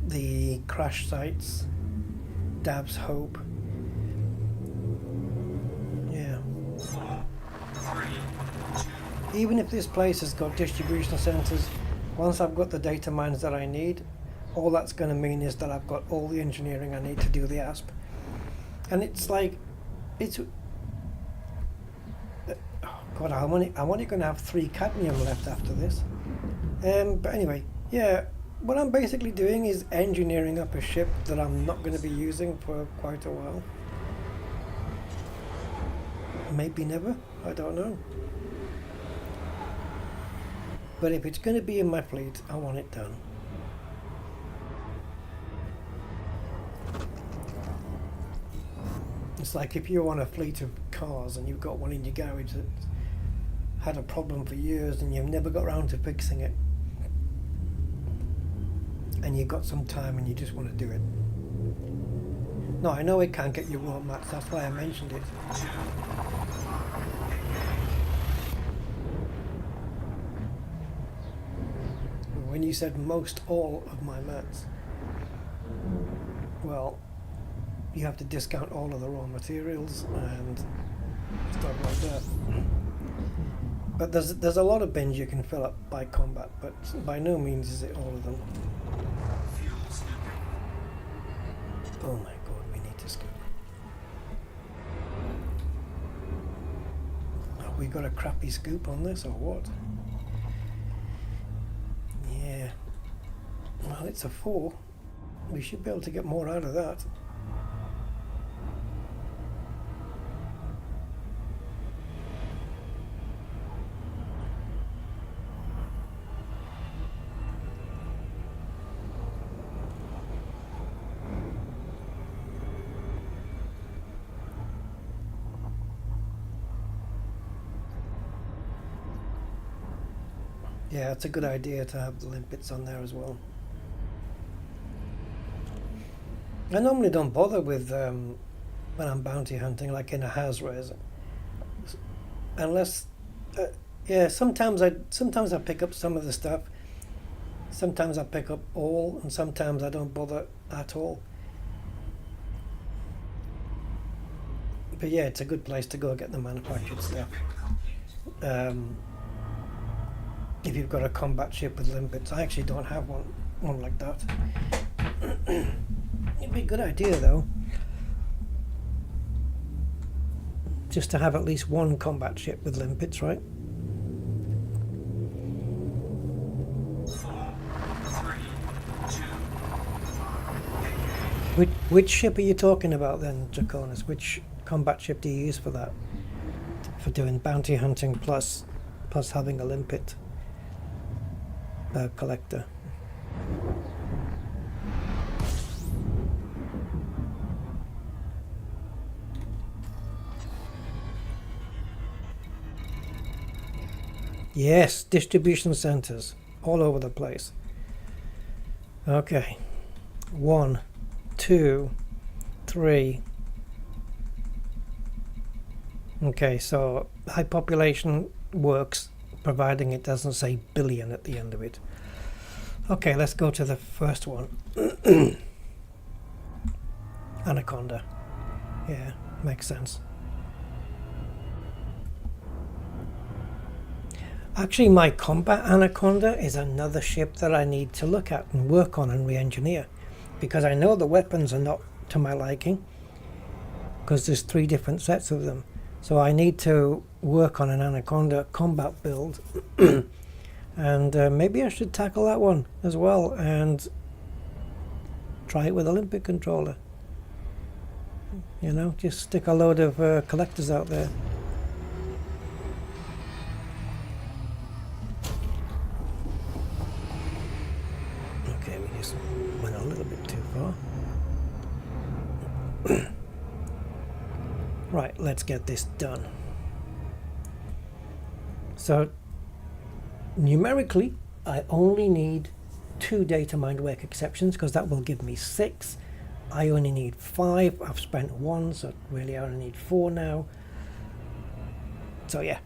The crash sites, Dab's Hope. Yeah. Even if this place has got distribution centers, once I've got the data mines that I need, all that's going to mean is that I've got all the engineering I need to do the ASP. And it's like, it's... oh God, I'm only going to have 3 cadmium left after this. But anyway, yeah, what I'm basically doing is engineering up a ship that I'm not going to be using for quite a while. maybe never, I don't know. But if it's going to be in my fleet, I want it done. It's like if you're on a fleet of cars and you've got one in your garage that's had a problem for years and you've never got around to fixing it, and you've got some time and you just want to do it. No, I know it can't get you raw mats, that's why I mentioned it. When you said most all of my mats, well, you have to discount all of the raw materials and stuff like that. But there's a lot of bins you can fill up by combat, but by no means is it all of them. Oh my god, we need to scoop. Have we got a crappy scoop on this or what? Yeah. Well, it's a 4. We should be able to get more out of that. Yeah, it's a good idea to have the limpets on there as well. I normally don't bother with when I'm bounty hunting, like in a house res, unless yeah. Sometimes I pick up some of the stuff. Sometimes I pick up all, and sometimes I don't bother at all. But yeah, it's a good place to go get the manufactured stuff. If you've got a combat ship with limpets. I actually don't have one like that. It'd be a good idea though, just to have at least one combat ship with limpets, right? 4, 3, 2. Which ship are you talking about then, Draconis? Which combat ship do you use for that? For doing bounty hunting plus having a limpet collector. Yes, distribution centers all over the place. Okay, 1, 2, 3. Okay, so high population works, providing it doesn't say billion at the end of it. Okay, let's go to the first one. Anaconda. Yeah, makes sense. Actually, my combat Anaconda is another ship that I need to look at and work on and re-engineer, because I know the weapons are not to my liking, because there's 3 different sets of them. So I need to work on an Anaconda combat build. And maybe I should tackle that one as well and try it with a Olympic controller. You know, just stick a load of collectors out there. Okay, we just went a little bit too far. Right, let's get this done. So, numerically, I only need 2 data mined wake exceptions, because that will give me 6. I only need 5. I've spent 1, so really I only need 4 now. So yeah.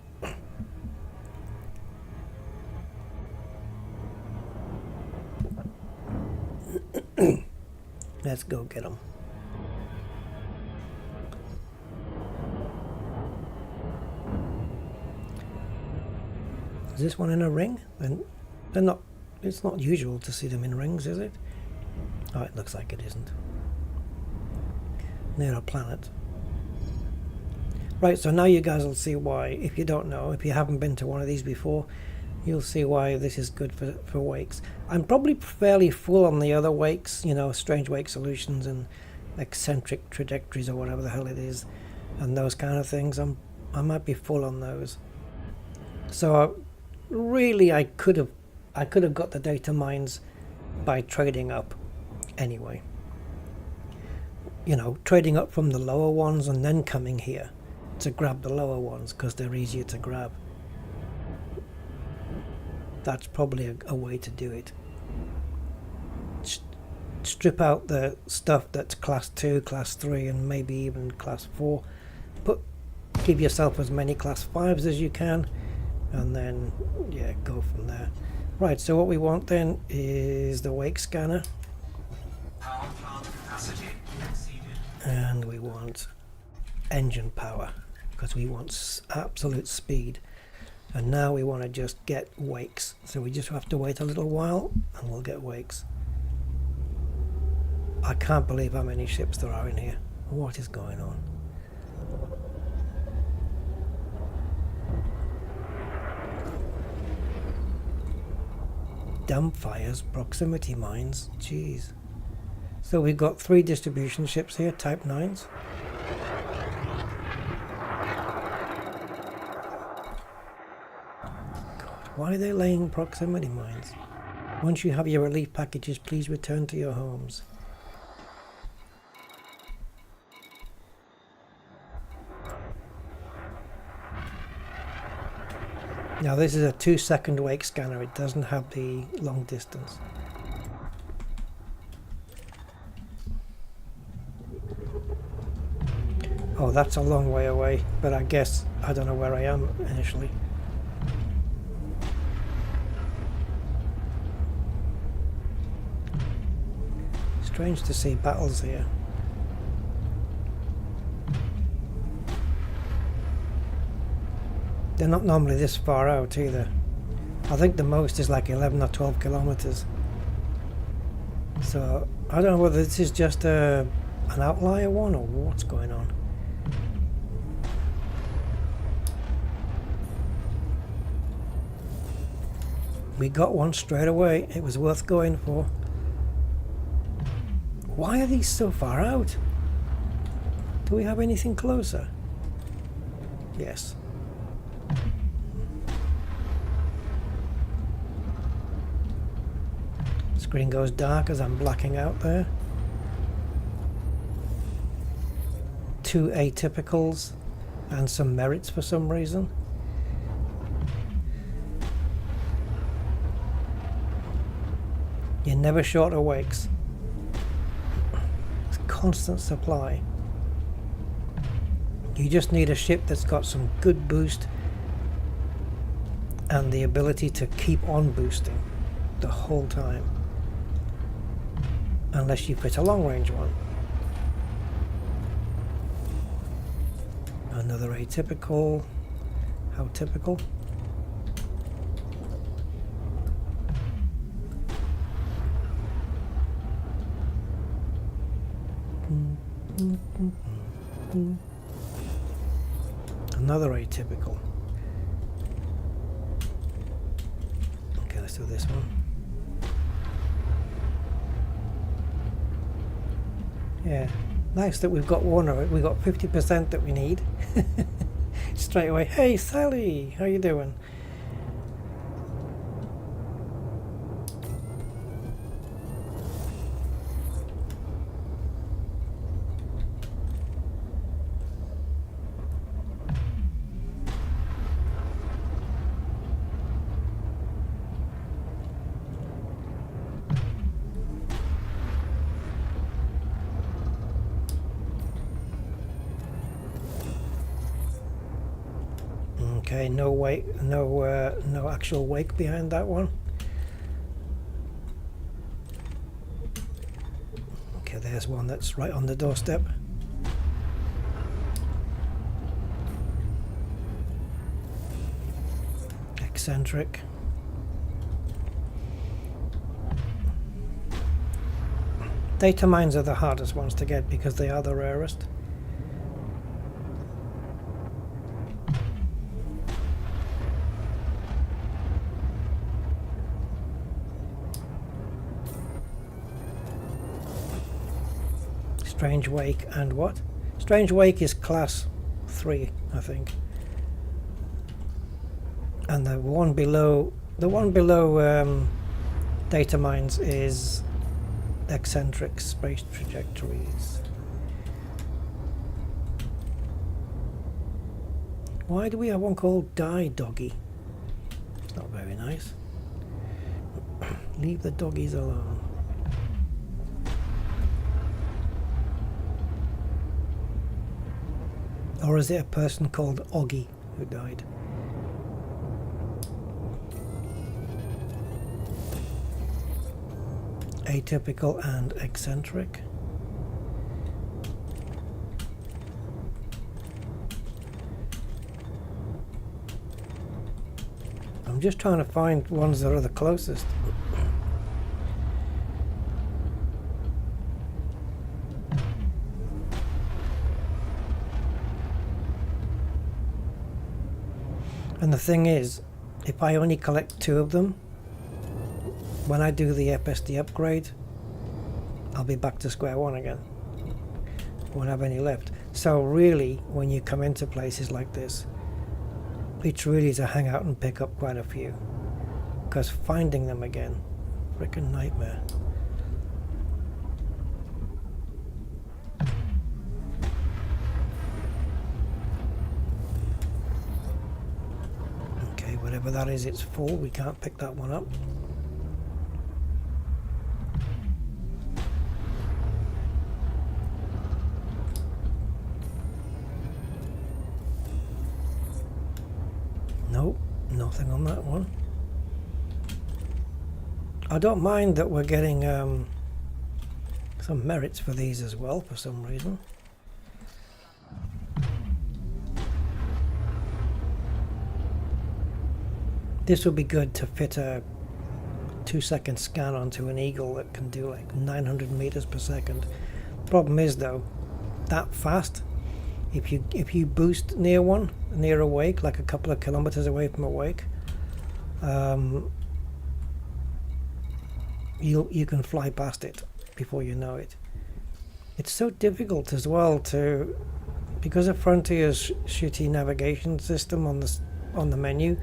Let's go get them. Is this one in a ring? Then they're not. It's not usual to see them in rings, is it? Oh, it looks like it isn't. Near a planet. Right, so now you guys will see why, if you don't know, if you haven't been to one of these before, you'll see why this is good for wakes. I'm probably fairly full on the other wakes, you know, strange wake solutions and eccentric trajectories or whatever the hell it is, and those kind of things. I'm I might be full on those. So really I could have got the data mines by trading up anyway. You know, trading up from the lower ones and then coming here to grab the lower ones because they're easier to grab. That's probably a way to do it. Strip out the stuff that's class 2, class 3 and maybe even class 4. Give yourself as many class 5s as you can and then yeah, go from there. Right, so what we want then is the wake scanner. Power plant capacity exceeded. And we want engine power because we want absolute speed. And now we want to just get wakes. So we just have to wait a little while and we'll get wakes. I can't believe how many ships there are in here. What is going on? Dumbfires, proximity mines, jeez. So we've got 3 distribution ships here, Type 9s. God, why are they laying proximity mines? Once you have your relief packages, please return to your homes. Now this is a 2-second wake scanner, it doesn't have the long distance. Oh, that's a long way away, but I guess I don't know where I am initially. Strange to see battles here. They're not normally this far out either. I think the most is like 11 or 12 kilometers. So I don't know whether this is just an outlier one or what's going on. We got one straight away. It was worth going for. Why are these so far out? Do we have anything closer? Yes. Screen goes dark as I'm blacking out there. 2 atypicals and some merits for some reason. You're never short of wakes. It's constant supply. You just need a ship that's got some good boost and the ability to keep on boosting the whole time. Unless you fit a long range one. Another atypical. How typical? Another atypical. Okay, let's do this one. Yeah, nice that we've got one of it. We've got 50% that we need. Straight away. Hey Sally, how you doing? Okay, no wake, no actual wake behind that one. Okay, there's one that's right on the doorstep. Eccentric. Data mines are the hardest ones to get because they are the rarest. Strange Wake and what? Strange Wake is class 3, I think. And the one below data mines is eccentric space trajectories. Why do we have one called Die Doggy? It's not very nice. Leave the doggies alone. Or is it a person called Oggy who died? Atypical and eccentric. I'm just trying to find ones that are the closest. And the thing is, if I only collect 2 of them, when I do the FSD upgrade, I'll be back to square one again. Won't have any left. So really, when you come into places like this, it's really to hang out and pick up quite a few. Because finding them again, frickin' nightmare. Okay, whatever that is, it's full. We can't pick that one up. Nope, nothing on that one. I don't mind that we're getting some merits for these as well for some reason. This would be good to fit a 2-second scan onto an Eagle that can do like 900 meters per second. Problem is though, that fast, if you boost near a wake, like a couple of kilometers away from a wake, you can fly past it before you know it. It's so difficult as well to, because of Frontier's shitty navigation system on the menu.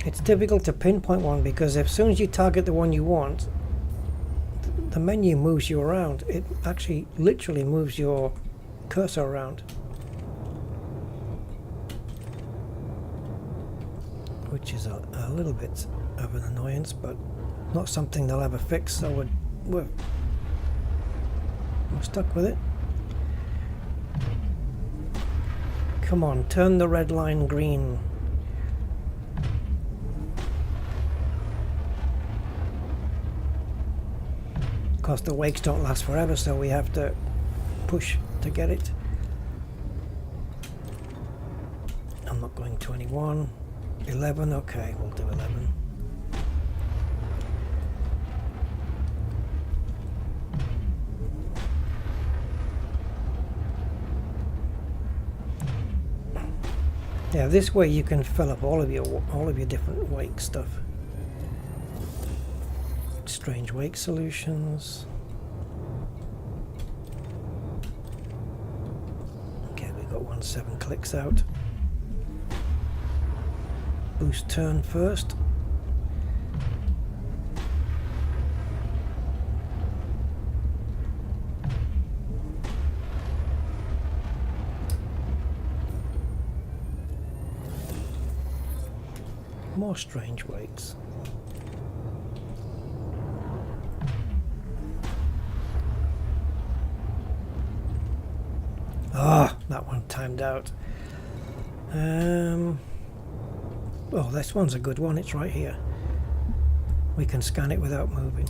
It's difficult to pinpoint one because as soon as you target the one you want, the menu moves you around. It actually literally moves your cursor around, which is a little bit of an annoyance, but not something they'll ever fix, so we're stuck with it. Come on, turn the red line green. Of course, the wakes don't last forever, so we have to push to get it. I'm not going 21. 11, okay, we'll do 11. Yeah, this way you can fill up all of your different wake stuff. Strange wake solutions. Okay, we got 1-7 clicks out. Boost turn first. More strange wakes. Ah, that one timed out. Oh, this one's a good one. It's right here. We can scan it without moving.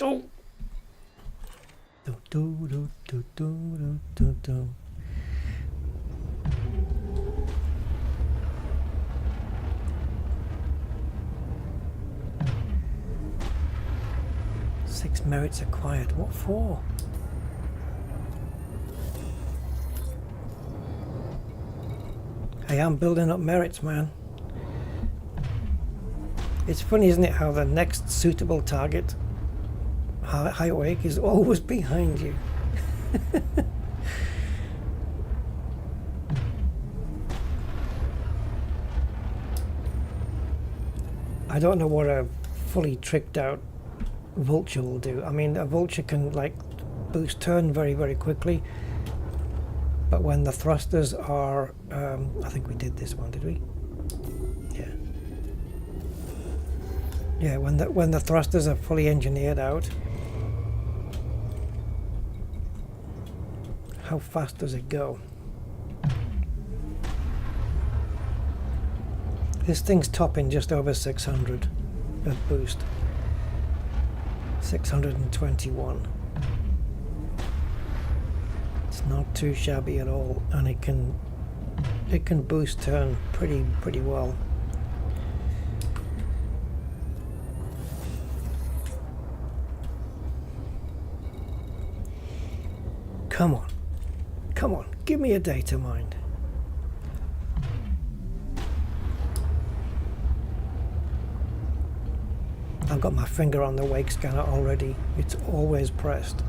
Oh! Do, do, do, do, do, do, do. Six merits acquired. What for? Hey, I'm building up merits, man. It's funny, isn't it, how the next suitable target, high wake, is always behind you. I don't know what a fully tricked out vulture will do. I mean, a vulture can like boost turn very, very quickly, but when the thrusters are, I think we did this one, did we? Yeah. Yeah, when the thrusters are fully engineered out, how fast does it go? This thing's topping just over 600 of boost. 621. It's not too shabby at all, and it can boost turn pretty well. Come on. Come on, give me a data mind. I've got my finger on the wake scanner already. It's always pressed,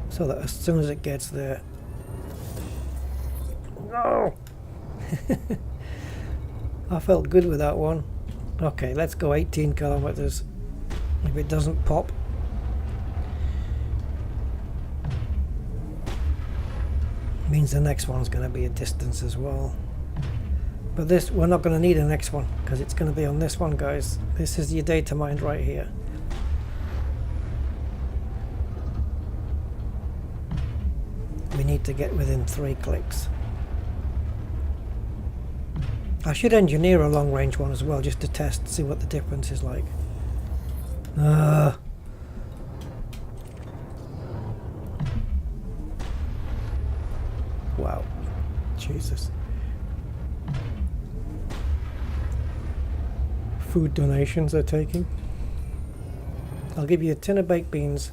so that as soon as it gets there... No! I felt good with that one. Okay, let's go 18 kilometers. If it doesn't pop, means the next one's going to be a distance as well. But this, we're not going to need a next one because it's going to be on this one, guys. This is your data mind right here. We need to get within 3 clicks. I should engineer a long range one as well, just to test, see what the difference is like. Wow. Jesus. Food donations are taking. I'll give you a tin of baked beans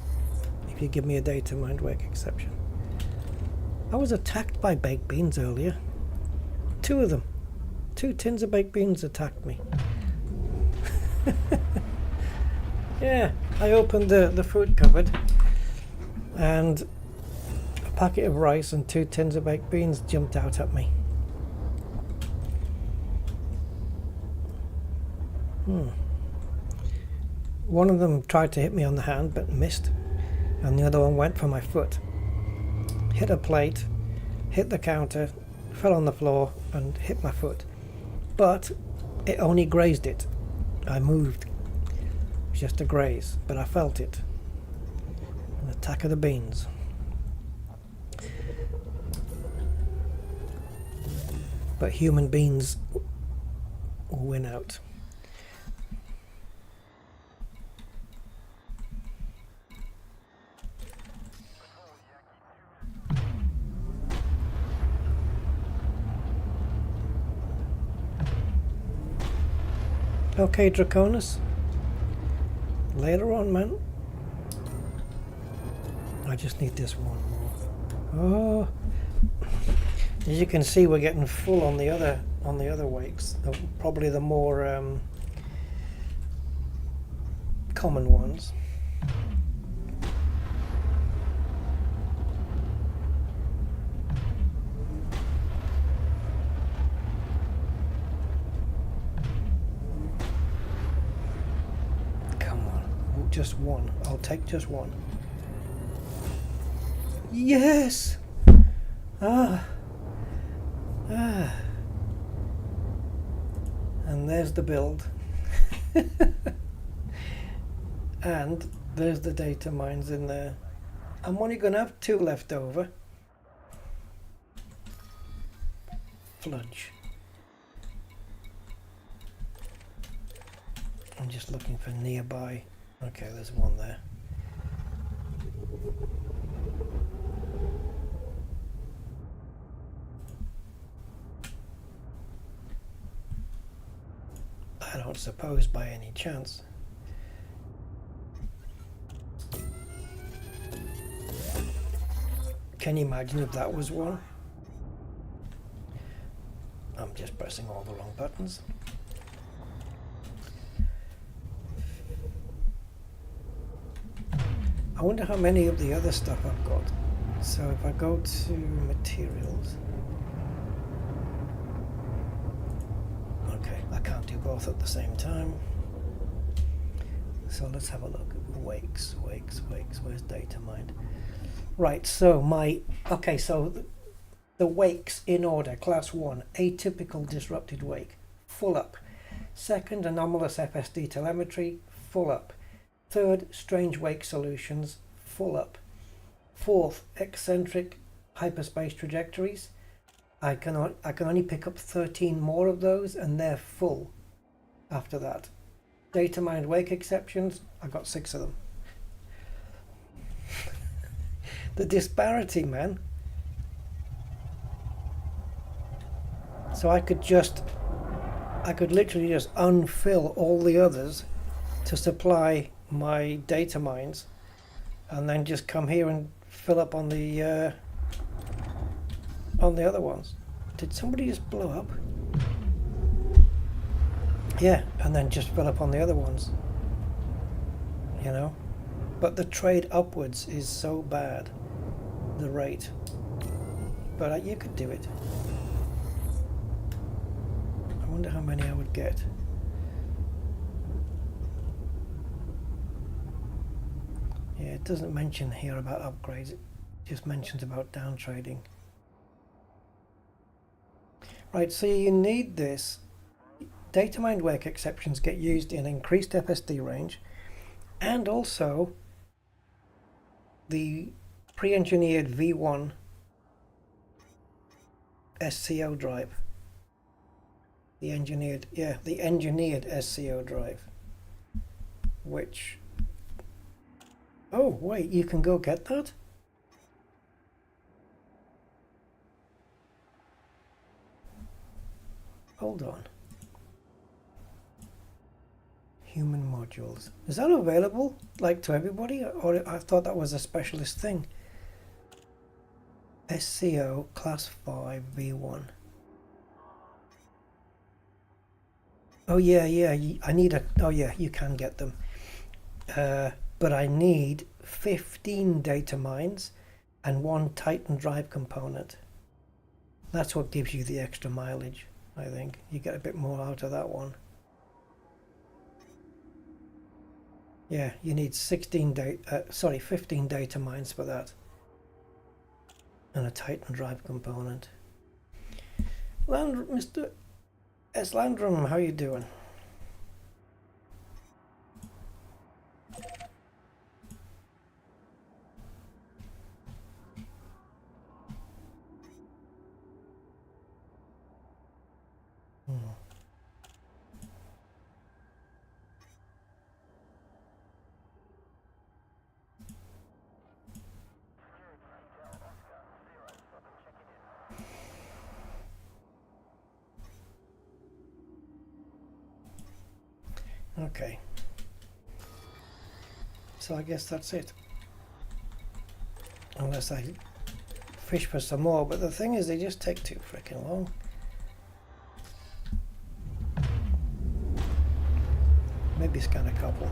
if you give me a data mind wake exception. I was attacked by baked beans earlier. 2 of them. 2 tins of baked beans attacked me. Yeah, I opened the food cupboard and a packet of rice and 2 tins of baked beans jumped out at me. One of them tried to hit me on the hand but missed, and the other one went for my foot. Hit a plate, hit the counter, fell on the floor and hit my foot. But it only grazed it. I moved. It was just a graze, but I felt it. An attack of the beans. But human beings will win out. Okay, Draconis. Later on, man. I just need this one more. Oh, as you can see, we're getting full on the other wakes. Probably the more common ones. Just one. I'll take just one. Yes! And there's the build. And there's the data mines in there. I'm only going to have 2 left over. Fludge. I'm just looking for nearby. Okay, there's one there. I don't suppose by any chance. Can you imagine if that was one? I'm just pressing all the wrong buttons. I wonder how many of the other stuff I've got. So if I go to materials, okay, I can't do both at the same time. So let's have a look. Wakes. Where's data mined? Right, so the wakes in order. Class 1, atypical disrupted wake, full up. Second, anomalous FSD telemetry, full up. Third, strange wake solutions, full up. Fourth, eccentric hyperspace trajectories. I can only pick up 13 more of those, and they're full after that. Data mined wake exceptions, I got 6 of them. The disparity, man. So I could literally just unfill all the others to supply my data mines, and then just come here and fill up on the other ones. Did somebody just blow up? Yeah, and then just fill up on the other ones. You know? But the trade upwards is so bad, the rate. But you could do it. I wonder how many I would get. Yeah, it doesn't mention here about upgrades. It just mentions about down trading. Right, so you need this. Data mined wake exceptions get used in increased FSD range, and also the pre-engineered V1 SCO drive. The engineered SCO drive, which, oh wait, you can go get that? Hold on. Human modules. Is that available, like, to everybody? Or I thought that was a specialist thing. SCO Class 5 V1. Oh yeah, I need a, oh yeah, you can get them. But I need 15 data mines and 1 Titan drive component. That's what gives you the extra mileage, I think. You get a bit more out of that one. Yeah, you need 15 data mines for that. And a Titan drive component. Mr. S. Landrum, how you doing? Okay, so I guess that's it, unless I fish for some more, but the thing is they just take too freaking long. Maybe scan a couple.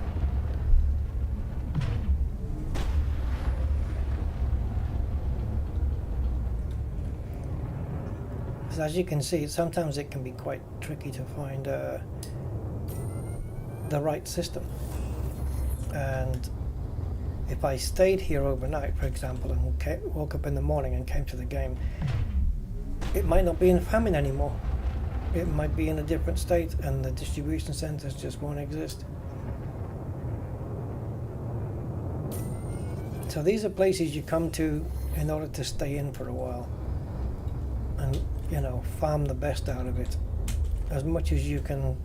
Because as you can see, sometimes it can be quite tricky to find the right system, and if I stayed here overnight, for example, and woke up in the morning and came to the game, it might not be in famine anymore. It might be in a different state, and the distribution centers just won't exist. So these are places you come to in order to stay in for a while and, you know, farm the best out of it as much as you can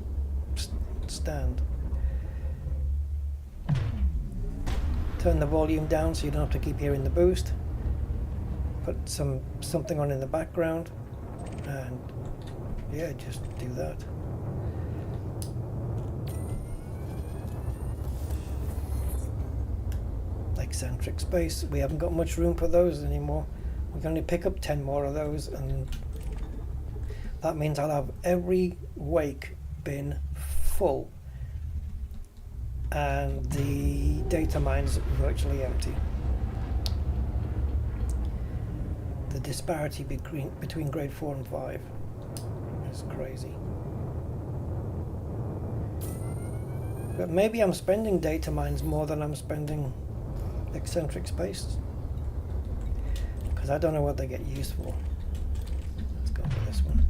stand. Turn the volume down so you don't have to keep hearing the boost. Put something on in the background, and yeah, just do that. Eccentric space, we haven't got much room for those anymore. We can only pick up 10 more of those, and that means I'll have every wake bin full and the data mines virtually empty. The disparity between grade 4 and 5 is crazy. But maybe I'm spending data mines more than I'm spending eccentric space. Because I don't know what they get used for. Let's go for this one.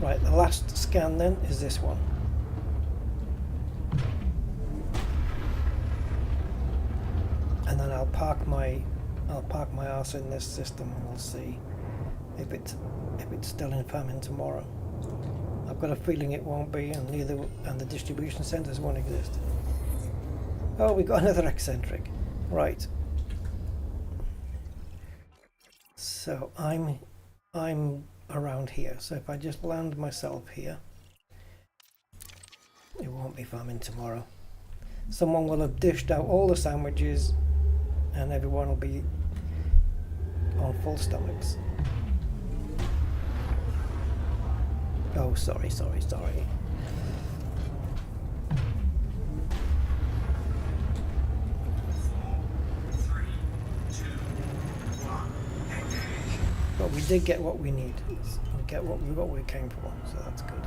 Right, the last scan then is this one. And then I'll park my arse in this system and we'll see if it's still in famine tomorrow. I've got a feeling it won't be, and the distribution centres won't exist. Oh, we got another eccentric. Right. So I'm around here. So if I just land myself here, it won't be famine tomorrow. Someone will have dished out all the sandwiches and everyone will be on full stomachs. Oh, sorry. 3, 2, 1, engage. But we did get what we need. We got what we came for, so that's good.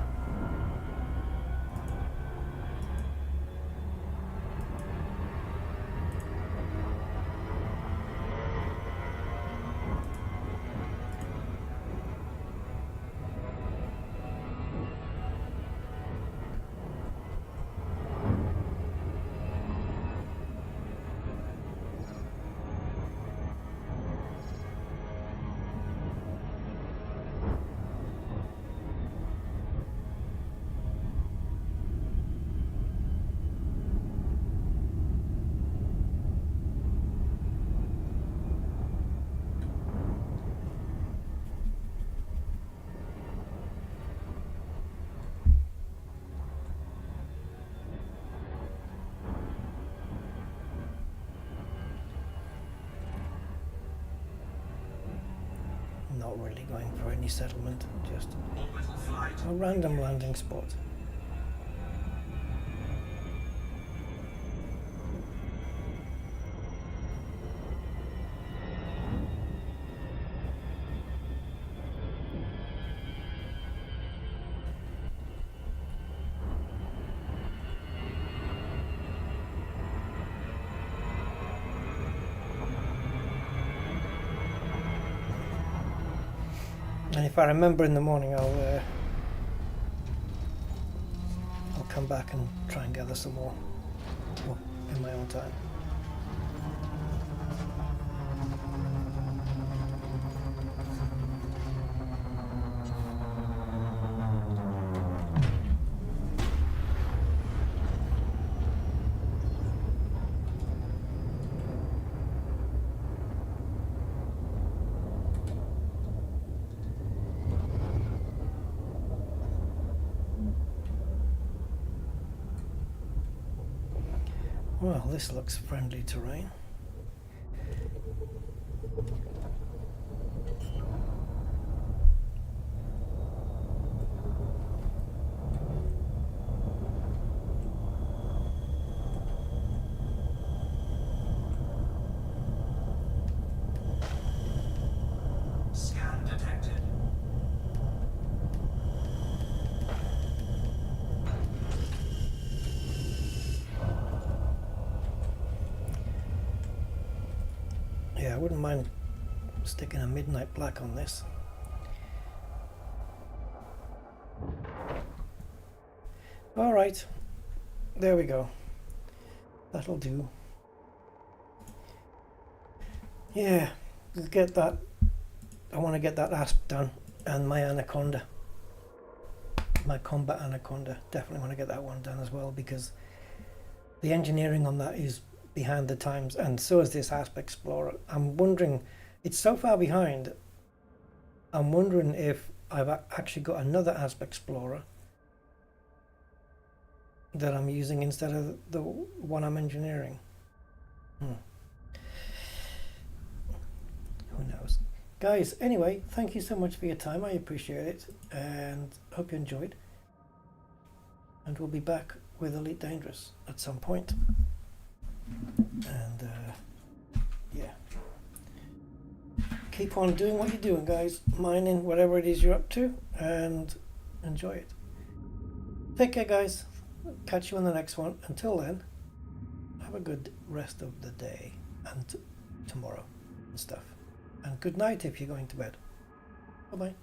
Not really going for any settlement, just Orbital flight. a random landing spot. And if I remember in the morning, I'll come back and try and gather some more, well, in my own time. Well, this looks friendly terrain. Scan detected. Yeah, I wouldn't mind sticking a midnight black on this. Alright, there we go. That'll do. Yeah, let's get that. I want to get that asp done, and my anaconda. My combat anaconda. Definitely want to get that one done as well, because the engineering on that is behind the times, and so is this Asp Explorer. I'm wondering, it's so far behind, I'm wondering if I've actually got another Asp Explorer that I'm using instead of the one I'm engineering. Who knows? Guys, anyway, thank you so much for your time. I appreciate it, and hope you enjoyed. And we'll be back with Elite Dangerous at some point. And yeah, keep on doing what you're doing, guys, mining whatever it is you're up to, and enjoy it. Take care, guys. catch you on the next one. Until then, have a good rest of the day and tomorrow and stuff. And good night if you're going to bed. Bye bye.